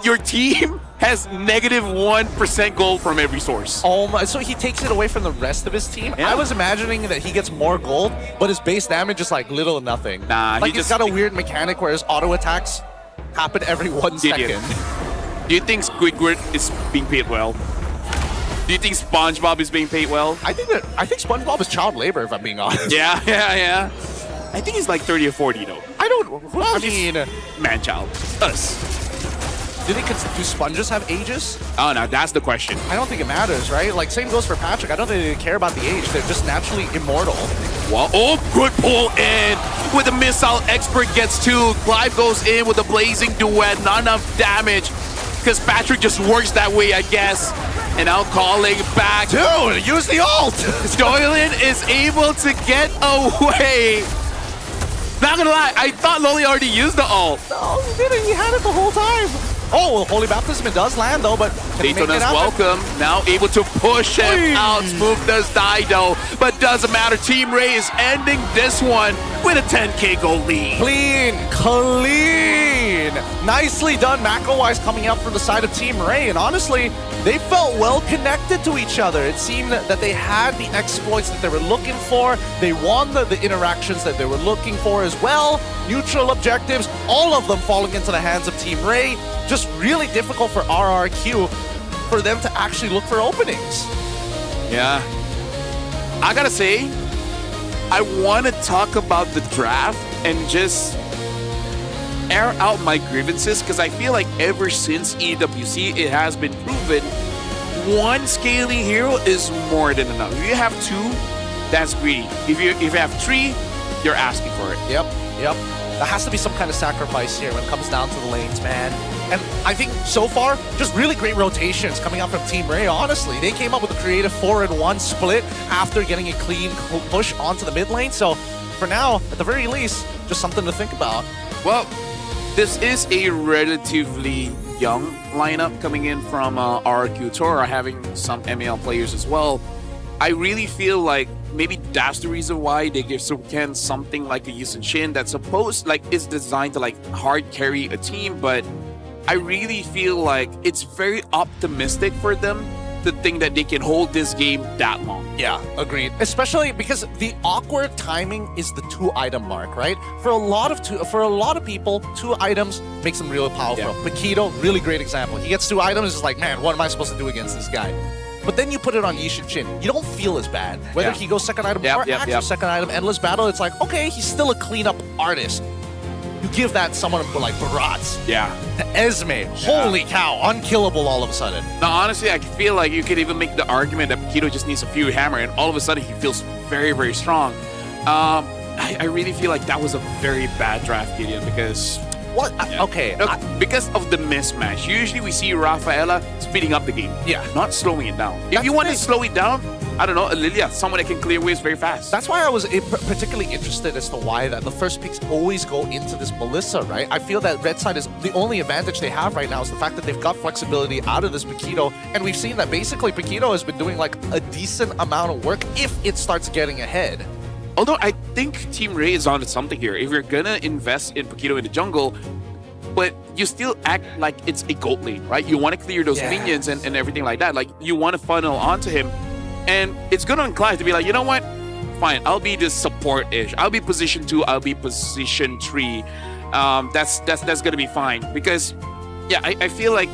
your team has -1% gold from every source. Oh my, so he takes it away from the rest of his team? Yeah. I was imagining that he gets more gold, but his base damage is like little or nothing. Nah, like he's got a weird mechanic where his auto attacks happen every 1 second. Do you think Squidward is being paid well? Do you think SpongeBob is being paid well? I think SpongeBob is child labor, if I'm being honest. Yeah. I think he's like 30 or 40 though. I don't. Well, I mean, man-child. Us. do sponges have ages? Oh no, that's the question. I don't think it matters, right? Like, same goes for Patrick. I don't think they care about the age. They're just naturally immortal. Well, oh, good pull in with the missile. Expert gets two. Clive goes in with a blazing duet. Not enough damage because Patrick just works that way, I guess. And now calling back. Dude, use the ult! Doylan is able to get away. Not gonna lie, I thought Loli already used the ult. No, he didn't. He had it the whole time. Oh, well, Holy Baptism, it does land though, but Daytona's welcome. Now able to push him out. Smooth does die though, but doesn't matter. Team Ray is ending this one with a 10k goal lead. Clean. Nicely done, macro-wise, coming out from the side of Team Ray. And honestly, they felt well connected to each other. It seemed that they had the exploits that they were looking for. They won the interactions that they were looking for as well. Neutral objectives, all of them falling into the hands of Team Ray. Just really difficult for RRQ for them to actually look for openings. Yeah. I gotta say, I want to talk about the draft and just air out my grievances because I feel like ever since EWC, it has been proven one scaling hero is more than enough. If you have two, that's greedy. If you have three, you're asking for it. Yep. There has to be some kind of sacrifice here when it comes down to the lanes, man. And I think so far, just really great rotations coming out from Team Ray, honestly. They came up with a creative 4-in-1 split after getting a clean push onto the mid lane. So for now, at the very least, just something to think about. Well, this is a relatively young lineup coming in from RRQ Tora, having some MPL players as well. I really feel like maybe that's the reason why they give Suken something like a Yusun Shin that is designed to like hard carry a team, but I really feel like it's very optimistic for them to think that they can hold this game that long. Yeah, agreed. Especially because the awkward timing is the 2-item mark, right? For a lot of people, 2 items makes them really powerful. Yeah. Paquito, really great example. He gets 2 items, it's like, man, what am I supposed to do against this guy? But then you put it on Yishin Chin, you don't feel as bad. Whether he goes second item or actual second item, endless battle, it's like, okay, he's still a cleanup artist. You give that someone like Barats, to Esme, holy cow, unkillable all of a sudden. Now, honestly, I feel like you could even make the argument that Paquito just needs a few hammer, and all of a sudden he feels very, very strong. I really feel like that was a very bad draft, Gideon, because... What? Okay. Look, because of the mismatch. Usually we see Rafaela speeding up the game. Yeah. Not slowing it down. If you want to slow it down, I don't know, Lilia, someone that can clear waves very fast. That's why I was particularly interested as to why that the first picks always go into this Melissa, right? I feel that Red Side is the only advantage they have right now is the fact that they've got flexibility out of this Paquito, and we've seen that basically Paquito has been doing like a decent amount of work if it starts getting ahead. Although I think Team Ray is onto something here. If you're gonna invest in Paquito in the jungle, but you still act like it's a gold lane, right? You want to clear those minions and everything like that. Like, you want to funnel onto him. And it's gonna incline to be like, you know what? Fine, I'll be this support-ish. I'll be position 2, I'll be position 3. That's gonna be fine. Because, yeah, I feel like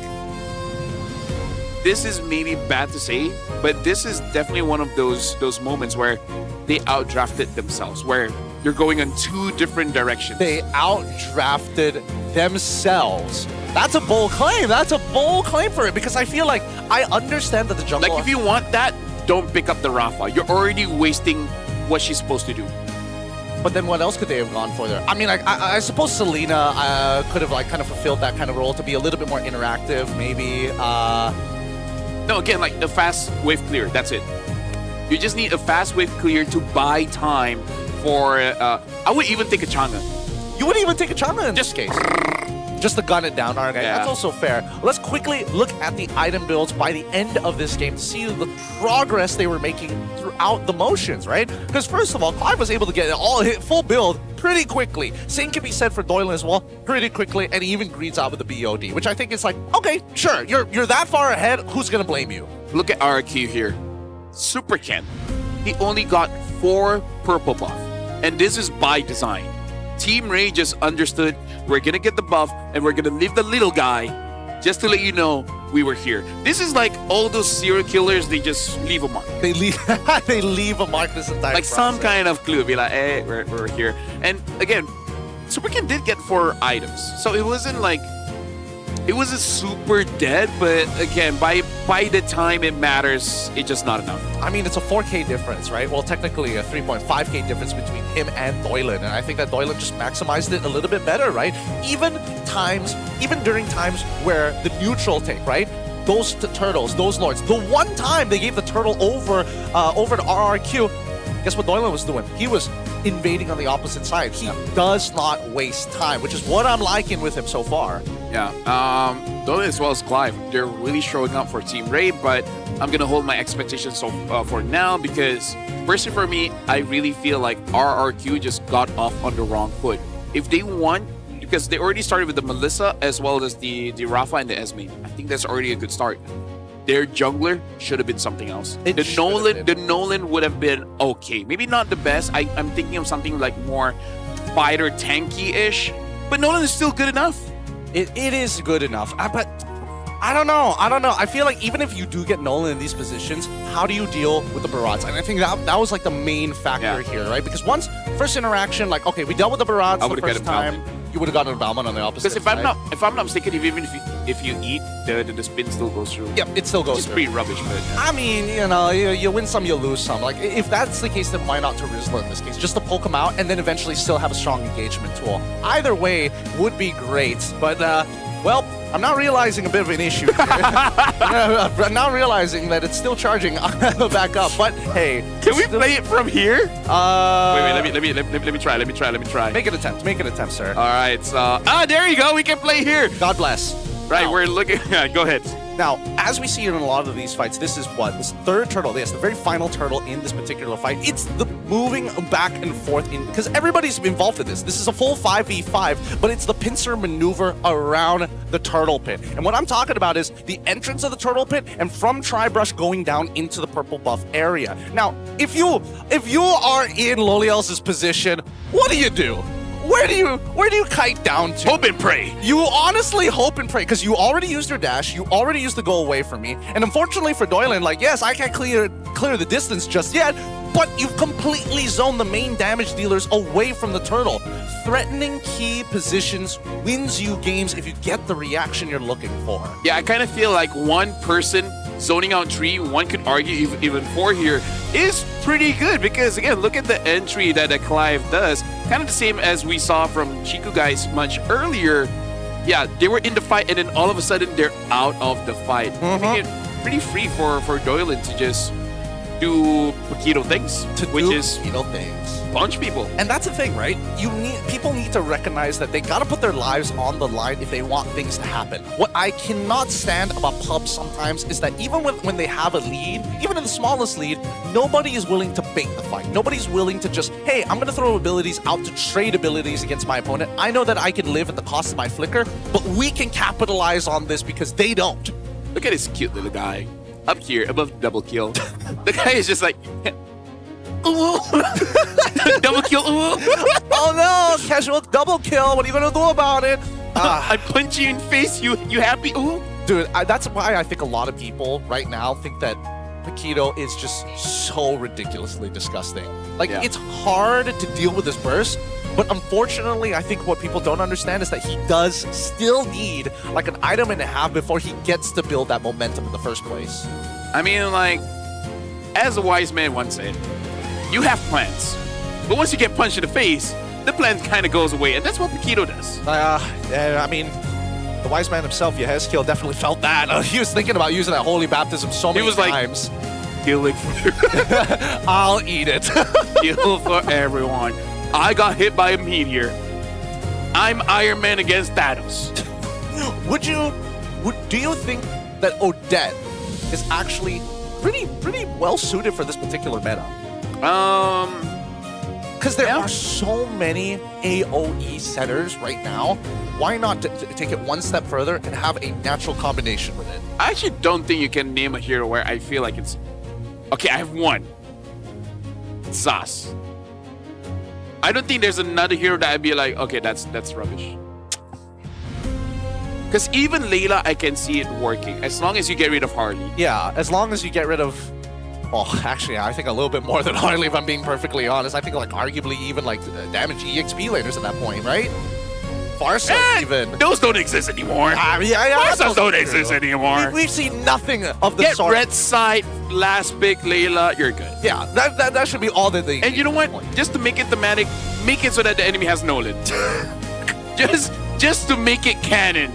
this is maybe bad to say, but this is definitely one of those moments where they outdrafted themselves, where you're going in 2 different directions. They outdrafted themselves. That's a bold claim. That's a bold claim for it, because I feel like I understand that the jungle... Like, if you want that, don't pick up the Rafa. You're already wasting what she's supposed to do. But then what else could they have gone for there? I mean, I suppose Selena could have like kind of fulfilled that kind of role to be a little bit more interactive, maybe. No, again, like the fast wave clear, that's it. You just need a fast wave clear to buy time for... I would even take a Chang'e. You would even take a Chang'e in this case. Just to gun it down, alright, guys. That's also fair. Let's quickly look at the item builds by the end of this game to see the progress they were making throughout the motions, right? Because first of all, Clive was able to get it full build pretty quickly. Same can be said for Doylan as well, pretty quickly, and he even greets out with the BOD, which I think is like, okay, sure, you're that far ahead, who's gonna blame you? Look at RQ here. Super Ken. He only got 4 purple buff, and this is by design. Team Ray just understood we're gonna get the buff and we're gonna leave the little guy just to let you know we were here. This is like all those serial killers, they just leave a mark. They leave they leave a mark this entire Like some process. kind of clue. Be like, hey, we're here. And again, Superkin did get 4 items. So it wasn't like, it wasn't super dead, but again, by the time it matters, it's just not enough. I mean, it's a 4K difference, right? Well, technically a 3.5K difference between him and Doylan, and I think that Doylan just maximized it a little bit better, right? Even during times where the neutral take, right? Those turtles, those lords, the one time they gave the turtle over to RRQ, guess what Doylan was doing? He was invading on the opposite side. He does not waste time, which is what I'm liking with him so far. Yeah, Dolan as well as Clive, they're really showing up for Team Ray, but I'm gonna hold my expectations for now because, personally for me, I really feel like RRQ just got off on the wrong foot. If they won, because they already started with the Melissa as well as the Rafa and the Esme, I think that's already a good start. Their jungler should have been something else. The Nolan would have been okay. Maybe not the best. I'm thinking of something like more fighter tanky-ish, but Nolan is still good enough. It is good enough, but I don't know. I feel like even if you do get Nolan in these positions, how do you deal with the barrages? And I think that was like the main factor here, right? Because once first interaction, like okay, we dealt with the barrages the first time. You would have gotten a Balmond on the opposite. Because if I'm not mistaken, even if you eat, the spin still goes through. Yep, it still goes It's through. pretty rubbish, but I mean, you know, you win some, you lose some. Like if that's the case, then why not to Rizla in this case? Just to poke him out and then eventually still have a strong engagement tool. Either way would be great, but well, I'm not realizing a bit of an issue here. I'm not realizing that it's still charging back up, but hey. Can we play it from here? Wait, let me try. Make an attempt, sir. All right, so, there you go, we can play here. God bless. Right, Now, we're looking, go ahead. Now, as we see in a lot of these fights, this is what? This third turtle, yes, the very final turtle in this particular fight. It's the moving back and forth in, because everybody's involved in this. This is a full 5v5, but it's the pincer maneuver around the turtle pit. And what I'm talking about is the entrance of the turtle pit and from Tribrush going down into the purple buff area. Now, if you are in Loliel's position, what do? Where do you kite down to? Hope and pray. You honestly hope and pray, because you already used your dash, you already used the go away from me, and unfortunately for Doylan, like, yes, I can't clear the distance just yet, but you've completely zoned the main damage dealers away from the turtle. Threatening key positions wins you games if you get the reaction you're looking for. Yeah, I kind of feel like one person zoning out 3, one could argue even 4 here, is pretty good because, again, look at the entry that Clive does. Kind of the same as we saw from Chiku guys much earlier. Yeah, they were in the fight and then all of a sudden they're out of the fight. Making it pretty free for Doylan to just do Paquito things. Punch people. And that's the thing, right? People need to recognize that they gotta put their lives on the line if they want things to happen. What I cannot stand about pubs sometimes is that even when they have a lead, even in the smallest lead, nobody is willing to bait the fight. Nobody's willing to just, hey, I'm gonna throw abilities out to trade abilities against my opponent. I know that I can live at the cost of my flicker, but we can capitalize on this because they don't. Look at this cute little guy up here above double kill. The guy is just like, double kill. Oh no, casual double kill. What are you gonna do about it? I punch you in face. You happy? Ooh. Dude, that's why I think a lot of people right now think that Paquito is just so ridiculously disgusting. Like, it's hard to deal with this burst, but unfortunately, I think what people don't understand is that he does still need like an item and a half before he gets to build that momentum in the first place. I mean, like, as a wise man once said, you have plans, but once you get punched in the face, the plan kind of goes away, and that's what Paquito does. I mean, the wise man himself, Yehezkiel, definitely felt that. He was thinking about using that holy baptism so many times. Like, kill it for I'll eat it. Kill for everyone. I got hit by a meteor. I'm Iron Man against Thanos. Do you think that Odette is actually pretty well suited for this particular meta? Because there are so many AoE setters right now. Why not take it one step further and have a natural combination with it? I actually don't think you can name a hero where I feel like it's... Okay, I have one. Zas. I don't think there's another hero that I'd be like, okay, that's rubbish. Because even Layla, I can see it working as long as you get rid of Harley. Yeah, as long as you get rid of... Well, actually, I think a little bit more than Harley, if I'm being perfectly honest. I think, like, arguably even, like, damage EXP laners at that point, right? Farsight, even. Those don't exist anymore. Yeah. Farsight don't exist anymore. We've seen nothing of the Get sort. red side, last pick, Layla, you're good. Yeah, that should be all that they... And you know what? Just to make it thematic, make it so that the enemy has Nolan. just to make it canon.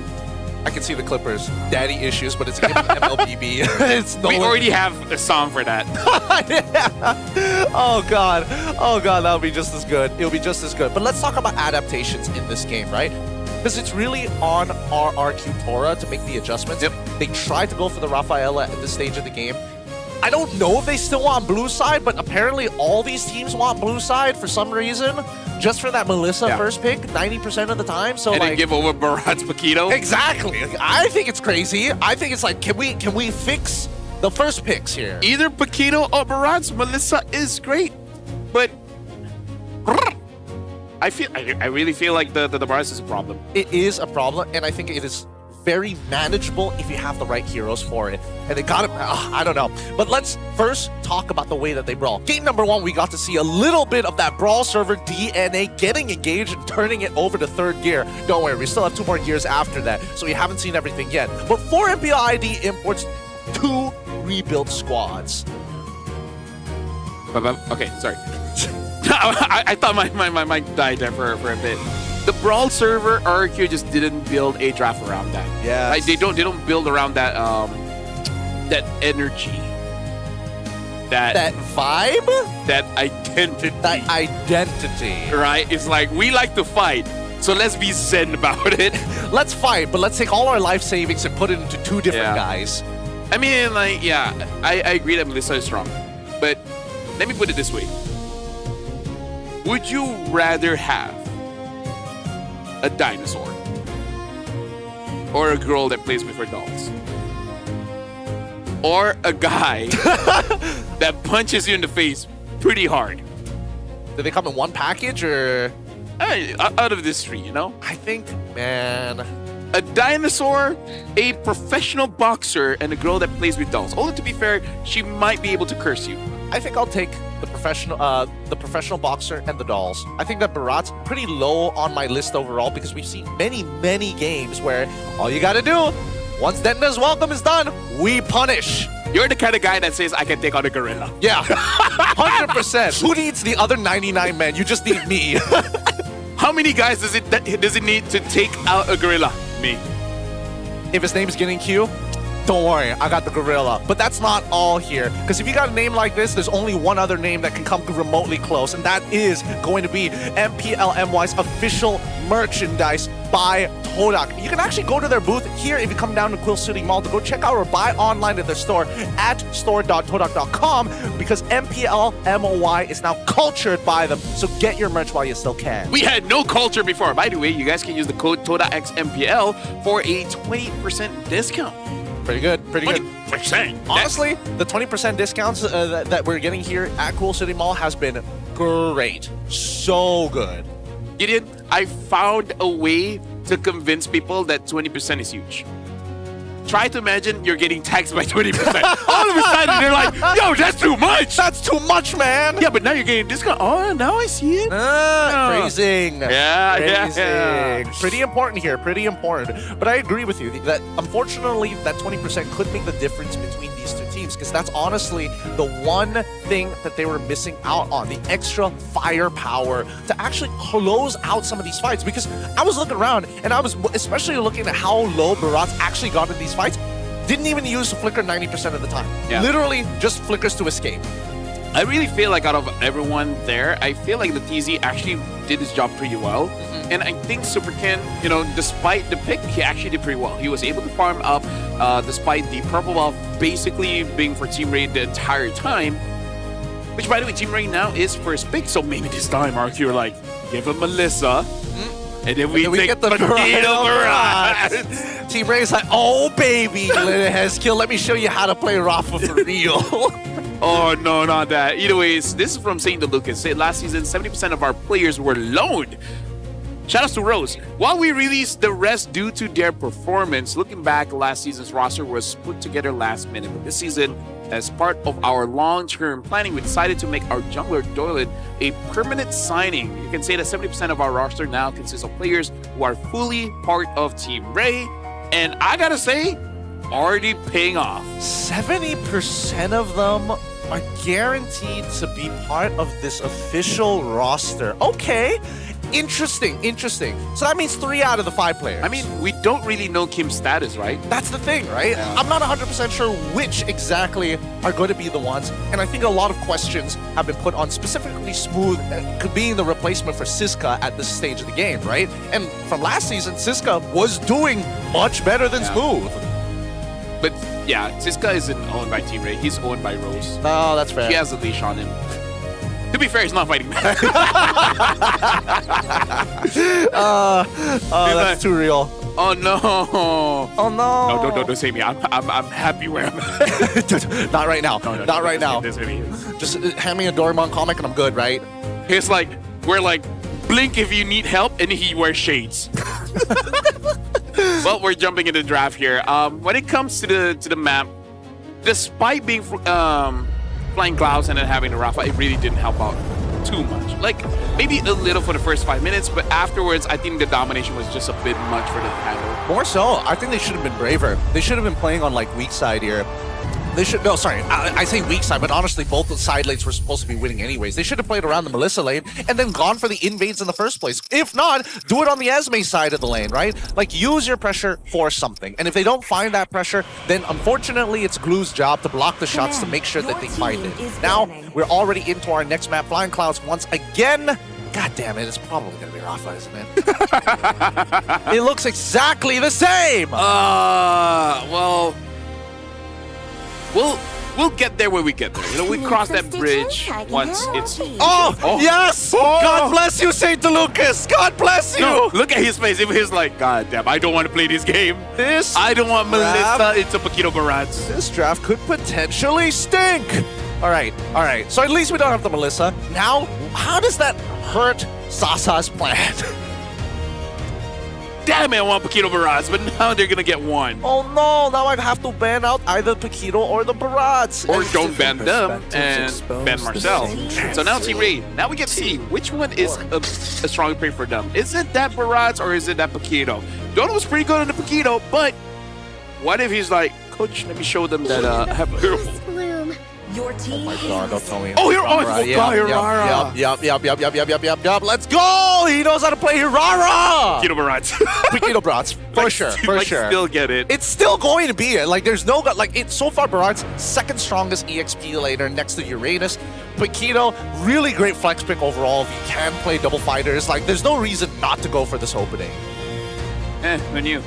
I can see the Clippers. Daddy issues, but it's MLBB. It's we already have a song for that. Yeah. Oh god, that'll be just as good. It'll be just as good. But let's talk about adaptations in this game, right? Because it's really on RRQ Tora to make the adjustments. Yep. They tried to go for the Rafaela at this stage of the game. I don't know if they still want blue side, but apparently all these teams want blue side for some reason. Just for that Melissa first pick, 90% of the time. So and like, then give over Barat's Paquito. Exactly. I think it's crazy. I think it's like, can we fix the first picks here? Either Paquito or Barat's Melissa is great, but I really feel like the Barat's is a problem. It is a problem, and I think it is very manageable if you have the right heroes for it. And they got it, I don't know. But let's first talk about the way that they brawl. Game number 1, we got to see a little bit of that brawl server DNA getting engaged and turning it over to third gear. Don't worry, we still have 2 more gears after that, so we haven't seen everything yet. But 4 MPL ID imports 2 rebuilt squads. Okay, sorry. I thought my mic died there for a bit. The Brawl server, RQ just didn't build a draft around that. Yeah, like, they don't build around that that energy, that vibe, that identity. Right? It's like we like to fight, so let's be zen about it. Let's fight, but let's take all our life savings and put it into 2 different guys. I mean, like, yeah, I agree that Melissa is strong, but let me put it this way: would you rather have a dinosaur or a girl that plays with her dolls, or a guy that punches you in the face pretty hard? Do they come in one package, or out of this 3, you know? I think, man, a dinosaur, a professional boxer, and a girl that plays with dolls. Although, to be fair, she might be able to curse you. I think I'll take the professional boxer and the dolls. I think that Barat's pretty low on my list overall because we've seen many games where all you gotta do, once Denda's welcome is done, we punish. You're the kind of guy that says, I can take on a gorilla. Yeah, 100%. Who needs the other 99 men? You just need me. How many guys does it need to take out a gorilla? Me. If his name's getting Q, don't worry, I got the gorilla. But that's not all here. Because if you got a name like this, there's only one other name that can come remotely close, and that is going to be MPL MY's official merchandise by Todak. You can actually go to their booth here if you come down to Quill City Mall to go check out or buy online at their store at store.todak.com, because MPL MY is now cultured by them. So get your merch while you still can. We had no culture before. By the way, you guys can use the code TODAXMPL for a 20% discount. Pretty good, pretty good. 20%. Honestly, the 20% discounts that we're getting here at Cool City Mall has been great. So good. Gideon, I found a way to convince people that 20% is huge. Try to imagine you're getting taxed by 20%. All of a sudden, they're like, yo, that's too much. That's too much, man. Yeah, but now you're getting a discount. Oh, now I see it. Phrasing. Yeah. Pretty important here, pretty important. But I agree with you that unfortunately that 20% could make the difference between these 2 teams, because that's honestly the one thing that they were missing out on, the extra firepower to actually close out some of these fights. Because I was looking around and I was especially looking at how low Barat's actually got in these fights. Didn't even use the flicker 90% of the time. Yeah. Literally just flickers to escape. I really feel like out of everyone there, I feel like the TZ actually did his job pretty well. And I think Super Ken, you know, despite the pick, he actually did pretty well. He was able to farm up despite the purple buff basically being for Team Raid the entire time. Which, by the way, Team Raid now is first pick, so maybe this time RQ are like, give him Melissa. And then we get the Barat. Team Raid's like, oh baby, Hezkill, let me show you how to play Rafa for real. Oh, no, not that. Either ways, this is from St. Lucas. Last season, 70% of our players were loaned Shout out to Rose. While we released the rest due to their performance, looking back, last season's roster was put together last minute. But this season, as part of our long-term planning, we decided to make our jungler Doylet a permanent signing. You can say that 70% of our roster now consists of players who are fully part of Team Ray. And I gotta say, already paying off. 70% of them are guaranteed to be part of this official roster. Okay. Interesting. So that means 3 out of the 5 players. I mean, we don't really know Kim's status, right? That's the thing, right? I'm not 100% sure which exactly are going to be the ones. And I think a lot of questions have been put on specifically Smooth being the replacement for Siska at this stage of the game, right? And from last season, Siska was doing much better than Smooth. But yeah, Siska isn't owned by Team Ray. He's owned by Rose. Oh, that's fair. He has a leash on him. To be fair, he's not fighting back. That's too real. Oh no! Oh no! No, don't say me. I'm happy where I'm at. Not right now. No, Not right now. This really. Just hand me a Doraemon comic and I'm good, right? It's like we're like blink if you need help, and he wears shades. Well, we're jumping into the draft here. When it comes to the map, despite being flying clouds and then having the Rafa, it really didn't help out too much. Like, maybe a little for the first 5 minutes, but afterwards, I think the domination was just a bit much for them to handle. More so, I think they should have been braver. They should have been playing on, like, weak side here. They should, no, sorry, I say weak side, but honestly, both the side lanes were supposed to be winning anyways. They should have played around the Melissa lane and then gone for the invades in the first place. If not, do it on the Esme side of the lane, right? Like, use your pressure for something. And if they don't find that pressure, then unfortunately, it's Glue's job to block the shots to make sure that they find it. Now, we're already into our next map, Flying Clouds once again. God damn it, it's probably going to be Rafa, isn't it? It looks exactly the same! Well... We'll get there when we get there. You know, we cross that bridge once it's... Oh, yes! Oh. God bless you, Saint Lucas! God bless you! No, look at his face. He's like, God damn, I don't want to play this game. I don't want Melissa into Paquito Barats. This draft could potentially stink! Alright. So at least we don't have the Melissa. Now, how does that hurt Sasa's plan? Damn it, I want Paquito Barats, but now they're gonna get one. Oh no, now I have to ban out either Paquito or the Barats. Or don't ban them and ban Marcel. So now Team Ray, now we get to see which one is a stronger pick for them. Is it that Barats or is it that Paquito? Don was pretty good on the Paquito, but what if he's like, Coach, let me show them that I have a hero. Your team. Oh my God, don't tell me. Oh, Hirara. Yup. Let's go! He knows how to play Hirara! Paquito Barats. Paquito Barats, for sure. Still get it. It's still going to be it. Like, there's no... Like, it's so far Barats, second strongest EXP laner next to Uranus. Paquito, really great flex pick overall. If you can play double fighters, like, there's no reason not to go for this opening. Who knew?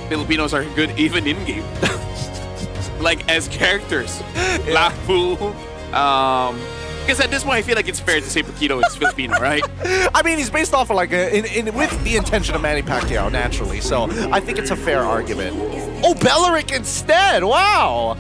Filipinos are good even in-game. Like, as characters. Lafu. Because at this point, I feel like it's fair to say Paquito is Filipino, right? I mean, he's based off of, like, with the intention of Manny Pacquiao, naturally. So, I think it's a fair argument. Oh, Belleric instead! Wow!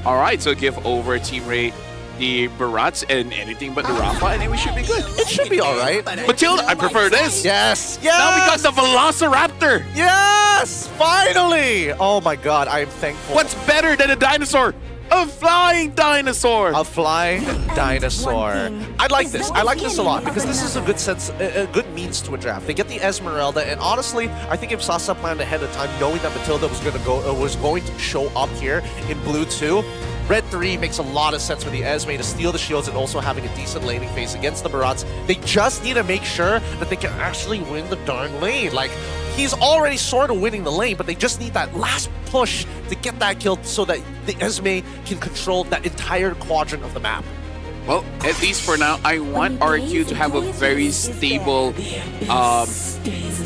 Alright, so give over Team Ray the Barats and anything but the Rafa, and then we should be good. It should be alright. Matilda, I prefer this. Yes! Now we got the Velociraptor. Yes! Finally! Oh my God, I am thankful. What's better than a dinosaur? A flying dinosaur. A flying dinosaur. I like this. I like this a lot because this is a good sense, a good means to a draft. They get the Esmeralda, and honestly, I think if Sasa planned ahead of time, knowing that Matilda was going to show up here in blue 2, Red 3 makes a lot of sense for the Esme to steal the shields and also having a decent laning phase against the Barats. They just need to make sure that they can actually win the darn lane. Like, he's already sort of winning the lane, but they just need that last push to get that kill so that the Esme can control that entire quadrant of the map. Well, at least for now, I want RQ to have a very stable, I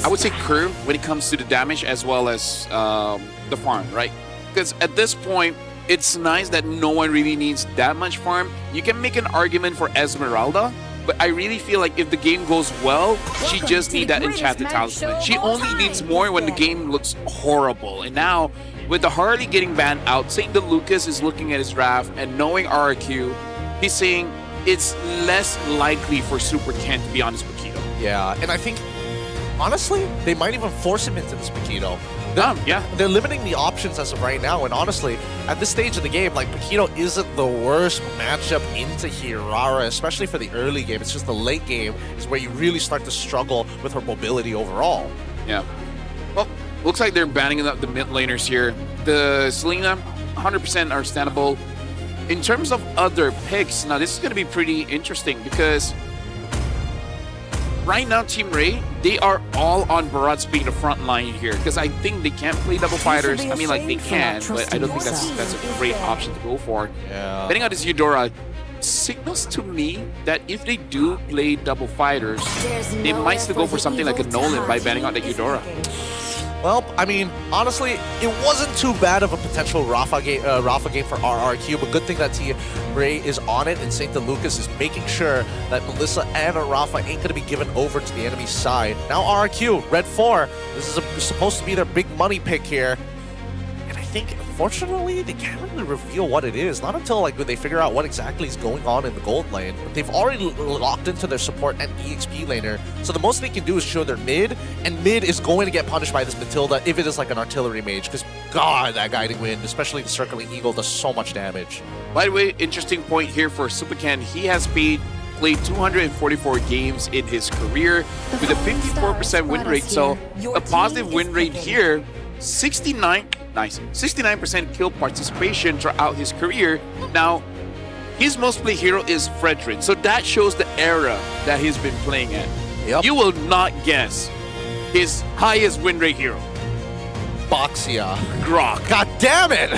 would say, curve when it comes to the damage as well as the farm, right? Because at this point, it's nice that no one really needs that much farm. You can make an argument for Esmeralda, but I really feel like if the game goes well, she just needs that enchanted talisman. She only needs more when the game looks horrible. And now, with the Harley getting banned out, St. Lucas is looking at his draft and knowing RQ, he's saying, it's less likely for Super Ken to be honest with Keto. Yeah, and I think, honestly, they might even force him into this Paquito. Yeah. They're limiting the options as of right now, and honestly, at this stage of the game, like, Paquito isn't the worst matchup into Hirara, especially for the early game. It's just the late game is where you really start to struggle with her mobility overall. Yeah. Well, looks like they're banning up the mid laners here. The Selena, 100% are standable. In terms of other picks, now this is going to be pretty interesting because right now, Team Ray, they are all on Bharat being the front line here because I think they can't play double fighters. I mean, like, they can, but I don't think that's a great option to go for. Yeah. Betting on this Eudora signals to me that if they do play double fighters, they might still go for something like a Nolan by banning out the Eudora. Well, I mean, honestly, it wasn't too bad of a potential Rafa game for RRQ, but good thing that Team Ray is on it, and St. Lucas is making sure that Melissa and Rafa ain't going to be given over to the enemy side. Now RRQ, Red 4, this is supposed to be their big money pick here. And I think, unfortunately, they can't really reveal what it is. Not until like when they figure out what exactly is going on in the gold lane. But they've already locked into their support and EXP laner. So the most they can do is show their mid, and mid is going to get punished by this Matilda if it is like an artillery mage. Because, God, that guiding wind, especially the circling eagle, does so much damage. By the way, interesting point here for Supercan. He has played 244 games in his career with a 54% win rate. So a positive win rate here. 69% kill participation throughout his career. Now, his most played hero is Fredrin, so that shows the era that he's been playing at. Yep. You will not guess his highest win rate hero. Boxia. Grok. God damn it!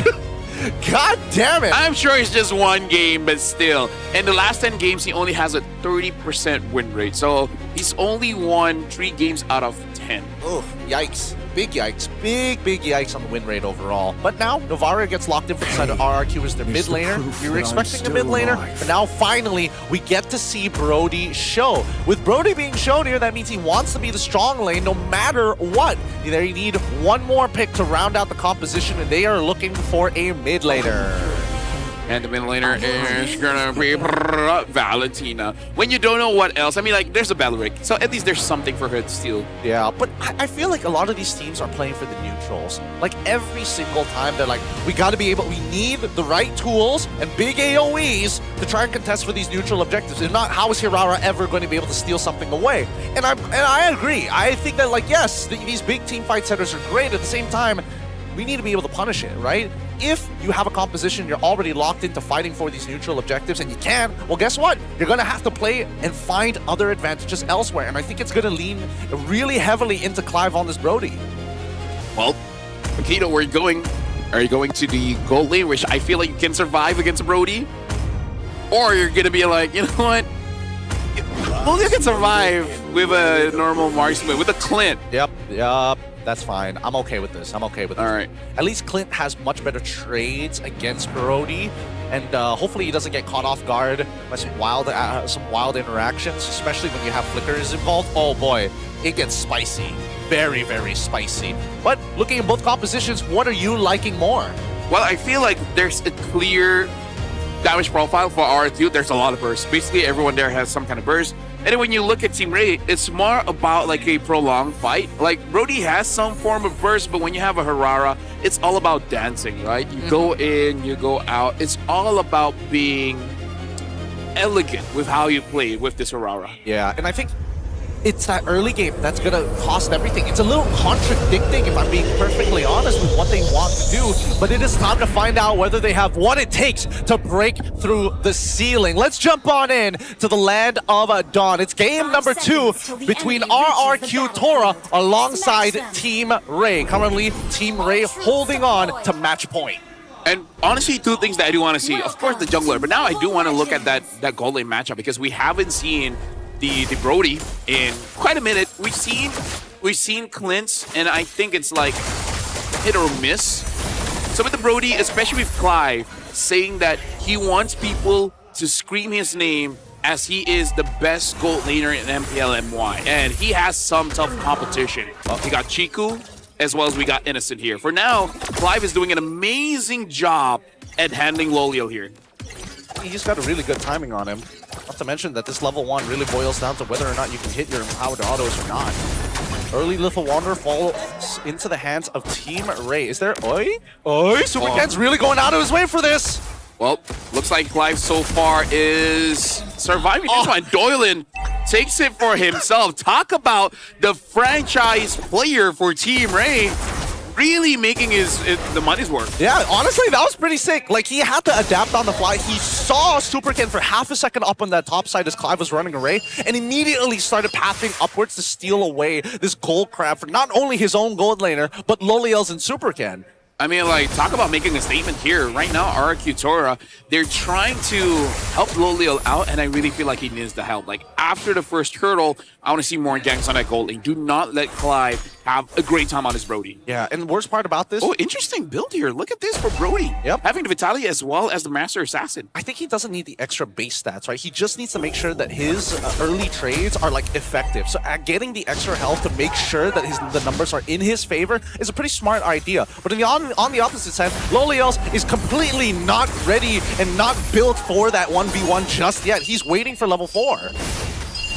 God damn it! I'm sure it's just one game, but still. In the last 10 games, he only has a 30% win rate, so he's only won 3 games out of 10. Ugh, yikes. Big yikes. Big yikes on the win rate overall. But now, Novaria gets locked in for the side of RRQ as their mid laner. We were expecting a mid laner, but now finally, we get to see Brody show. With Brody being shown here, that means he wants to be the strong lane no matter what. They need one more pick to round out the composition, and they are looking for a mid laner. And the mid laner is gonna be Valentina. When you don't know what else, I mean, like, there's a Balric, so at least there's something for her to steal. Yeah, but I feel like a lot of these teams are playing for the neutrals. Like, every single time they're like, we need the right tools and big AoEs to try and contest for these neutral objectives. If not, how is Hirara ever going to be able to steal something away? And I agree. I think that, like, yes, these big team fight setters are great. At the same time, we need to be able to punish it, right? If you have a composition, you're already locked into fighting for these neutral objectives, and you can, well, guess what? You're going to have to play and find other advantages elsewhere, and I think it's going to lean really heavily into Clive on this Brody. Well, Makito, where are you going? Are you going to the gold lane, which I feel like you can survive against Brody? Or you're going to be like, you know what? Well, you can survive with a normal marksman, with a Clint. Yep. That's fine. I'm okay with this. All right. At least Clint has much better trades against Brody, and hopefully he doesn't get caught off guard by some wild interactions, especially when you have flickers involved. Oh boy, it gets spicy. Very spicy. But looking at both compositions, what are you liking more? Well, I feel like there's a clear damage profile for R2. There's a lot of bursts. Basically, everyone there has some kind of burst. And then when you look at Team Ray, it's more about like a prolonged fight. Like, Brody has some form of burst, but when you have a Hirara, it's all about dancing, right? You go in, you go out. It's all about being elegant with how you play with this Hirara. Yeah, and I think it's that early game that's going to cost everything. It's a little contradicting, if I'm being perfectly honest, with what they want to do, but it is time to find out whether they have what it takes to break through the ceiling. Let's jump on in to the land of Dawn. It's game number 2 between RRQ Tora alongside Team Ray. Currently, Team Ray holding on to match point. And honestly, 2 things that I do want to see. Of course, the jungler, but now I do want to look at that gold lane matchup because we haven't seen the Brody in quite a minute. We've seen Clint's, and I think it's like hit or miss. So with the Brody, especially with Clive, saying that he wants people to scream his name as he is the best gold laner in MPL MY, and he has some tough competition. We got Chiku, as well as we got Innocent here. For now, Clive is doing an amazing job at handling Lolio here. He's got a really good timing on him. Not to mention that this level 1 really boils down to whether or not you can hit your empowered autos or not. Early Little Wonder falls into the hands of Team Ray. Is there Oi? Super Ken's really going out of his way for this. Well, looks like Clive so far is surviving this one. Doylan takes it for himself. Talk about the franchise player for Team Ray. Really making the money's worth. Yeah, honestly, that was pretty sick. Like, he had to adapt on the fly. He saw Super Ken for half a second up on that top side as Clive was running away, and immediately started pathing upwards to steal away this gold crab for not only his own gold laner, but Loliel's and Super Ken. I mean, like, talk about making a statement here. Right now, RQ Tora, they're trying to help Loliel out, and I really feel like he needs the help. Like, after the first hurdle, I want to see more ganks on that gold lane. Do not let Clive have a great time on his Brody. Yeah, and the worst part about this... Oh, interesting build here. Look at this for Brody. Yep. Having the Vitalia as well as the Master Assassin. I think he doesn't need the extra base stats, right? He just needs to make sure that his early trades are, like, effective. So getting the extra health to make sure that the numbers are in his favor is a pretty smart idea. But on the opposite side, Loliel's is completely not ready and not built for that 1v1 just yet. He's waiting for level 4.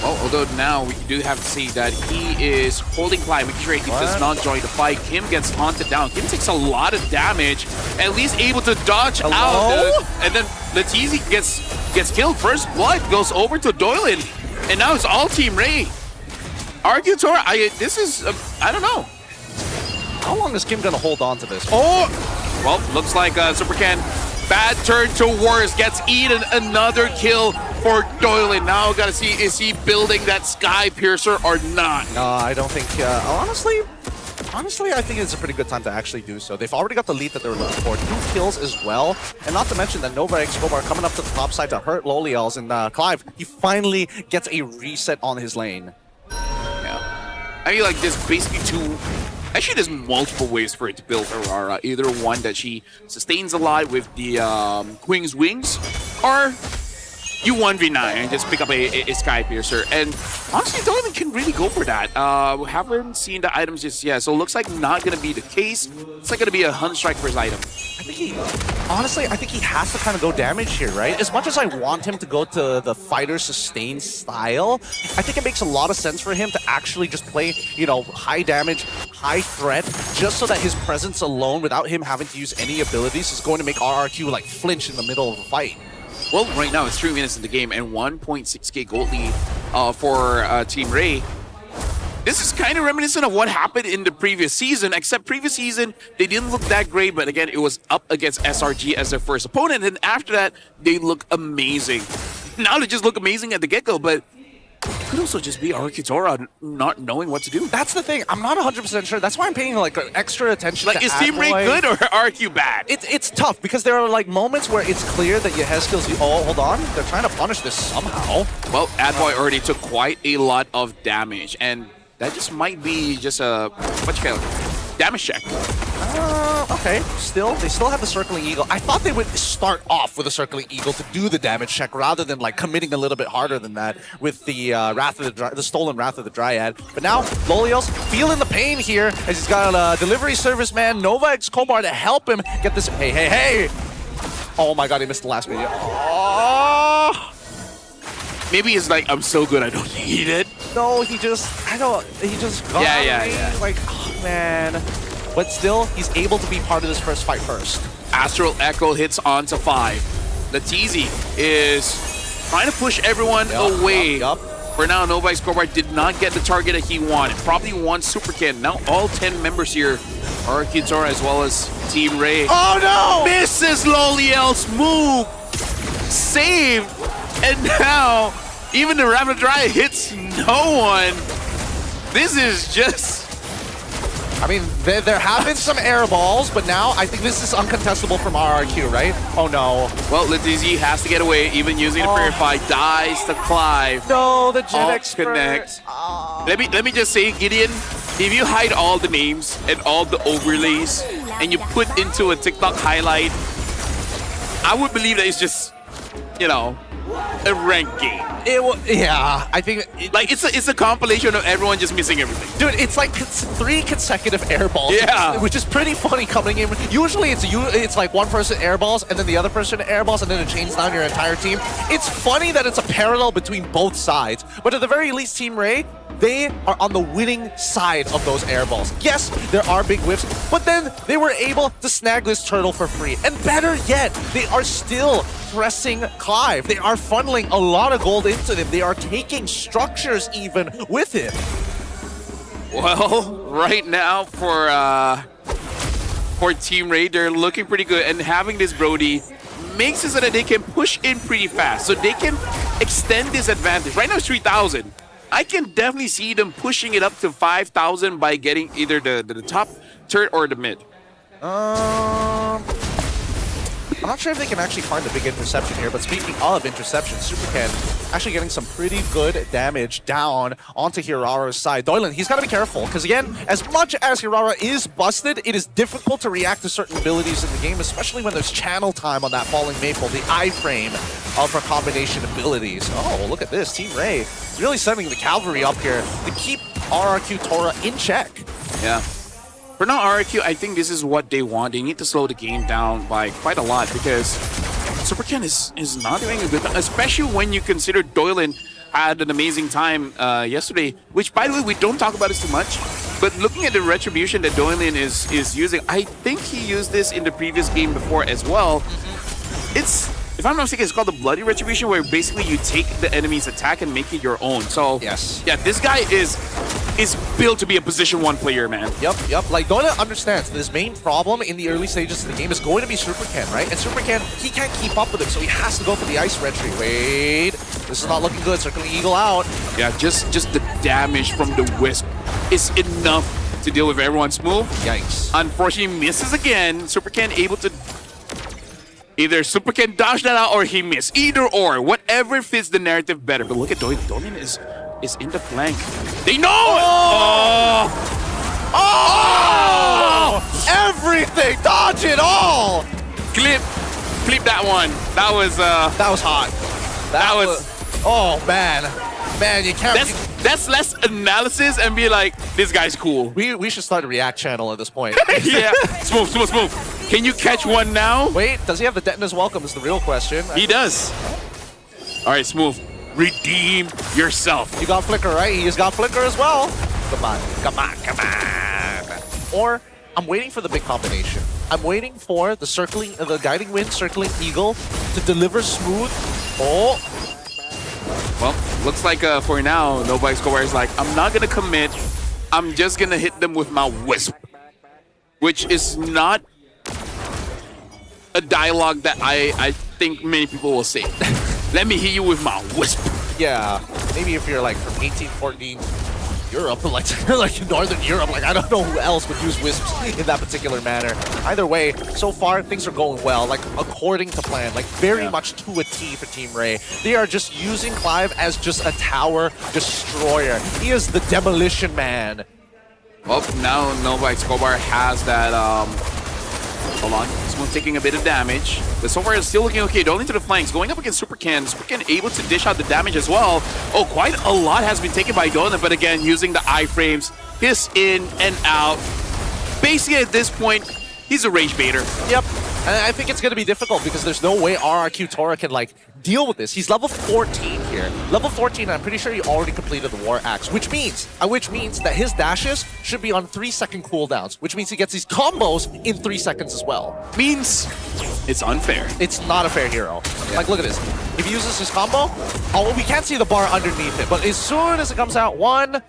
Well, although now we do have to see that he is holding Clive, making sure he does not join the fight. Kim gets haunted down. Kim takes a lot of damage, at least able to dodge out. And then Latizi gets killed. First blood goes over to Doylan. And now it's all Team Ray. RQ Tora, this is, I don't know. How long is Kim gonna hold on to this? Oh! Well, looks like Super Ken, bad turn to worse, gets eaten. Another kill for Doylan. Now gotta see, is he building that Sky Piercer or not? No, I don't think, honestly, I think it's a pretty good time to actually do so. They've already got the lead that they were looking for. 2 kills as well. And not to mention that Nova Escobar coming up to the top side to hurt Loliel's, and Clive, he finally gets a reset on his lane. Yeah. I feel like there's basically 2... Actually, there's multiple ways for it to build Aurora. Either one that she sustains a lot with the Queen's Wings, or you 1v9 and just pick up a Sky Piercer. And honestly, Donovan can really go for that. We haven't seen the items just yet, so it looks like not going to be the case. It's like going to be a Hunt Strike for his item. I think he has to kind of go damage here, right? As much as I want him to go to the fighter sustain style, I think it makes a lot of sense for him to actually just play, you know, high damage, high threat, just so that his presence alone, without him having to use any abilities, is going to make RRQ like flinch in the middle of a fight. Well, right now it's 3 minutes in the game and 1.6k gold lead for Team Ray. This is kind of reminiscent of what happened in the previous season, except previous season, they didn't look that great, but again, it was up against SRG as their first opponent, and after that, they look amazing. Now they just look amazing at the get-go, but it could also just be RQ Tora not knowing what to do. That's the thing. I'm not 100% sure. That's why I'm paying like extra attention. Like, is Team Ray good or RQ bad? It's tough because there are like moments where it's clear that Yehezkiel's... Oh, hold on. They're trying to punish this somehow. Well, Adboy already took quite a lot of damage, and that just might be just a damage check. Okay. They still have the Circling Eagle. I thought they would start off with a Circling Eagle to do the damage check rather than like committing a little bit harder than that with the the stolen Wrath of the Dryad. But now Loliel's feeling the pain here as he's got a delivery service man, Nova Escobar, to help him get this. Hey! Oh my God, he missed the last video. Oh! Maybe it's like, I'm so good I don't need it. No, he just got me. Like, oh man. But still, he's able to be part of this first fight first. Astral Echo hits onto 5. Latizi is trying to push everyone away. For now, Nova Escobar did not get the target that he wanted. Probably wants Super Ken. Now all 10 members here are RQ Tora as well as Team Ray. Oh no! Misses Loliel's move. Saved. And now, even the Rapid Dry hits no one. This is just... I mean, there have been some air balls, but now I think this is uncontestable from RRQ, right? Oh no. Well, Latizi has to get away, even using the Purify. Dies to Clive. No, the Gen X connect. Let me just say, Gideon, if you hide all the names and all the overlays and you put into a TikTok highlight, I would believe that it's just, you know, a ranked game. Yeah, I think Like it's a compilation of everyone just missing everything. dude, it's like 3 consecutive airballs. Yeah. which is pretty funny coming in. Usually it's like one person airballs and then the other person airballs and then it chains down your entire team. It's funny that it's a parallel between both sides, but at the very least, Team Ray, they are on the winning side of those airballs. Yes, there are big whiffs, but then they were able to snag this turtle for free. And better yet, they are still pressing Clive. They are funneling a lot of gold into them. They are taking structures even with him. Well, right now for Team Ray, they're looking pretty good, and having this Brody makes it so that they can push in pretty fast, so they can extend this advantage. Right now it's 3,000. I can definitely see them pushing it up to 5,000 by getting either the top turret or the mid. I'm not sure if they can actually find the big interception here, but speaking of interception, Supercan actually getting some pretty good damage down onto Hirara's side. Doylan, he's got to be careful, because again, as much as Hirara is busted, it is difficult to react to certain abilities in the game, especially when there's channel time on that falling maple, the iframe of her combination abilities. Oh, look at this. Team Ray really sending the cavalry up here to keep RRQ Tora in check. Yeah. For now, RRQ, I think this is what they want. They need to slow the game down by quite a lot because Supercan is not doing a good job, especially when you consider Doylan had an amazing time yesterday, which, by the way, we don't talk about this too much. But looking at the retribution that Doylan is using, I think he used this in the previous game before as well. It's, if I'm not mistaken, it's called the Bloody Retribution, where basically you take the enemy's attack and make it your own. So, yes. Yeah, this guy is built to be a position 1 player, man. Yep. Like, Doylan understands this main problem in the early stages of the game is going to be Supercan, right? And Supercan, he can't keep up with him, so he has to go for the ice retry. Wait, this is not looking good. Circling Eagle out. Yeah, just the damage from the Wisp is enough to deal with everyone's move. Yikes. Unfortunately, misses again. Supercan able to either Supercan dodge that out or he miss. Either or, whatever fits the narrative better. But look at Doylan. Doylan is in the flank. They know it! Oh! Everything! Dodge it all! Clip that one. That was hot. That was oh man. Man, you can't. That's less analysis and be like, this guy's cool. We should start a React channel at this point. Yeah. Smooth. Can you catch one now? Wait, does he have the Detona's Welcome is the real question. He does. All right, Smooth. Redeem yourself. You got Flicker, right? He's got Flicker as well. Come on. Or I'm waiting for the big combination. I'm waiting for the Guiding Wind circling Eagle to deliver smooth. Oh. Well, looks like for now, Nova Escobar is like, I'm not gonna commit. I'm just gonna hit them with my Wisp, which is not a dialogue that I think many people will say. Let me hit you with my Wisp. Yeah, maybe if you're like from 1814 Europe, like Northern Europe, like I don't know who else would use Wisps in that particular manner. Either way, so far things are going well, like according to plan, like very much to a T for Team Ray. They are just using Clive as just a tower destroyer. He is the demolition man. Well, now Nova Escobar has that, hold on, Smooth taking a bit of damage, but so far it's still looking okay. Going into the flanks, going up against Supercan. Supercan able to dish out the damage as well. Oh, quite a lot has been taken by Dolan, but again, using the iframes, he's in and out. Basically, at this point, he's a rage baiter. Yep, and I think it's going to be difficult because there's no way RRQ Tora can like deal with this. He's level 14 here. Level 14, I'm pretty sure he already completed the War Axe, which means that his dashes should be on 3-second cooldowns, which means he gets these combos in 3 seconds as well. Means it's unfair. It's not a fair hero. Yeah. Like, look at this. If he uses his combo, oh, we can't see the bar underneath it, but as soon as it comes out, 1,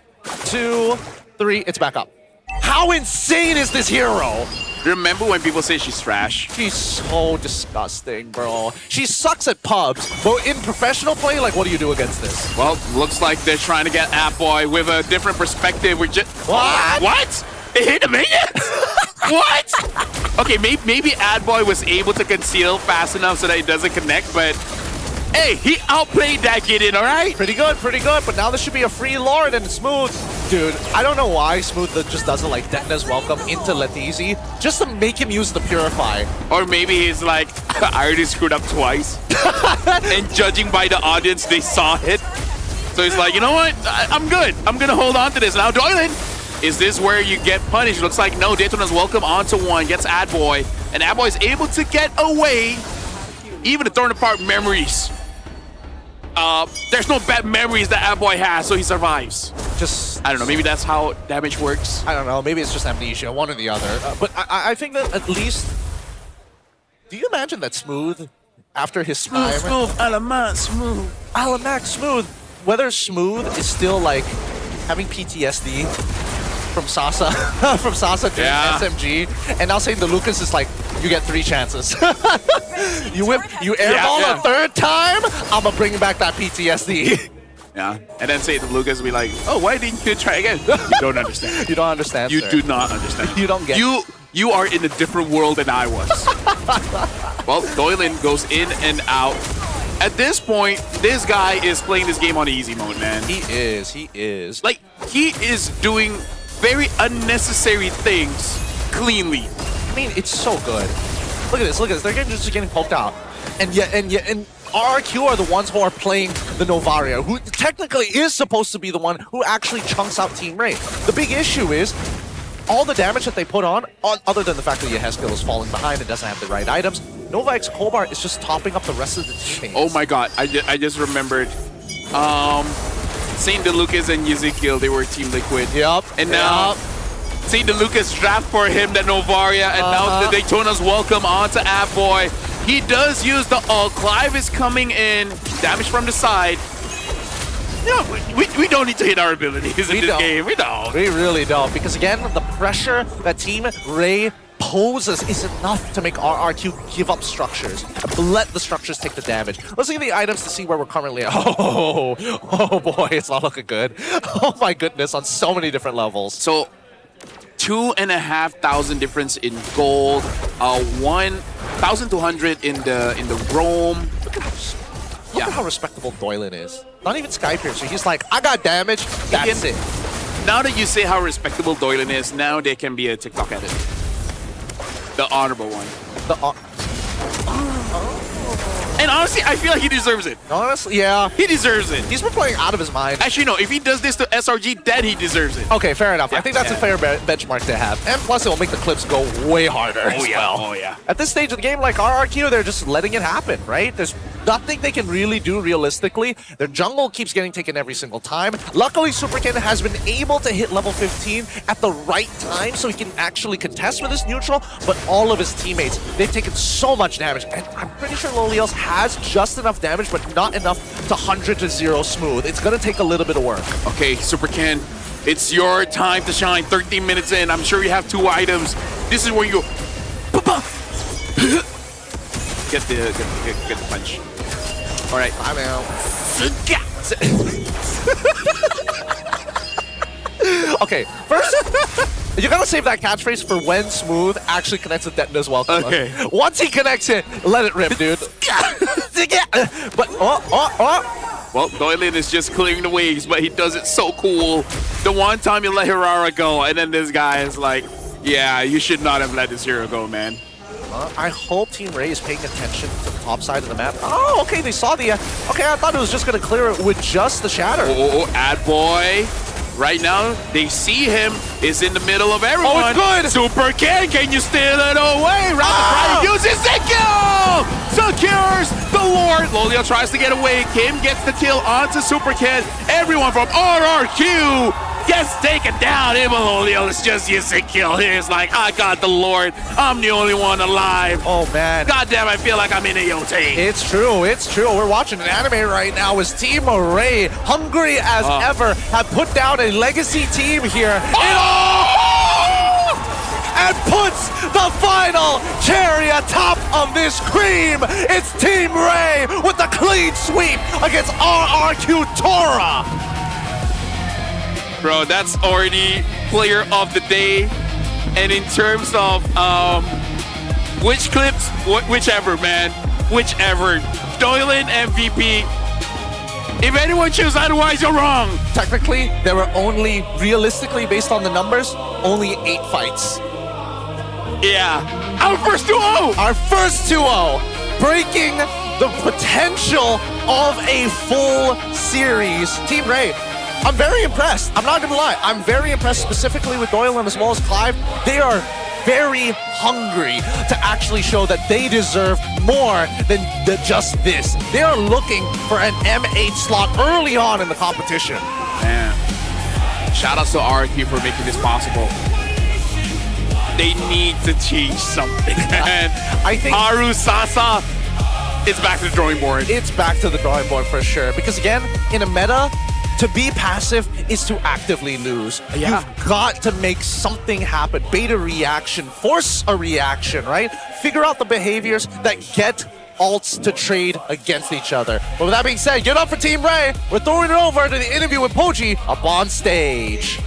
2, 3, it's back up. How insane is this hero? Remember when people say she's trash? She's so disgusting, bro. She sucks at pubs, but in professional play, like, what do you do against this? Well, looks like they're trying to get App-Boy with a different perspective. We're just... What? It hit a minion? What? Okay, maybe Ad-Boy was able to conceal fast enough so that it doesn't connect, but... Hey, he outplayed that kid in, all right? Pretty good, but now this should be a free Lord and Smooth. Dude, I don't know why Smooth just doesn't like Detna's welcome into Letizi, just to make him use the Purify. Or maybe he's like, I already screwed up twice. And judging by the audience, they saw it. So he's like, you know what? I'm good. I'm going to hold on to this. Now, Doylan, is this where you get punished? Looks like no. Daytona's welcome onto one, gets Adboy. And Adboy is able to get away, even to torn apart memories. There's no bad memories that Adboy has, so he survives. Just, I don't know, maybe that's how damage works. I don't know, maybe it's just amnesia, one or the other. But I think that at least, do you imagine that Smooth, after his time... Smooth, Alamak, Smooth. Alamak, Smooth. Whether Smooth is still like having PTSD from Sasa, from Sasa during SMG, and now saying the Lucas is like, you get 3 chances. You airball a third time, I'm gonna bring back that PTSD. Yeah, and then say to Lucas, be like, oh, why didn't you try again? You don't understand. You don't understand, You sir. do not understand. You don't get You are in a different world than I was. Well, Doylan goes in and out. At this point, this guy is playing this game on easy mode, man. He is. Like, he is doing very unnecessary things cleanly. I mean, it's so good. Look at this, They're just getting poked out. And RRQ are the ones who are playing the Novaria, who technically is supposed to be the one who actually chunks out Team Ray. The big issue is, all the damage that they put on, other than the fact that Yehezkel is falling behind and doesn't have the right items, Nova X Hobart is just topping up the rest of the teammates. Oh my god, I just remembered. Saint DeLucas and Ezekiel, they were Team Liquid. Yep. And now, Saint DeLucas draft for him the Novaria, and now the Daytona's welcome onto Adboy. He does use the ult. Clive is coming in, damage from the side. No, we don't need to hit our abilities in this game. We don't. We really don't, because again, the pressure that Team Ray poses is enough to make RRQ give up structures. Let the structures take the damage. Let's look at the items to see where we're currently at. Oh boy, it's not looking good. Oh my goodness, on so many different levels. So, 2,500 difference in gold, 1,200 in the roam. Look at how respectable Doylan is. Not even Skypiercer. He's like, I got damage, that's it. Now that you say how respectable Doylan is, now they can be a TikTok edit. The honorable one. And honestly, I feel like he deserves it. Honestly, yeah. He deserves it. He's been playing out of his mind. Actually, no. If he does this to SRG, then he deserves it. Okay, fair enough. I think that's a fair benchmark to have. And plus, it will make the clips go way harder as well. Oh, yeah. At this stage of the game, like RRQ, they're just letting it happen, right? There's nothing they can really do realistically. Their jungle keeps getting taken every single time. Luckily, Superkin has been able to hit level 15 at the right time so he can actually contest with his neutral, but all of his teammates, they've taken so much damage. And I'm pretty sure Lolios has just enough damage, but not enough to 100-0 Smooth. It's going to take a little bit of work. Okay, Superkin, it's your time to shine. 13 minutes in. I'm sure you have 2 items. This is where you go. Get the punch. All right. I'm out. Okay, first, you gotta save that catchphrase for when Smooth actually connects with Detna's welcome. Okay. Once he connects it, let it rip, dude. But, Well, Doylan is just clearing the waves, but he does it so cool. The one time you let Hirara go, and then this guy is like, yeah, you should not have let this hero go, man. I hope Team Ray is paying attention to the top side of the map. Oh, okay, they saw the... okay, I thought it was just gonna clear it with just the Shatter. Oh, Adboy. Right now, they see him is in the middle of everyone. Oh, it's good! Superkin, can you steal it away? Rapid fire uses the kill! Secures the Lord. Lolio tries to get away. Kim gets the kill onto Superkin. Everyone from RRQ gets taken down. Lolio is just using kill. He's like, I got the Lord. I'm the only one alive. Oh, man. Goddamn, I feel like I'm in AOT. It's true. We're watching an anime right now as Team Ray, hungry as ever, have put down a legacy team here. And puts the final cherry atop of this cream. It's Team Ray with the clean sweep against RRQ Tora. Bro, that's already player of the day. And in terms of which clips, whichever, man. Whichever. Doylan MVP. If anyone chooses otherwise, you're wrong. Technically, there were only, realistically, based on the numbers, only 8 fights. Yeah. Our first 2-0. Our first 2-0, breaking the potential of a full series. Team Ray, I'm very impressed. I'm not gonna lie. I'm very impressed specifically with Doyle and as well as Clive. They are very hungry to actually show that they deserve more than just this. They are looking for an M8 slot early on in the competition. Man. Shout outs to RT for making this possible. They need to change something. And I think Haru Sasa is back to the drawing board. It's back to the drawing board for sure. Because again, in a meta, to be passive is to actively lose. Yeah. You've got to make something happen. Beta reaction, force a reaction, right? Figure out the behaviors that get alts to trade against each other. But with that being said, get up for Team Ray. We're throwing it over to the interview with Poji up on stage.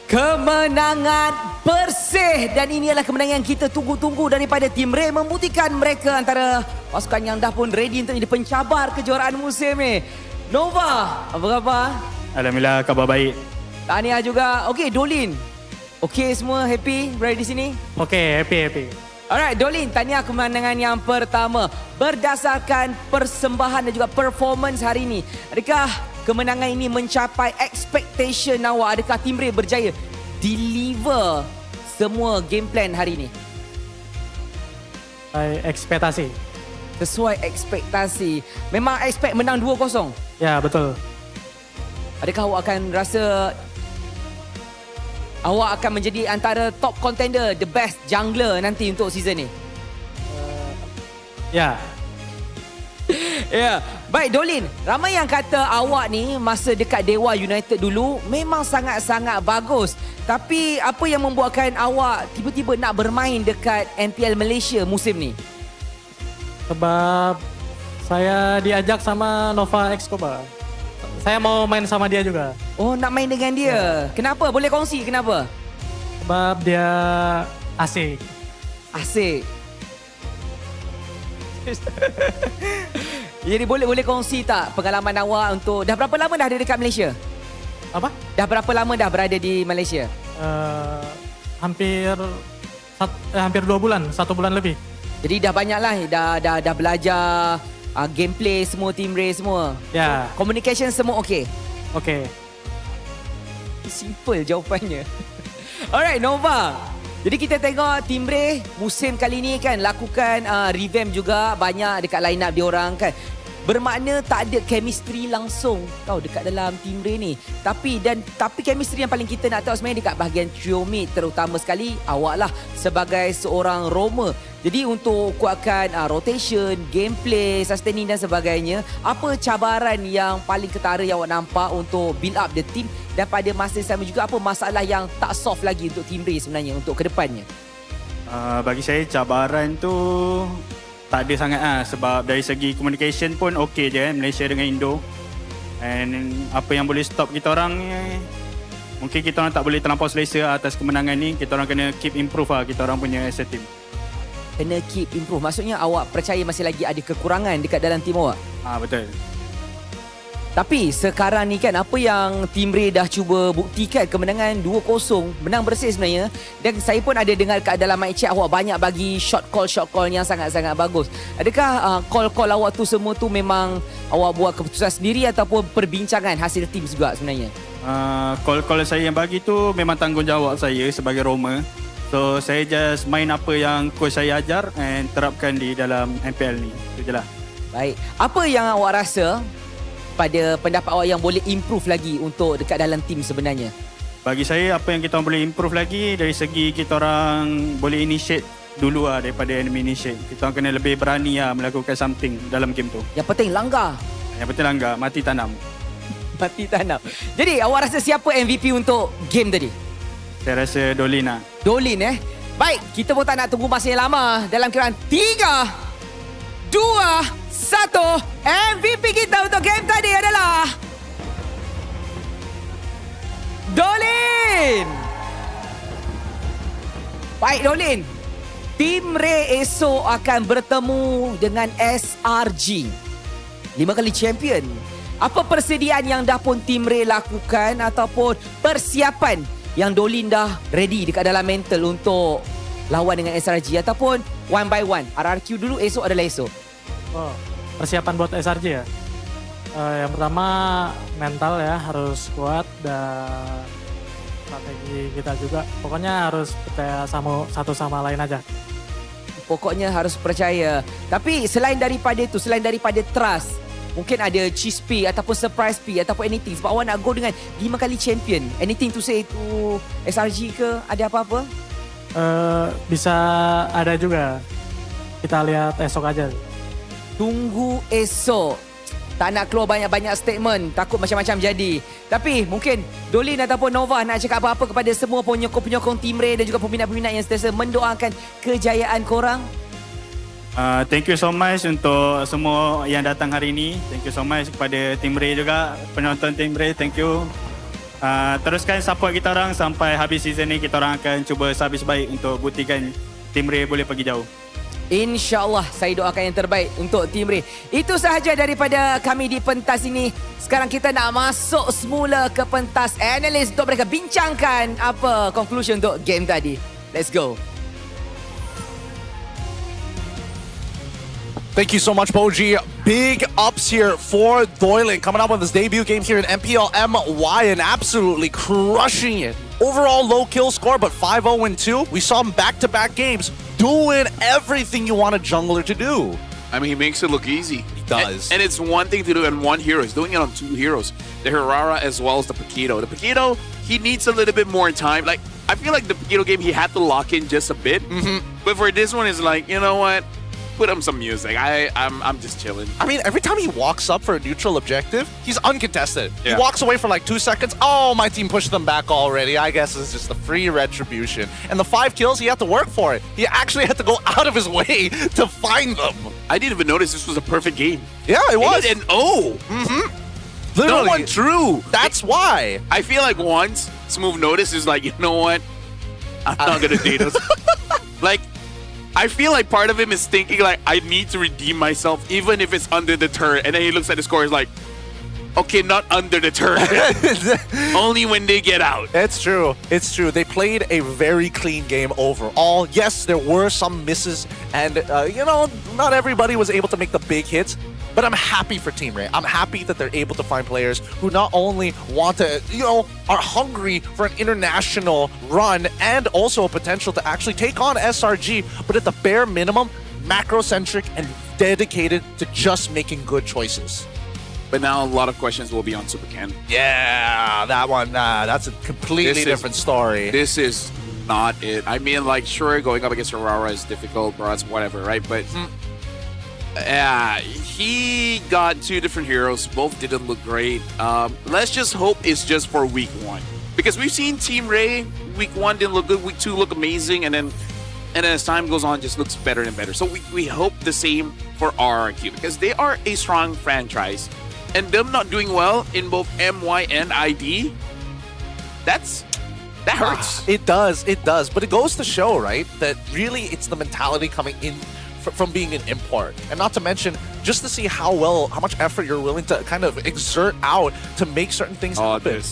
Kemenangan bersih dan ini adalah kemenangan yang kita tunggu-tunggu daripada tim Ray membuktikan mereka antara pasukan yang dah pun ready untuk jadi pencabar kejuaraan musim ni. Nova, apa khabar? Alhamdulillah, khabar baik. Tahniah juga. Okey, Dolin. Okey, semua happy berada di sini? Okey, happy. Alright, Dolin, tahniah kemenangan yang pertama. Berdasarkan persembahan dan juga performance hari ini, adakah kemenangan ini mencapai expectation awak? Adakah tim Ray berjaya deliver semua game plan hari ini? Ekspektasi. Sesuai ekspektasi. Memang expect menang 2-0? Ya, betul. Adakah awak akan rasa awak akan menjadi antara top contender, the best jungler nanti untuk season ni? Ya. Ya. Baik, Dolin. Ramai yang kata awak ni masa dekat Dewa United dulu memang sangat-sangat bagus. Tapi apa yang membuatkan awak tiba-tiba nak bermain dekat MPL Malaysia musim ni? Sebab saya diajak sama Nova Escobar. Saya mau main sama dia juga. Oh, nak main dengan dia. Ya. Kenapa? Boleh kongsi kenapa? Sebab dia asik. Asik. Jadi boleh kongsi tak pengalaman awak untuk dah berapa lama dah ada dekat Malaysia? Apa? Dah berapa lama dah berada di Malaysia? Hampir 2 bulan, 1 bulan lebih. Jadi dah banyak lah, dah belajar gameplay semua, team Ray semua. Ya. Communication semua okey? Okey. Simple jawapannya. Alright, Nova. Jadi kita tengok Team Ray musim kali ni kan lakukan revamp juga banyak dekat line up diorang kan. Bermakna tak ada chemistry langsung tau dekat dalam Team Ray ni. Tapi chemistry yang paling kita nak tahu sebenarnya dekat bahagian trio mid, terutama sekali awak lah sebagai seorang roamer. Jadi untuk kuatkan rotation, gameplay, sustaining dan sebagainya, apa cabaran yang paling ketara yang awak nampak untuk build up the team, dan pada masa yang sama juga apa masalah yang tak solve lagi untuk Team Ray sebenarnya untuk kedepannya? Bagi saya cabaran tu tak ada sangat sebab dari segi communication pun okey je Malaysia dengan Indo. And apa yang boleh stop kita orang mungkin kita orang tak boleh terlampau selesa atas kemenangan ni. Kita orang kena keep improve kita orang punya as a team. Kena keep improve. Maksudnya awak percaya masih lagi ada kekurangan dekat dalam tim awak? Betul. Tapi sekarang ni kan apa yang Team Ray dah cuba buktikan kemenangan 2-0, menang bersih sebenarnya. Dan saya pun ada dengar kat dalam mic check awak banyak bagi short call yang sangat-sangat bagus. Adakah call awak tu semua tu memang awak buat keputusan sendiri ataupun perbincangan hasil tim juga sebenarnya? Call saya yang bagi tu memang tanggungjawab saya sebagai roamer. So saya just main apa yang coach saya ajar and terapkan di dalam MPL ni. Itu je lah. Baik. Apa yang awak rasa pada pendapat awak yang boleh improve lagi untuk dekat dalam tim sebenarnya? Bagi saya apa yang kita boleh improve lagi dari segi kita orang boleh initiate dulu daripada enemy initiate. Kita orang kena lebih berani melakukan something dalam game tu. Yang penting langgar. Yang penting langgar, mati tanam. Mati tanam. Jadi awak rasa siapa MVP untuk game tadi? Saya rasa Dolin Dolin Baik, kita pun tak nak tunggu masa yang lama. Dalam kiraan 3, 2, 1, MVP kita untuk game tadi adalah Dolin. Baik, Dolin. Tim Ray esok akan bertemu dengan SRG. 5 kali champion. Apa persediaan yang dah pun Tim Ray lakukan ataupun persiapan yang Dolin dah ready dekat dalam mental untuk lawan dengan SRG ataupun one by one? RRQ dulu, esok adalah esok. Oh, persiapan buat SRG ya? Yang pertama mental ya, harus kuat dan strategi kita juga. Pokoknya harus percaya sama satu sama lain aja. Pokoknya harus percaya. Tapi selain daripada itu, selain daripada trust, mungkin ada cheese P ataupun surprise P ataupun anything. Sebab awak nak go dengan 5 kali champion. Anything to say to SRG ke? Ada apa-apa? Bisa ada juga. Kita lihat esok aja. Tunggu esok. Tak nak keluar banyak-banyak statement. Takut macam-macam jadi. Tapi mungkin Dolin ataupun Nova nak cakap apa-apa kepada semua penyokong-penyokong Tim Ray dan juga peminat-peminat yang sentiasa mendoakan kejayaan korang. Thank you so much untuk semua yang datang hari ini. Thank you so much kepada Tim Ray juga, penonton Tim Ray. Thank you. Teruskan support kita orang sampai habis season ni. Kita orang akan cuba sehabis baik untuk buktikan Tim Ray boleh pergi jauh. InsyaAllah saya doakan yang terbaik untuk Tim Ray. Itu sahaja daripada kami di pentas ini. Sekarang kita nak masuk semula ke pentas analis untuk mereka bincangkan apa conclusion untuk game tadi. Let's go. Thank you so much, Boji. Big ups here for Doylin coming up on this debut game here in MPL MY and absolutely crushing it. Overall low kill score, but 5-0-2. We saw him back-to-back games doing everything you want a jungler to do. I mean, he makes it look easy. He does. And it's one thing to do on one hero. He's doing it on 2 heroes. The Hirara as well as the Paquito. The Paquito, he needs a little bit more time. Like, I feel like the Paquito game, he had to lock in just a bit. But for this one, it's like, you know what? Put him some music. I'm just chilling. I mean, every time he walks up for a neutral objective, he's uncontested. Yeah. He walks away for like 2 seconds. Oh, my team pushed them back already. I guess it's just a free retribution. And the 5 kills, he had to work for it. He actually had to go out of his way to find them. I didn't even notice this was a perfect game. Yeah, it was. An O. Literally. No one drew. That's why. I feel like once Smooth noticed is like, you know what? I'm not gonna date us. Like, I feel like part of him is thinking like, I need to redeem myself even if it's under the turret. And then he looks at the score and is like, okay, not under the turret. Only when they get out. It's true. It's true. They played a very clean game overall. Yes, there were some misses. And, you know, not everybody was able to make the big hits. But I'm happy for Team Ray. I'm happy that they're able to find players who not only want to, you know, are hungry for an international run and also a potential to actually take on SRG, but at the bare minimum, macro-centric and dedicated to just making good choices. But now a lot of questions will be on Super Ken. Yeah, that one, that's a completely different story. This is not it. I mean, like, sure, going up against Aurora is difficult, bro, it's whatever, right? But yeah, he got 2 different heroes. Both didn't look great. Let's just hope it's just for week 1. Because we've seen Team Ray, week 1 didn't look good, week 2 looked amazing, and then as time goes on, just looks better and better. So we hope the same for RRQ, because they are a strong franchise. And them not doing well in both MY and ID, that hurts. It does. But it goes to show, right, that really it's the mentality coming in from being an import, and not to mention just to see how much effort you're willing to kind of exert out to make certain things happen.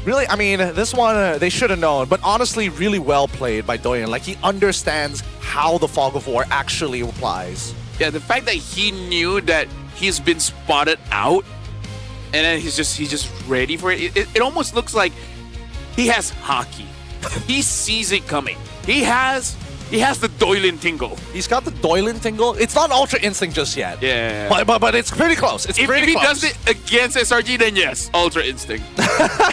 Really, I mean, this one they should have known, but honestly, really well played by Doyen. Like, he understands how the Fog of War actually applies. Yeah, the fact that he knew that he's been spotted out, and then he's just ready for it. It almost looks like he has hockey. He sees it coming. He has the Doylin tingle. He's got the Doylin tingle. It's not Ultra Instinct just yet. Yeah. But it's pretty close. If he does it against SRG, then yes, Ultra Instinct.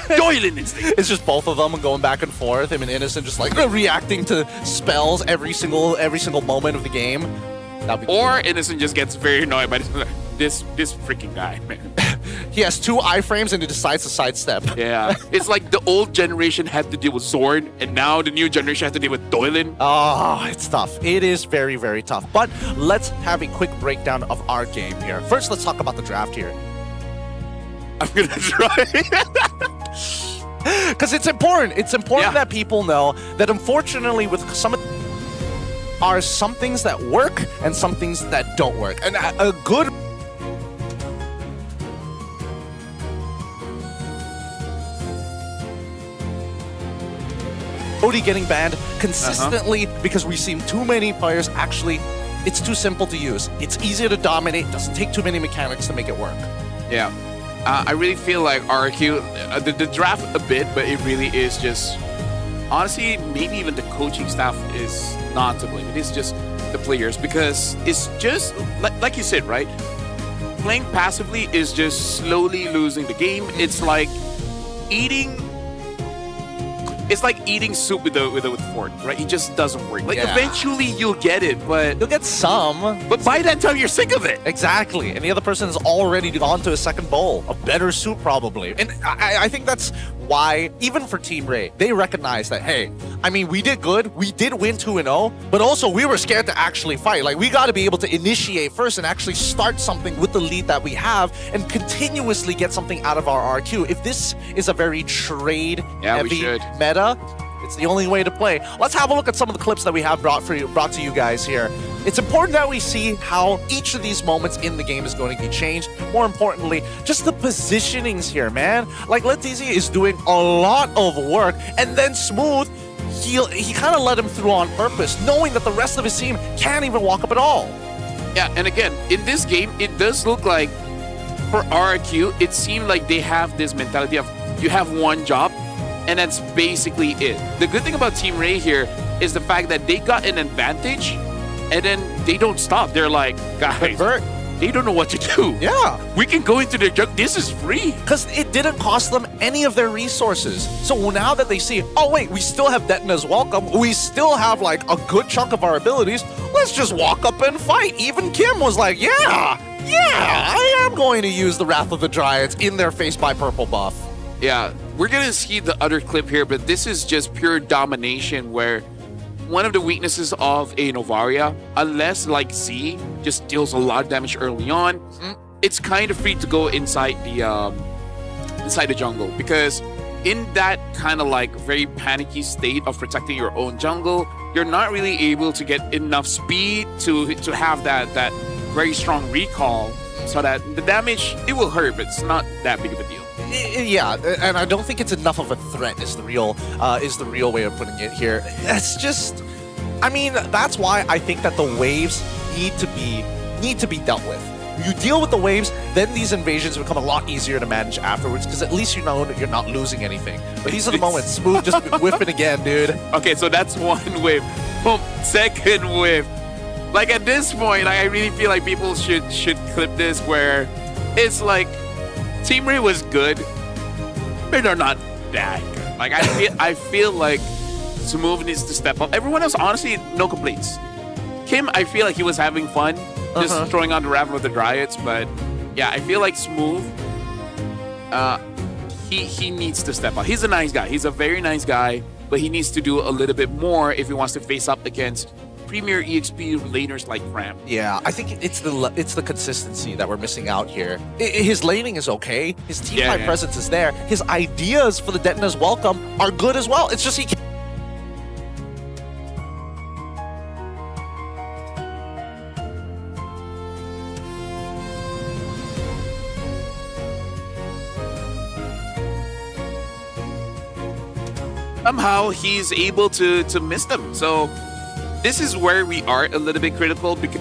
Doylin Instinct. It's just both of them going back and forth. Him and Innocent just like reacting to spells every single moment of the game. Or Innocent just gets very annoyed by this freaking guy, man. He has 2 iframes and he decides to sidestep. Yeah. It's like the old generation had to deal with Sword, and now the new generation has to deal with Doylin. Oh, it's tough. It is very, very tough. But let's have a quick breakdown of our game here. First, let's talk about the draft here. I'm gonna try. Because it's important. It's important that people know that unfortunately with some of are some things that work and some things that don't work. And a good Odie getting banned consistently because we've seen too many players actually, it's too simple to use. It's easier to dominate, doesn't take too many mechanics to make it work. Yeah. I really feel like RQ, the draft a bit, but it really is just, honestly, maybe even the coaching staff is not to blame. It is just the players, because it's just, like you said, right? Playing passively is just slowly losing the game. It's like eating soup with a fork, right? It just doesn't work. Like, eventually you'll get it, but you'll get some. But by that time, you're sick of it. Exactly. And the other person is already gone to a second bowl. A better soup, probably. And I think that's why, even for Team Ray, they recognize that, hey, I mean, we did good. We did win 2-0, but also we were scared to actually fight. Like, we got to be able to initiate first and actually start something with the lead that we have and continuously get something out of our RQ. If this is a very trade-heavy meta, it's the only way to play. Let's have a look at some of the clips that we have brought to you guys here. It's important that we see how each of these moments in the game is going to be changed. More importantly, just the positionings here, man. Like, Letizi is doing a lot of work, and then Smooth, he kind of let him through on purpose, knowing that the rest of his team can't even walk up at all. Yeah, and again, in this game, it does look like for RQ, it seemed like they have this mentality of you have one job, and that's basically it. The good thing about Team Ray here is the fact that they got an advantage, and then they don't stop. They're like, guys, they don't know what to do. Yeah. We can go into their junk. This is free. Because it didn't cost them any of their resources. So now that they see, oh wait, we still have Detna's welcome, we still have like a good chunk of our abilities, let's just walk up and fight. Even Kim was like, yeah, I am going to use the Wrath of the Dryads in their face by purple buff. Yeah, we're going to see the other clip here, but this is just pure domination, where one of the weaknesses of a Novaria, unless like Z just deals a lot of damage early on, it's kind of free to go inside the jungle, because in that kind of like very panicky state of protecting your own jungle, you're not really able to get enough speed to have that very strong recall, so that the damage, it will hurt, but it's not that big of a deal. Yeah, and I don't think it's enough of a threat is the real way of putting it here. It's just, I mean, that's why I think that the waves need to be dealt with. You deal with the waves, then these invasions become a lot easier to manage afterwards, because at least you know that you're not losing anything. But these are the moments. Smooth just whipping again, dude. Okay, so that's one wave. Boom, second wave. Like, at this point, I really feel like people should clip this, where it's like Team Ray was good, but they're not that good. Like, I feel like Smooth needs to step up. Everyone else, honestly, no complaints. Kim, I feel like he was having fun just throwing on the Wrath of the Dryads, but yeah, I feel like Smooth, he needs to step up. He's a nice guy. He's a very nice guy, but he needs to do a little bit more if he wants to face up against premier EXP laners like Ram. Yeah, I think it's the consistency that we're missing out here. His laning is okay. His team fight presence is there. His ideas for the Detna's welcome are good as well. It's just he can't. Somehow he's able to miss them. So this is where we are a little bit critical, because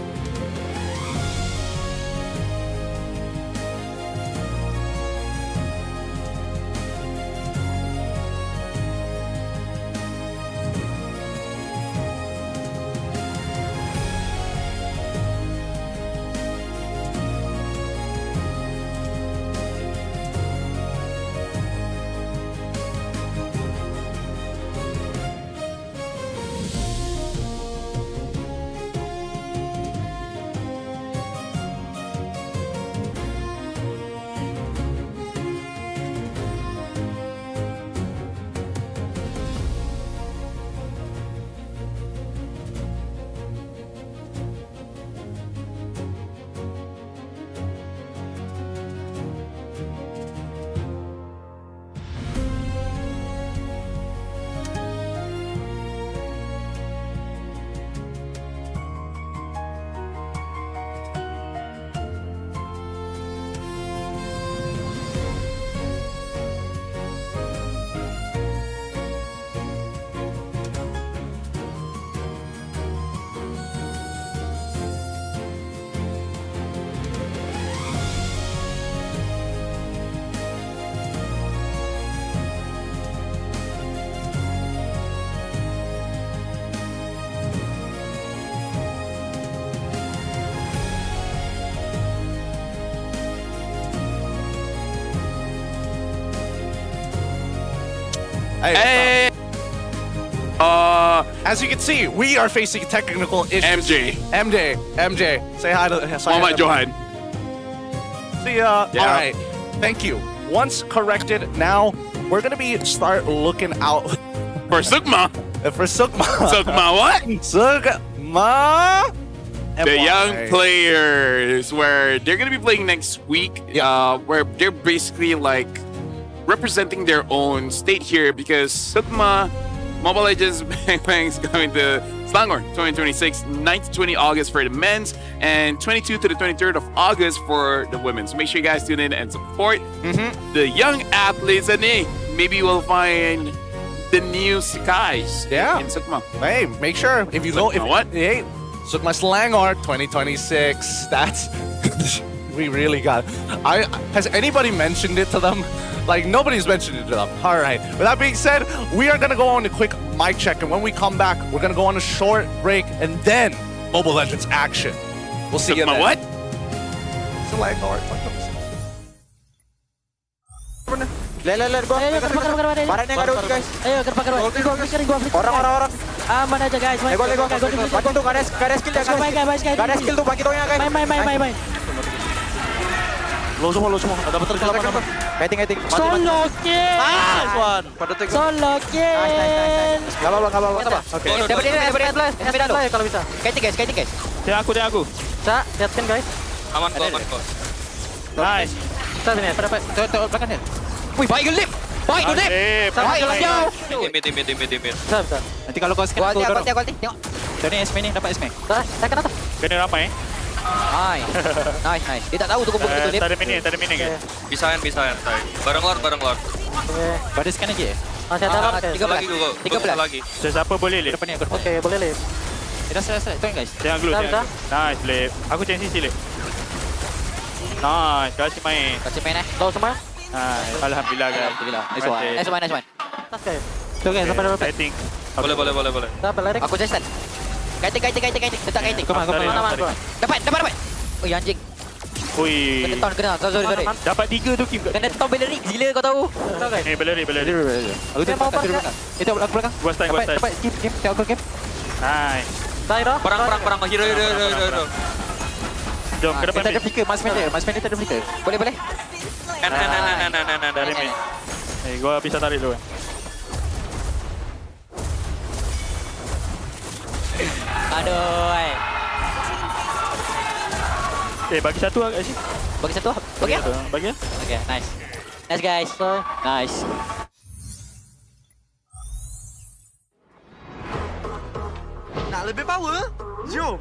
Hey. As you can see, we are facing technical issues. MJ, say hi to Mama Johan. See ya. Yeah. All right, thank you. Once corrected, now we're gonna start looking out for Sukma. For Sukma. Sukma what? Sukma. The young players, where they're gonna be playing next week. Where they're basically like representing their own state here, because Sukma Mobile Legends Bang Bang is going to Selangor 2026, 9 to 20 August for the men's, and 22 to the 23rd of August for the women. So make sure you guys tune in and support the young athletes, and maybe we'll find the new skies in Sukma. Hey, make sure if you go, hey, Sukma Selangor 2026. That's we really got. Has anybody mentioned it to them? Like, nobody's mentioned it to them. All right. With that being said, we are going to go on a quick mic check. And when we come back, we're going to go on a short break and then Mobile Legends action. We'll see you then. What? Selangor. Let go. Barangnya nggak ada ulti guys. Ayo gerbang. Orang. Aman aja guys. Lego. Bantu tuh, gak ada skill ya guys. Gak ada skill tuh, bagi doang ya guys. Main. Lo semua. Ada betul kalau Kiting. Solo kill. Solo kill. Gak apa-apa. Oke. Dapat plus. Kalau bisa. Kiting guys. Dia aku. Sa, liatin guys. Aman kok. Nice. Sa sini. Tuh belakang ya. Wih, baik gelip. Baik gelip. Baik jauh. Timit. Bentar. Nanti kalau kau skill aku dorong. Kualiti. Tengok. Ini SME nih, dapat SME. Saya kena tuh. Kena ramai. Nice. Dia tak tahu tuh kumpul betul dia. Tadi mini guys. Bisain. Bareng Lord. Pada scan aja ya? Masih ada lagi. 13 lagi. Siapa boleh lip? Depan ni aku. Oke, boleh lip. Dah selesai. Tengok guys. Jangan glue. Nice lip. Aku change sisi lip. Nice. Kasih main. Tahu semua? Alhamdulillah guys. Nice one. Tas guys. Tuh guys, sampai dapat. Fighting. Boleh. Dapat lari. Aku Jason. Kiting. Tetap kiting. Dapat. Oh anjing. Ui. Kena. Sorry. Dapat 3 tu Kim. Kena top belerik gila kau tahu. Beleri. Aku tu belakang. Itu belakang. Gua style. Dapat game. Tengok game. Nice. Perang hero. Jom ke depan. Kita ada flicker, Mas Mender tak ada flicker. Boleh. Nah. Dari mid. Gua bisa tarik dulu. Aduh. Bagi satu agak sih. Bagi ya? Bagi ya? Okay, nice guys. Nice. Nak lebih power? Jom.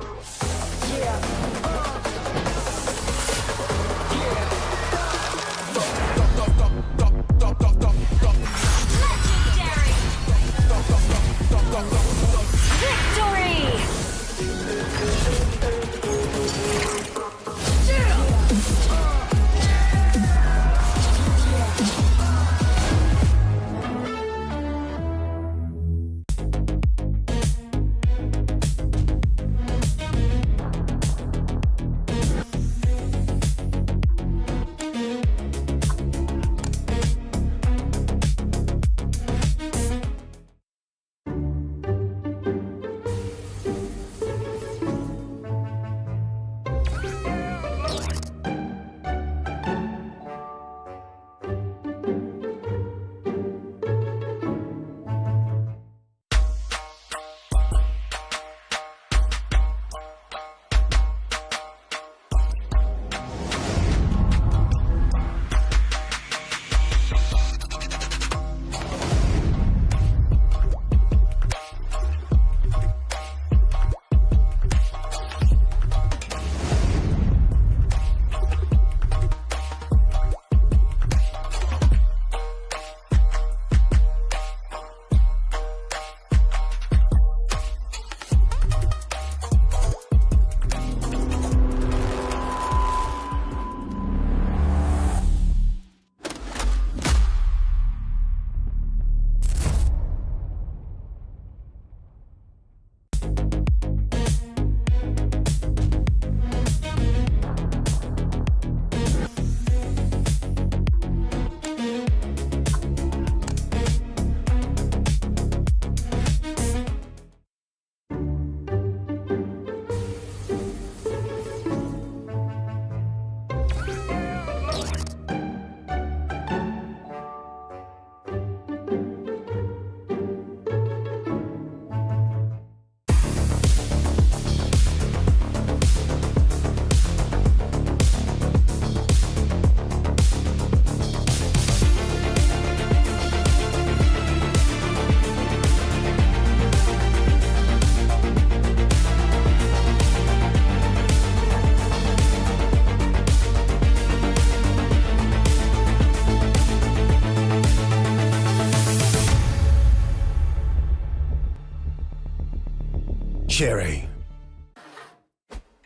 Sherry.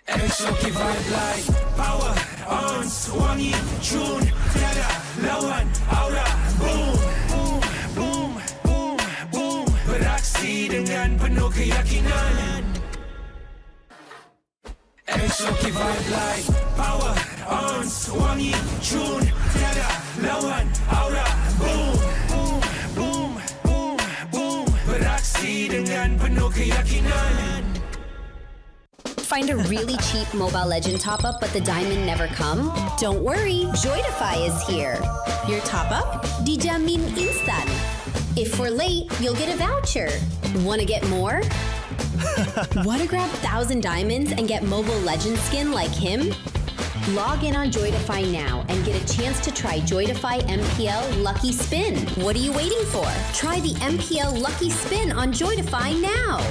Exoki vibe like power, ons, wangi, tune, tiada lawan, aura, boom, boom, boom, boom, boom, beraksi dengan penuh keyakinan. Exoki vibe like power, ons, wangi, tune, tiada lawan, aura, boom, boom, boom, boom, boom, beraksi dengan penuh keyakinan. Find a really cheap Mobile Legend top-up but the diamond never come? Don't worry, Joytify is here. Your top-up? Dijamin instan. If we're late, you'll get a voucher. Want to get more? Want to grab 1,000 diamonds and get Mobile Legend skin like him? Log in on Joytify now and get a chance to try Joytify MPL Lucky Spin. What are you waiting for? Try the MPL Lucky Spin on Joytify now.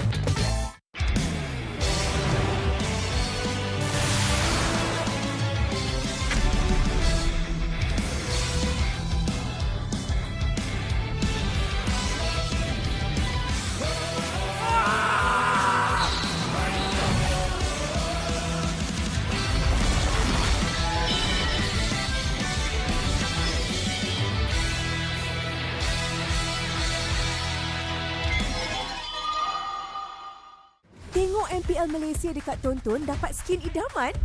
Tengok MPL Malaysia dekat Tonton dapat skin idaman?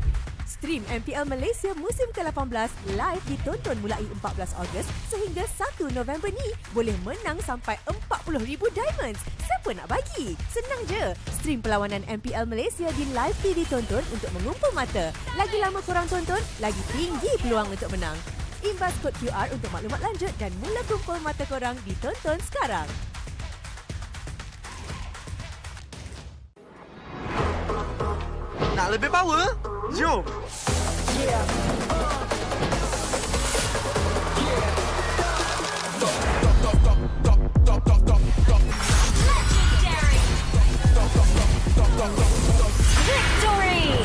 Stream MPL Malaysia musim ke-18 live ditonton mulai 14 Ogos sehingga 1 November ni boleh menang sampai 40,000 diamonds. Siapa nak bagi? Senang je. Stream perlawanan MPL Malaysia di live TV Tonton untuk mengumpul mata. Lagi lama korang tonton, lagi tinggi peluang untuk menang. Imbas kod QR untuk maklumat lanjut dan mula kumpul mata korang di Tonton sekarang. Nak lebih power? Jom! Victory!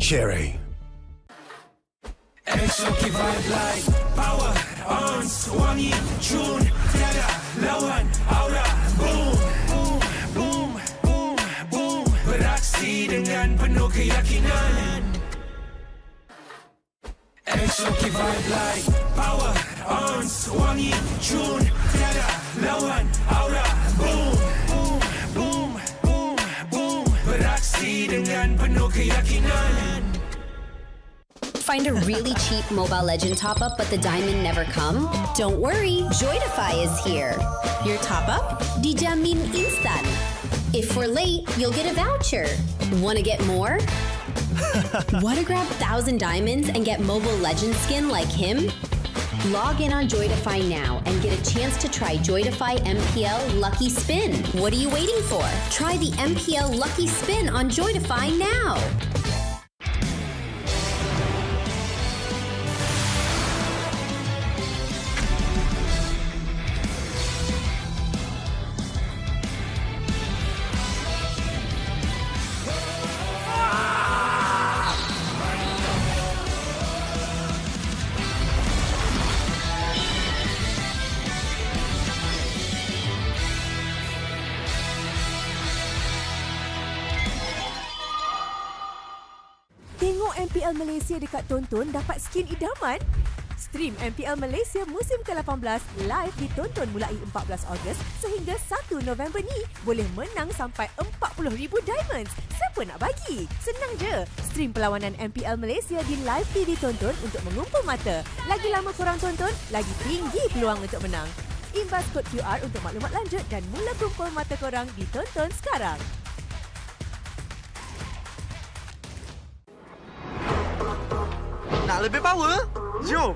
Sherry. Exoki vibe like power, ons, wangi, tune, tiada lawan, aura, boom, boom, boom, boom, boom, beraksi penuh keyakinan. SOK vibe like power, arms, wangi, tune, tiada lawan, aura, boom, boom, boom, boom, boom, beraksi dengan penuh keyakinan. Find a really cheap Mobile Legend top-up but the diamond never come? Don't worry, Joytify is here. Your top-up, dijamin instan. If we're late, you'll get a voucher. Wanna get more? Wanna grab 1,000 diamonds and get Mobile Legend skin like him? Log in on Joytify now and get a chance to try Joytify MPL Lucky Spin. What are you waiting for? Try the MPL Lucky Spin on Joytify now. Tengok MPL Malaysia dekat Tonton dapat skin idaman? Stream MPL Malaysia musim ke-18 live ditonton mulai 14 Ogos sehingga 1 November ni. Boleh menang sampai 40,000 diamonds. Siapa nak bagi? Senang je. Stream perlawanan MPL Malaysia di live TV Tonton untuk mengumpul mata. Lagi lama korang tonton, lagi tinggi peluang untuk menang. Imbas kod QR untuk maklumat lanjut dan mula kumpul mata korang di Tonton sekarang. Nak lebih power? Jom!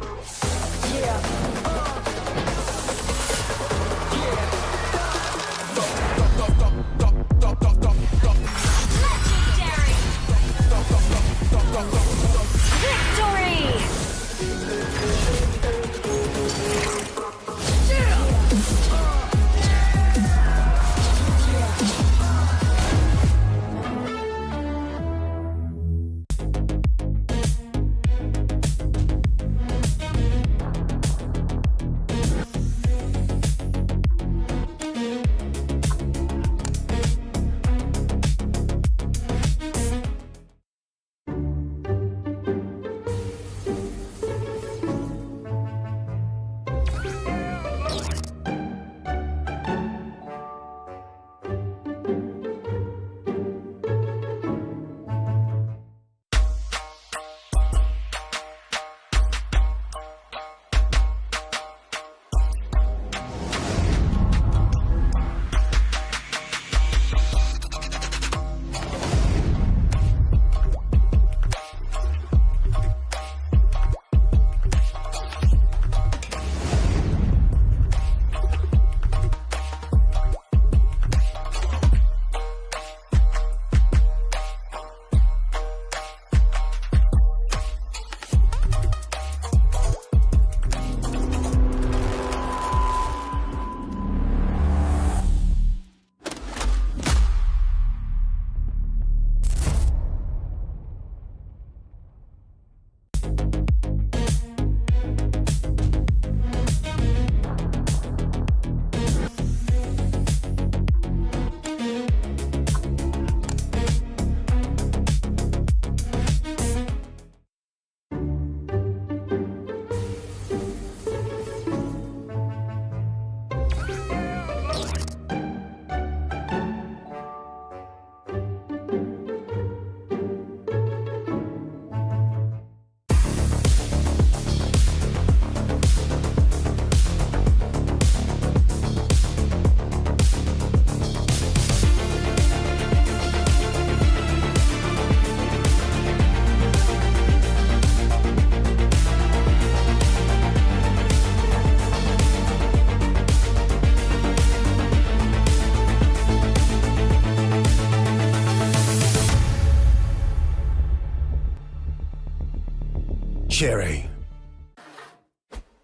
Cherry.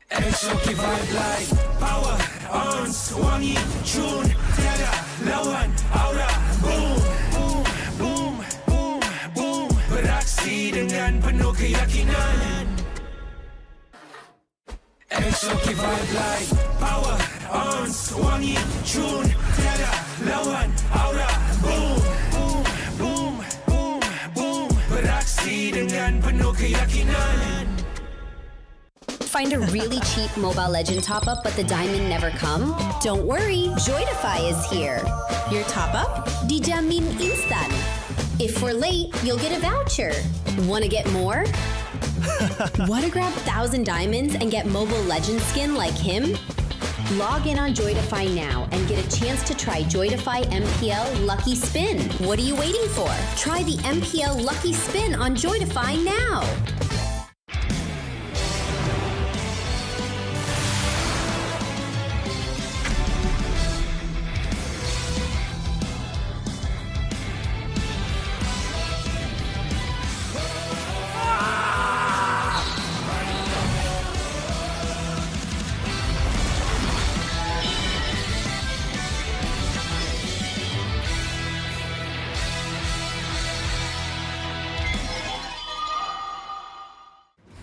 SOK vibe like power, arms, wangi, tune, tiada lawan, aura, boom, boom, boom, boom, boom, beraksi dengan penuh keyakinan. SOK vibe like power, arms, wangi, tune, tiada lawan, aura, boom, boom, boom, boom, boom, Find a really cheap Mobile Legend top-up but the diamond never come? Don't worry, Joytify is here. Your top-up? Dijamin instan. If we're late, you'll get a voucher. Want to get more? Want to grab 1,000 diamonds and get Mobile Legend skin like him? Log in on Joytify now and get a chance to try Joytify MPL Lucky Spin. What are you waiting for? Try the MPL Lucky Spin on Joytify now.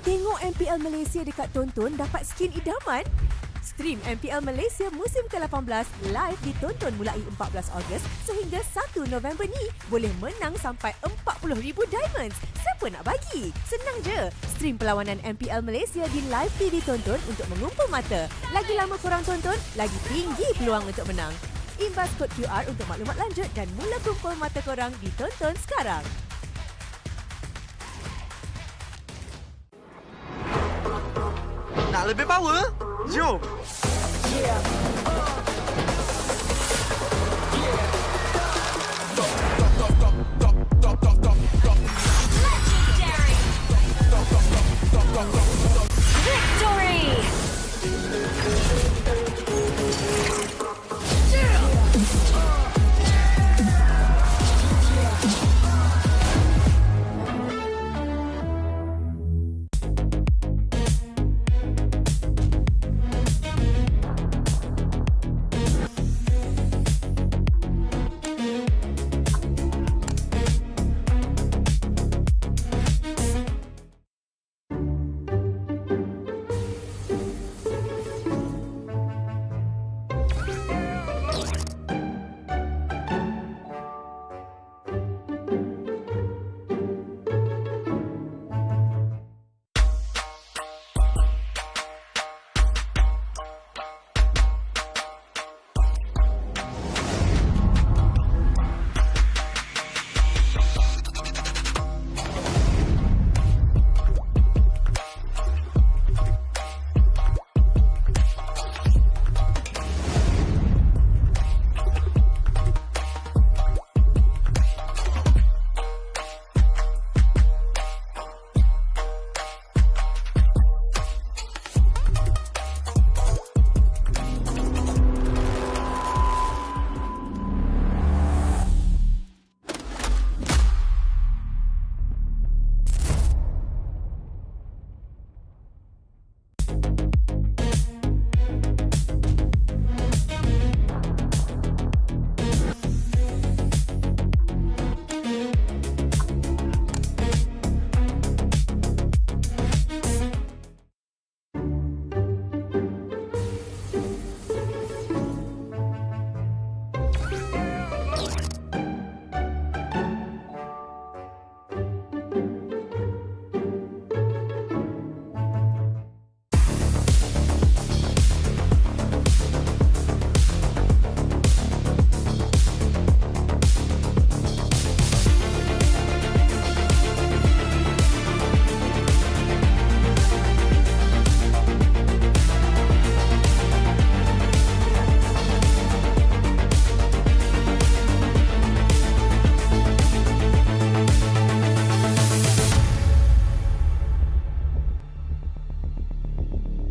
Tengok MPL Malaysia dekat Tonton dapat skin idaman? Stream MPL Malaysia musim ke-18 live ditonton mulai 14 Ogos sehingga 1 November ni. Boleh menang sampai 40,000 diamonds. Siapa nak bagi? Senang je. Stream perlawanan MPL Malaysia di live TV Tonton untuk mengumpul mata. Lagi lama korang tonton, lagi tinggi peluang untuk menang. Imbas kod QR untuk maklumat lanjut dan mula kumpul mata korang di Tonton sekarang. Nak lebih power? Jom! Victory!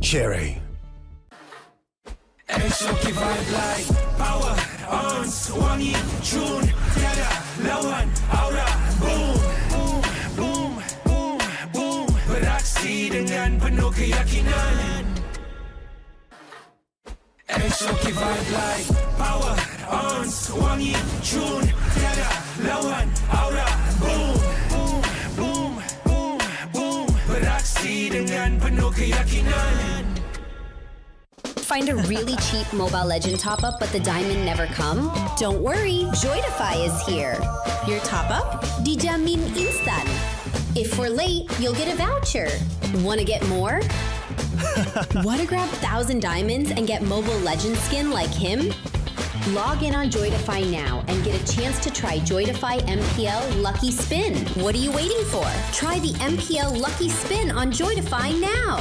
Cherry. Exoki vibe like power, ons, wangi, tune, tiada, lawan, aura, boom, boom, boom, boom, boom. Beraksi dengan penuh keyakinan. Exoki vibe like power, ons, wangi, tune, tiada, lawan, aura, boom, boom, boom, boom, boom. Beraksi dengan penuh keyakinan. Find a really cheap Mobile Legend top-up but the diamond never come? Don't worry, Joytify is here. Your top-up? Dijamin instan. If we're late, you'll get a voucher. Want to get more? Want to grab 1,000 diamonds and get Mobile Legends skin like him? Log in on Joytify now and get a chance to try Joytify MPL Lucky Spin. What are you waiting for? Try the MPL Lucky Spin on Joytify now.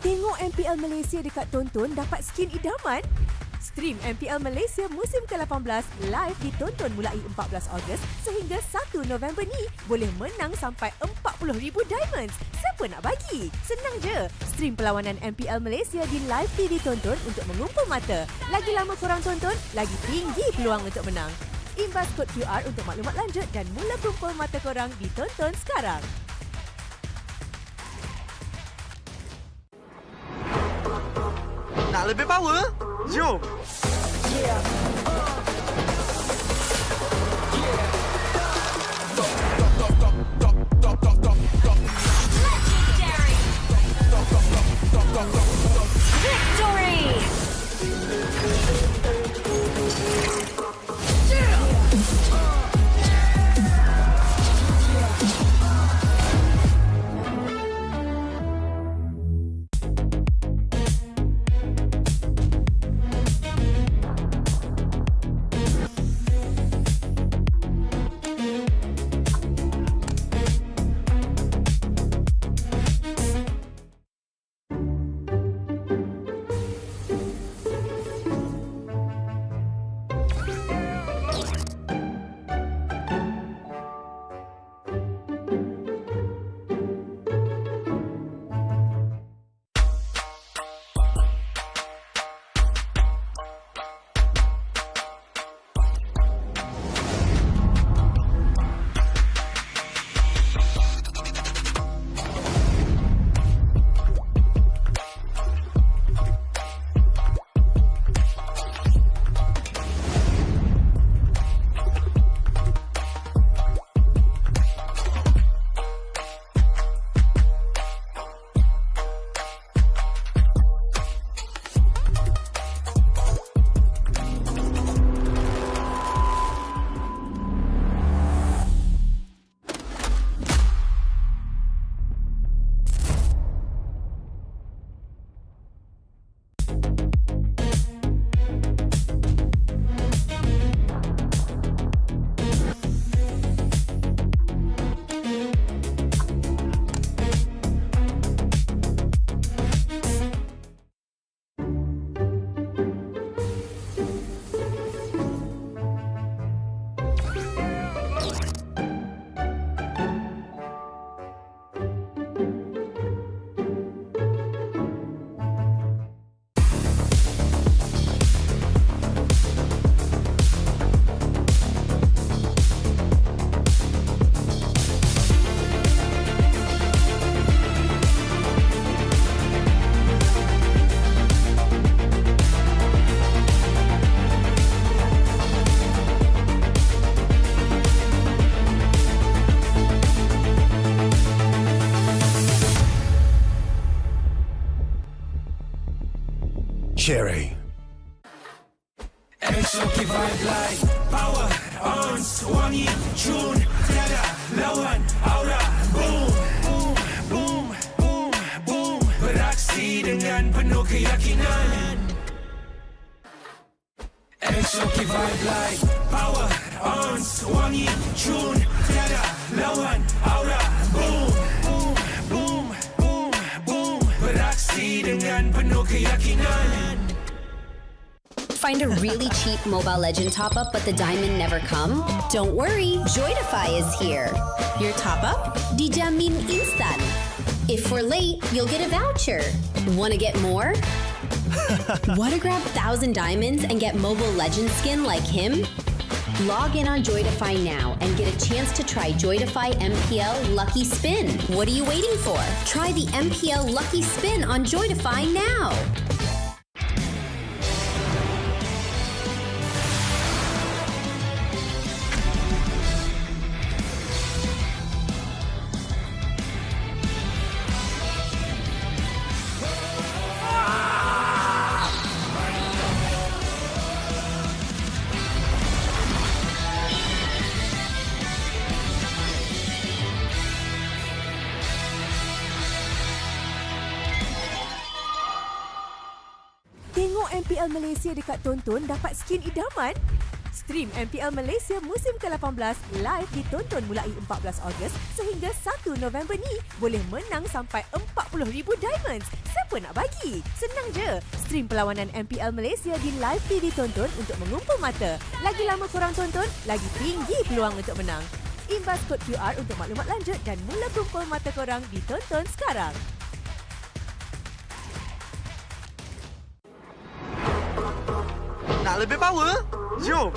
Tengok MPL Malaysia dekat Tonton dapat skin idaman? Stream MPL Malaysia musim ke-18 live ditonton mulai 14 Ogos sehingga 1 November ni. Boleh menang sampai 40,000 diamonds. Siapa nak bagi? Senang je. Stream perlawanan MPL Malaysia di live TV Tonton untuk mengumpul mata. Lagi lama korang tonton, lagi tinggi peluang untuk menang. Imbas kod QR untuk maklumat lanjut dan mula kumpul mata korang di Tonton sekarang. Nak lebih power? Jom! Cherry. Exotic vibe like power, arms, wangi, tune, tiada lawan, aura, boom, boom, boom, boom, boom, beraksi dengan penuh keyakinan. Exotic vibe like power, arms, wangi, tune, tiada lawan, aura, boom, boom, boom, boom, boom, beraksi dengan penuh keyakinan. Find a really cheap Mobile Legend top-up but the diamond never come? Don't worry, Joytify is here. Your top-up? Dijamin instan. If we're late, you'll get a voucher. Want to get more? Want to grab 1,000 diamonds and get Mobile Legend skin like him? Log in on Joytify now and get a chance to try Joytify MPL Lucky Spin. What are you waiting for? Try the MPL Lucky Spin on Joytify now. Tengok MPL Malaysia dekat Tonton dapat skin idaman? Stream MPL Malaysia musim ke-18 live ditonton mulai 14 Ogos sehingga 1 November ni. Boleh menang sampai 40,000 diamonds. Siapa nak bagi? Senang je. Stream perlawanan MPL Malaysia di live TV Tonton untuk mengumpul mata. Lagi lama korang tonton, lagi tinggi peluang untuk menang. Imbas kod QR untuk maklumat lanjut dan mula kumpul mata korang di Tonton sekarang. Nak lebih power? Jom!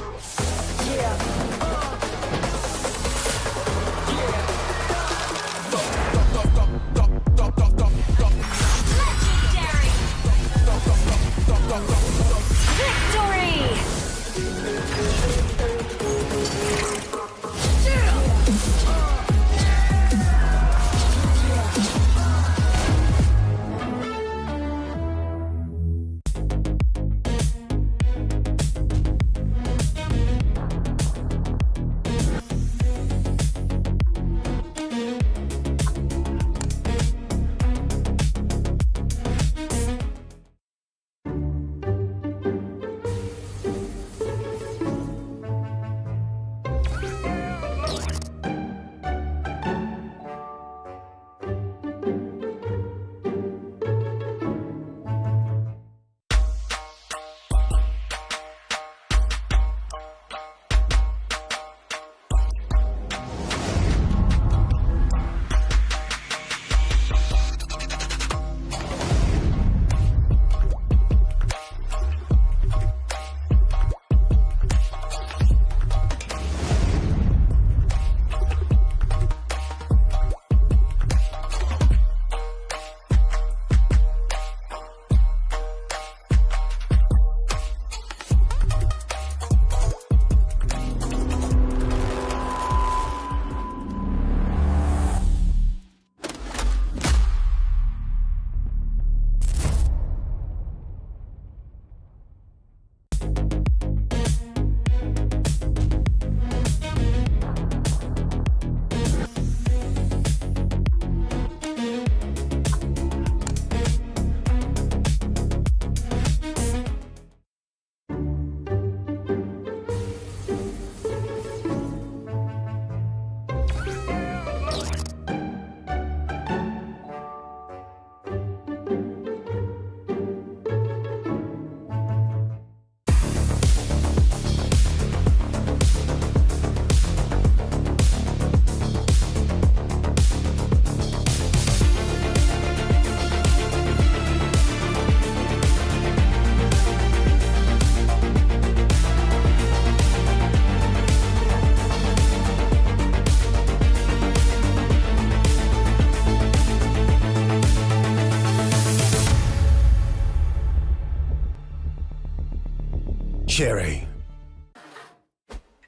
Cherry.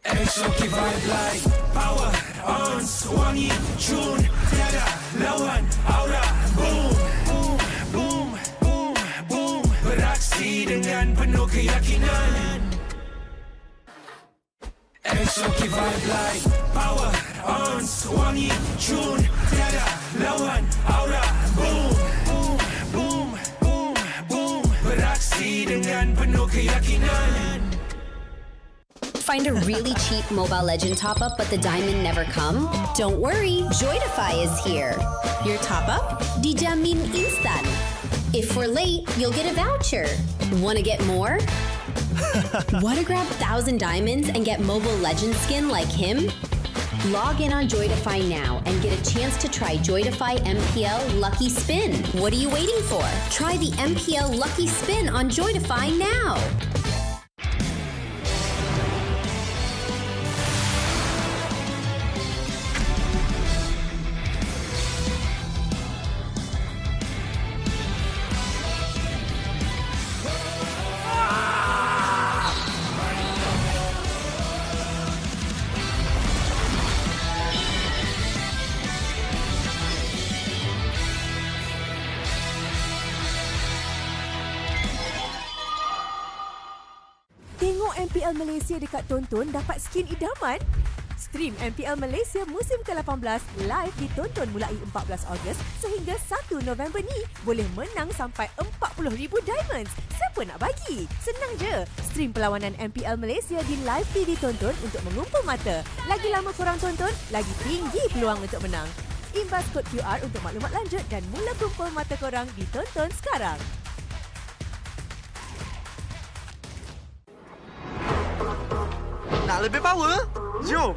Exoki vibe like power on wangi tune tiada lawan aura boom boom boom boom boom beraksi dengan penuh keyakinan. Exoki vibe like power on wangi tune tiada lawan aura boom boom boom boom boom beraksi dengan penuh keyakinan. Find a really cheap Mobile Legend top-up but the diamond never come? Don't worry, Joytify is here. Your top-up? Dijamin instan. If we're late, you'll get a voucher. Want to get more? Want to grab 1,000 diamonds and get Mobile Legend skin like him? Log in on Joytify now and get a chance to try Joytify MPL Lucky Spin. What are you waiting for? Try the MPL Lucky Spin on Joytify now. MPL Malaysia dekat tonton dapat skin idaman? Stream MPL Malaysia musim ke-18 live ditonton mulai 14 Ogos sehingga 1 November ni. Boleh menang sampai 40,000 diamonds. Siapa nak bagi? Senang je. Stream perlawanan MPL Malaysia di live TV tonton untuk mengumpul mata. Lagi lama korang tonton, lagi tinggi peluang untuk menang. Imbas kod QR untuk maklumat lanjut dan mula kumpul mata korang ditonton sekarang. Nak lebih power? Jom!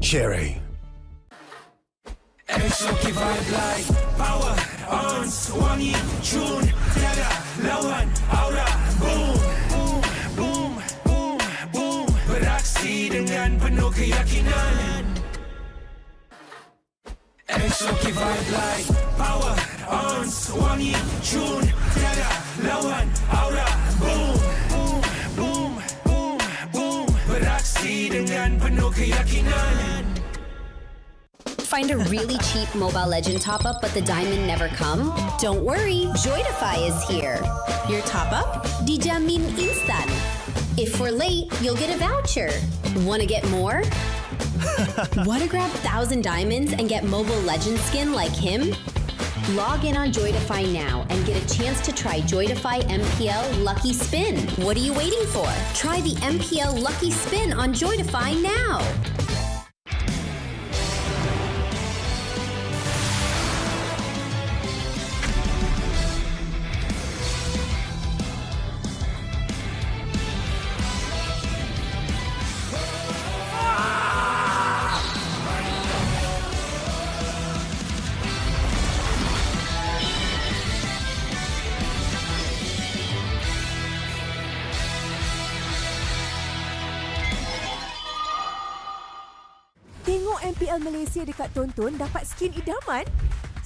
Cherry. Exotic vibe like power, arms, wangi, tune, tiada lawan, aura, boom, boom, boom, boom, boom. Beraksi dengan penuh keyakinan. Exotic vibe like power, arms, wangi, tune, tiada lawan, aura, boom, boom, boom, boom, boom. Beraksi dengan penuh keyakinan. Find a really cheap Mobile Legend top-up but the diamond never come? Don't worry, Joytify is here. Your top-up? Dijamin instan. If we're late, you'll get a voucher. Wanna get more? Wanna grab 1,000 diamonds and get Mobile Legend skin like him? Log in on Joytify now and get a chance to try Joytify MPL Lucky Spin. What are you waiting for? Try the MPL Lucky Spin on Joytify now. Tengok MPL Malaysia dekat tonton dapat skin idaman?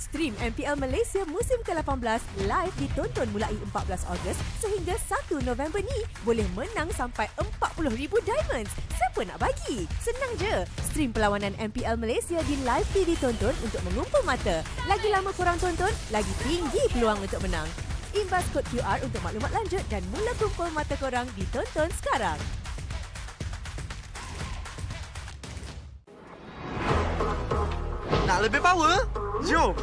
Stream MPL Malaysia musim ke-18 live ditonton mulai 14 Ogos sehingga 1 November ni. Boleh menang sampai 40,000 diamonds. Siapa nak bagi? Senang je. Stream perlawanan MPL Malaysia di live TV tonton untuk mengumpul mata. Lagi lama korang tonton, lagi tinggi peluang untuk menang. Imbas kod QR untuk maklumat lanjut dan mula kumpul mata korang ditonton sekarang. Nak lebih power? Jom.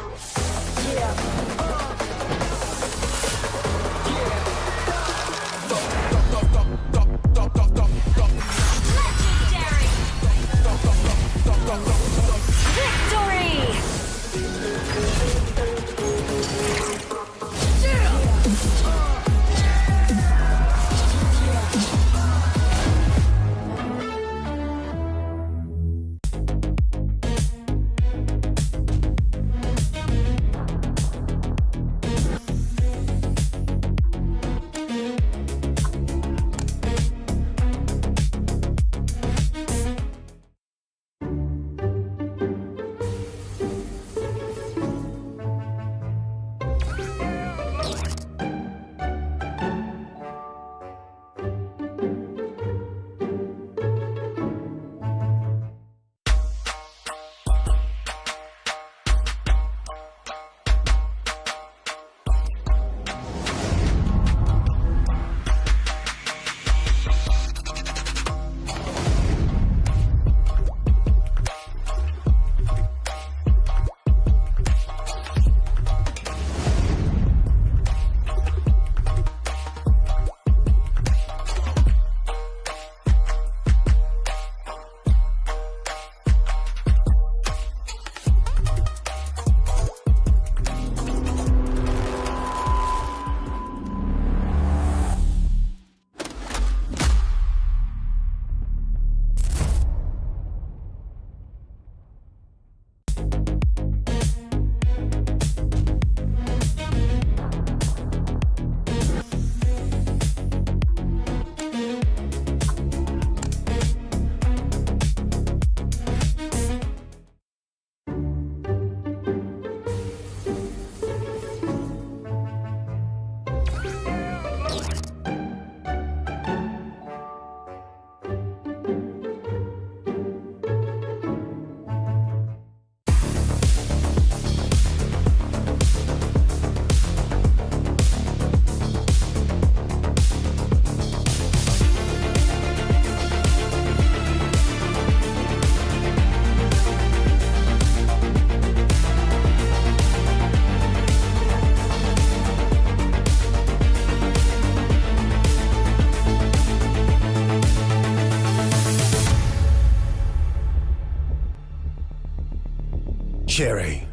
Cherry.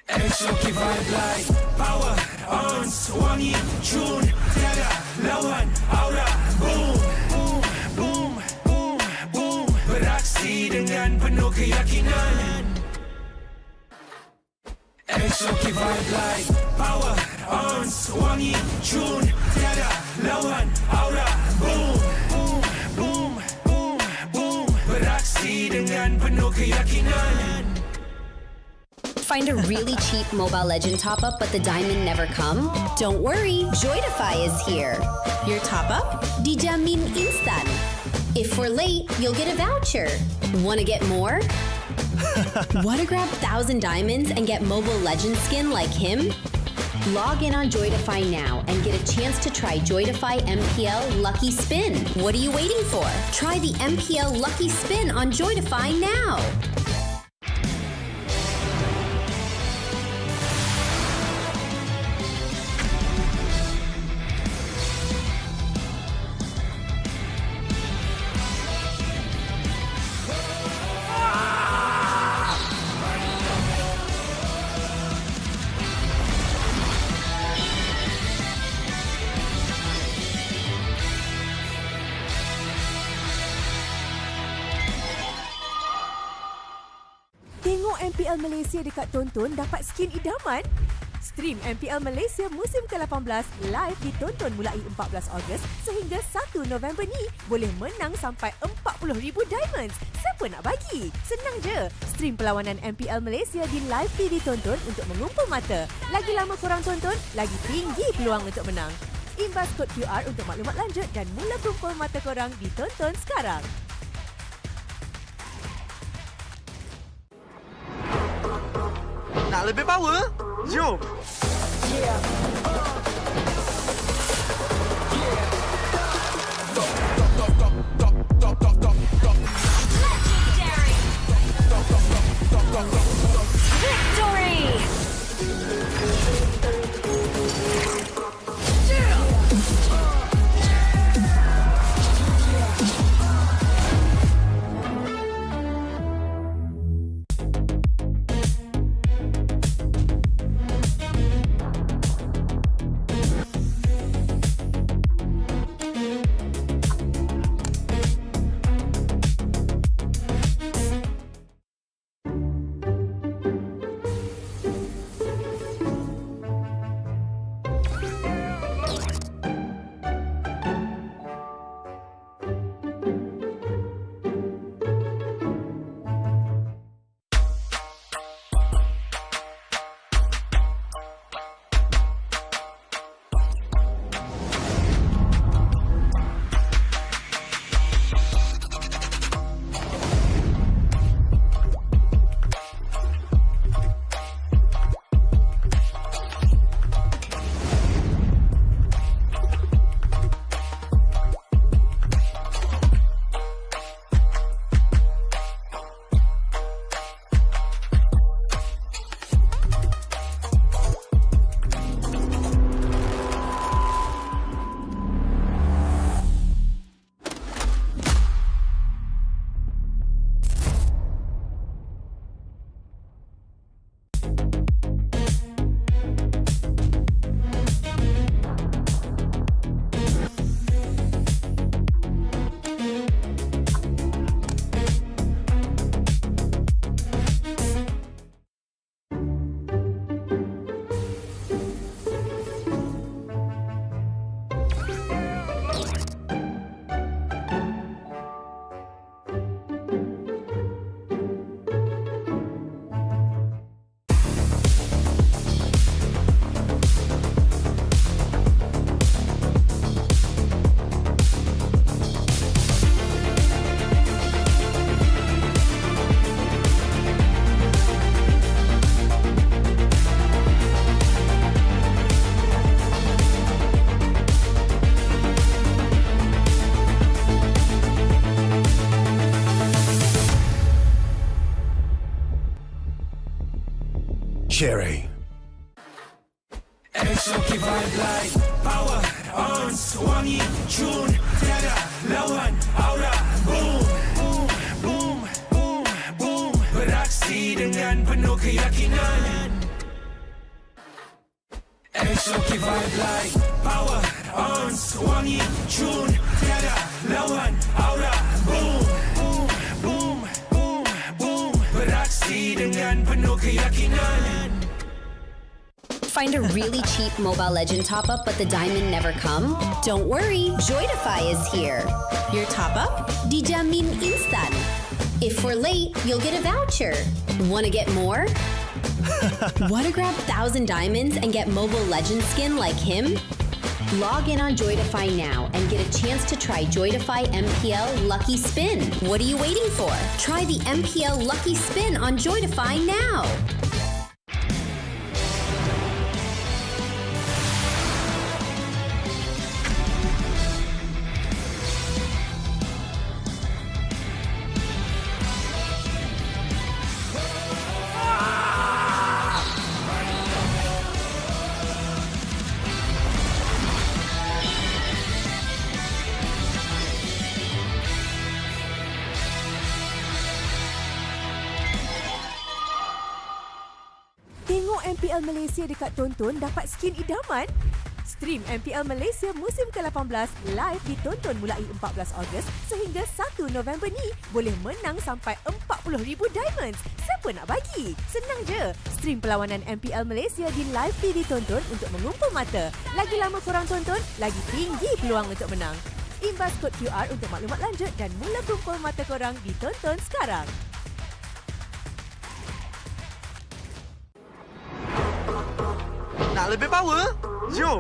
Exotic vibe like power, ons, wangi, tune, tiada lawan, aura, boom, boom, boom, boom, boom. Beraksi dengan penuh keyakinan. Exotic vibe like power, ons, wangi, tune, tiada lawan, aura, boom, boom, boom, boom, boom. Beraksi dengan penuh keyakinan. Find a really cheap Mobile Legend top-up but the diamond never come? Don't worry, Joytify is here. Your top-up? Dijamin instan. If we're late, you'll get a voucher. Wanna get more? Wanna grab 1,000 diamonds and get Mobile Legend skin like him? Log in on Joytify now and get a chance to try Joytify MPL Lucky Spin. What are you waiting for? Try the MPL Lucky Spin on Joytify now. Tengok MPL Malaysia dekat tonton dapat skin idaman? Stream MPL Malaysia musim ke-18 live ditonton mulai 14 Ogos sehingga 1 November ni. Boleh menang sampai 40,000 diamonds. Siapa nak bagi? Senang je. Stream perlawanan MPL Malaysia di live TV tonton untuk mengumpul mata. Lagi lama korang tonton, lagi tinggi peluang untuk menang. Imbas kod QR untuk maklumat lanjut dan mula kumpul mata korang ditonton sekarang. Nak lebih power? Jom. Cherry. Exotic vibe like power, arms, wangi, tune, tiada lawan, aura, boom, boom, boom, boom, boom, beraksi dengan penuh keyakinan. Exotic vibe like power, arms, wangi, tune, tiada lawan, aura, boom, boom, boom, boom, boom, beraksi dengan penuh keyakinan. Find a really cheap Mobile Legend top-up but the diamond never come? Don't worry, Joytify is here. Your top-up? Dijamin instan. If we're late, you'll get a voucher. Want to get more? Want to grab 1,000 diamonds and get Mobile Legend skin like him? Log in on Joytify now and get a chance to try Joytify MPL Lucky Spin. What are you waiting for? Try the MPL Lucky Spin on Joytify now. Tengok MPL Malaysia dekat tonton dapat skin idaman? Stream MPL Malaysia musim ke-18 live ditonton mulai 14 Ogos sehingga 1 November ni boleh menang sampai 40,000 diamonds. Siapa nak bagi? Senang je. Stream perlawanan MPL Malaysia di live TV tonton untuk mengumpul mata. Lagi lama korang tonton, lagi tinggi peluang untuk menang. Imbas kod QR untuk maklumat lanjut dan mula kumpul mata korang ditonton sekarang. Nak lebih power? Jom.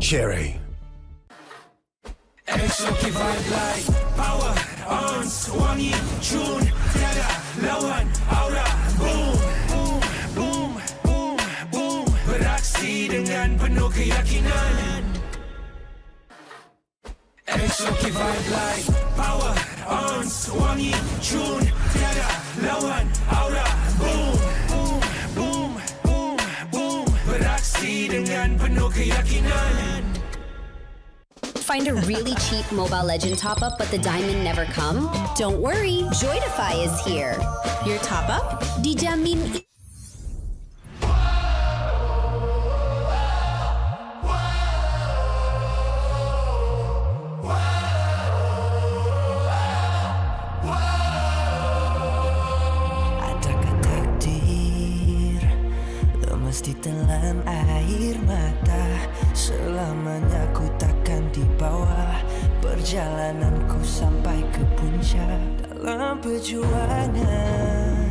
Cherry. Exotic vibe like power, ons, wangi, tune, tiada lawan, aura, boom, boom, boom, boom, boom. Beraksi dengan penuh keyakinan. Exotic vibe like power, ons, wangi, tune, tiada lawan, aura, boom, boom, boom, boom, boom. Beraksi dengan penuh keyakinan. Find a really cheap Mobile Legend top-up but the diamond never come? Don't worry, Joytify is here. Your top-up dijamin Adakah takdir lemas ditelan air mata? Selamanya ku takkan di bawah perjalananku sampai ke puncak. Dalam perjuangan,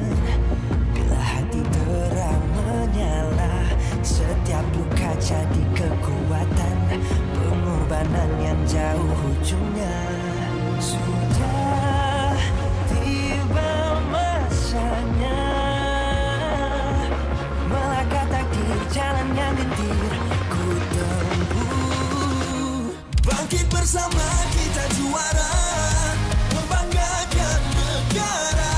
bila hati terang menyala, setiap luka jadi kekuatan, pengorbanan yang jauh ujungnya. Sudah tiba masanya melangkah takdir, jalan yang gendir ku tempuh. Bangkit bersama kita juara, membanggakan negara.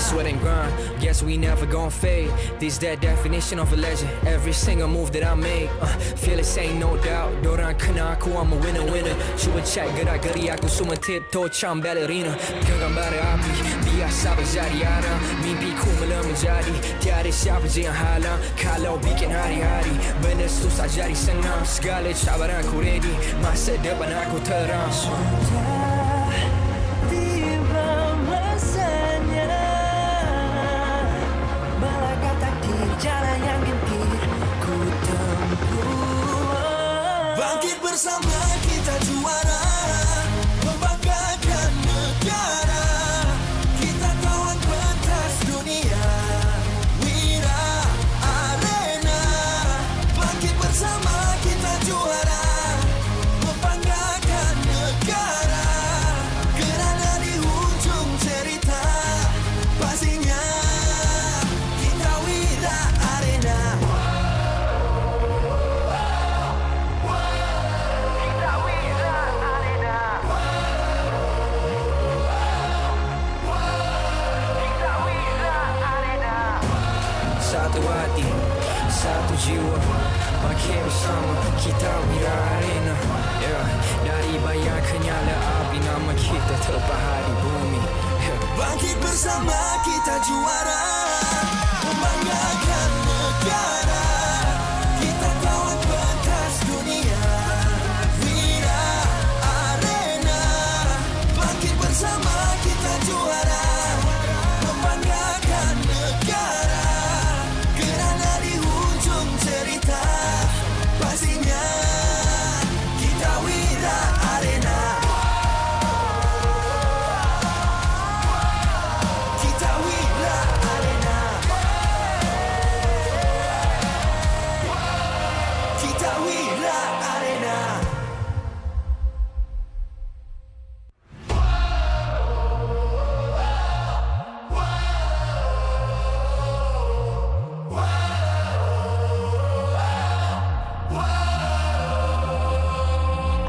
sweat and grind. Guess we never gon' fade. This that definition of a legend. Every single move that I make, feel it ain't no doubt. Dorang kena aku, I'm a winner. Cuba check gerak-geri aku semua tiptoe macam ballerina. Genggam bara api, biasa berjadi arah. Mimpiku mula menjadi, tiada siapa je yang halang. Kalau bikin hari-hari, benda susah jadi senang. Segala cabaran aku ready, masa depan aku terang. Tiba masanya melangkah takdir, jalan yang gentir ku tempuh. Bangkit bersama kita juara, membanggakan negara. Kita kawan pentas dunia, Wira Arena. Bangkit bersama kita juara, membanggakan negara. Kerana di hujung cerita, pastinya kita Wira Arena. Satu hati, satu jiwa, bangkit bersama kita Wira Arena. Dari bayang kenyala api, nama kita terpahat di bumi. Bangkit bersama kita juara, membanggakan negara. Kita kawan pentas dunia, Wira Arena. Bangkit bersama kita juara, membanggakan negara. Kerana di hujung cerita, pastinya kita Wira Arena. Kita Wira Arena. Kita Wira Arena.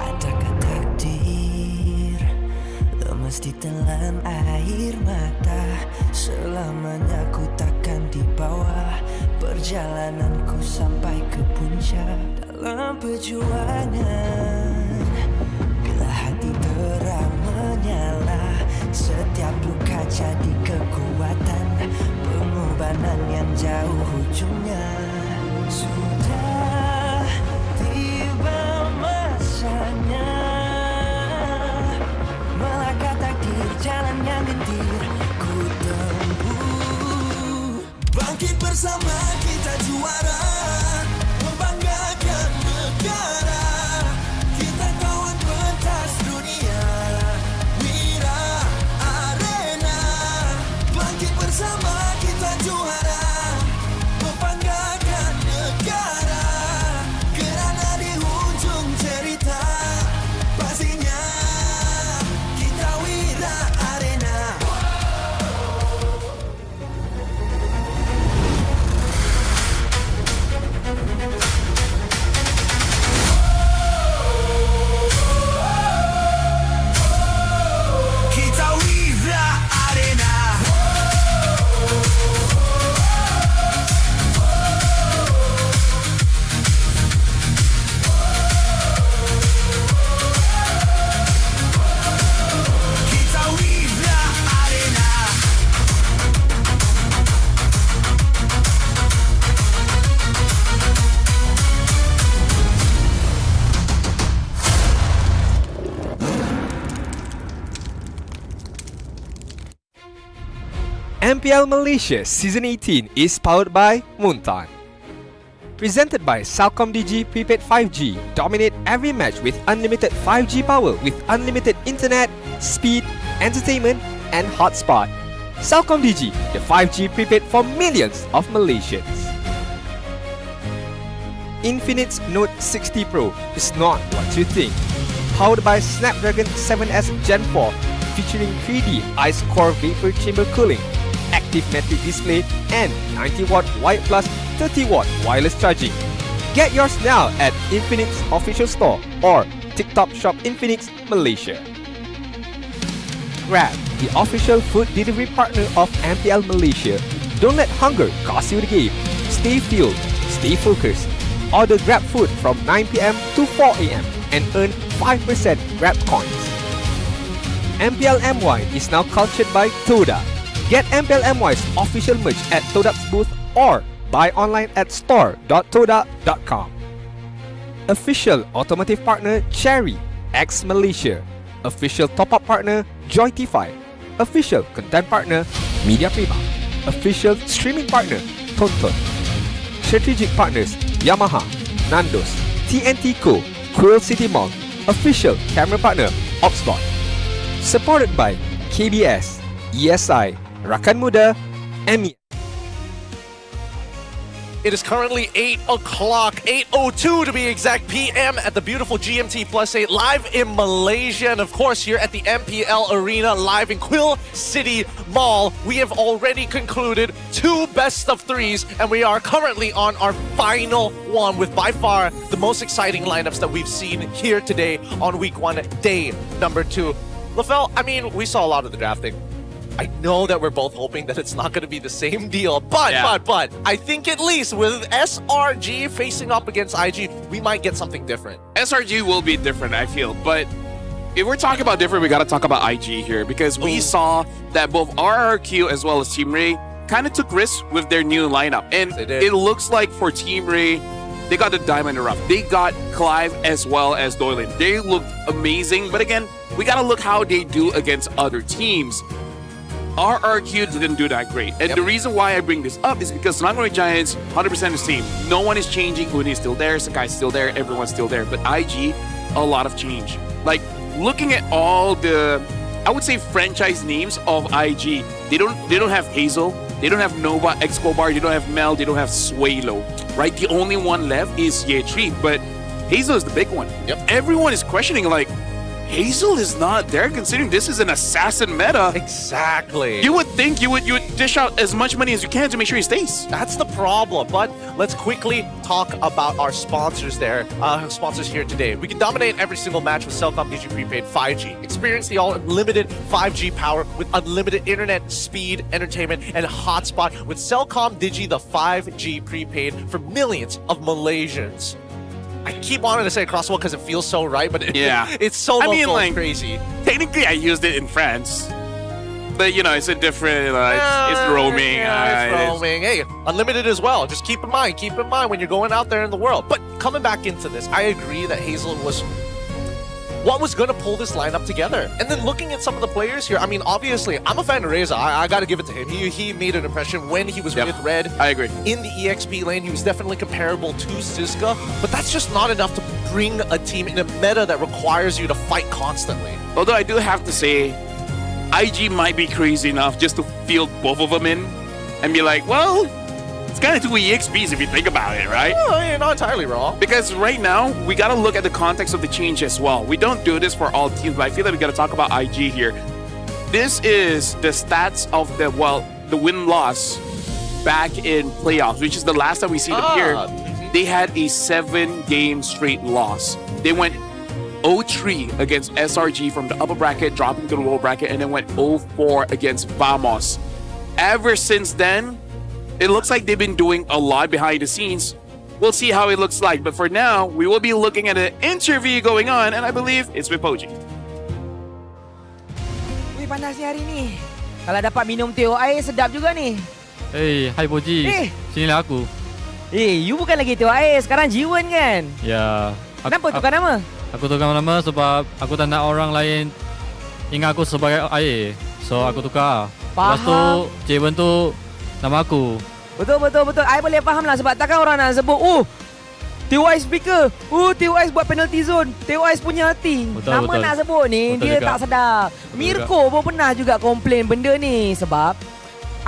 Adakah takdir lemas ditelan air mata? Selamanya ku takkan di bawah perjalananku sampai ke puncak. Dalam perjuangan, bila hati terang menyala, setiap luka jadi kekuatan, pengorbanan yang jauh ujungnya. Sudah tiba masanya melangkah takdir, jalan yang gentir ku tempuh. Bangkit bersama kita juara, membanggakan negara. Kita kawan pentas dunia, Wira Arena. Bangkit bersama kita juara, membanggakan negara. Kerana di hujung cerita, pastinya kita Wira Arena. Kita Wira Arena. Kita Wira Arena. MPL Malaysia Season 18 is powered by Muntan. Presented by Salcom DG Prepaid 5G. Dominate every match with unlimited 5G power with unlimited internet, speed, entertainment and hotspot. Salcom DG, the 5G prepaid for millions of Malaysians. Infinix Note 60 Pro is not what you think. Powered by Snapdragon 7S Gen 4, featuring 3D Ice Core Vapor Chamber Cooling, active metric display and 90-watt White Plus 30-watt wireless charging. Get yours now at Infinix Official Store or TikTok Shop Infinix Malaysia. Grab, the official food delivery partner of MPL Malaysia. Don't let hunger cost you the game. Stay fueled, stay focused. Order Grab food from 9 p.m. to 4 a.m. and earn 5% Grab coins. MPL MY is now cultured by Toda. Get MPL MY's official merch at Toda's booth or buy online at store.toda.com. Official automotive partner Cherry, X Malaysia. Official top-up partner Joytify. Official content partner Media Prima. Official streaming partner Tonton. Strategic partners Yamaha, Nandos, TNT Co, Quill City Mall. Official camera partner Oxbot. Supported by KBS, ESI, Rakan Muda, MES. It is currently 8 o'clock, 8:02 to be exact, PM at the beautiful GMT Plus 8, live in Malaysia. And of course, here at the MPL Arena, live in Quill City Mall. We have already concluded 2 best of 3s, and we are currently on our final one with by far the most exciting lineups that we've seen here today on week 1, day number 2. LaFell, I mean, we saw a lot of the drafting. I know that we're both hoping that it's not going to be the same deal, but I think at least with SRG facing up against IG, we might get something different. SRG will be different, I feel, but if we're talking about different, we got to talk about IG here because we saw that both RRQ as well as Team Ray kind of took risks with their new lineup, and it looks like for Team Ray, they got the diamond in the rough. They got Clive as well as Doylan. They looked amazing, but again, we got to look how they do against other teams. RRQ didn't do that great. And the reason why I bring this up is because Selangor Giants, 100% the same. No one is changing. Uni is still there. Sakai's still there. Everyone's still there. But IG, a lot of change. Like, looking at all the, I would say, franchise names of IG, they don't have Hazel. They don't have Nova, Escobar. They don't have Mel. They don't have Suelo. Right? The only one left is Yetri. But Hazel is the big one. Everyone is questioning, like, Hazel is not there considering this is an assassin meta. Exactly. You would think you would dish out as much money as you can to make sure he stays. That's the problem. But let's quickly talk about our sponsors there. Sponsors here today. We can dominate every single match with Cellcom Digi Prepaid 5G. Experience the all-unlimited 5G power with unlimited internet, speed, entertainment, and hotspot with Cellcom Digi, the 5G Prepaid for millions of Malaysians. I keep wanting to say crosswalk because it feels so right, but it's so local, I mean, like, crazy. Technically, I used it in France. But, you know, it's a different, it's roaming. It's roaming. Hey, unlimited as well. Just keep in mind when you're going out there in the world. But coming back into this, I agree that Hazel was what was going to pull this lineup together. And then looking at some of the players here, I mean, obviously, I'm a fan of Reza. I got to give it to him. He made an impression when he was with Red. I agree. In the EXP lane, he was definitely comparable to Ziska, but that's just not enough to bring a team in a meta that requires you to fight constantly. Although I do have to say, IG might be crazy enough just to field both of them in and be like, well, it's kind of 2 EXPs if you think about it, right? Oh, you're not entirely wrong. Because right now, we got to look at the context of the change as well. We don't do this for all teams, but I feel like we got to talk about IG here. This is the stats of the win-loss back in playoffs, which is the last time we see them here. They had a 7-game straight loss. They went 0-3 against SRG from the upper bracket, dropping to the lower bracket, and then went 0-4 against Vamos. Ever since then, it looks like they've been doing a lot behind the scenes. We'll see how it looks like. But for now, we will be looking at an interview going on, and I believe it's with Poji. Wih, panas ni hari ni. Kalau dapat minum teh air, sedap juga ni. Hey, hai Poji. Sinilah aku. You bukan lagi teh air, sekarang Jiwan kan? Ya. Kenapa tukar nama? Aku tukar nama sebab aku tak nak orang lain ingat aku sebagai air. So, aku tukar. Lepas tu, Jiwan tu nama aku. Betul. I boleh faham lah sebab takkan orang nak sebut, TY speaker. TY buat penalty zone. TY punya hati. Nama nak sebut ni, dia tak sedap. Mirko pun pernah juga komplain benda ni sebab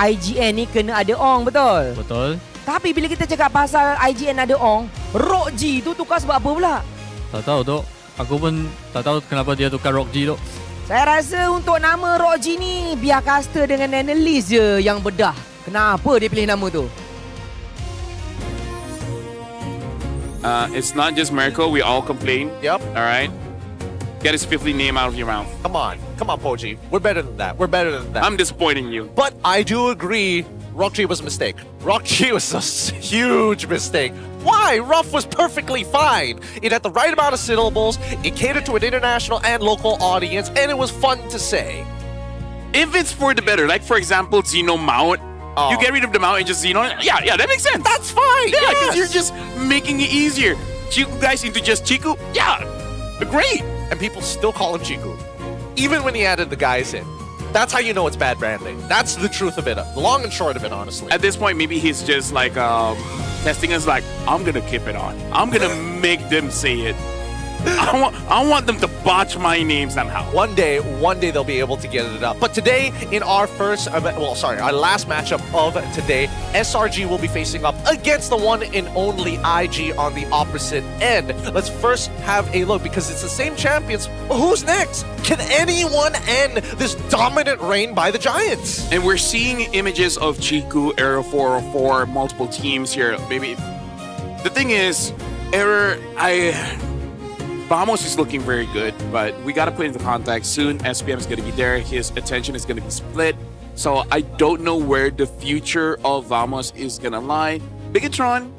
IGN ni kena ada ong, betul? Betul. Tapi bila kita cakap pasal IGN ada ong, Rock G tu tukar sebab apa pula? Tak tahu, Dok. Aku pun tak tahu kenapa dia tukar Rock G, Dok. Saya rasa untuk nama Rock G ni, biar caster dengan analis je yang bedah. Kenapa dia pilih nama tu? It's not just Mirko. We all complain. Yep. All right. get his filthy name out of your mouth. Come on, Poji. We're better than that. We're better than that. I'm disappointing you. But I do agree, Rockji was a mistake. Rockji was a huge mistake. Why? Ruff was perfectly fine. It had the right amount of syllables, it catered to an international and local audience, and it was fun to say. If it's for the better, like for example, Xeno Mount, you get rid of the Mount and just Xeno, yeah, that makes sense. That's fine. Yeah, yes. because you're just making it easier. Chiku guys into just Chiku, yeah, great. And people still call him Chiku, even when he added the guys in. That's how you know it's bad branding. That's the truth of it. The long and short of it, honestly. At this point, maybe he's just like testing us like, I'm gonna keep it on. I'm gonna make them say it. I want them to botch my name somehow. One day they'll be able to get it up. But today, in our our last matchup of today, SRG will be facing up against the one and only IG on the opposite end. Let's first have a look, because it's the same champions. Well, who's next? Can anyone end this dominant reign by the Giants? And we're seeing images of Chiku, Error 404, multiple teams here. Maybe the thing is, Error, Vamos is looking very good, but we got to put into context. Soon, SPM is going to be there. His attention is going to be split. So I don't know where the future of Vamos is going to lie. Bigatron,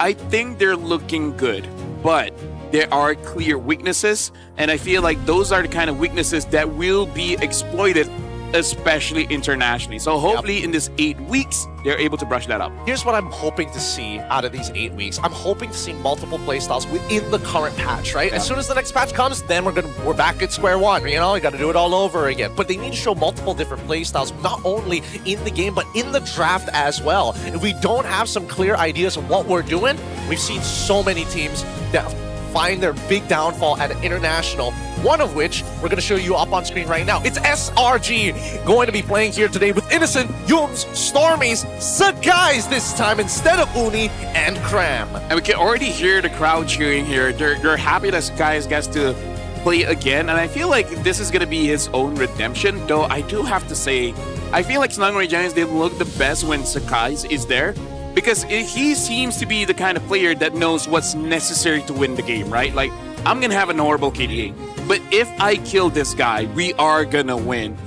I think they're looking good, but there are clear weaknesses. And I feel like those are the kind of weaknesses that will be exploited, especially internationally. So hopefully in this 8 weeks, they're able to brush that up. Here's what I'm hoping to see out of these 8 weeks. I'm hoping to see multiple playstyles within the current patch, right? As soon as the next patch comes, then we're back at square one. You know, you got to do it all over again. But they need to show multiple different playstyles, not only in the game, but in the draft as well. If we don't have some clear ideas of what we're doing, we've seen so many teams that find their big downfall at an international, one of which we're going to show you up on screen right now. It's SRG going to be playing here today with Innocent, Yums, Stormies, Sagais this time instead of Uni and Cram. And we can already hear the crowd cheering here. They're happy that Sagais gets to play again, and I feel like this is going to be his own redemption, though I do have to say, I feel like Snuggery Giants, they look the best when Sagais is there, because he seems to be the kind of player that knows what's necessary to win the game, right? Like, I'm going to have an horrible KDA, but if I kill this guy, we are going to win.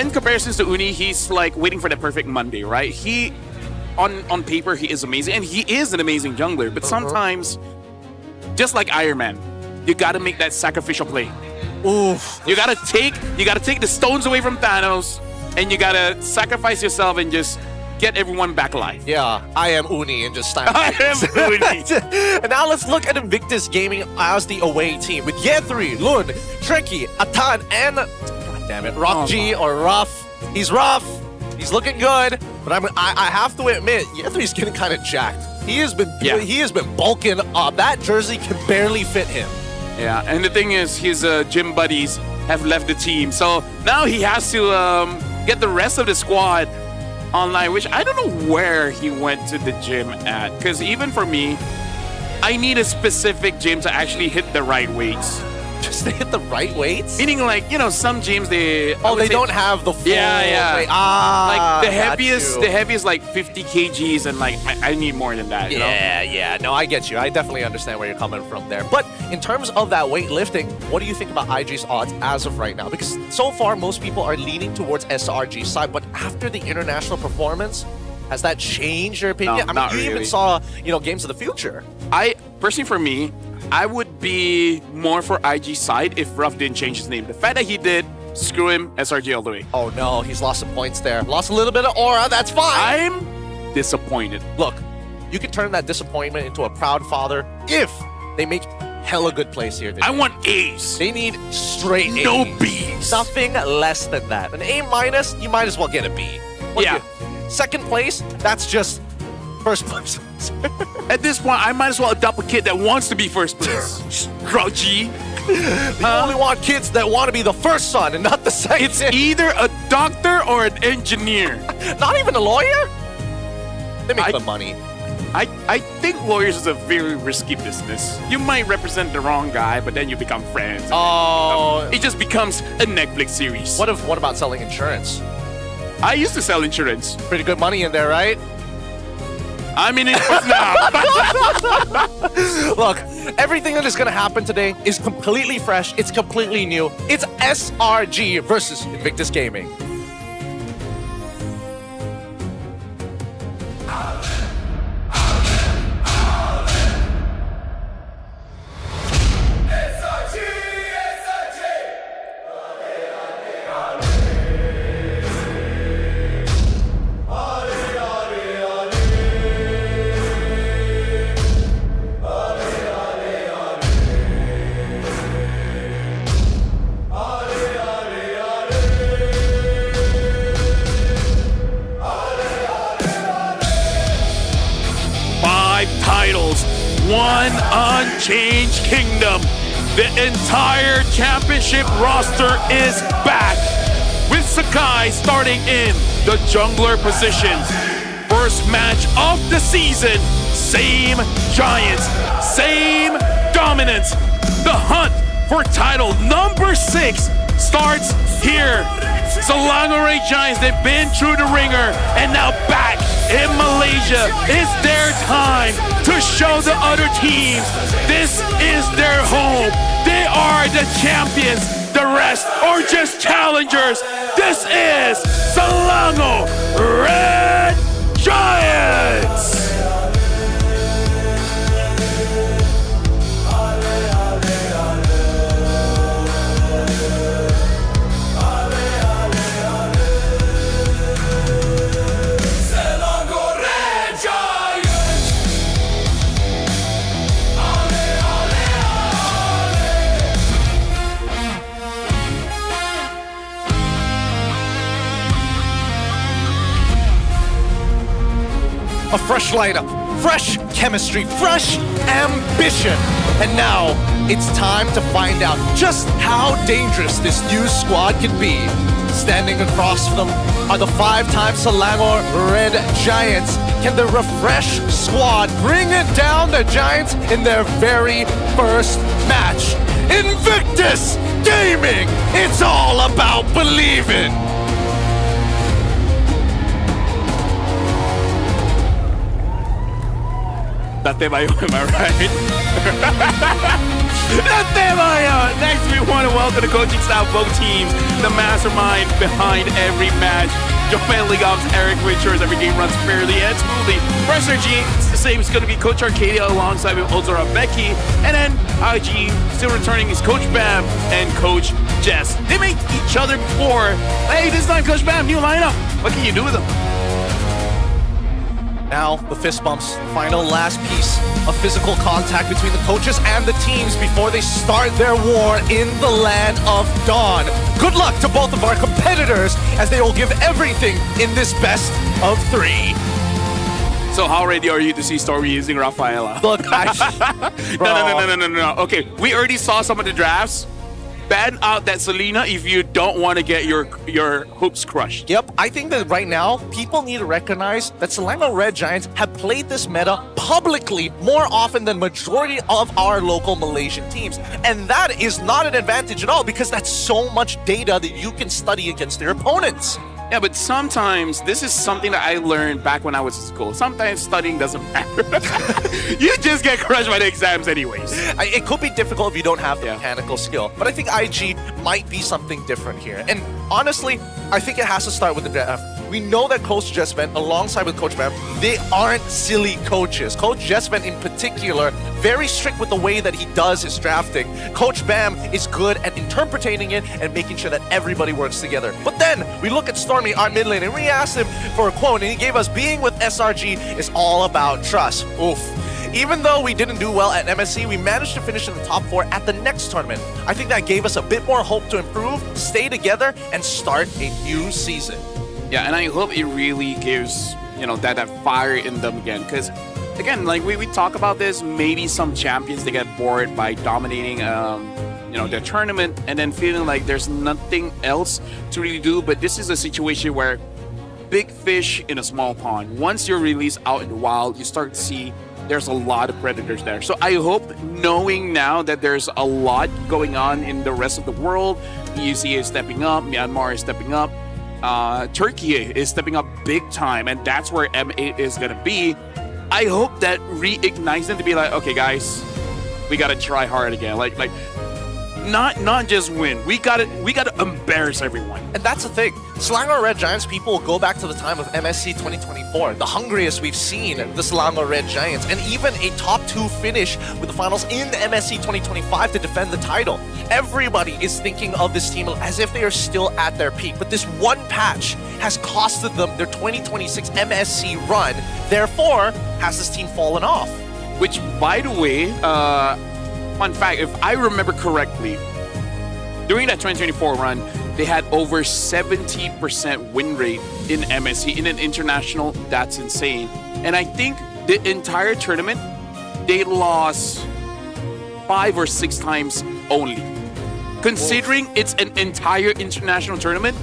In comparison to Uni, he's like waiting for the perfect Monday, right? He, on paper, he is amazing, and he is an amazing jungler, but sometimes, just like Iron Man, you got to make that sacrificial play. Oof. You got to take the stones away from Thanos, and you got to sacrifice yourself and just get everyone back alive. Yeah, I am Uni and just stand I am Uni. And now let's look at Invictus Gaming as the away team with Yethri, Lun, Tricky, Atan, and god damn it, Rockji or Ruff. He's rough. He's looking good, but I have to admit, Yethri's getting kind of jacked. He has been bulking up. That jersey can barely fit him. Yeah, and the thing is, his gym buddies have left the team, so now he has to get the rest of the squad online, which I don't know where he went to the gym at, because even for me, I need a specific gym to actually hit the right weights. Just to hit the right weights? Meaning, like, you know, some gyms they don't have the full weight. Like the heaviest like 50 kgs, and like I need more than that. Yeah. No, I get you. I definitely understand where you're coming from there. But in terms of that weightlifting, what do you think about IG's odds as of right now? Because so far, most people are leaning towards SRG's side, but after the international performance, has that changed your opinion? No, I mean, you even saw, Games of the Future. Personally, for me, I would be more for IG's side if Ruff didn't change his name. The fact that he did, screw him, SRG all the way. Oh no, he's lost some points there. Lost a little bit of aura, that's fine. I'm disappointed. Look, you can turn that disappointment into a proud father if they make hella good plays here. I want A's. They need straight A's. No B's. Nothing less than that. An A-, you might as well get a B. Second place, that's just first place. At this point, I might as well adopt a kid that wants to be first place. Grouchy. You only want kids that want to be the first son and not the second. It's either a doctor or an engineer. Not even a lawyer? They make the money. I think lawyers is a very risky business. You might represent the wrong guy, but then you become friends. It just becomes a Netflix series. What about selling insurance? I used to sell insurance. Pretty good money in there, right? I'm in it now. Look, everything that is going to happen today is completely fresh. It's completely new. It's SRG versus Invictus Gaming. Titles, one unchanged kingdom. The entire championship roster is back, with Sakai starting in the jungler positions. First match of the season, same giants, same dominance. The hunt for title number 6 starts here. Selangor Red Giants, they've been through the ringer and now back in Malaysia. It's their time to show the other teams this is their home. They are the champions. The rest are just challengers. This is Selangor Red Giants. A fresh lineup, fresh chemistry, fresh ambition. And now it's time to find out just how dangerous this new squad can be. Standing across from them are the 5-time Selangor Red Giants. Can the refreshed squad bring it down the Giants in their very first match? Invictus Gaming, it's all about believing. Date Bayo, am I right? Date Bayo! Next, we want to welcome the coaching staff of both teams, the mastermind behind every match. Joel Ligom's Eric, who ensures every game runs fairly and smoothly. For SRG, it's the same. It's going to be Coach Arcadia alongside with Ozora Becky. And then IG, still returning, is Coach Bam and Coach Jess. They make each other before. Hey, this time, Coach Bam, new lineup. What can you do with them? Now, the fist bumps, final last piece of physical contact between the coaches and the teams before they start their war in the land of Dawn. Good luck to both of our competitors as they will give everything in this best of 3. So how ready are you to see Stormy using Rafaela? Look, No. Okay, we already saw some of the drafts. Ban out that Selena if you don't want to get your hoops crushed. Yep, I think that right now, people need to recognize that Selangor Red Giants have played this meta publicly more often than majority of our local Malaysian teams. And that is not an advantage at all because that's so much data that you can study against their opponents. Yeah, but sometimes this is something that I learned back when I was in school. Sometimes studying doesn't matter. You just get crushed by the exams anyways. It could be difficult if you don't have the mechanical skill. But I think IG might be something different here. And honestly, I think it has to start with the draft. We know that Coach Jesven, alongside with Coach Bam, they aren't silly coaches. Coach Jesven in particular, very strict with the way that he does his drafting. Coach Bam is good at interpreting it and making sure that everybody works together. But then we look at Stormy, our mid lane, and we asked him for a quote, and he gave us, being with SRG is all about trust. Oof. Even though we didn't do well at MSC, we managed to finish in the top 4 at the next tournament. I think that gave us a bit more hope to improve, stay together, and start a new season. Yeah, and I hope it really gives, that fire in them again. Because, again, like we talk about this, maybe some champions, they get bored by dominating, their tournament and then feeling like there's nothing else to really do. But this is a situation where big fish in a small pond. Once you're released out in the wild, you start to see there's a lot of predators there. So I hope, knowing now that there's a lot going on in the rest of the world, EUC is stepping up, Myanmar is stepping up, Turkey is stepping up big time, and that's where M8 is going to be. I hope that reignites them to be like, okay, guys, we gotta try hard again. Like not just win. We gotta embarrass everyone. And that's the thing. Selangor Red Giants people will go back to the time of MSC 2024, the hungriest we've seen the Selangor Red Giants, and even a top 2 finish with the finals in the MSC 2025 to defend the title. Everybody is thinking of this team as if they are still at their peak, but this one patch has costed them their 2026 MSC run. Therefore, has this team fallen off? Which, by the way, fun fact, if I remember correctly, during that 2024 run, they had over 70% win rate in MSC in an international. That's insane. And I think the entire tournament, they lost 5 or 6 times only. Considering it's an entire international tournament,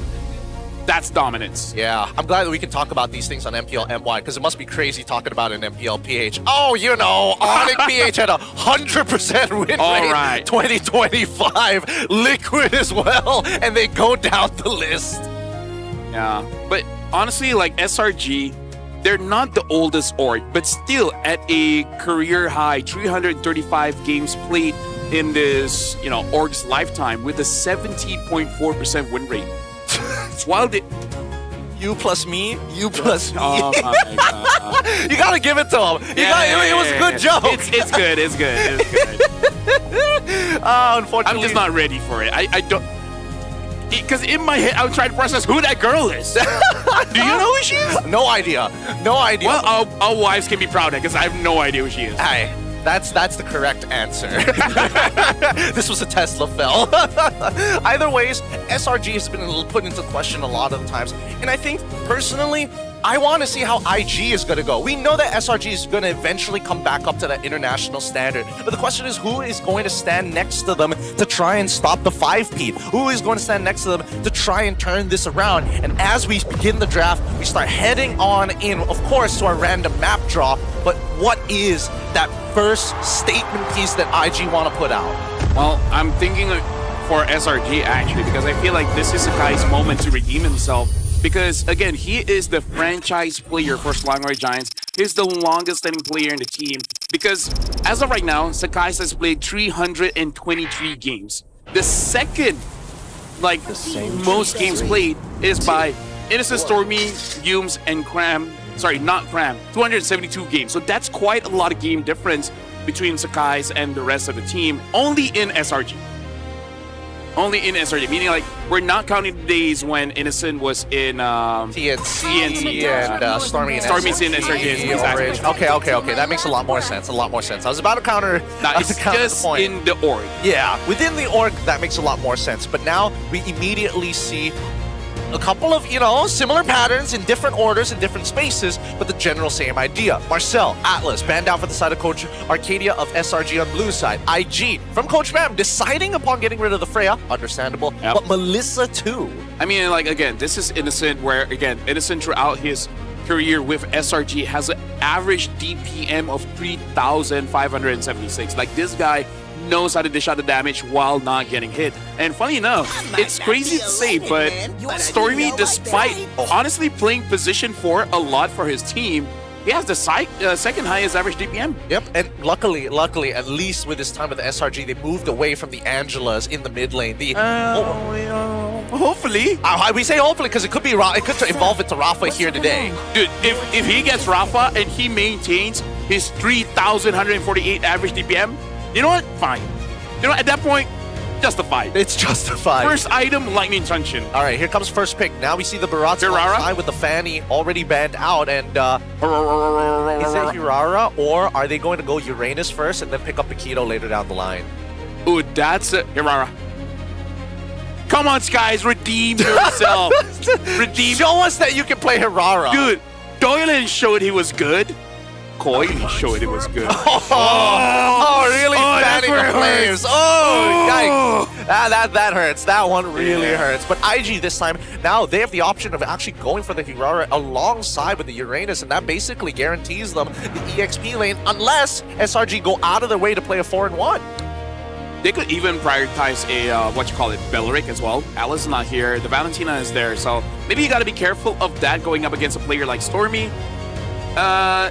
that's dominance. Yeah, I'm glad that we can talk about these things on MPL MY, because it must be crazy talking about an MPL PH. Oh, you know, Onyx PH had 100% win rate 2025. Liquid as well, and they go down the list. Yeah, but honestly, like SRG, they're not the oldest org, but still at a career high 335 games played in this, you know, org's lifetime with a 70.4% win rate. While the you plus me. Oh my god! You gotta give it to him. It was a good joke. It's good. Unfortunately, I'm just not ready for it. I don't. Because in my head, I'm trying to process who that girl is. Do you know who she is? No idea. Well, our wives can be proud of it because I have no idea who she is. Hey, that's the correct answer. This was a Tesla fell. Either ways, SRG has been put into question a lot of the times. And I think, personally, I want to see how IG is going to go. We know that SRG is going to eventually come back up to that international standard. But the question is, who is going to stand next to them to try and stop the 5-peat? Who is going to stand next to them to try and turn this around? And as we begin the draft, we start heading on in, of course, to our random map draw. But what is that first statement piece that IG want to put out? Well, I'm thinking for SRG, actually, because I feel like this is a guy's moment to redeem himself. Because, again, he is the franchise player for Selangor Giants. He's the longest standing player in the team. Because, as of right now, Sakai has played 323 games. The second, most games played is by Innocent, Stormy, Yumes, and Cram. Sorry, not Cram. 272 games. So that's quite a lot of game difference between Sakai's and the rest of the team. Only in SRG. Meaning we're not counting the days when Innocent was in TNC and Stormy's in SRG. Exactly. Okay. That makes a lot more sense. I was about to counter. It's just in the org. Yeah, within the org, that makes a lot more sense. But now we immediately see a couple of, similar patterns in different orders, in different spaces, but the general same idea. Marcel, Atlas, banned out for the side of Coach Arcadia of SRG on blue side. IG, from Coach Mam, deciding upon getting rid of the Freya, understandable, but Melissa too. I mean, again, this is Innocent, where, again, Innocent throughout his career with SRG has an average DPM of 3,576. This guy knows how to dish out the damage while not getting hit. And funny enough, it's crazy to say, but Stormy, despite honestly playing position 4 a lot for his team, he has the second highest average DPM. Yep, and luckily, at least with this time with the SRG, they moved away from the Angelas in the mid lane. Hopefully. We say hopefully because it could be it could evolve into Rafa here today. Dude, if he gets Rafa and he maintains his 3,148 average DPM, you know what? Fine. At that point, justified. It's justified. First item, Lightning Truncheon. All right, here comes first pick. Now we see the Barats with the Fanny already banned out. And is it Hirara, or are they going to go Uranus first and then pick up Akito later down the line? Ooh, that's Hirara. Come on, Skies, redeem yourself. Show us that you can play Hirara. Dude, Doylan showed he was good. Koi showed it was good. Really? Fanning the flames. Yikes. That hurts. That one really hurts. But IG this time, now they have the option of actually going for the Hirara alongside with the Uranus, and that basically guarantees them the EXP lane unless SRG go out of their way to play a 4-1. They could even prioritize a, Belleric as well. Alice is not here. The Valentina is there. So maybe you got to be careful of that going up against a player like Stormy.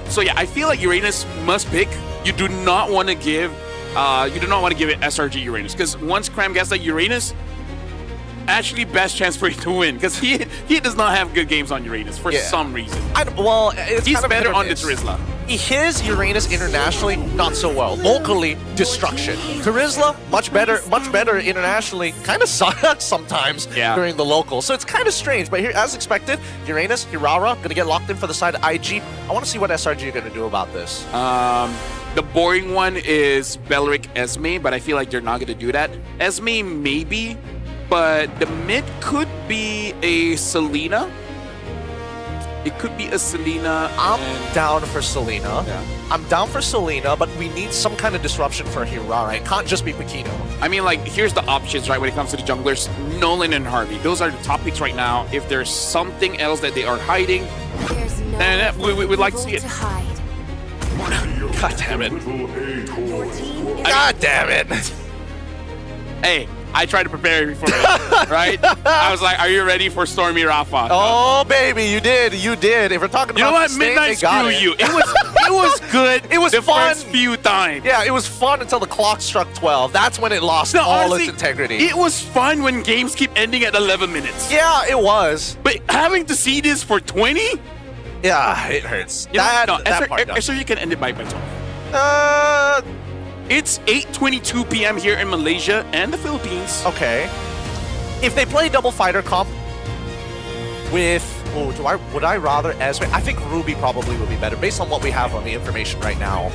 So yeah, I feel like Uranus must pick. You do not want to give it SRG Uranus, because once Cram gets that Uranus, actually best chance for you to win, because he does not have good games on Uranus for some reason. He's kind of better on the Terizla. His Uranus internationally, not so well. Locally, destruction. Terizla, much better internationally. Kind of sucks sometimes during the local. So it's kind of strange. But here, as expected, Uranus, Hirara, going to get locked in for the side of IG. I want to see what SRG are going to do about this. The boring one is Belric Esme, but I feel like they're not going to do that. Esme, maybe. But the mid could be a Selena. It could be a Selena. I'm down for Selena. Yeah. I'm down for Selena, but we need some kind of disruption for Hirara. It can't just be Paquito. I mean, like, here's the options, right, when it comes to the junglers. Nolan and Harvey. Those are the top picks right now. If there's something else that they are hiding, then we'd like to see it. God damn it. God damn it. Hey, I tried to prepare you for it, right? I was like, are you ready for Stormy Rafa? Oh, baby, you did. You did. If we're talking about what? Midnight screw you. It was good. It was the fun. First few times. Yeah, it was fun until the clock struck 12. That's when it lost honestly, its integrity. It was fun when games keep ending at 11 minutes. Yeah, it was. But having to see this for 20? Yeah, it hurts. So you can end it by 12. It's 8:22 p.m. here in Malaysia and the Philippines. Okay. If they play double fighter comp with, would I rather Esme? I think Ruby probably would be better based on what we have on the information right now.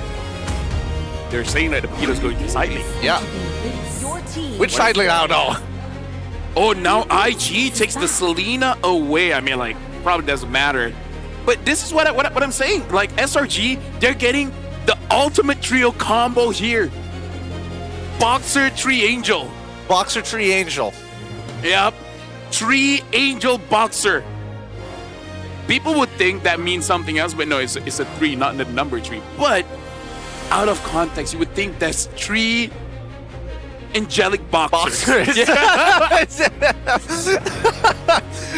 They're saying that the Paquito's going to side lane. Yeah. Which side lane? I don't know. Oh, now IG takes the Selena away. I mean, like, probably doesn't matter. But this is what I'm saying. Like, SRG, they're getting the ultimate trio combo here. Boxer, Tree Angel. Boxer, Tree Angel. Yep. Tree Angel Boxer. People would think that means something else, but no, it's a 3, not the number 3. But out of context, you would think that's 3 angelic boxers. You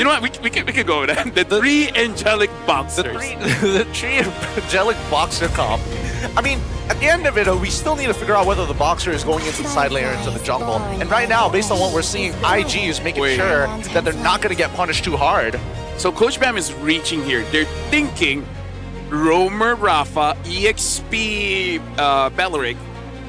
know what? We could go with that. The 3 angelic boxers. The 3 angelic boxer comp. I mean, at the end of it, we still need to figure out whether the boxer is going into the side lane or into the jungle. And right now, based on what we're seeing, IG is making sure that they're not going to get punished too hard. So Coach Bam is reaching here. They're thinking Romer, Rafa, EXP, Belric,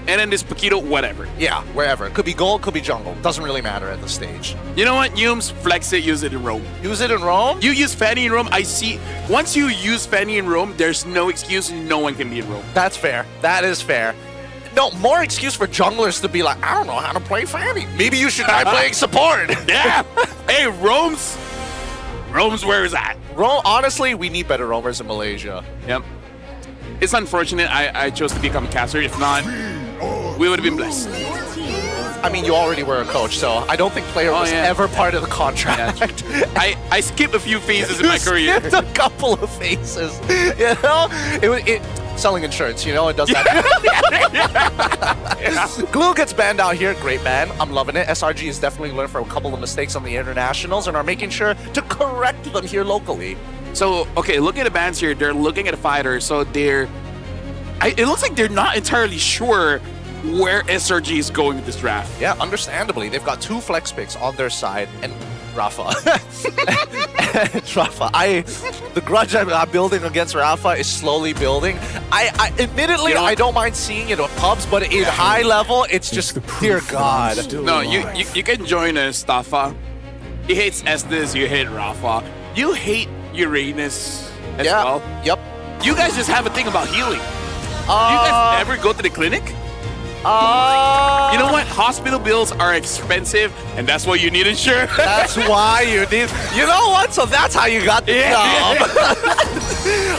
and then this Paquito, whatever. Yeah, wherever. Could be gold, could be jungle. Doesn't really matter at this stage. You know what, Yums? Flex it, use it in Rome. Use it in Rome? You use Fanny in Rome. I see. Once you use Fanny in Rome, there's no excuse. No one can be in Rome. That's fair. That is fair. No, more excuse for junglers to be like, I don't know how to play Fanny. Maybe you should try playing support. Yeah. Hey, Rome's where is that? Rome, honestly, we need better roamers in Malaysia. Yep. It's unfortunate I chose to become a caster. If not, we would have been blessed. I mean, you already were a coach, so I don't think player was ever part of the contract. Yeah, I skipped a few phases in my career. Skipped a couple of phases. You know, it selling insurance. You know, it does that. Glue gets banned out here. Great ban. I'm loving it. SRG has definitely learned from a couple of mistakes on the internationals and are making sure to correct them here locally. So, okay, look at the bans here. They're looking at a fighter, so it looks like they're not entirely sure where SRG is going with this draft. Yeah, understandably. They've got 2 flex picks on their side, and Rafa. Rafa. The grudge I'm building against Rafa is slowly building. Admittedly, I don't mind seeing it on pubs, but in high level, it's just, dear God. No, you can join us, Stafa. He hates Estes, you hate Rafa. You hate Uranus as well. Yep. You guys just have a thing about healing. Do you guys ever go to the clinic? You know what? Hospital bills are expensive, and that's why you need insurance. That's why you need... You know what? So that's how you got the job.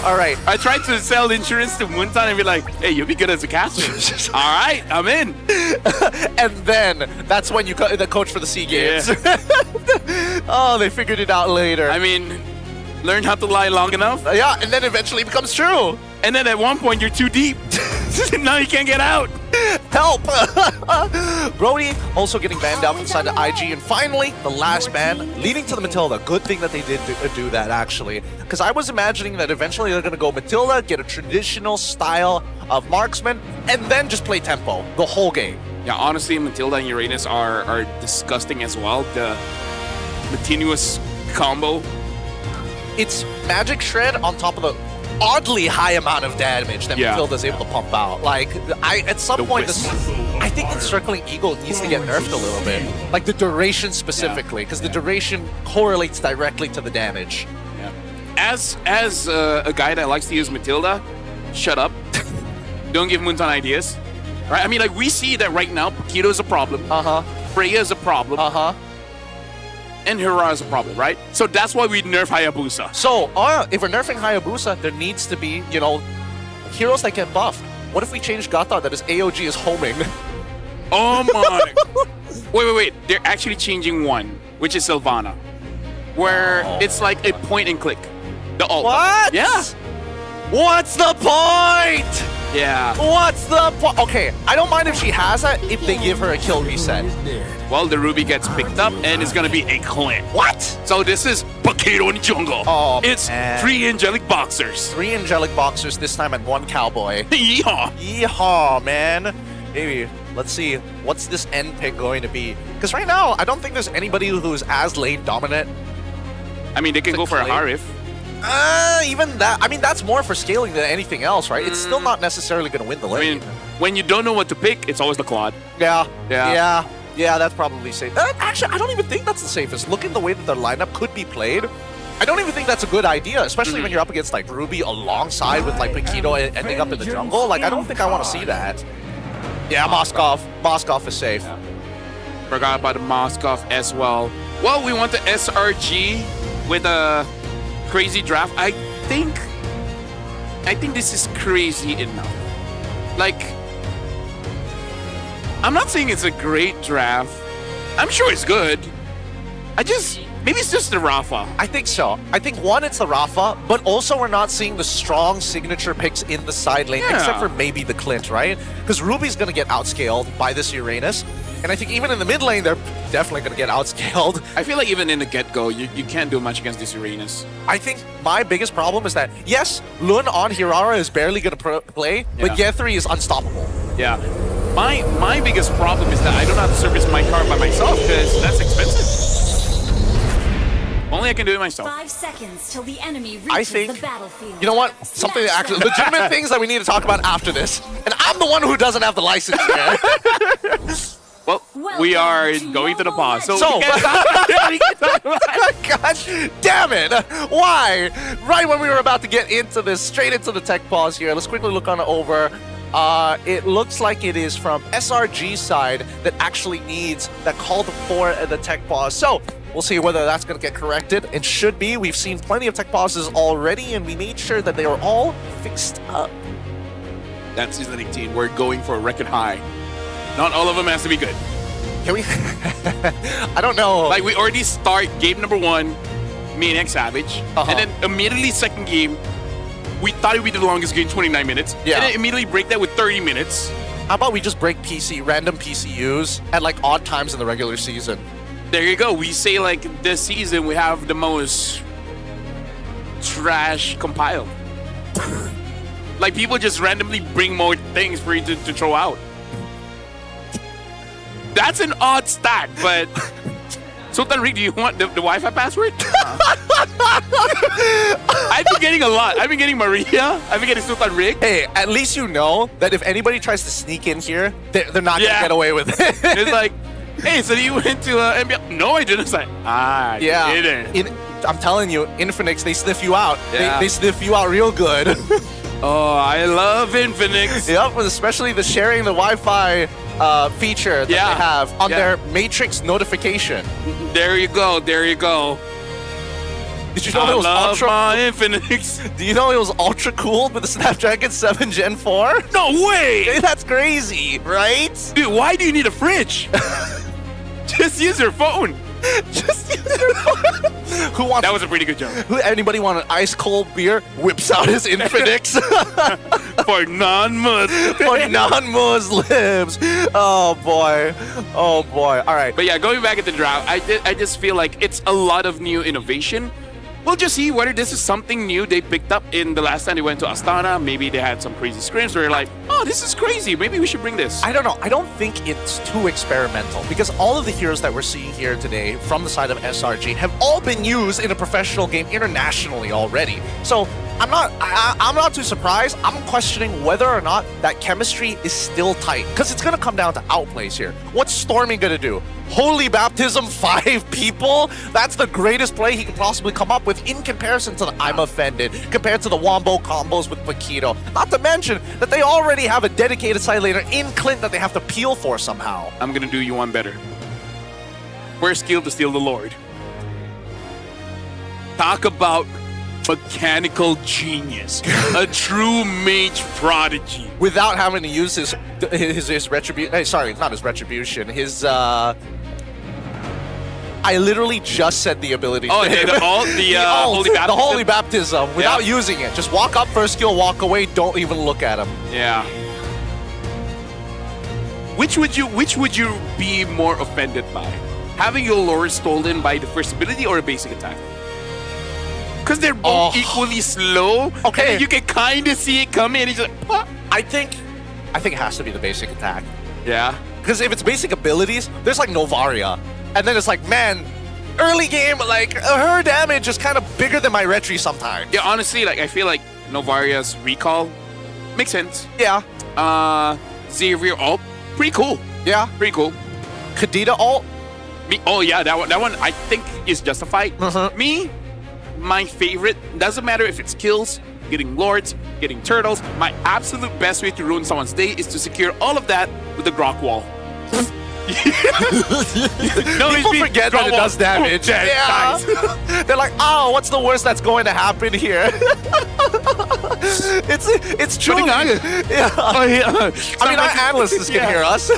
All right. I tried to sell insurance to Muntan and be like, hey, you'll be good as a caster. All right, I'm in. And then that's when you got the coach for the SEA Games. Yeah. Oh, they figured it out later. I mean, learn how to lie long enough. Yeah, and then eventually it becomes true. And then at one point, you're too deep. Now you can't get out. Help! Brody also getting banned out inside the IG, and finally, the last ban leading to the Matilda. Good thing that they did do that, actually. Because I was imagining that eventually they're going to go Matilda, get a traditional style of marksman, and then just play tempo the whole game. Yeah, honestly, Matilda and Uranus are disgusting as well. The continuous combo. It's Magic Shred on top of the oddly high amount of damage that Matilda's able to pump out. Like, at some point, I think Encircling Eagle needs to get nerfed a little bit. Like the duration specifically, because the duration correlates directly to the damage. Yeah. As a guy that likes to use Matilda, shut up. Don't give Muntan ideas. Right? I mean, like, we see that right now, Paquito is a problem. Freya is a problem. And Hira is a problem, right? So that's why we nerf Hayabusa. So, if we're nerfing Hayabusa, there needs to be, you know, heroes that get buffed. What if we change Gata that his AOG is homing? Oh my! Wait. They're actually changing one, which is Sylvana, where it's like a point and click. The ult. What? Yeah. What's the point? Yeah. What's the point? Okay, I don't mind if she has it if they give her a kill reset. Well, the Ruby gets picked up and it's gonna be a clan. What? So this is Paquito in jungle. Oh, it's man. 3 angelic boxers. 3 angelic boxers this time and 1 cowboy. Yeehaw! Yeehaw, man. Maybe. Let's see. What's this end pick going to be? Because right now, I don't think there's anybody who's as lane dominant. I mean, they can go for a Harif. Even that. I mean, that's more for scaling than anything else, right? It's still not necessarily going to win the lane. I mean, when you don't know what to pick, it's always the Claude. Yeah, that's probably safe. Actually, I don't even think that's the safest. Look at the way that their lineup could be played. I don't even think that's a good idea, especially when you're up against like Ruby alongside with like Paquito ending up in the jungle. Like, I don't think I want to see that. Yeah, Moskov is safe. Yeah. Forgot about the Moskov as well. Well, we want the SRG with a crazy draft. I think this is crazy enough. Like, I'm not saying it's a great draft. I'm sure it's good. Maybe it's just the Rafa. I think so. I think one, it's the Rafa, but also we're not seeing the strong signature picks in the side lane, except for maybe the Clint, right? Because Ruby's going to get outscaled by this Uranus. And I think even in the mid lane, they're definitely going to get outscaled. I feel like even in the get-go, you can't do much against this Uranus. I think my biggest problem is that, yes, Lun on Hirara is barely going to play, but Yethri is unstoppable. Yeah. My biggest problem is that I don't know how to service my car by myself because that's expensive. Only I can do it myself. 5 seconds till the enemy reaches I think, the battlefield. You know what? Something that actually legitimate things that we need to talk about after this. And I'm the one who doesn't have the license here. Well, we are going to the pause. So gosh, damn it! Why? Right when we were about to get into this, straight into the tech pause here. Let's quickly look on over. It looks like it is from SRG's side that actually needs that call for the tech pause. So we'll see whether that's going to get corrected. It should be. We've seen plenty of tech pauses already, and we made sure that they are all fixed up. That's season 18. We're going for a record high. Not all of them has to be good. Can we? I don't know. Like, we already start game number 1, Maniac Savage, and then immediately second game, we thought it would be the longest game, 29 minutes. Yeah. And then immediately break that with 30 minutes. How about we just break random PCUs at like odd times in the regular season? There you go. We say like this season we have the most trash compiled. Like, people just randomly bring more things for you to throw out. That's an odd stat, but Sultan Rick, do you want the Wi-Fi password? I've been getting a lot. I've been getting Maria. I've been getting Sultan Rick. Hey, at least you know that if anybody tries to sneak in here, they're not going to get away with it. It's like, hey, so you went to MPL? No, I didn't. It's like, you didn't. I'm telling you, Infinix, they sniff you out. Yeah. They sniff you out real good. Oh, I love Infinix. Yep, especially the sharing the Wi-Fi feature that they have on their Matrix notification. There you go. There you go. Did you know it was ultra? Infinix. Do you know it was ultra cooled with the Snapdragon 7 Gen 4? No way! That's crazy, right? Dude, why do you need a fridge? Just use your phone. Just use Who wants? That was a pretty good joke. Anybody want an ice cold beer? Whips out his Infinix for non-Muslims. For non-Muslims. Oh boy. Oh boy. All right. But yeah, going back at the draft, I just feel like it's a lot of new innovation. We'll just see whether this is something new they picked up in the last time they went to Astana. Maybe they had some crazy scrims where you're like, oh, this is crazy. Maybe we should bring this. I don't know. I don't think it's too experimental because all of the heroes that we're seeing here today from the side of SRG have all been used in a professional game internationally already. So I'm not too surprised. I'm questioning whether or not that chemistry is still tight because it's going to come down to outplays here. What's Stormy going to do? Holy Baptism 5 people? That's the greatest play he could possibly come up with in comparison to the I'm Offended, compared to the Wombo combos with Paquito. Not to mention that they already have a dedicated side laner in Clint that they have to peel for somehow. I'm going to do you one better. First skill to steal the Lord. Talk about mechanical genius. A true mage prodigy. Without having to use his retribution. Sorry, not his retribution. His I literally just said the ability. Oh, the Holy Baptism. The Holy Baptism. Without using it, just walk up first skill, walk away. Don't even look at him. Yeah. Which would you be more offended by? Having your lore stolen by the first ability or a basic attack? Because they're both equally slow. Okay. And you can kind of see it coming and it's just like, I think it has to be the basic attack. Yeah. Because if it's basic abilities, there's like Novaria. And then it's like, man, early game, like, her damage is kind of bigger than my retry sometimes. Yeah, honestly, like, I feel like Novaria's recall makes sense. Yeah. Xavier ult, pretty cool. Yeah. Pretty cool. Kadita ult? Oh, yeah, that one I think is justified. Me, my favorite, doesn't matter if it's kills, getting lords, getting turtles, my absolute best way to ruin someone's day is to secure all of that with the Grok wall. People forget that it does damage. Yeah. They're like, oh, what's the worst that's going to happen here? it's true. Yeah. Oh, yeah. I mean, our analysts can hear us.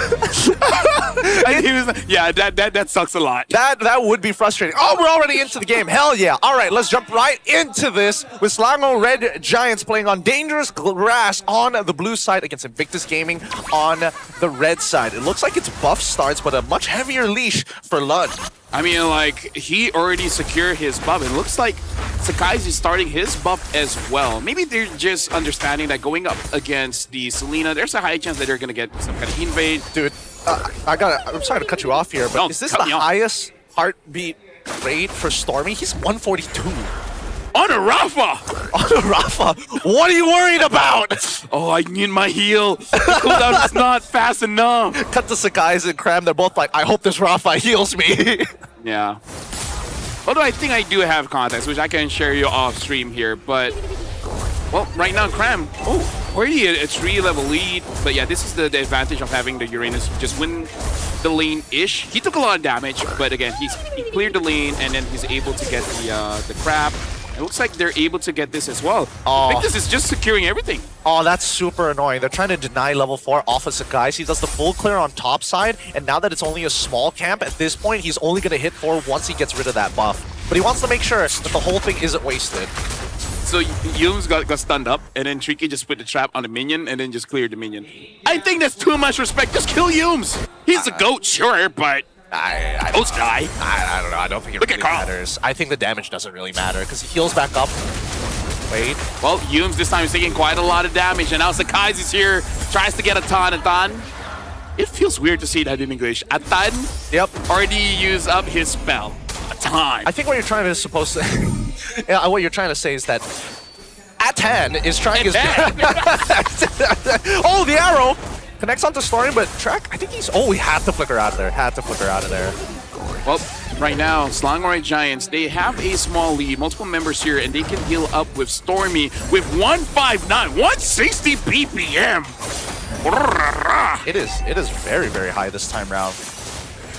That sucks a lot. That would be frustrating. Oh, we're already into the game. Hell yeah. All right, let's jump right into this with Selangor Red Giants playing on dangerous grass on the blue side against Invictus Gaming on the red side. It looks like it's buff starts, but a much heavier leash for Lud. I mean, like, he already secured his buff. It looks like Sakai's is starting his buff as well. Maybe they're just understanding that going up against the Selena, there's a high chance that they're going to get some kind of invade. Dude, I'm sorry to cut you off here, but is this the highest heartbeat rate for Stormy? He's 142. On a Rafa! On a Rafa! What are you worried about? Oh, I need my heal. The cooldown is not fast enough. Cut to Sakai's and Cram. They're both like, I hope this Rafa heals me. Yeah. Although I think I do have context, which I can share you off stream here, but well, right now, Cram, already a 3-level lead, but yeah, this is the advantage of having the Uranus just win the lane-ish. He took a lot of damage, but again, he cleared the lane, and then he's able to get the crab. It looks like they're able to get this as well. Victus is just securing everything. Oh, that's super annoying. They're trying to deny level 4 off of Sakai. He does the full clear on top side, and now that it's only a small camp, at this point, he's only going to hit 4 once he gets rid of that buff. But he wants to make sure that the whole thing isn't wasted. So Yums got stunned up, and then Tricky just put the trap on the minion, and then just cleared the minion. I think that's too much respect. Just kill Yums. He's a GOAT, sure, but Ghost guy. I don't know. I don't think it really matters. I think the damage doesn't really matter because he heals back up. Wait. Well, Yums this time is taking quite a lot of damage, and now Sakai's is here, tries to get a ton. It feels weird to see that in English. A ton? Yep. Already used up his spell. A ton. I think what you're trying to yeah, what you're trying to say is that Atan is trying his Oh, the arrow! Connects onto Storm, but Trek, I think he had to flicker out of there. Well, right now, Selangor Giants, they have a small lead, multiple members here, and they can heal up with Stormy with 159, 160 BPM. It is very, very high this time round.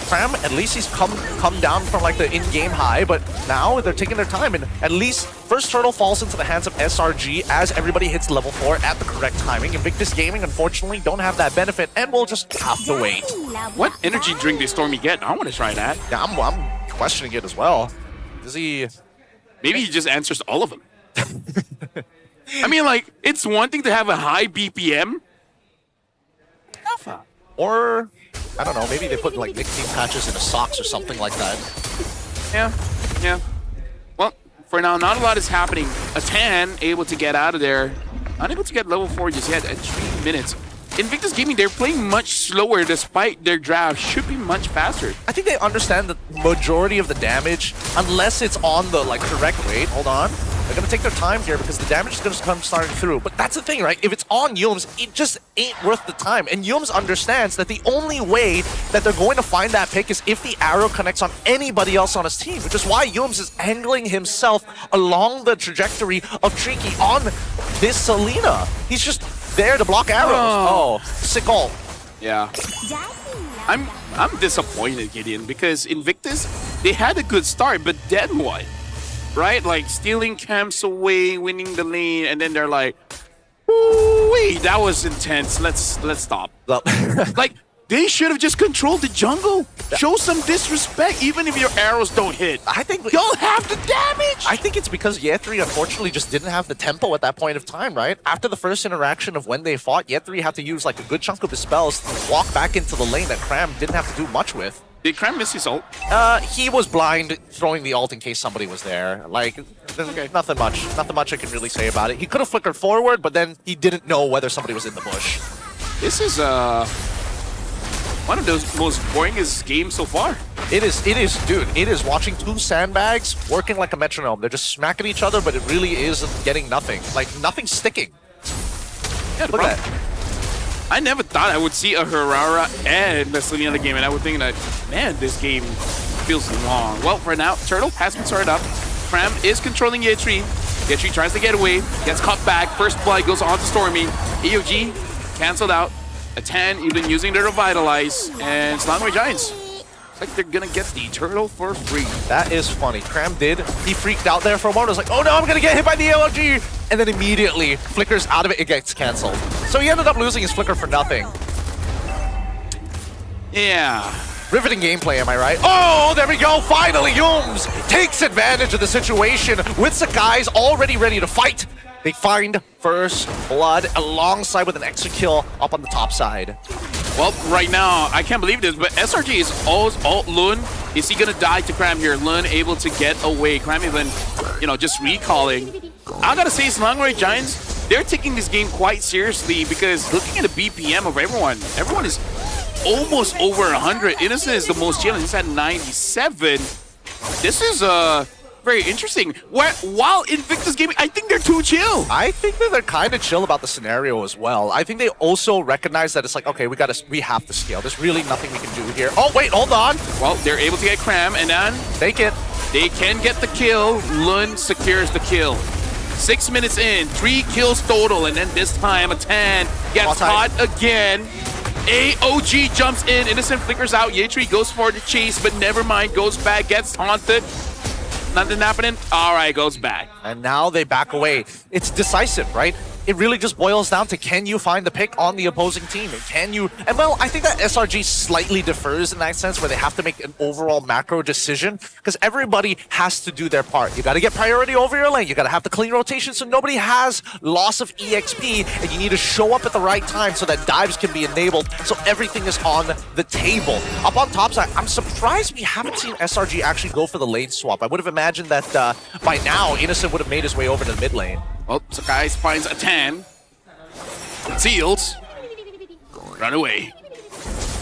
Cram, at least he's come down from like the in-game high, but now they're taking their time, and at least first turtle falls into the hands of SRG as everybody hits level 4 at the correct timing. Invictus Gaming, unfortunately, don't have that benefit, and we'll just have to wait. What energy drink did Stormy get? I want to try that. Yeah, questioning it as well. Does he... Maybe he just answers all of them. I mean, like, it's one thing to have a high BPM. Or, I don't know, maybe they put like nicotine patches in his socks or something like that. Yeah. Well, for now, not a lot is happening. A 10 able to get out of there. Unable to get level 4 just yet at 3 minutes. Invictus Gaming, they're playing much slower despite their draft should be much faster. I think they understand the majority of the damage, unless it's on the like correct weight. Hold on. They're going to take their time here because the damage is going to come starting through. But that's the thing, right? If it's on Yums, it just ain't worth the time. And Yums understands that the only way that they're going to find that pick is if the arrow connects on anybody else on his team, which is why Yums is angling himself along the trajectory of Tricky on this Selena. He's just there to block arrows. Oh, sick ult. Yeah. I'm disappointed, Gideon, because Invictus, they had a good start, but then what? Right? Like stealing camps away, winning the lane, and then they're like, wait, that was intense. Let's stop. Like, they should have just controlled the jungle. Show some disrespect, even if your arrows don't hit. I think y'all have the damage. I think it's because Ye3 unfortunately just didn't have the tempo at that point of time, right? After the first interaction of when they fought, Ye3 had to use like a good chunk of his spells to walk back into the lane that Cram didn't have to do much with. Did Cram miss his ult? He was blind, throwing the ult in case somebody was there. Like, there's nothing much I can really say about it. He could have flickered forward, but then he didn't know whether somebody was in the bush. This is one of those most boringest games so far. It is, dude. It is watching two sandbags working like a metronome. They're just smacking each other, but it really is getting nothing. Like, nothing's sticking. Yeah, look at that. I never thought I would see a Herrera and a Selena in the game, and I would think that, man, this game feels long. Well, for now, Turtle has been started up. Cram is controlling Ye3. Ye3 tries to get away, gets caught back. First blood goes on to Stormy. EOG canceled out. A 10, even using the Revitalize, and Slangway Giants. It's like they're gonna get the Turtle for free. That is funny. Cram did. He freaked out there for a moment. I was like, oh no, I'm gonna get hit by the EOG! And then immediately flickers out of it, it gets cancelled. So he ended up losing his flicker for nothing. Yeah. Riveting gameplay, am I right? Oh, there we go! Finally, Yums takes advantage of the situation with Sakai's already ready to fight. They find first blood alongside with an extra kill up on the top side. Well, right now, I can't believe this, but SRG is all Lun. Is he gonna die to Cram here? Lun able to get away. Cram even, just recalling. I gotta say, Slangway Giants, they're taking this game quite seriously because looking at the BPM of everyone is almost over 100. Innocent is the most challenged. He's at 97. This is very interesting. While Invictus Gaming, I think they're too chill. I think that they're kind of chill about the scenario as well. I think they also recognize that it's like, okay, we have to scale. There's really nothing we can do here. Oh, wait, hold on. Well, they're able to get Cram, and then take it. They can get the kill. Lun secures the kill. 6 minutes in, 3 kills total, and then this time a 10 gets caught again. AOG jumps in, Innocent flickers out. Ye3 goes for the chase, but never mind, goes back, gets taunted. Nothing happening. All right, goes back. And now they back away. It's decisive, right? It really just boils down to, can you find the pick on the opposing team? And can you... And well, I think that SRG slightly differs in that sense where they have to make an overall macro decision because everybody has to do their part. You got to get priority over your lane. You got to have the clean rotation so nobody has loss of EXP, and you need to show up at the right time so that dives can be enabled so everything is on the table. Up on top side, I'm surprised we haven't seen SRG actually go for the lane swap. I would have imagined that by now, Innocent would have made his way over to the mid lane. Well, Sakai finds a 10. Seals. Run away.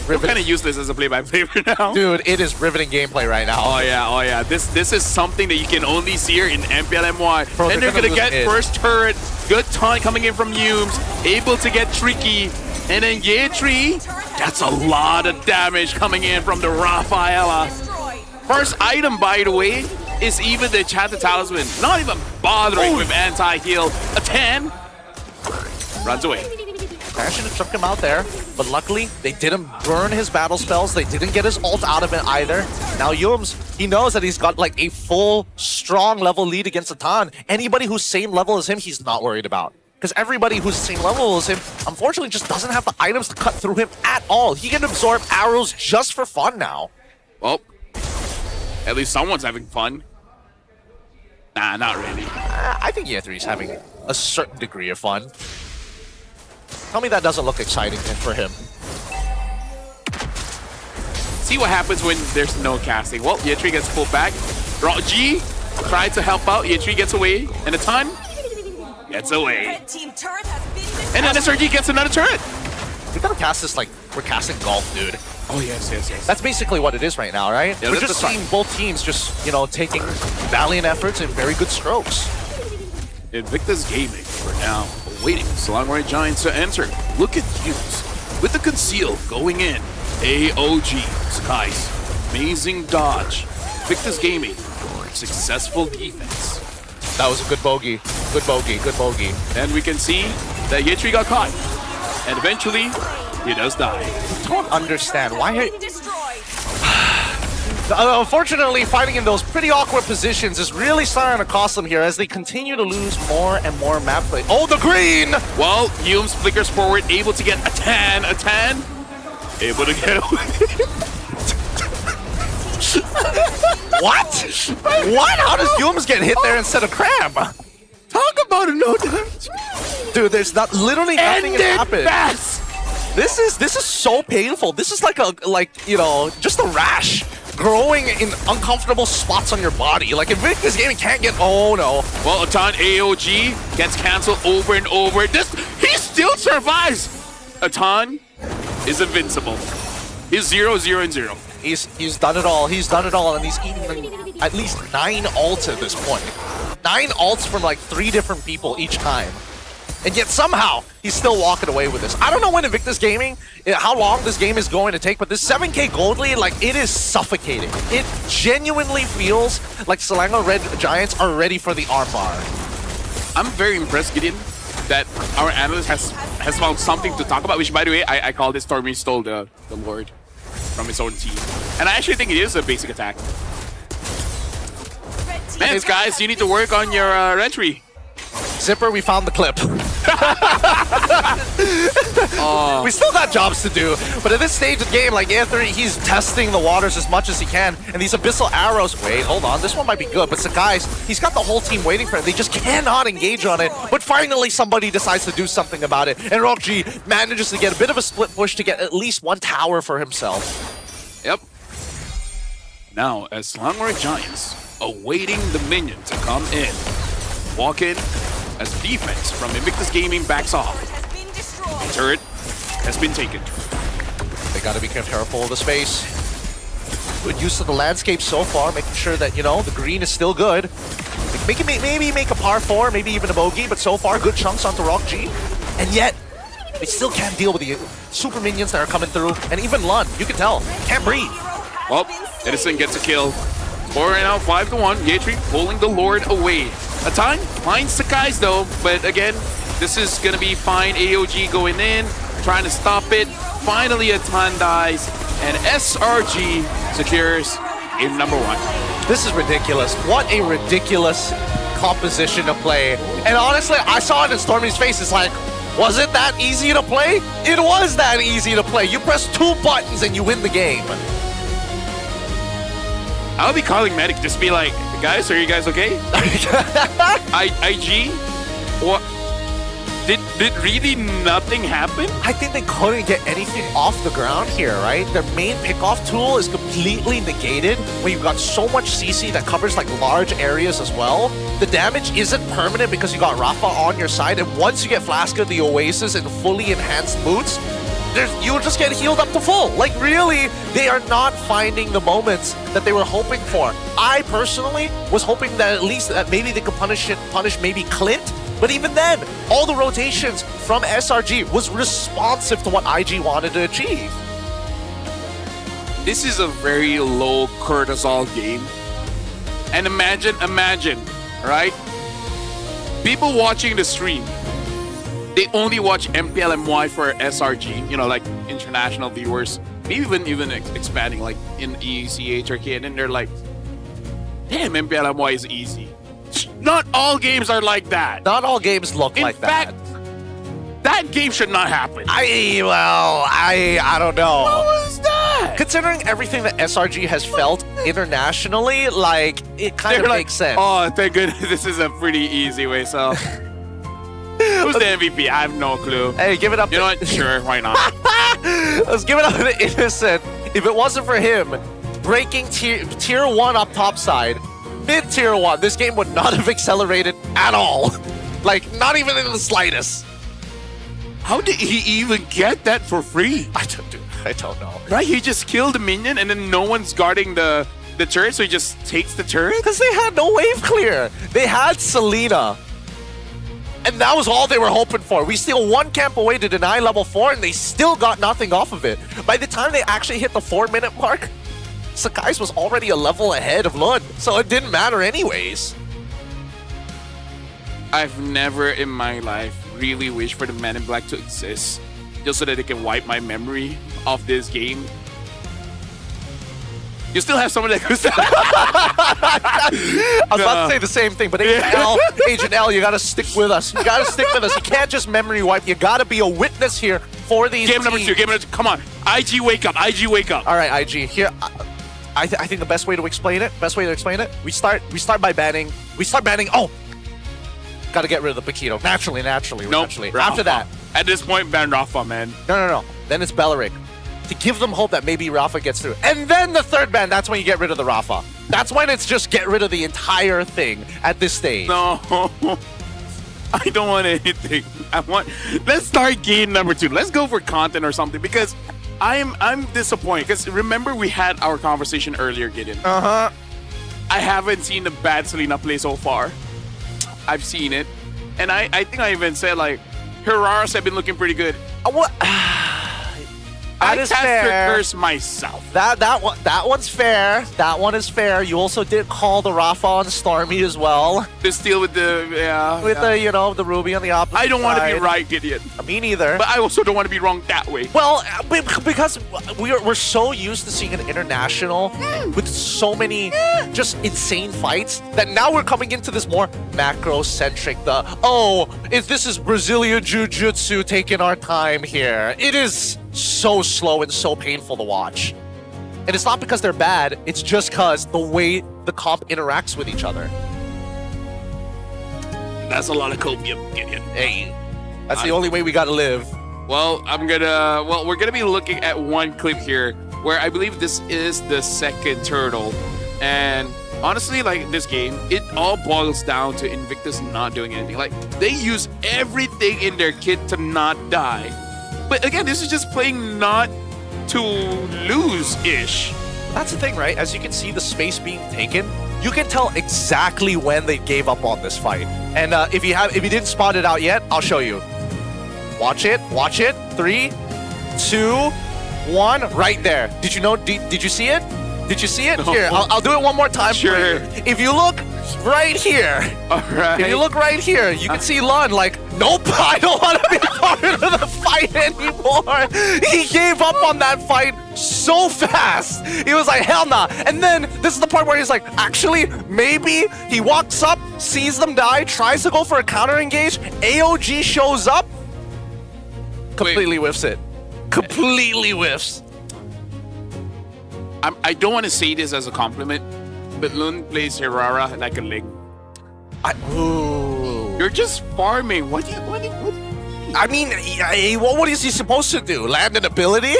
We're kind of useless as a play-by-play for now. Dude, it is riveting gameplay right now. Oh yeah. This is something that you can only see here in MPL MY. Bro, and they're gonna get first turret. Good taunt coming in from Yums. Able to get Tricky. And then Ye3. That's a lot of damage coming in from the Rafaela. First item, by the way, is even the Enchanted Talisman. Not even bothering with anti-heal. A 10. Runs away. I should have took him out there, but luckily they didn't burn his battle spells. They didn't get his ult out of it either. Now Yums, he knows that he's got like a full, strong level lead against Atan. Anybody who's same level as him, he's not worried about. Because everybody who's same level as him, unfortunately, just doesn't have the items to cut through him at all. He can absorb arrows just for fun now. Well, At least someone's having fun. Nah, not really. I think Year 3 is having a certain degree of fun. Tell me that doesn't look exciting for him. See what happens when there's no casting. Well, Year 3 gets pulled back. Rock G tried to help out. Year 3 gets away. And a ton gets away. And then SRG gets another turret. We gotta cast this like we're casting golf, dude. Oh, yes. That's basically what it is right now, right? Yeah, we're that's just the seeing both teams just, you know, taking valiant efforts and very good strokes. Invictus Gaming for now awaiting Selangor Giants to enter. Look at Hughes with the conceal going in. AOG, Skies, amazing dodge. Invictus Gaming, successful defense. That was a good bogey. Good bogey. And we can see that Yetri got caught. And eventually, he does die. I don't understand why. Unfortunately, fighting in those pretty awkward positions is really starting to cost them here as they continue to lose more and more map play. Oh, the green! Well, Humes flickers forward, able to get a tan. Able to get away. What? What? How does Humes get hit there instead of Crab? Talk about a no damage. Dude, there's literally nothing that happened. This is so painful. This is like you know, just a rash growing in uncomfortable spots on your body. Like Invictus Gaming can't get. Oh no. Well, Atan AOG gets cancelled over and over. He still survives. Atan is invincible. He's 0-0-0. He's done it all. He's done it all, and he's eaten at least 9 ults at this point. 9 ults from like 3 different people each time. And yet somehow, he's still walking away with this. I don't know when Invictus Gaming, how long this game is going to take, but this 7k gold lead, like, it is suffocating. It genuinely feels like Selangor Red Giants are ready for the armbar. I'm very impressed, Gideon, that our analyst has found something to talk about, which, by the way, I call this Stormy stole the Lord from his own team. And I actually think it is a basic attack. Man, guys, you need to work on your entry. Zipper, we found the clip. We still got jobs to do, but at this stage of the game, like Anthony, he's testing the waters as much as he can, and these abyssal arrows, wait, hold on, this one might be good, but Sakai's, he's got the whole team waiting for it. They just cannot engage on it, but finally somebody decides to do something about it, and Rockji manages to get a bit of a split push to get at least 1 tower for himself. Yep. Now, as Selangor Giants awaiting the minion to come in, walk in, as defense from Invictus Gaming backs off. The turret has been taken. They gotta be careful of the space. Good use of the landscape so far, making sure that, you know, the green is still good. Maybe make a par 4, maybe even a bogey, but so far good chunks onto Rock G. And yet, they still can't deal with the super minions that are coming through. And even Lun, you can tell, can't breathe. Well, Edison gets a kill. Score right now, 5-1. Yetri pulling the Lord away. Atan finds Sakai's though, but again, this is gonna be fine. AOG going in, trying to stop it. Finally, Atan dies, and SRG secures game number 1. This is ridiculous. What a ridiculous composition to play. And honestly, I saw it in Stormy's face. It's like, was it that easy to play? It was that easy to play. You press 2 buttons and you win the game. I'll be calling medic, just be like, guys, are you guys okay? IG? What? Did really nothing happen? I think they couldn't get anything off the ground here, right? Their main pickoff tool is completely negated when you've got so much CC that covers like large areas as well. The damage isn't permanent because you got Rafa on your side, and once you get Flaska, the Oasis, and fully enhanced boots, you'll just get healed up to full. Like really, they are not finding the moments that they were hoping for. I personally was hoping that at least that maybe they could punish maybe Clint, but even then, all the rotations from SRG was responsive to what IG wanted to achieve. This is a very low cortisol game. And imagine, right? People watching the stream, they only watch MPL MY for SRG, you know, like international viewers, maybe even expanding like in EEC, HRK, and then they're like, damn, MPL MY is easy. Not all games are like that. Not all games look like that. In fact, that game should not happen. I don't know. What was that? that? Considering everything that SRG has felt internationally, like, it kind of makes sense. Oh, thank goodness this is a pretty easy way, so... Who's the MVP? I have no clue. Hey, give it up. You know what? Sure, why not? Let's give it up to Innocent. If it wasn't for him breaking tier 1 up top side, mid-tier 1, this game would not have accelerated at all. Like, not even in the slightest. How did he even get that for free? I don't know. Right? He just killed the minion and then no one's guarding the turret, so he just takes the turret? Because they had no wave clear. They had Selena. And that was all they were hoping for. We steal 1 camp away to deny level 4, and they still got nothing off of it. By the time they actually hit the 4-minute mark, Sakai's was already a level ahead of Lund, so it didn't matter anyways. I've never in my life really wished for the Man in Black to exist, just so that they can wipe my memory of this game. You still have someone that goes. I was about to say the same thing, but Agent L, you gotta stick with us. You gotta stick with us. You can't just memory wipe. You gotta be a witness here for these Game number 2. Game number 2. Come on, IG, wake up. IG, wake up. All right, IG. Here, I think the best way to explain it. We start by banning. We start banning. Oh, gotta get rid of the Paquito. Naturally. Nope. Naturally. Rafa. After that, At this point, ban Rafa, man. no. Then it's Belleric. To give them hope that maybe Rafa gets through. And then the third ban, that's when you get rid of the Rafa. That's when it's just get rid of the entire thing at this stage. No. I don't want anything. Let's start game number 2. Let's go for content or something, because I'm disappointed. Because remember we had our conversation earlier, Gideon. Uh-huh. I haven't seen the bad Selena play so far. I've seen it. And I think I even said, like, Herrera's have been looking pretty good. What? I is cast fair. her curse myself. That one's fair. That one is fair. You also did call the Rafa on Stormy as well. To steal with the the the Ruby on the opposite I don't want to be side. right, Gideon. Me neither. But I also don't want to be wrong that way. Well, because we're so used to seeing an international with so many just insane fights that now we're coming into this more macro-centric. This is Brazilian Jiu-Jitsu taking our time here. It is so slow and so painful to watch. And it's not because they're bad, it's just because the way the comp interacts with each other. That's a lot of copium, Gideon. Hey, that's the only way we gotta live. Well, we're gonna be looking at one clip here where I believe this is the second turtle. And honestly, like, this game, it all boils down to Invictus not doing anything. Like, they use everything in their kit to not die. But again, this is just playing not to lose-ish. That's the thing, right? As you can see the space being taken, you can tell exactly when they gave up on this fight. And if you didn't spot it out yet, I'll show you. Watch it. 3, 2, 1, right there. Did you know? Did you see it? Did you see it? No. Here, I'll do it one more time. Sure. For you. If you look right here, all right. If you look right here, you can see Lund like, nope, I don't want to be part of the fight anymore. He gave up on that fight so fast. He was like, hell nah. And then this is the part where he's like, actually, maybe. He walks up, sees them die, tries to go for a counter engage. AOG shows up, completely whiffs it. Completely whiffs. I don't want to say this as a compliment, but Lund plays Herrera like a ling. You're just farming. What I mean, what is he supposed to do? Land an ability?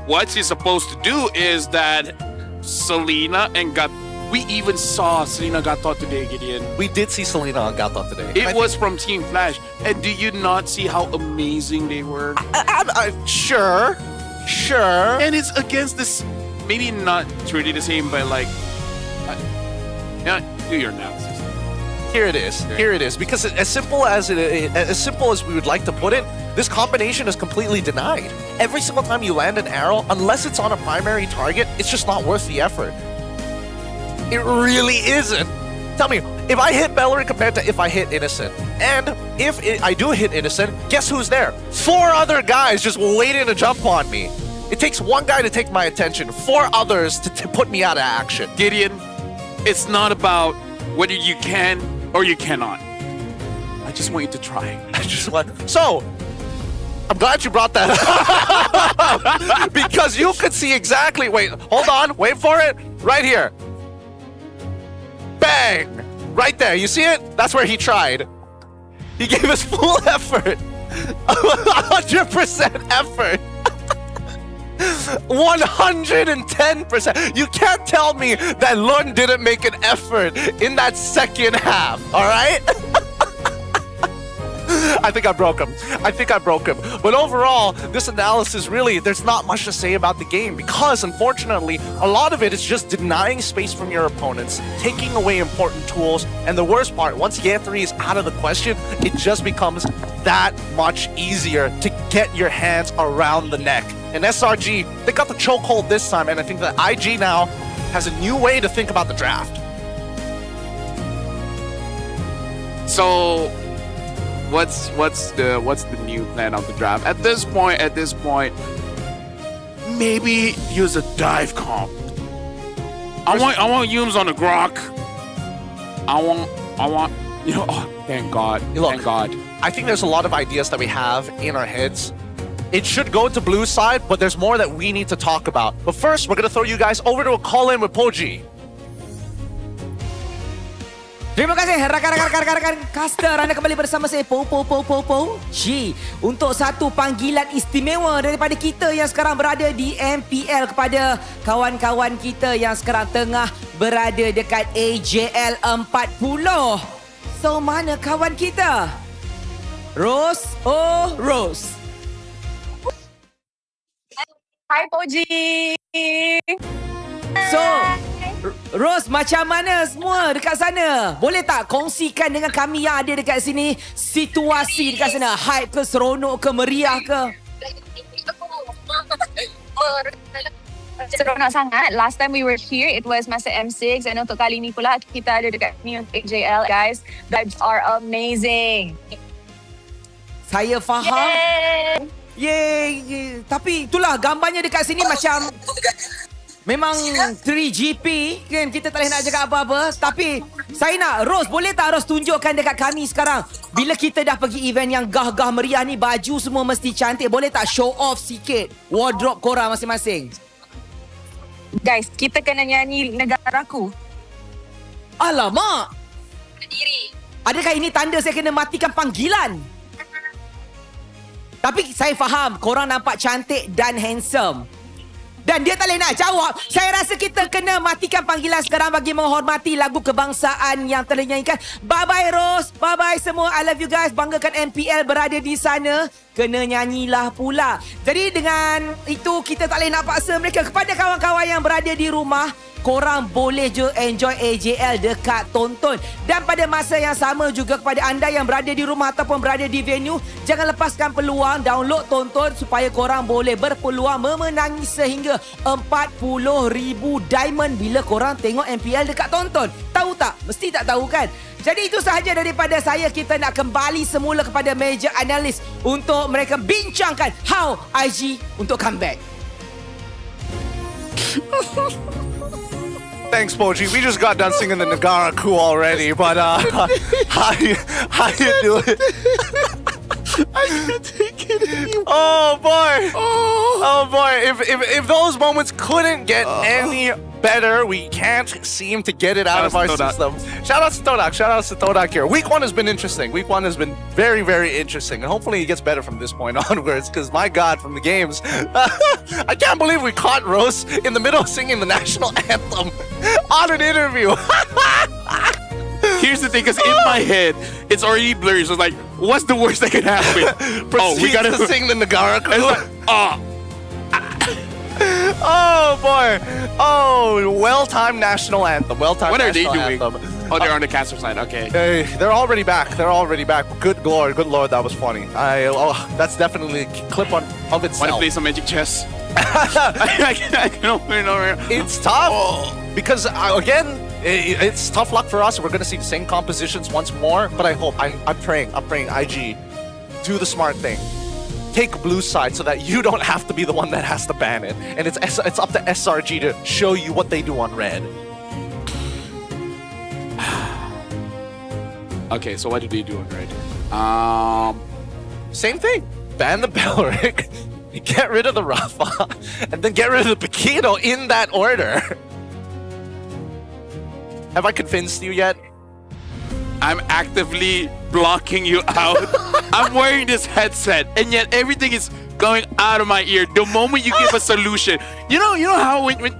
What he's supposed to do is that Selena and we even saw Selena Gatot today, Gideon. We did see Selena on Gatot today. It was from Team Flash. And do you not see how amazing they were? Sure. And it's against this, maybe not truly the same, but like, do your analysis. Here it is. Because as simple as we would like to put it, this combination is completely denied. Every single time you land an arrow, unless it's on a primary target, it's just not worth the effort. It really isn't. Tell me, if I hit Belleric compared to if I hit Innocent, and if I do hit Innocent, guess who's there? 4 other guys just waiting to jump on me. It takes one guy to take my attention, 4 others to put me out of action. Gideon, it's not about whether you can or you cannot. I just want you to try. So, I'm glad you brought that up. Because you could see exactly. Wait, hold on. Wait for it. Right here. Bang! Right there. You see it? That's where he tried. He gave his full effort. 100% effort. 110%. You can't tell me that Lund didn't make an effort in that second half. All right? I think I broke him. But overall, this analysis really, there's not much to say about the game because, unfortunately, a lot of it is just denying space from your opponents, taking away important tools, and the worst part, once Year 3 is out of the question, it just becomes that much easier to get your hands around the neck. And SRG, they got the chokehold this time, and I think that IG now has a new way to think about the draft. So, what's the new plan of the draft? At this point, maybe use a dive comp. I want Yums on the Grok. I want oh, thank God. Look, thank God. I think there's a lot of ideas that we have in our heads. It should go to blue side, but there's more that we need to talk about. But first, we're gonna throw you guys over to a call-in with Poji. Terima kasih rakan-rakan caster. Anda kembali bersama saya G untuk satu panggilan istimewa daripada kita yang sekarang berada di MPL kepada kawan-kawan kita yang sekarang tengah berada dekat AJL 40. So mana kawan kita? Rose. Hi Poji. So, Rose, macam mana semua dekat sana? Boleh tak kongsikan dengan kami yang ada dekat sini situasi dekat sana? Hype ke, seronok ke, meriah ke? Seronok sangat. Last time we were here, it was masa M6. And untuk kali ni pula, kita ada dekat ni untuk AJL. Guys, vibes are amazing. Saya faham. Yay. Tapi itulah gambarnya dekat sini macam memang 3GP kan, kita tak boleh nak cakap apa-apa. Tapi saya nak Rose, boleh tak Rose tunjukkan dekat kami sekarang bila kita dah pergi event yang gah-gah meriah ni, baju semua mesti cantik. Boleh tak show off sikit wardrobe korang masing-masing? Guys, kita kena nyanyi Negaraku. Alamak, adakah ini tanda saya kena matikan panggilan? Tapi saya faham korang nampak cantik dan handsome. Dan dia tak boleh nak jawab. Saya rasa kita kena matikan panggilan sekarang bagi menghormati lagu kebangsaan yang telah dinyanyikan. Bye-bye Rose. Bye-bye semua. I love you guys. Banggakan MPL berada di sana. Kena nyanyilah pula. Jadi dengan itu kita tak boleh nak paksa mereka. Kepada kawan-kawan yang berada di rumah, korang boleh je enjoy AJL dekat tonton. Dan pada masa yang sama juga kepada anda yang berada di rumah ataupun berada di venue, jangan lepaskan peluang download tonton supaya korang boleh berpeluang memenangi sehingga 40,000 diamond bila korang tengok MPL dekat tonton. Tahu tak? Mesti tak tahu kan? Jadi itu sahaja daripada saya. Kita nak kembali semula kepada meja analis untuk mereka bincangkan how IG untuk comeback. Thanks, Poji. We just got done singing the Negaraku already, but how you do it? I can't take it anymore. Oh boy! Oh boy! If those moments couldn't get any better, we can't seem to get it out of our system. Shout out to Todak. Shout out to Todak here. Week 1 has been interesting. Week 1 has been very, very interesting, and hopefully it gets better from this point onwards. Because my God, from the games, I can't believe we caught Rose in the middle of singing the national anthem on an interview. Here's the thing, because in my head, it's already blurry. So it's like, what's the worst that could happen? We gotta sing the Negaraku. Like, oh boy! Oh, well-timed national anthem. Well-timed. What are they doing? Anthem. Oh, they're on the caster side. Okay. Hey, they're already back. Good lord, that was funny. That's definitely a clip of itself. Want to play some Magic Chess? I can't win over. It's tough because again, it's tough luck for us. We're gonna see the same compositions once more. But I hope I'm praying IG do the smart thing. Take blue side so that you don't have to be the one that has to ban it. And it's up to SRG to show you what they do on red. Okay, so what do they do on red? Same thing. ban the Belric, get rid of the Rafa, and then get rid of the Paquito in that order. Have I convinced you yet? I'm actively blocking you out. I'm wearing this headset, and yet everything is going out of my ear the moment you give a solution. You know how when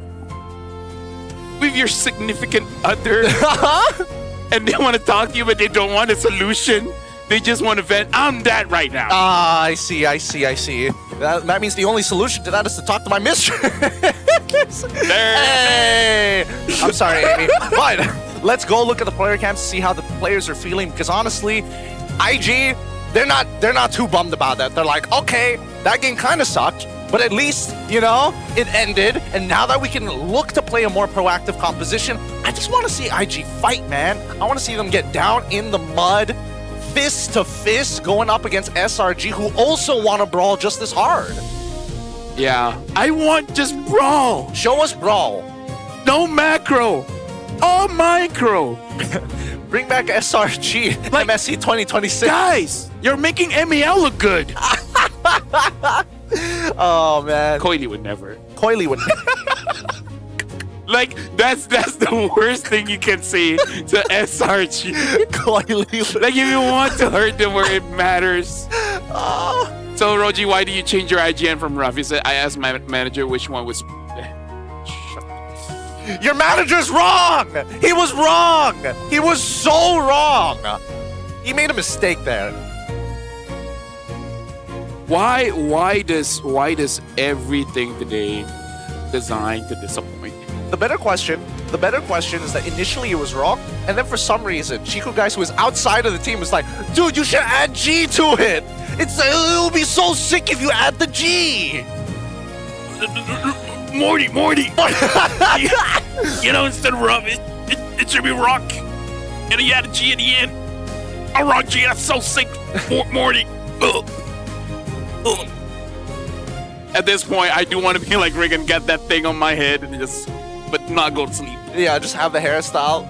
with your significant other and they want to talk to you, but they don't want a solution. They just want to vent. I'm that right now. Ah, I see. That means the only solution to that is to talk to my mistress. Hey! I'm sorry, Amy. But let's go look at the player camps to see how the players are feeling. Because honestly, IG, they're not too bummed about that. They're like, okay, that game kind of sucked, but at least, it ended. And now that we can look to play a more proactive composition, I just want to see IG fight, man. I want to see them get down in the mud, fist to fist, going up against SRG, who also want to brawl just as hard. Yeah, I want just brawl. Show us brawl. No macro. All micro. Bring back SRG, like, MSC 2026. Guys, you're making MEL look good. Oh, man. Coily would never. Like, that's the worst thing you can say to SRG. Coily. Like, if you want to hurt them where it matters. So, Roji, why do you change your IGN from rough? He said, I asked my manager which one was... Your manager's wrong! He was wrong! He was so wrong! He made a mistake there. Why does everything today designed to disappoint? The better question is that initially it was wrong, and then for some reason, Chico guys who was outside of the team was like, dude, you should add G to it! It'll be so sick if you add the G! Morty! Instead of rough, it should be rock. And he had a G in the end. A rock G, that's so sick. Morty. Ugh. At this point, I do want to be like Rick and get that thing on my head and but not go to sleep. Yeah, just have the hairstyle.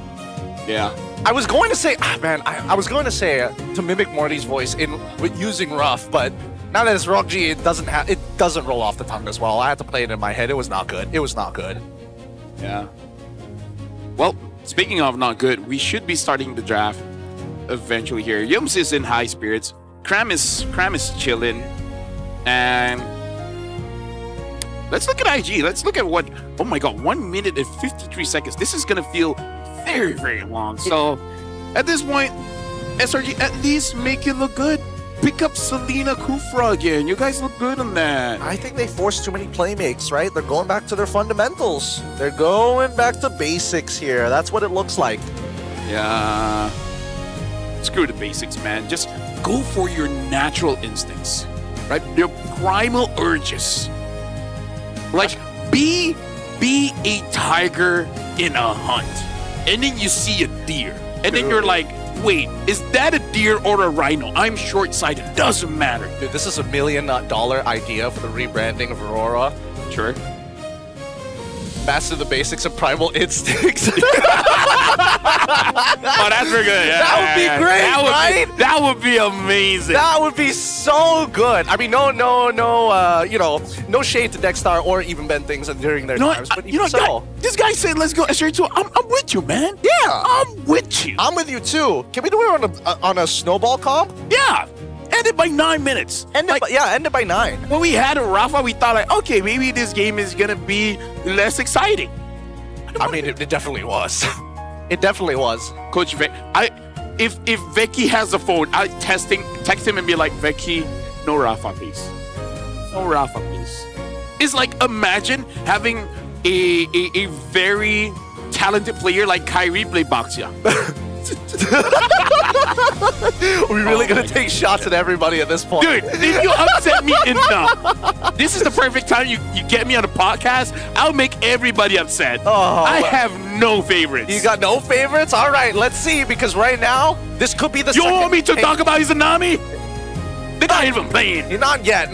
Yeah. I was going to say, I was going to say to mimic Morty's voice with using rough, but now that it's Rock G, it doesn't roll off the tongue as well. I had to play it in my head. It was not good. Yeah. Well, speaking of not good, we should be starting the draft eventually here. Yums is in high spirits. Cram is chilling. And let's look at IG. Let's look at what... Oh my god, 1 minute and 53 seconds. This is going to feel very, very long. So, at this point, SRG, at least make it look good. Pick up Selena Kufra again. You guys look good on that. I think they forced too many playmates, right? They're going back to their fundamentals. They're going back to basics here. That's what it looks like. Yeah. Screw the basics, man. Just go for your natural instincts, right? Your primal urges. Like, be a tiger in a hunt. And then you see a deer. And then you're like, wait, is that a deer or a rhino? I'm short-sighted. Doesn't matter. Dude, this is $1 million idea for the rebranding of Aurora. Sure. Master the basics of primal instincts. Oh, that's very good. Yeah, that would be great, right? That would be amazing. That would be so good. I mean, no shade to Dexstar or even Ben things during their times, but this guy said, "Let's go SR2." I'm with you, man. Yeah, I'm with you. I'm with you too. Can we do it on a snowball comp? Yeah. End it by 9 minutes. End it by 9. When we had a Rafa, we thought like, okay, maybe this game is gonna be less exciting. I mean, it definitely was. It definitely was. Coach Vic, if Vicky has a phone, I'll text him and be like, Vicky, no Rafa, please. No Rafa, please. It's like, imagine having a very talented player like Kyrie play Boxia. We're really gonna take shots at everybody at this point. Dude, if you upset me enough, this is the perfect time you get me on a podcast. I'll make everybody upset. I have no favorites. You got no favorites? All right, let's see, because right now, this could be the You want me to talk about Izanami? They're not even playing. Not yet.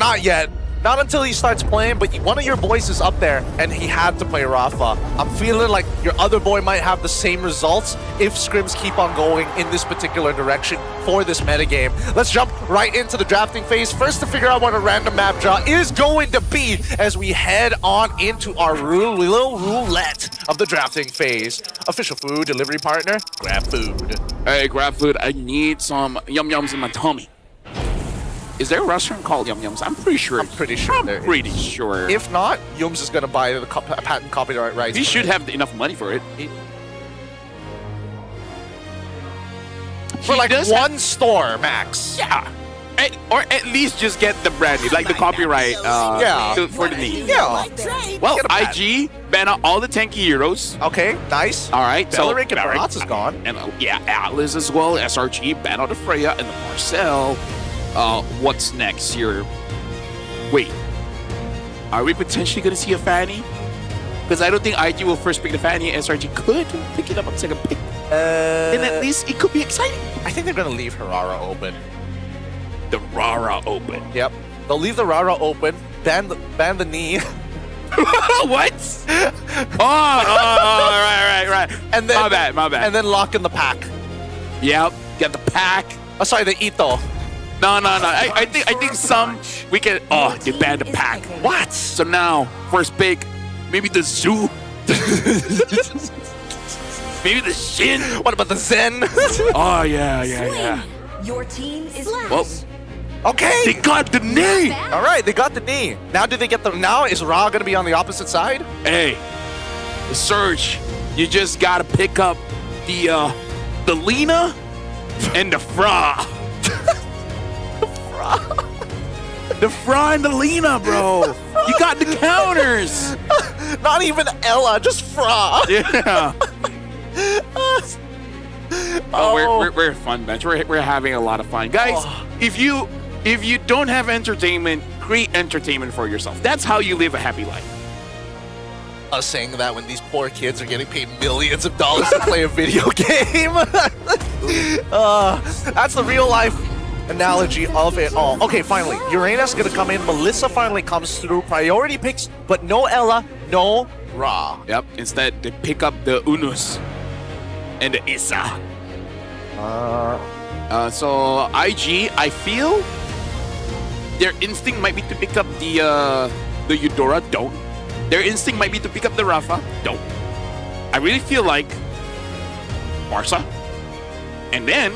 Not until he starts playing, but one of your boys is up there, and he had to play Rafa. I'm feeling like your other boy might have the same results if scrims keep on going in this particular direction for this metagame. Let's jump right into the drafting phase. First, to figure out what a random map draw is going to be as we head on into our little roulette of the drafting phase. Official food delivery partner, Grab Food. Hey, Grab Food, I need some yum-yums in my tummy. Is there a restaurant called Yum Yums? I'm pretty sure. I'm pretty sure there is. Sure. If not, Yums is going to buy the patent copyright rights. He should have enough money for it. For like one store, max. Yeah. Or at least just get the brand new, like the copyright for the name. Yeah. Well, IG, ban out all the tanky heroes. Okay, nice. All right. Belleric and Barats is gone. And yeah, Atlas as well. SRG, ban out the Freya and the Marcel. What's next here? Wait. Are we potentially going to see a Fanny? Because I don't think IG will first pick the Fanny. SRG could pick it up on second pick. Then at least it could be exciting. I think they're going to leave Harara open. The Rara open. Yep. They'll leave the Rara open, ban the knee. What? Right. And then, my bad. And then lock in the pack. Yep. Get the pack. Oh, sorry, the Ito. No. I think some we can. Oh, they banned the pack. What? So now first pick, maybe the Zoo. Maybe the Shin. What about the Zen? Oh yeah. Your team is Well, okay. They got the knee. All right, they got the knee. Now, did they get the? Now is Ra gonna be on the opposite side? Hey, the Surge. You just gotta pick up the Lina and the Fra. The Fra and the Lina, bro. You got the counters. Not even Ella, just Fra. Yeah. We're a fun bench. We're having a lot of fun, guys. If you don't have entertainment, create entertainment for yourself. That's how you live a happy life. Us saying that when these poor kids are getting paid millions of dollars to play a video game. That's the real life analogy of it all. Okay, finally, Uranus gonna come in. Melissa finally comes through. Priority picks, but no Ella, no Ra. Yep. Instead, they pick up the Unus and the Issa. So IG, I feel their instinct might be to pick up the Eudora. Don't. Their instinct might be to pick up the Rafa. Don't. I really feel like Barca, and then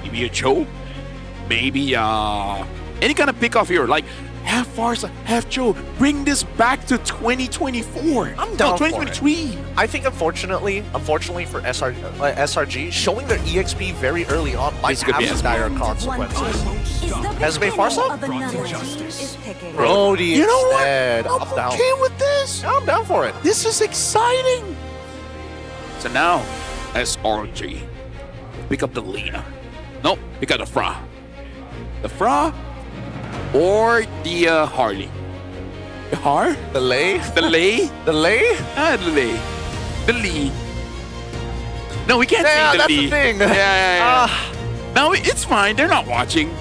maybe a Cho, maybe any kind of pick-off here, like have Farsa, have Cho. Bring this back to 2024. I'm down for 2023. it. I think unfortunately for SRG, showing their EXP very early on might have some dire consequences. Esme Farsa? Brody You know what? instead. I'm Up, down. okay with this. Yeah, I'm down for it. This is exciting. So now, SRG, pick up the Lina. Nope, pick up the Fra. The Fra or the Harley. The Har? The Lay? The Lay? The Lay? The Lay. The Lee. No, we can't say the that's Lee. the thing. Yeah. No, it's fine. They're not watching.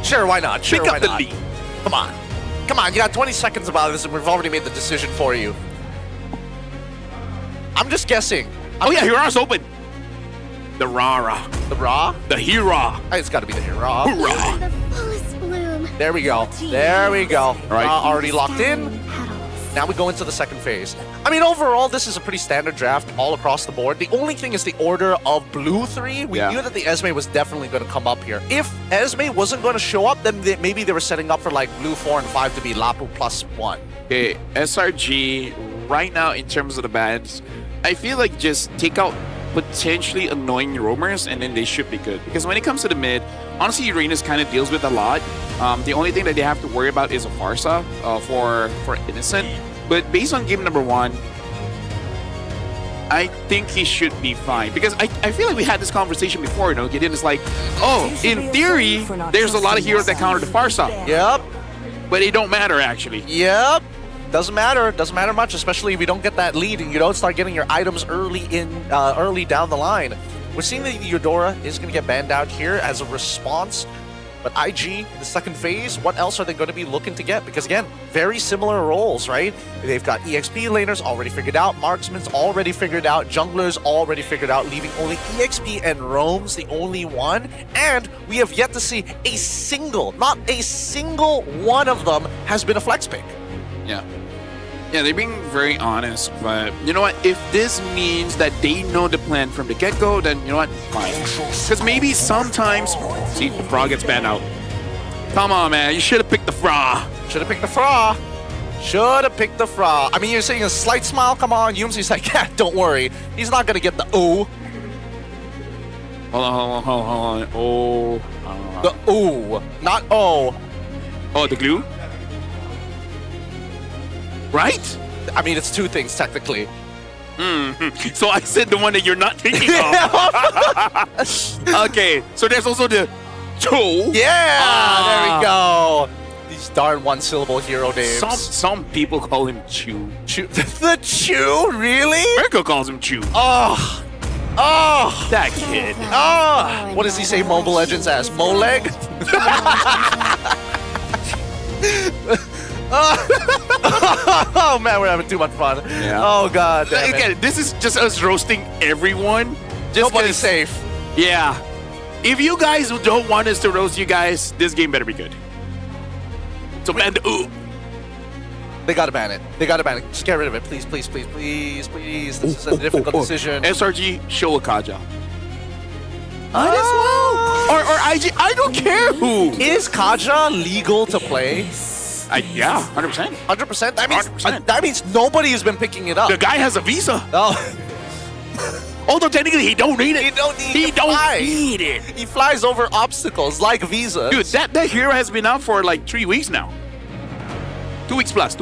Sure, why not? Sure, Pick why up the not? Lee. Come on. You got 20 seconds about this, and we've already made the decision for you. I'm just guessing. Hira's open. The Rara. The Ra? The Hira. It's got to be the Hira. Hoorah. There we go. All right. Already locked in. Now we go into the second phase. I mean, overall, this is a pretty standard draft all across the board. The only thing is the order of blue 3. We knew that the Esme was definitely going to come up here. If Esme wasn't going to show up, then maybe they were setting up for like blue 4 and 5 to be Lapu +1. Okay, SRG, right now in terms of the bans, I feel like just take out potentially annoying roamers and then they should be good. Because when it comes to the mid, honestly, Uranus kind of deals with a lot. The only thing that they have to worry about is a Farsa for Innocent. But based on game number 1, I think he should be fine. Because I feel like we had this conversation before, Gideon is like, oh, in theory, there's a lot of heroes that counter the Farsa. Yep. But it don't matter, actually. Yep. Doesn't matter much, especially if you don't get that lead and you don't start getting your items early down the line. We're seeing that Eudora is going to get banned out here as a response But IG, in the second phase, what else are they going to be looking to get? Because again, very similar roles, right? They've got EXP laners already figured out, marksmen's already figured out, junglers already figured out, leaving only EXP and Roam's the only one. And we have yet to see not a single one of them has been a flex pick. Yeah. Yeah, they're being very honest, but you know what? If this means that they know the plan from the get-go, then you know what? Fine. Because maybe sometimes... See, the Fra gets banned out. Come on, man. You should have picked the Fra. Should have picked the Fra. Should have picked the Fra. I mean, you're saying a slight smile? Come on. Yumsi's like, yeah, don't worry. He's not going to get the ooh. Hold on. Oh. The ooh. Not oh. Oh, the glue? Right? I mean, it's two things, technically. So I said the one that you're not thinking of. Okay, so there's also the Cho. Yeah, there we go. These darn one-syllable hero names. Some people call him Chew. The Chew? Really? America calls him Chew. Oh, that kid. Oh, what does he say Mobile Legends as? Moleg? Oh man, we're having too much fun. Yeah. Oh god. Damn Again, it. this is just us roasting everyone. Nobody's safe. Yeah. If you guys don't want us to roast you guys, this game better be good. So ban the ooh. They gotta ban it. They gotta ban it. Just get rid of it. Please, please, please, please, please. This is a difficult decision. SRG, show a Kaja. Might as well. Or IG, I don't care who. Is Kaja legal to play? Yeah, 100%. 100%? That means 100%. That means nobody has been picking it up. The guy has a visa. Oh. Although technically he don't need it. He don't need it. He flies over obstacles like visas. Dude, that hero has been out for like 3 weeks now. 2 weeks plus.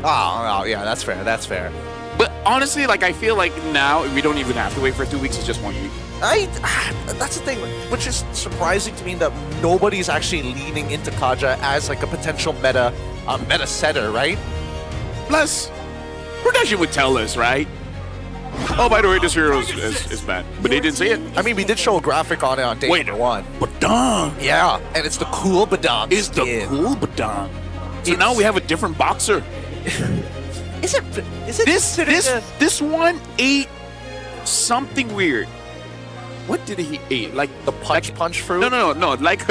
Oh, yeah, that's fair. That's fair. But honestly, like I feel like now we don't even have to wait for 2 weeks. It's just 1 week. That's the thing, which is surprising to me that nobody's actually leaning into Kaja as like a potential meta setter, right? Plus, production would tell us, right? Oh, by the way, this hero is bad. But they didn't say it. I mean, we did show a graphic on it on day number 1. Badang. Yeah, and it's the cool Badang. It's the cool Badang. So now we have a different boxer. Is it this one ate something weird. What did he eat? Like the punch fruit? No. Like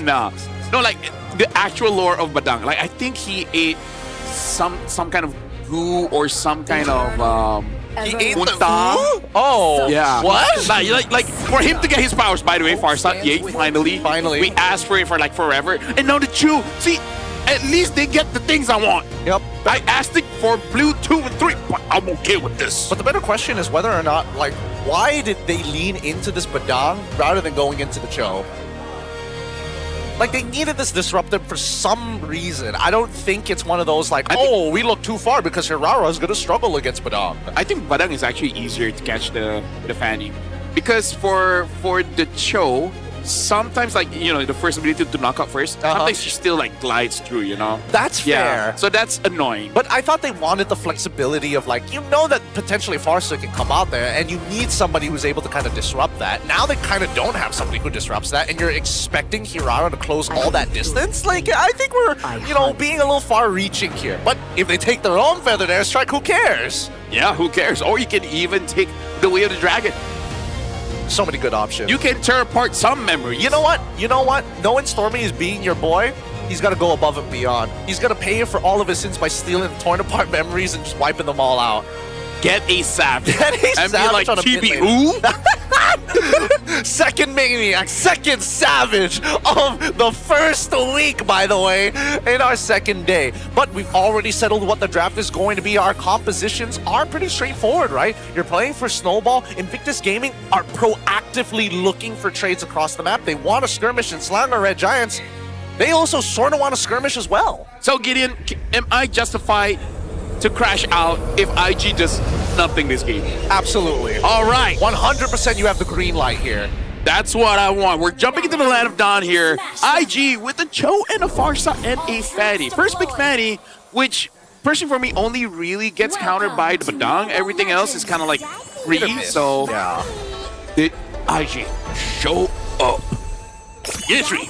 nah. No, like the actual lore of Badang. Like I think he ate some kind of goo or some kind of he ate the unta. goo? Oh, yeah. What? Like for him to get his powers. By the way, Farsight, yay! Finally. We asked for it for like forever, and now the Chew. See, at least they get the things I want. Yep. I asked it for blue 2 and 3, but I'm okay with this. But the better question is whether or not, like, why did they lean into this Badang rather than going into the Cho? Like, they needed this disruptor for some reason. I don't think it's one of those, like, we look too far because Hirara is going to struggle against Badang. I think Badang is actually easier to catch the Fanny. Because for the Cho, sometimes, like, you know, the first ability to knock out first, sometimes she still, like, glides through, you know? That's fair. So that's annoying. But I thought they wanted the flexibility of, like, you know that potentially Farsight can come out there, and you need somebody who's able to kind of disrupt that. Now they kind of don't have somebody who disrupts that, and you're expecting Hirara to close all that distance? Like, I think we're, you know, being a little far-reaching here. But if they take their own feathered airstrike, who cares? Yeah, who cares? Or you can even take the way of the dragon. So many good options. You can tear apart some memories. You know what? Knowing Stormy is being your boy, he's got to go above and beyond. He's going to pay you for all of his sins by stealing torn apart memories and just wiping them all out. Get a savage. And be like, Chibi, ooh? Second Maniac, second Savage of the first week, by the way, in our second day. But we've already settled what the draft is going to be. Our compositions are pretty straightforward, right? You're playing for Snowball. Invictus Gaming are proactively looking for trades across the map. They want to skirmish and slang our Red Giants. They also sort of want to skirmish as well. So, Gideon, am I justified to crash out if IG does nothing this game? Absolutely. All right. 100% you have the green light here. That's what I want. We're jumping into the land of Dawn here. IG with a Cho and a Farsight and a Fanny. First big Fanny, which personally for me only really gets countered by the Badang. Everything else is kind of like free. So yeah. Did IG show up? Yitri.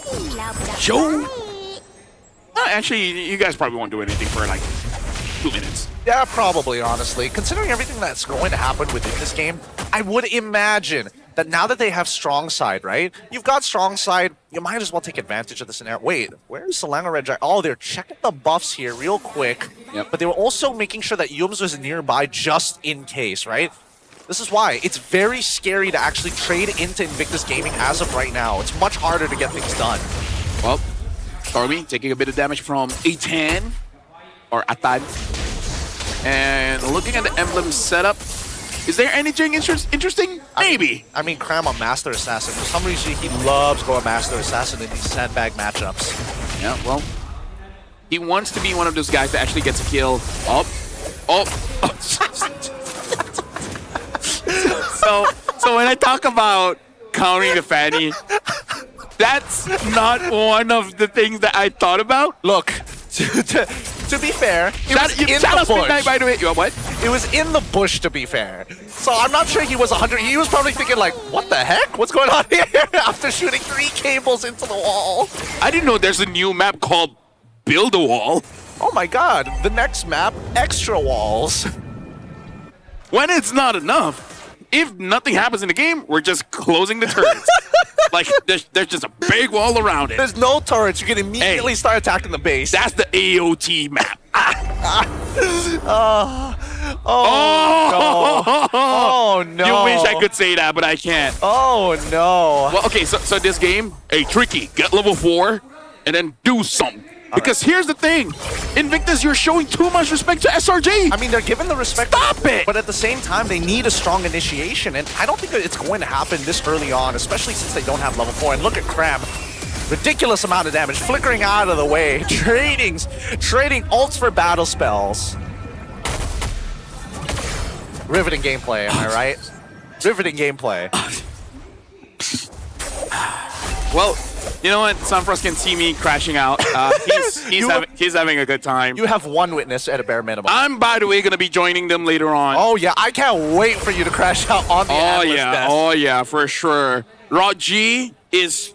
Show. Actually, you guys probably won't do anything for like 2 minutes. Yeah, probably, honestly. Considering everything that's going to happen within this game, I would imagine that now that they have strong side, right? You've got strong side, you might as well take advantage of the scenario. Wait, where's Selanga Red Giant? Oh, they're checking the buffs here real quick. Yep. But they were also making sure that Yums was nearby just in case, right? This is why it's very scary to actually trade into Invictus Gaming as of right now. It's much harder to get things done. Well, Stormy taking a bit of damage from Atan or Atan. And looking at the emblem setup, is there anything interesting? Maybe. I mean, Cram on Master Assassin. For some reason, he loves going Master Assassin in these sandbag matchups. Yeah, well, he wants to be one of those guys that actually gets a kill. So when I talk about countering the Fanny, that's not one of the things that I thought about. Look, to be fair, it was in the bush. Midnight, by the way. What? It was in the bush, to be fair. So I'm not sure he was 100. He was probably thinking like, what the heck? What's going on here? After shooting 3 cables into the wall. I didn't know there's a new map called Build a Wall. Oh my god, the next map, Extra Walls. When it's not enough, if nothing happens in the game, we're just closing the turrets. Like, there's just a big wall around it. There's no turrets. You can immediately start attacking the base. That's the AOT map. No. Oh, no. You wish I could say that, but I can't. Oh, no. Well, okay, so this game, tricky. Get level 4, and then do something. Because here's the thing. Invictus, you're showing too much respect to SRG. I mean, they're given the respect. Stop it! But at the same time, they need a strong initiation. And I don't think that it's going to happen this early on, especially since they don't have level 4. And look at Cram. Ridiculous amount of damage. Flickering out of the way. Trading ults for battle spells. Riveting gameplay, am I right? Riveting gameplay. Well, you know what? Sunfrost can see me crashing out. He's having a good time. You have one witness at a bare minimum. I'm, by the way, going to be joining them later on. Oh, yeah. I can't wait for you to crash out on the Atlas desk. Oh, yeah, for sure. Rod G is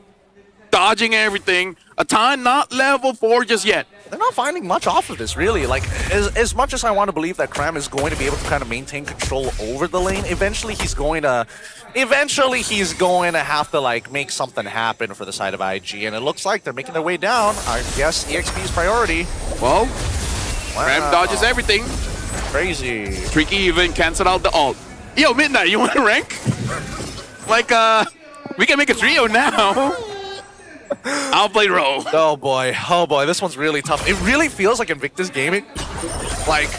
dodging everything. Atan, not level 4 just yet. They're not finding much off of this, really. Like, as much as I want to believe that Cram is going to be able to kind of maintain control over the lane, eventually he's going to have to, like, make something happen for the side of IG. And it looks like they're making their way down. I guess EXP is priority. Well, Cram dodges everything. Crazy. Tricky even canceled out the ult. Yo, Midnight, you want to rank? Like, we can make a trio now. I'll play Ro. Oh boy, this one's really tough. It really feels like Invictus Gaming. Like,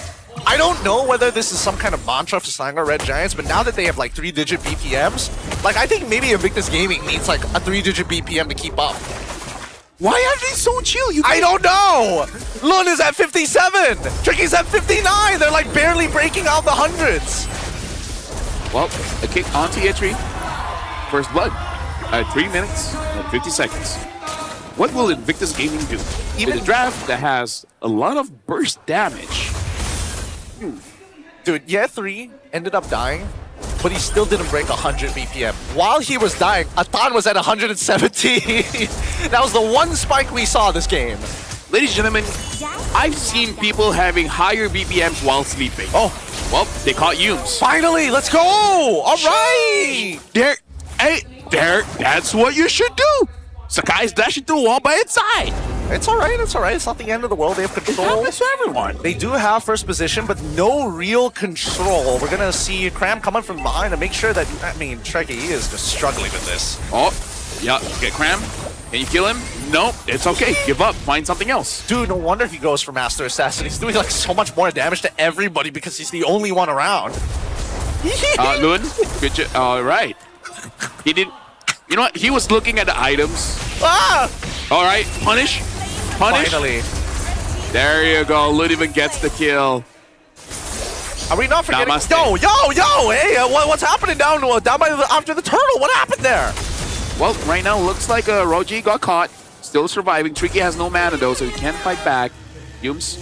I don't know whether this is some kind of mantra for Selanga Red Giants, but now that they have like 3-digit BPMs, like I think maybe Invictus Gaming needs like a 3-digit BPM to keep up. Why are they so chill? I don't know! Lun is at 57! Tricky's at 59! They're like barely breaking out the hundreds! Well, a kick onto Yetri. First blood. 3 minutes and 50 seconds. What will Invictus Gaming do? Even a draft that has a lot of burst damage. Dude, yeah, 3 ended up dying, but he still didn't break 100 BPM. While he was dying, Atan was at 117. That was the one spike we saw this game. Ladies and gentlemen, I've seen people having higher BPMs while sleeping. Oh, well, they caught Yums. Finally, let's go! All right! There, that's what you should do. Sakai's dashing through the wall by its side. It's all right, it's all right. It's not the end of the world. They have control. It happens to everyone. They do have first position, but no real control. We're going to see Cram coming from behind to make sure that, I mean, Trekkie is just struggling with this. Oh, yeah, get Cram. Can you kill him? Nope, it's okay. Give up. Find something else. Dude, no wonder he goes for Master Assassin. He's doing like so much more damage to everybody because he's the only one around. Lun, good job. All right. He did. You know what? He was looking at the items. Ah! All right, punish. Finally. There you go. Lun even gets the kill. Are we not forgetting? Namaste. Yo! Hey, what's happening down by after the turtle? What happened there? Well, right now looks like Roji got caught. Still surviving. Tricky has no mana though, so he can't fight back. Yums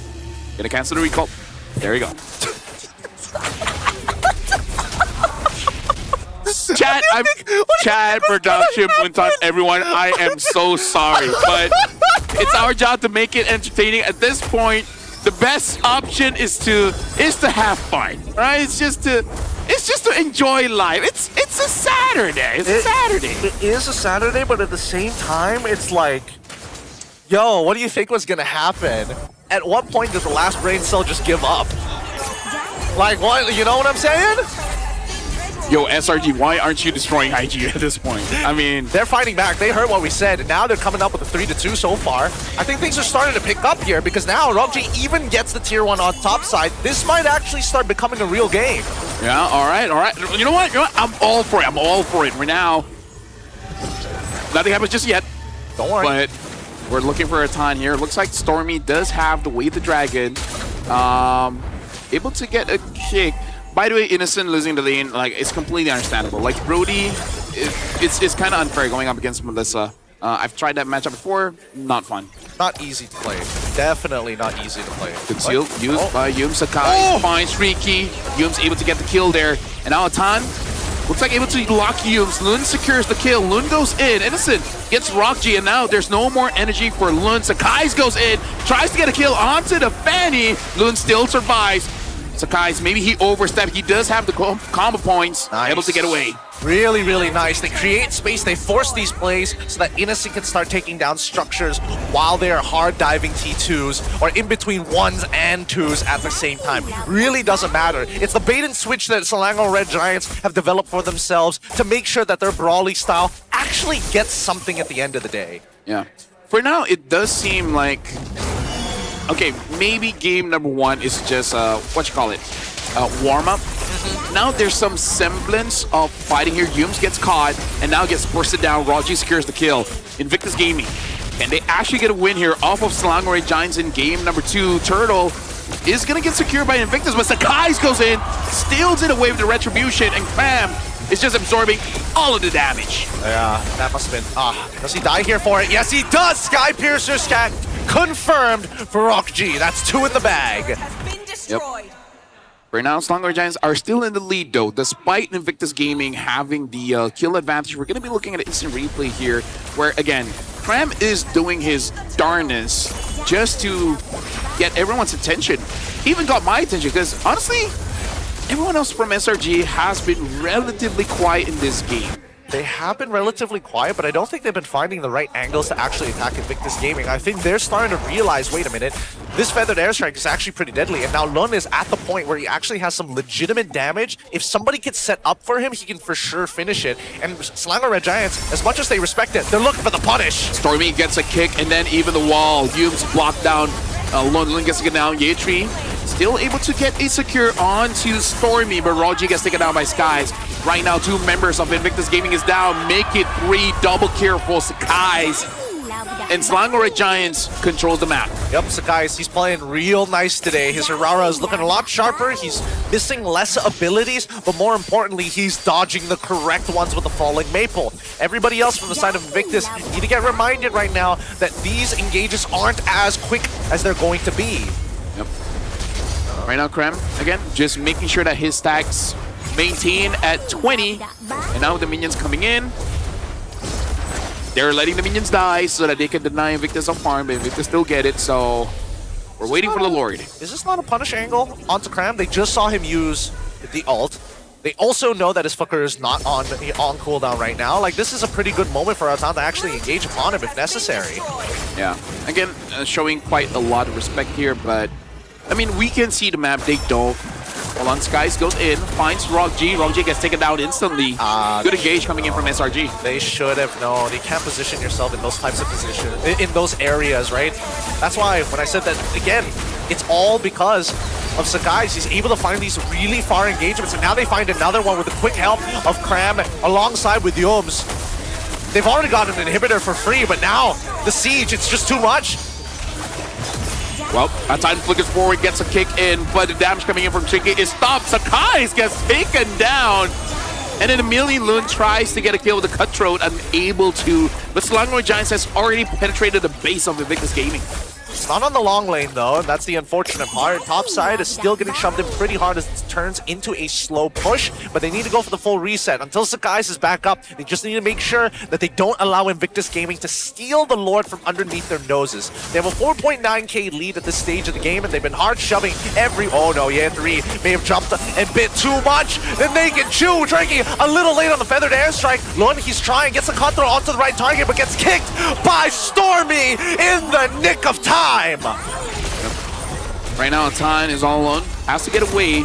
gonna cancel the recall. There you go. Chat production, Muntan, everyone. I am so sorry, but it's our job to make it entertaining. At this point, the best option is to have fun, right? It's just to enjoy life. It's a Saturday. It's a Saturday. It is a Saturday, but at the same time, it's like, yo, what do you think was gonna happen? At what point does the last brain cell just give up? Like, what? You know what I'm saying? Yo, SRG, why aren't you destroying IG at this point? I mean, they're fighting back. They heard what we said. Now they're coming up with a 3-2 so far. I think things are starting to pick up here because now Rogji even gets the tier 1 on top side. This might actually start becoming a real game. Yeah, all right. You know what? I'm all for it. Right now, nothing happens just yet. Don't worry. But we're looking for a ton here. Looks like Stormy does have the Way the Dragon. Able to get a kick. By the way, Innocent losing the lane, like, it's completely understandable. Like, Brody, it's kind of unfair going up against Melissa. I've tried that matchup before, not fun. Not easy to play. Definitely not easy to play. Concealed, used by Yum. Sakai finds Riki. Yum's able to get the kill there. And now Atan looks like able to lock Yums. Lun secures the kill. Lun goes in. Innocent gets Rockji, and now there's no more energy for Lun. Sakai's goes in, tries to get a kill onto the Fanny. Lun still survives. Sakai's, maybe he overstepped. He does have the combo points. Nice. Able to get away. Really, really nice. They create space. They force these plays so that Innocent can start taking down structures while they are hard diving T2s or in between 1s and 2s at the same time. Really doesn't matter. It's the bait and switch that Selangor Red Giants have developed for themselves to make sure that their brawly style actually gets something at the end of the day. Yeah. For now, it does seem like, okay, maybe game number 1 is just, warm-up. Now there's some semblance of fighting here. Yums gets caught and now gets bursted down. Raji secures the kill. Invictus Gaming. And they actually get a win here off of Selangor Red Giants in game number 2. Turtle is going to get secured by Invictus, but Sakai's goes in, steals it away with the Retribution, and Pam is just absorbing all of the damage. Yeah, that must have been... does he die here for it? Yes, he does! Sky Piercer scat confirmed for Rockji. That's 2 in the bag. Yep. Right now, Selangor Giants are still in the lead, though, despite Invictus Gaming having the kill advantage. We're going to be looking at an instant replay here, where, again, Cram is doing his darnest just to get everyone's attention. He even got my attention, because, honestly, everyone else from SRG has been relatively quiet in this game. They have been relatively quiet, but I don't think they've been finding the right angles to actually attack Invictus Gaming. I think they're starting to realize, wait a minute, this Feathered Airstrike is actually pretty deadly, and now Lun is at the point where he actually has some legitimate damage. If somebody gets set up for him, he can for sure finish it. And Selangor Red Giants, as much as they respect it, they're looking for the punish. Stormy gets a kick, and then even the wall. Yums blocked down. Lun gets to get down. Yetri still able to get a secure onto Stormy, but Roji gets taken down by Skies. Right now, 2 members of Invictus Gaming is down. Make it 3 double kill for Sakai's. And Selangor Red Giants controls the map. Yep, Sakai's, he's playing real nice today. His Aurora is looking a lot sharper. He's missing less abilities, but more importantly, he's dodging the correct ones with the Falling Maple. Everybody else from the side of Invictus need to get reminded right now that these engages aren't as quick as they're going to be. Yep. Right now, Krem, again, just making sure that his stacks maintain at 20. And now the minions coming in. They're letting the minions die so that they can deny Invictus a farm, but Invictus still get it, so we're waiting for the Lord. Is this not a punish angle onto Cram? They just saw him use the ult. They also know that his Fooker is not on cooldown right now. Like, this is a pretty good moment for Atan to actually engage upon him if necessary. Yeah. Again, showing quite a lot of respect here, but I mean, we can see the map. They don't. Hold on, Skies goes in, finds Rockji. Rockji gets taken down instantly. Good engage coming in from SRG. They should have known. You can't position yourself in those types of positions, in those areas, right? That's why when I said that, again, it's all because of Sakai's. He's able to find these really far engagements, and now they find another one with the quick help of Cram alongside with Yums. They've already got an inhibitor for free, but now the siege, it's just too much. Well, Atan flickers forward, gets a kick in, but the damage coming in from Chinky is stopped. Sakai gets taken down. And then Million Loon tries to get a kill with the Cutthroat, unable to. But Selangor Giants has already penetrated the base of Invictus Gaming. It's not on the long lane though, and that's the unfortunate part. Top side is still getting shoved in pretty hard as it turns into a slow push, but they need to go for the full reset. Until Sakai's is back up, they just need to make sure that they don't allow Invictus Gaming to steal the Lord from underneath their noses. They have a 4.9k lead at this stage of the game, and they've been hard shoving every... Oh no, yeah, 3 may have jumped a bit too much. Then they can chew, Drakey a little late on the feathered airstrike. Lund, he's trying, gets a cut throw onto the right target, but gets kicked by Stormy in the nick of time. Right now, Tan is all alone. Has to get away,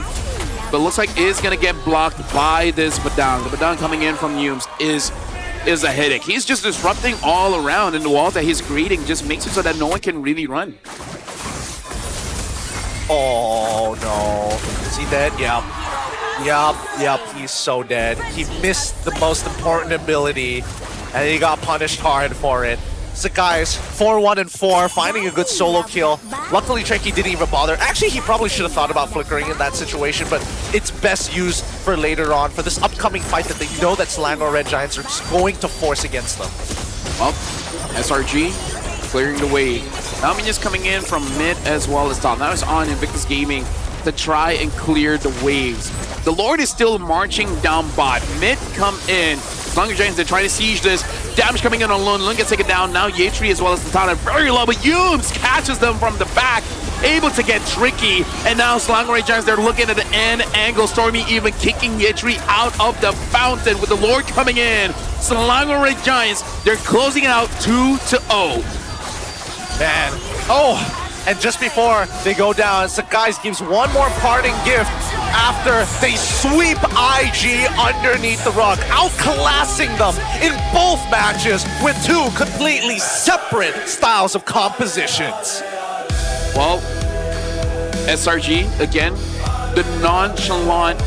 but looks like is going to get blocked by this Badang. The Badang coming in from Yumes is a headache. He's just disrupting all around, and the walls that he's creating just makes it so that no one can really run. Oh no. Is he dead? Yep, he's so dead. He missed the most important ability, and he got punished hard for it. So guys, 4-1-4, finding a good solo kill. Luckily, Tranky didn't even bother. Actually, he probably should have thought about flickering in that situation, but it's best used for later on, for this upcoming fight that they know that Selangor Red Giants are just going to force against them. Well, SRG clearing the way. Namin is coming in from mid as well as top. Now it's on Invictus Gaming to try and clear the waves. The Lord is still marching down bot. Mid come in. Selangor Giants, they're trying to siege this. Damage coming in on Lund. Lund gets taken down. Now Yetri as well as Tantana very low, but Yumes catches them from the back. Able to get tricky. And now Selangor Red Giants, they're looking at the end angle. Stormy even kicking Yetri out of the fountain with the Lord coming in. Selangor Red Giants, they're closing it out 2-0. Man. Oh! And just before they go down, Sakai's gives one more parting gift after they sweep IG underneath the rug, outclassing them in both matches with 2 completely separate styles of compositions. Well, SRG, again, the nonchalant,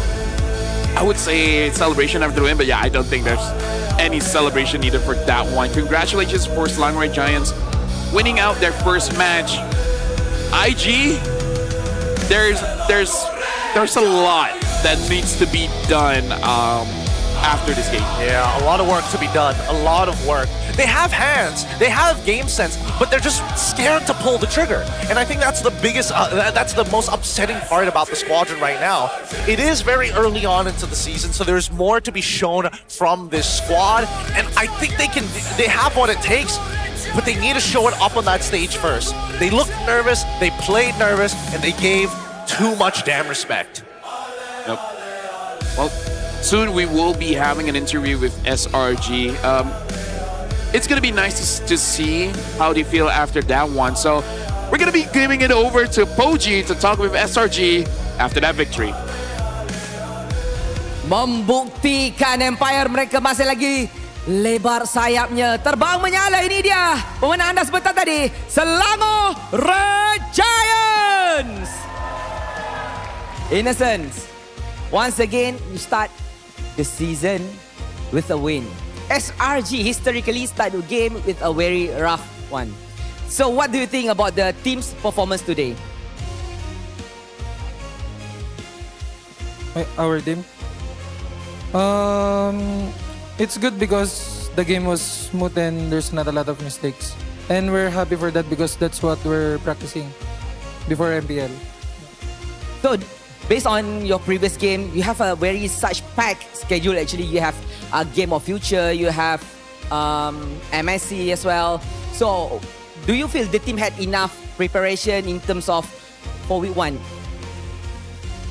I would say celebration after the win, but yeah, I don't think there's any celebration needed for that one. Congratulations for Selangor Red Giants winning out their first match. IG, there's a lot that needs to be done after this game. Yeah, a lot of work to be done. A lot of work. They have hands, they have game sense, but they're just scared to pull the trigger. And I think that's the biggest, that's the most upsetting part about the squadron right now. It is very early on into the season, so there's more to be shown from this squad. And I think they have what it takes, but they need to show it up on that stage first. They looked nervous, they played nervous, and they gave too much damn respect. Yep. Well, soon we will be having an interview with SRG. It's going to be nice to see how they feel after that one. So we're going to be giving it over to Poji to talk with SRG after that victory. Membuktikan Empire mereka masih lagi lebar sayapnya, terbang menyala. Ini dia pemenang anda sebentar tadi, Selangor Red Giants. Innocence, once again you start the season with a win. SRG historically start the game with a very rough one. So what do you think about the team's performance today? Our team? It's good because the game was smooth and there's not a lot of mistakes. And we're happy for that because that's what we're practicing before MPL. So, based on your previous game, you have a very such packed schedule. Actually, you have a Game of Future, you have MSC as well. So, do you feel the team had enough preparation in terms of for week 1?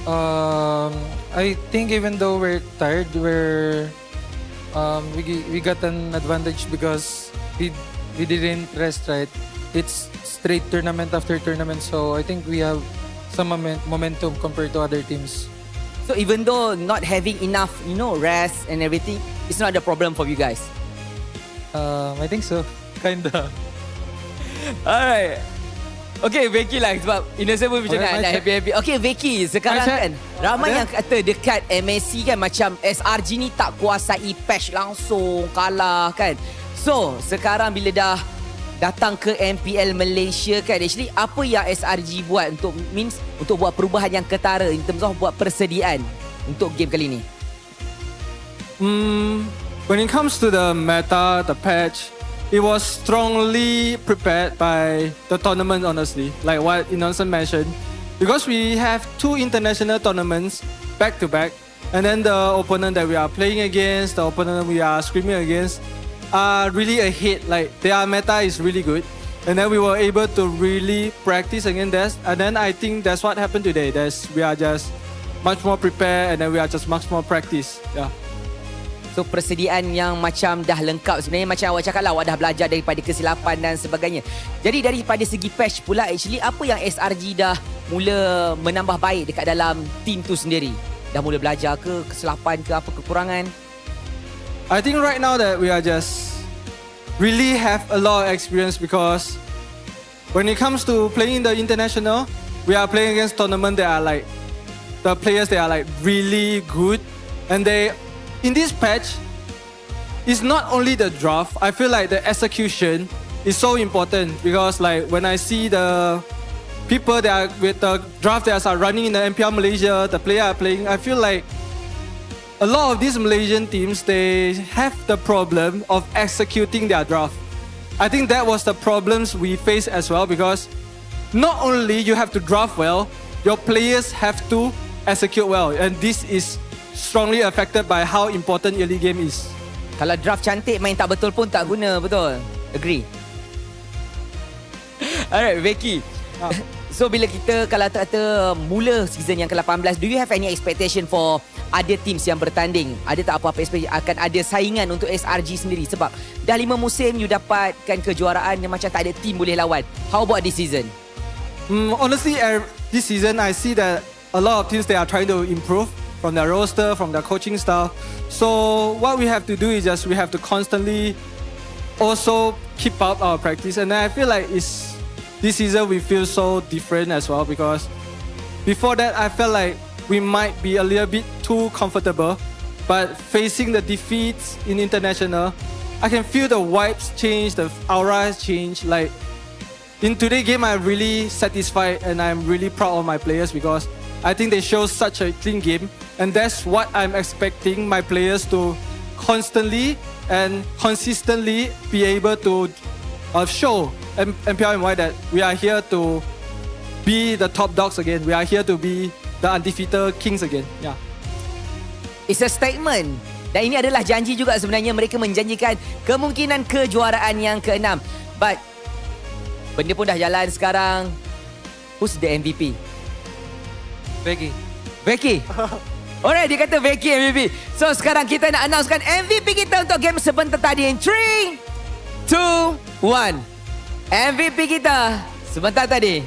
I think even though we're tired, we got an advantage because we didn't rest, right? It's straight tournament after tournament, so I think we have some momentum compared to other teams. So even though not having enough, rest and everything, it's not a problem for you guys? I think so, kinda. Alright. Okay, Vicky lah sebab Innocent pun macam nak happy-happy. Okay, Vicky, sekarang kan ramai yang kata dekat MSC kan macam SRG ni tak kuasai patch langsung, kalah kan. So, sekarang bila dah datang ke MPL Malaysia kan, actually apa yang SRG buat untuk buat perubahan yang ketara in terms of buat persediaan untuk game kali ni? When it comes to the meta, the patch, it was strongly prepared by the tournament, honestly, like what Inonson mentioned. Because we have 2 international tournaments back to back, and then the opponent that we are playing against, the opponent we are screaming against, are really ahead. Like their meta is really good. And then we were able to really practice against that. And then I think that's what happened today. We are just much more prepared, and then we are just much more practice. Yeah. So persediaan yang macam dah lengkap sebenarnya, macam awak cakap lah, awak dah belajar daripada kesilapan dan sebagainya. Jadi daripada segi patch pula, actually apa yang SRG dah mula menambah baik dekat dalam team tu sendiri? Dah mula belajar ke, kesilapan ke, apa kekurangan? I think right now that we are just really have a lot of experience, because when it comes to playing the international, we are playing against tournament that are like, the players, they are like really good. And they, in this patch, it's not only the draft. I feel like the execution is so important, because like when I see the people that are with the draft that are running in the MPL Malaysia, the player are playing, I feel like a lot of these Malaysian teams, they have the problem of executing their draft. I think that was the problems we face as well, because not only you have to draft well, your players have to execute well, and this is strongly affected by how important early game is. Kalau draft cantik, main tak betul pun tak guna, betul? Agree? Alright, Becky. So bila kita kalau kata mula season yang ke-18, do you have any expectation for other teams yang bertanding? Ada tak apa-apa expectation akan ada saingan untuk SRG sendiri? Sebab dah 5 musim you dapatkan kejuaraan yang macam tak ada team boleh lawan. How about this season? Honestly, this season I see that a lot of teams, they are trying to improve from their roster, from their coaching style. So what we have to do is just we have to constantly also keep up our practice. And then I feel like this season we feel so different as well, because before that I felt like we might be a little bit too comfortable, but facing the defeats in international, I can feel the vibes change, the aura change. Like in today's game, I'm really satisfied and I'm really proud of my players, because I think they show such a clean game, and that's what I'm expecting my players to constantly and consistently be able to show MPL MY that we are here to be the top dogs again. We are here to be the undefeated kings again. Yeah. It's a statement. Dan ini adalah janji juga sebenarnya. Mereka menjanjikan kemungkinan kejuaraan yang ke-6. But benda pun dah jalan sekarang. Who's the MVP? Becky. Alright, dia kata Becky MVP. So sekarang kita nak announcekan MVP kita untuk game sebentar tadi. In 3, 2, 1. MVP kita sebentar tadi.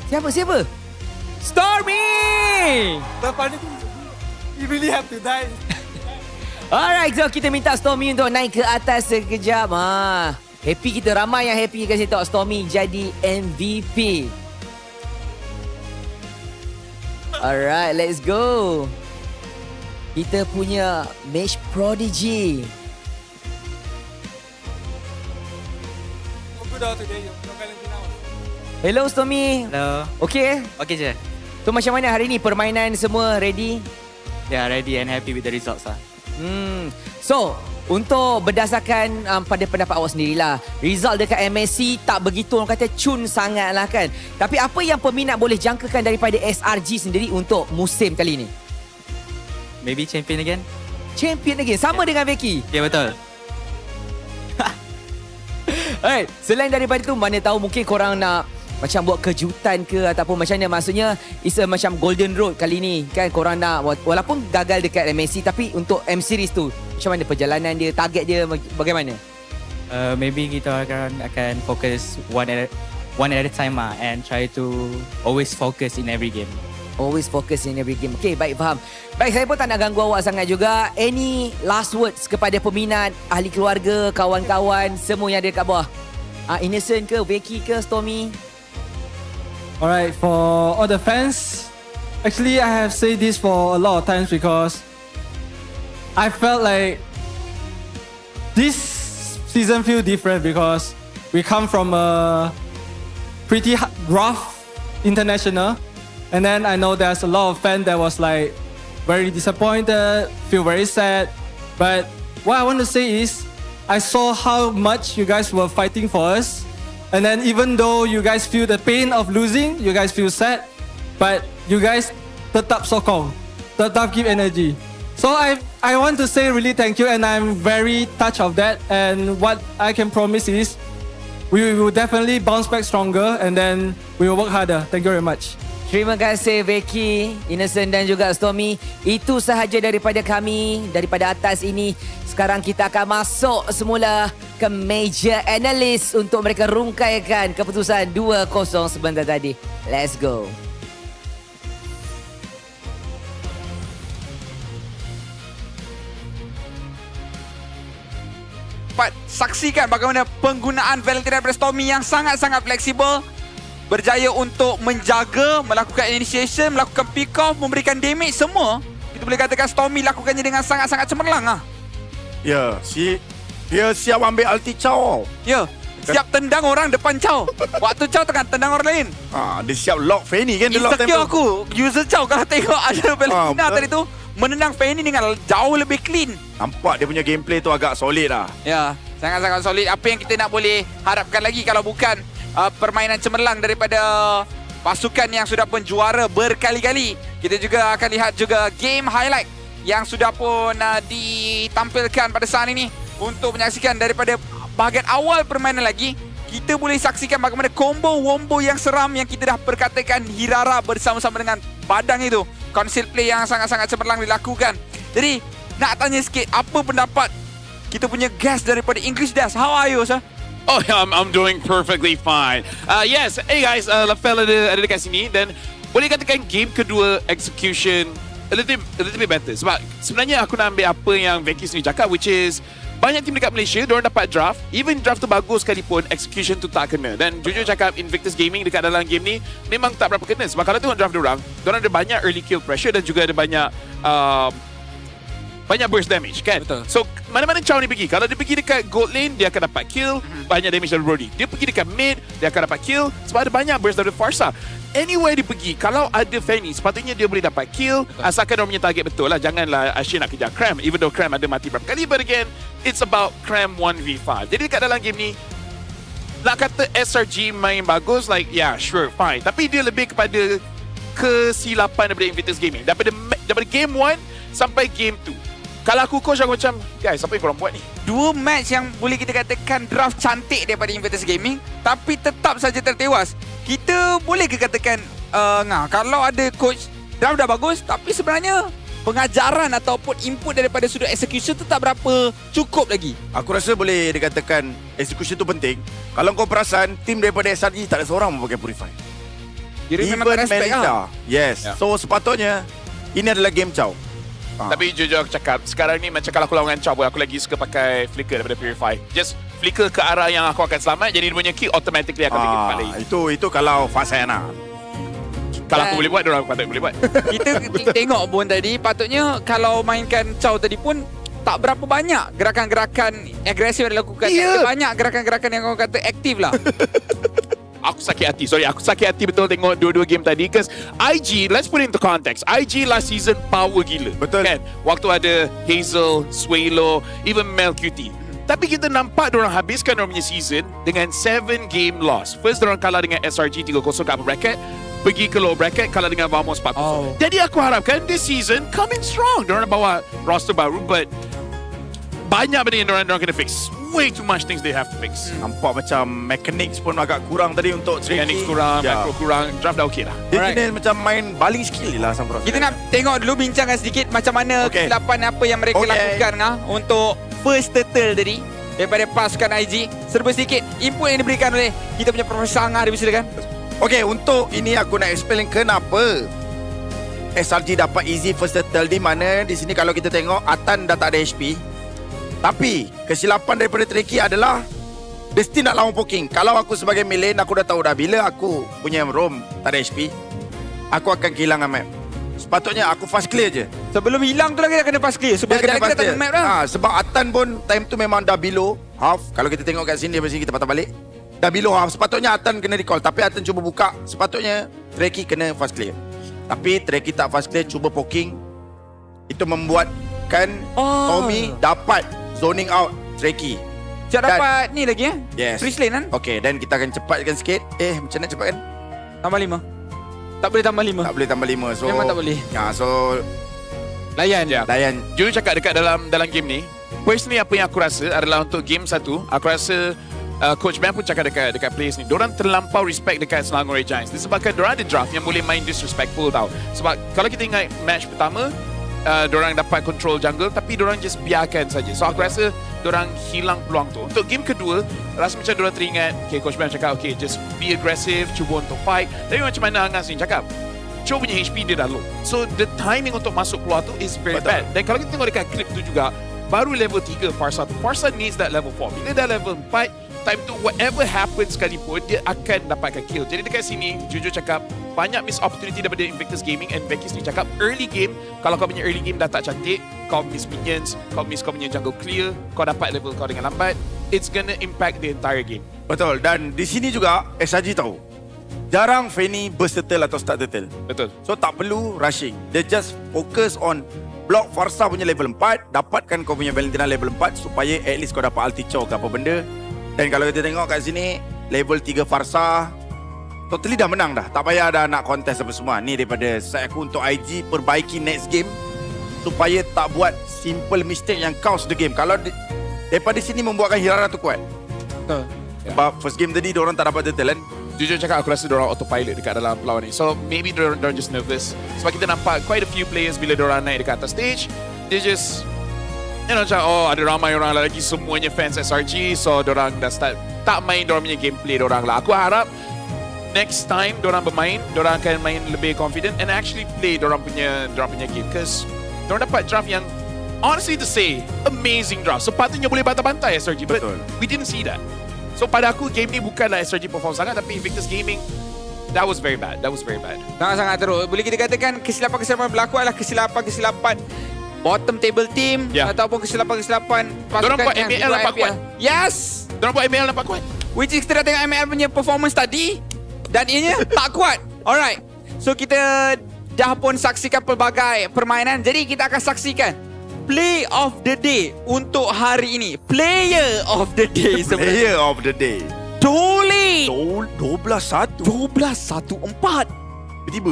Siapa? Stormy! You really have to die. Alright, so kita minta Stormy untuk naik ke atas sekejap. Happy kita, ramai yang happy kasi tahu Stormy jadi MVP. Alright, let's go. Kita punya match prodigy. Hello Stormy. Hello. Okay? Okay je. So macam mana hari ni, permainan semua ready? Yeah, ready and happy with the results lah. So, untuk berdasarkan pada pendapat awak sendirilah, result dekat MSC tak begitu orang kata cun sangat lah kan. Tapi apa yang peminat boleh jangkakan daripada SRG sendiri untuk musim kali ni? Maybe champion again? Champion again? Sama dengan Becky? Ya, betul. Alright, selain daripada tu, mana tahu mungkin korang nak macam buat kejutan ke ataupun macam mana, maksudnya it's a macam golden road kali ni kan, korang nak walaupun gagal dekat MSC tapi untuk M series tu macam mana perjalanan dia, target dia bagaimana? Maybe kita akan fokus one at a time and try to always focus in every game. Always focus in every game. Okay, baik, faham. Baik, saya pun tak nak ganggu awak sangat juga. Any last words kepada peminat, ahli keluarga, kawan-kawan semua yang ada kat bawah? Innocent ke, Becky ke, Stormy? Alright, for all the fans, actually I have said this for a lot of times because I felt like this season feel different because we come from a pretty rough international, and then I know there's a lot of fans that was like very disappointed, feel very sad. But what I want to say is, I saw how much you guys were fighting for us. And then even though you guys feel the pain of losing, you guys feel sad, but you guys tetap sokong, tetap give energy. So I want to say really thank you, and I'm very touched of that. And what I can promise is, we will definitely bounce back stronger, and then we will work harder. Thank you very much. Terima kasih Becky, Innocent dan juga Stormy. Itu sahaja daripada kami, daripada atas ini. Sekarang kita akan masuk semula ke meja analis untuk mereka rungkaikan keputusan 2-0 sebentar tadi. Let's go. Saksikan bagaimana penggunaan Valentine daripada Stormy yang sangat-sangat fleksibel, berjaya untuk menjaga, melakukan initiation, melakukan pick off, memberikan damage, semua kita boleh katakan Stormy lakukannya dengan sangat-sangat cemerlang. Ya, dia siap ambil ulti Chow. Ya, siap tendang orang depan Chow. Waktu Chow tengah tendang orang lain. Dia siap lock Fanny kan, dia lock Insecure tempo. aku user Chow kalau tengok ada Valentina tadi tu menendang Fanny dengan jauh lebih clean. Nampak dia punya gameplay tu agak solid lah. Ya, sangat-sangat solid. Apa yang kita nak boleh harapkan lagi kalau bukan permainan cemerlang daripada pasukan yang sudah pun juara berkali-kali. Kita juga akan lihat juga game highlight yang sudah pun ditampilkan pada saat ini untuk menyaksikan daripada bahagian awal permainan lagi. Kita boleh saksikan bagaimana combo-wombo yang seram yang kita dah perkatakan Hirara bersama-sama dengan Badang itu. Conceal play yang sangat-sangat cemerlang dilakukan. Jadi, nak tanya sikit, apa pendapat kita punya guest daripada English Dash? How are you, sir? Oh, I'm doing perfectly fine. Yes, hey guys, Lafel ada dekat sini dan boleh katakan game kedua execution a little bit better. Sebab sebenarnya aku nak ambil apa yang Becky sendiri cakap, which is banyak tim dekat Malaysia, diorang dapat draft. Even draft tu bagus sekalipun, execution tu tak kena. Dan jujur cakap, Invictus Gaming dekat dalam game ni memang tak berapa kena. Sebab kalau tengok draft diorang ada banyak early kill pressure dan juga ada banyak burst damage kan. Betul. So mana-mana Chow ni pergi, kalau dia pergi dekat gold lane dia akan dapat kill, banyak damage dari Brody. Dia pergi dekat mid dia akan dapat kill sebab ada banyak burst dari Farsa. Anywhere dia pergi, kalau ada Fanny sepatutnya dia boleh dapat kill. Betul. Asalkan dia punya target betul lah. Janganlah Ashin nak kejar Cram, even though Cram ada mati berapa kali. But again, it's about Cram 1v5. Jadi dekat dalam game ni nak kata SRG main bagus, like yeah sure fine, tapi dia lebih kepada kesilapan daripada Invictus Gaming daripada game 1 sampai game 2. Kalau aku coach aku macam, guys, apa yang korang buat ni? Dua match yang boleh kita katakan draft cantik daripada Invictus Gaming, tapi tetap saja tertewas. Kita boleh ke katakan, kalau ada coach draft dah bagus, tapi sebenarnya pengajaran ataupun input daripada sudut execution tu tak berapa cukup lagi. Aku rasa boleh dikatakan execution tu penting. Kalau kau perasan, tim daripada SRG tak ada seorang pakai Purify. Jadi memang tak respect lah. Yes. Yeah. So sepatutnya ini adalah game Chow. Tapi jujur aku cakap, sekarang ni macam kalau aku lawan Chow, aku lagi suka pakai flicker daripada Purify. Just flicker ke arah yang aku akan selamat, jadi dia punya kill automatically akan pergi tempat lain. Itu kalau Fasana. Kalau aku boleh buat, diorang patut boleh buat. Kita tengok pun tadi, patutnya kalau mainkan Chow tadi pun tak berapa banyak gerakan-gerakan agresif yang dilakukan. Yeah. Banyak gerakan-gerakan yang orang kata aktif lah. Aku sakit hati betul tengok dua-dua game tadi. Because IG, let's put it into context, IG last season power gila. Betul kan? Waktu ada Hazel, Swalo, even Mel QT. Tapi kita nampak diorang habiskan diorang punya season dengan 7 game loss. First diorang kalah dengan SRG 3-0 kat upper bracket, pergi ke lower bracket kalah dengan Vamos 4-0. Jadi aku harapkan this season coming strong. Diorang bawa roster baru, but banyak benda yang diorang kena fix. Way too much things they have to fix. Nampak macam mechanics pun agak kurang tadi untuk mechanics kurang, macro kurang, draft dah okey lah. Dia kena macam main baling skill lah Sampros. Kita nak tengok dulu, bincangkan sedikit macam mana kesilapan apa yang mereka lakukan untuk first turtle tadi daripada pasukan IG. Serba sedikit input yang diberikan oleh kita punya Profesor Angah, dia silakan. Okey, untuk ini aku nak explain kenapa SRG dapat easy first turtle, di mana di sini kalau kita tengok Atan dah tak ada HP. Tapi kesilapan daripada Treki adalah dia still nak lawan poking. Kalau aku sebagai main aku dah tahu dah bila aku punya roam tak ada HP, aku akan kehilangan map. Sepatutnya aku fast clear je. Sebelum hilang tu lagi dah kena fast clear. Sebab kita tak ada map dah. Sebab Atan pun time tu memang dah below half. Kalau kita tengok kat sini, dari sini kita patah balik, dah below half. Sepatutnya Atan kena recall, tapi Atan cuba buka. Sepatutnya Treki kena fast clear. Tapi Treki tak fast clear, cuba poking. Itu membuatkan Tommy dapat zoning out Trekkie. Siap dapat ni lagi Yes. Freeze lane kan? Okay, dan kita akan cepatkan sikit. Macam mana cepatkan? Tambah 5. Tak boleh tambah 5. Tak boleh tambah 5. So Memang tak boleh. So Layan je. Layan. Jujur cakap dekat dalam game ni, personally apa yang aku rasa adalah untuk game 1, aku rasa Coach Ben pun cakap dekat players ni, diorang terlampau respect dekat Selangor Red Giants. Disebabkan diorang ada draft yang boleh main disrespectful tau. Sebab kalau kita ingat match pertama, diorang dapat control jungle tapi diorang just biarkan saja. So aku rasa diorang hilang peluang tu. Untuk game kedua, rasa macam diorang teringat, okay, Coach Ben cakap, okay, just be aggressive, cuba untuk fight. Tapi macam mana Angas ni cakap, Cho punya HP dia dah low. So the timing untuk masuk keluar tu is very bad. Dan kalau kita tengok dekat clip tu juga, baru level 3 Farsa tu. Farsa needs that level 4. Bila dah level 4, time tu whatever happens sekalipun, dia akan dapatkan kill. Jadi dekat sini, jujur cakap, banyak miss opportunity daripada Invictus Gaming. And Vekis ni cakap, early game, kalau kau punya early game dah tak cantik, kau miss minions, kau miss kau punya jungle clear, kau dapat level kau dengan lambat, it's gonna impact the entire game. Betul. Dan di sini juga SRG tahu, jarang Fanny burst turtle atau start turtle. Betul. So tak perlu rushing. Dia just focus on block Farsa punya level 4, dapatkan kau punya Valentina level 4 supaya at least kau dapat ulti chow ke apa benda. Dan kalau kita tengok kat sini, level 3 Farsa totally dah menang dah. Tak payah dah nak contest apa semua. Ni daripada saya aku untuk IG, perbaiki next game supaya tak buat simple mistake yang cost the game. Kalau daripada sini membuatkan Hirara tu kuat. Betul. Sebab first game tadi diorang tak dapat turtle kan. Jujur cakap, aku rasa diorang autopilot dekat dalam perlawanan ni. So maybe diorang just nervous. Sebab kita nampak quite a few players bila diorang naik dekat atas stage, they just, you know, macam, oh ada ramai orang lagi semuanya fans SRG, so diorang dah start tak main diorang punya gameplay diorang lah. Aku harap next time diorang bermain, diorang akan main lebih confident and actually play diorang punya game. Because diorang dapat draft yang, honestly to say, amazing draft. Sepatutnya boleh bantai-bantai SRG, but we didn't see that. So pada aku, game ni bukanlah SRG perform sangat, tapi Invictus Gaming, that was very bad. That was very bad. Sangat-sangat teruk. Boleh kita katakan kesilapan-kesilapan berlaku adalah kesilapan-kesilapan bottom table team ataupun kesilapan-kesilapan pasukan Diorang buat yang MPL nampak kuat. Yes! Diorang buat MPL nampak kuat. Which is kita dah tengok MPL punya performance tadi dan ianya tak kuat. Alright. So kita dah pun saksikan pelbagai permainan. Jadi kita akan saksikan Play of the Day untuk hari ini. Player of the Day sebenarnya. Player of the Day. Dolly. 12-1. 12-1-4. Tiba-tiba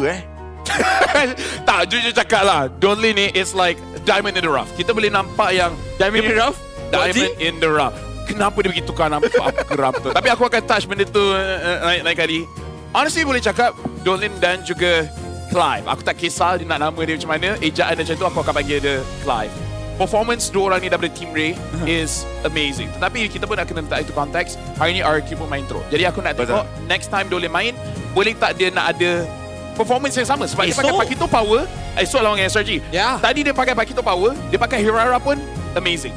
Tak, jujur cakap lah, Donley ni is like diamond in the rough. Kita boleh nampak yang Diamond in the rough? Diamond in the rough. Kenapa dia begitu tukar nampak apa geram tu. Tapi aku akan touch benda tu naik kali. Honestly boleh cakap Donley dan juga Clive. Aku tak kisah dia nak nama dia macam mana, ejaan macam tu aku akan bagi dia Clive. Performance dua orang ni daripada Team Ray is amazing. Tetapi kita pun nak kena letak itu konteks. Hari ni RQ pun main teruk. Jadi aku nak tengok next time Donley main, boleh tak dia nak ada performance yang sama. Sebab dia pakai Pakito Power esok lawan SRG. Tadi dia pakai Pakito Power, dia pakai Hirara pun amazing.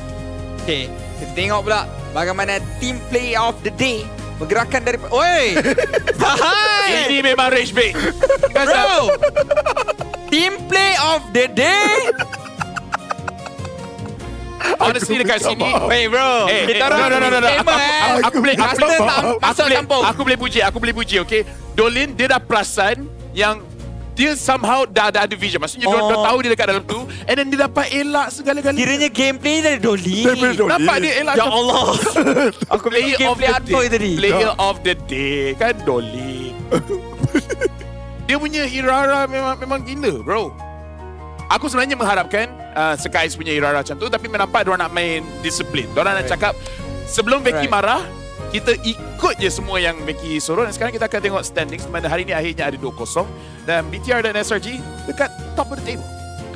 Okay, kita tengok pula bagaimana Team Play of the Day bergerakan dari... Oi! Hai! Ini memang rage bait. Bro! Team Play of the Day! Honestly dekat sini, hey bro, kita orang aku boleh puji, okay. Dolin dia dah perasan yang dia somehow dah ada vision. Maksudnya dia dah tahu dia dekat dalam tu, and then dia dapat elak segala-galanya. Kiranya gameplay dari Dolly. Nampak dia elak. Ya Allah. Aku player of the day. Player of the day kan Dolly. Dia punya Hirara memang gila, bro. Aku sebenarnya mengharapkan Skies punya Irara macam tu, tapi menampak diorang nak main disiplin. Diorang nak cakap sebelum Becky marah, kita ikut je semua yang Becky suruh. Dan sekarang kita akan tengok standings, di mana hari ni akhirnya ada 2-0 dan BTR dan SRG dekat top of the table.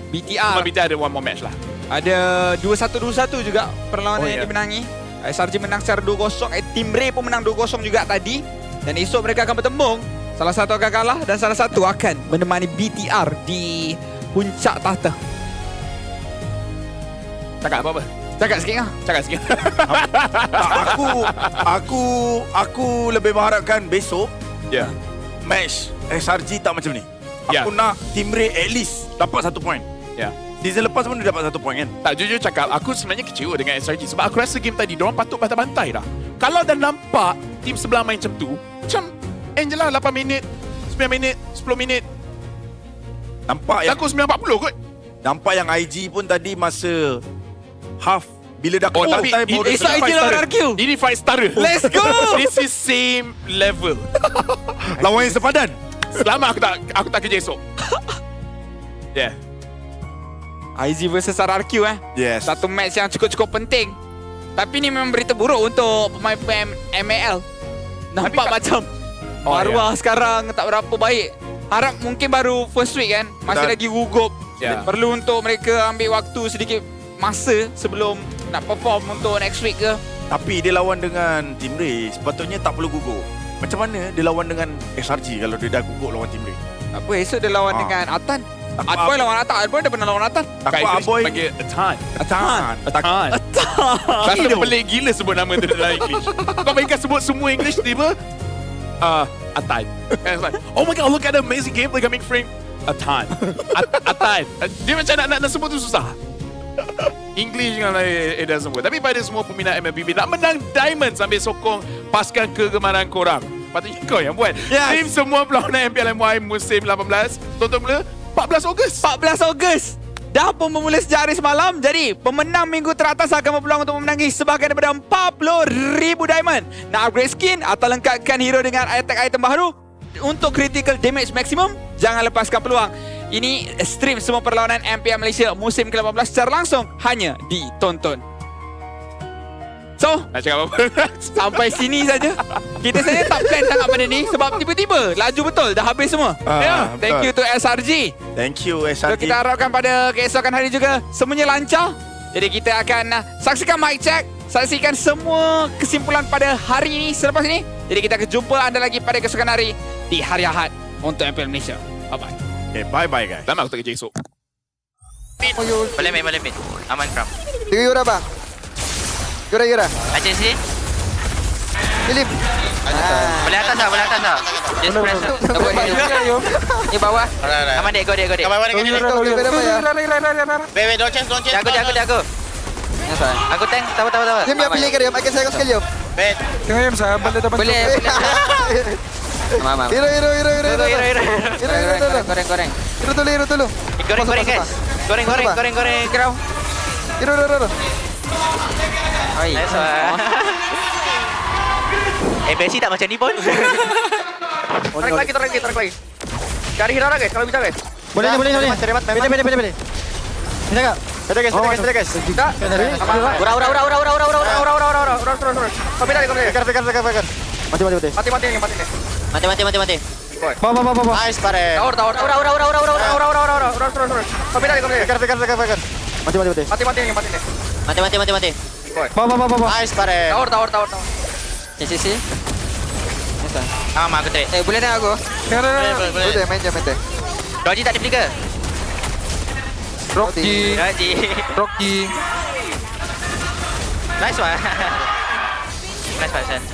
BTR ada one more match lah. Ada 2-1 juga perlawanan yang dimenangi. SRG menang secara 2-0. Team Ray pun menang 2-0 juga tadi. Dan esok mereka akan bertembung. Salah satu akan kalah dan salah satu akan menemani BTR di puncak tahta. Cakap apa-apa? Cakap sikit lah. Cakap sikit. Aku lebih mengharapkan besok match SRG tak macam ni. Aku nak Team Ray at least dapat 1 point. Season lepas pun dia dapat 1 point kan. Tak, jujur cakap, aku sebenarnya kecewa dengan SRG. Sebab aku rasa game tadi diorang patut bantai-bantai dah. Kalau dah nampak tim sebelah main macam tu, macam Angela 8 minit, 9 minit, 10 minit. Nampak yang aku 9.40 kot. Nampak yang IG pun tadi masa half bila dah tapi baru fight starter. Ini fight starter. Let's go. This is same level. Lawan yang sepadan. Selamat aku tak kerja esok. Yeah. IZ versus RRQ Yes. Satu match yang cukup-cukup penting. Tapi ni memang berita buruk untuk pemain MPL. Nampak macam maruah sekarang tak berapa baik. Harap mungkin baru first week kan. Masih lagi gugup. Perlu untuk mereka ambil waktu sedikit masa sebelum nak perform untuk next week ke. Tapi dia lawan dengan Team Ray, sepatutnya tak perlu gugur. Macam mana dia lawan dengan SRG kalau dia dah gugur lawan Team Ray? Apa esok dia lawan dengan Atan? Adboy lawan Atan. Adboy dah pernah lawan Atan. Takut Aboy panggil Atan. Atan. Rasa pelik gila sebut nama tu dalam English. Kau bayangkan sebut semua English tiba Atan. Oh my god, look at the amazing gameplay coming from Atan. Atan. Dia macam nak sebut tu susah. English kan it doesn't work. Tapi pada semua peminat MLBB nak menang Diamond sambil sokong pasukan kegemaran korang. Patutnya kau yang buat. Tim semua perlawanan MPL MY musim 18 tonton mula 14 Ogos. 14 Ogos. Dah pun memulai sejarah semalam. Jadi pemenang minggu teratas akan berpeluang untuk memenangi sebahagian daripada 40,000 Diamond. Nak upgrade skin atau lengkapkan hero dengan attack item baru untuk critical damage maximum. Jangan lepaskan peluang. Ini stream semua perlawanan MPL Malaysia musim ke-18 secara langsung hanya di Tonton. So, nak cakap apa? Sampai sini saja. Kita sebenarnya tak plan sangat pada ni sebab tiba-tiba laju betul dah habis semua. Thank you to SRG. Thank you SRG. So, kita harapkan pada keesokan hari juga semuanya lancar. Jadi kita akan saksikan mic check, saksikan semua kesimpulan pada hari ini selepas ini. Jadi kita akan jumpa anda lagi pada keesokan hari di hari Ahad untuk MPL Malaysia. Bye-bye. Okay, bye-bye guys. Lama aku tak kerja esok. Boleh main. Aman kram. Yura bang. Yura. Aceh sini. Philip. Boleh atas lah. Just press. Ni bawah. Aman dek, go dek. Bebe, don't chance. Jago. Aku tank, tahu. Dia biar pilih ke dia, makan saya sekali yo. Bet. Tengok saya balik depan. Boleh. Mama. Hero. Goreng. Hero tolong. Goreng guys. Goreng kau. Hero. Oi. Besi tak macam ni pun. Tarik lagi. Cari hero guys, kalau bisa guys. Boleh. Boleh. Jaga. Ada guys. Tak. Ura. Kau Fikar. Mati. Bawa. Nice pare. Ura. Kau mati. Bawa. Nice pare. Tahu. Si. Aku trade. Boleh tengok aku? Boleh main je. Roji tak di flicker. Rocky. Nice one.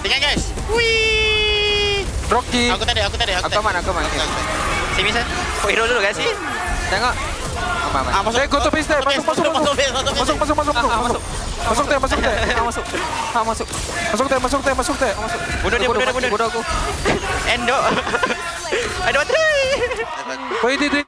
Tinggal guys. Wih. Rocky. Aku tadi. Aku aman. Sini sen. Kau hero dulu kan sih? Tengok. Aman. Masuk. Go to base there. Masuk. Masuk. Bunuh dia. Bunuh aku. Endo. Aduh. Wait.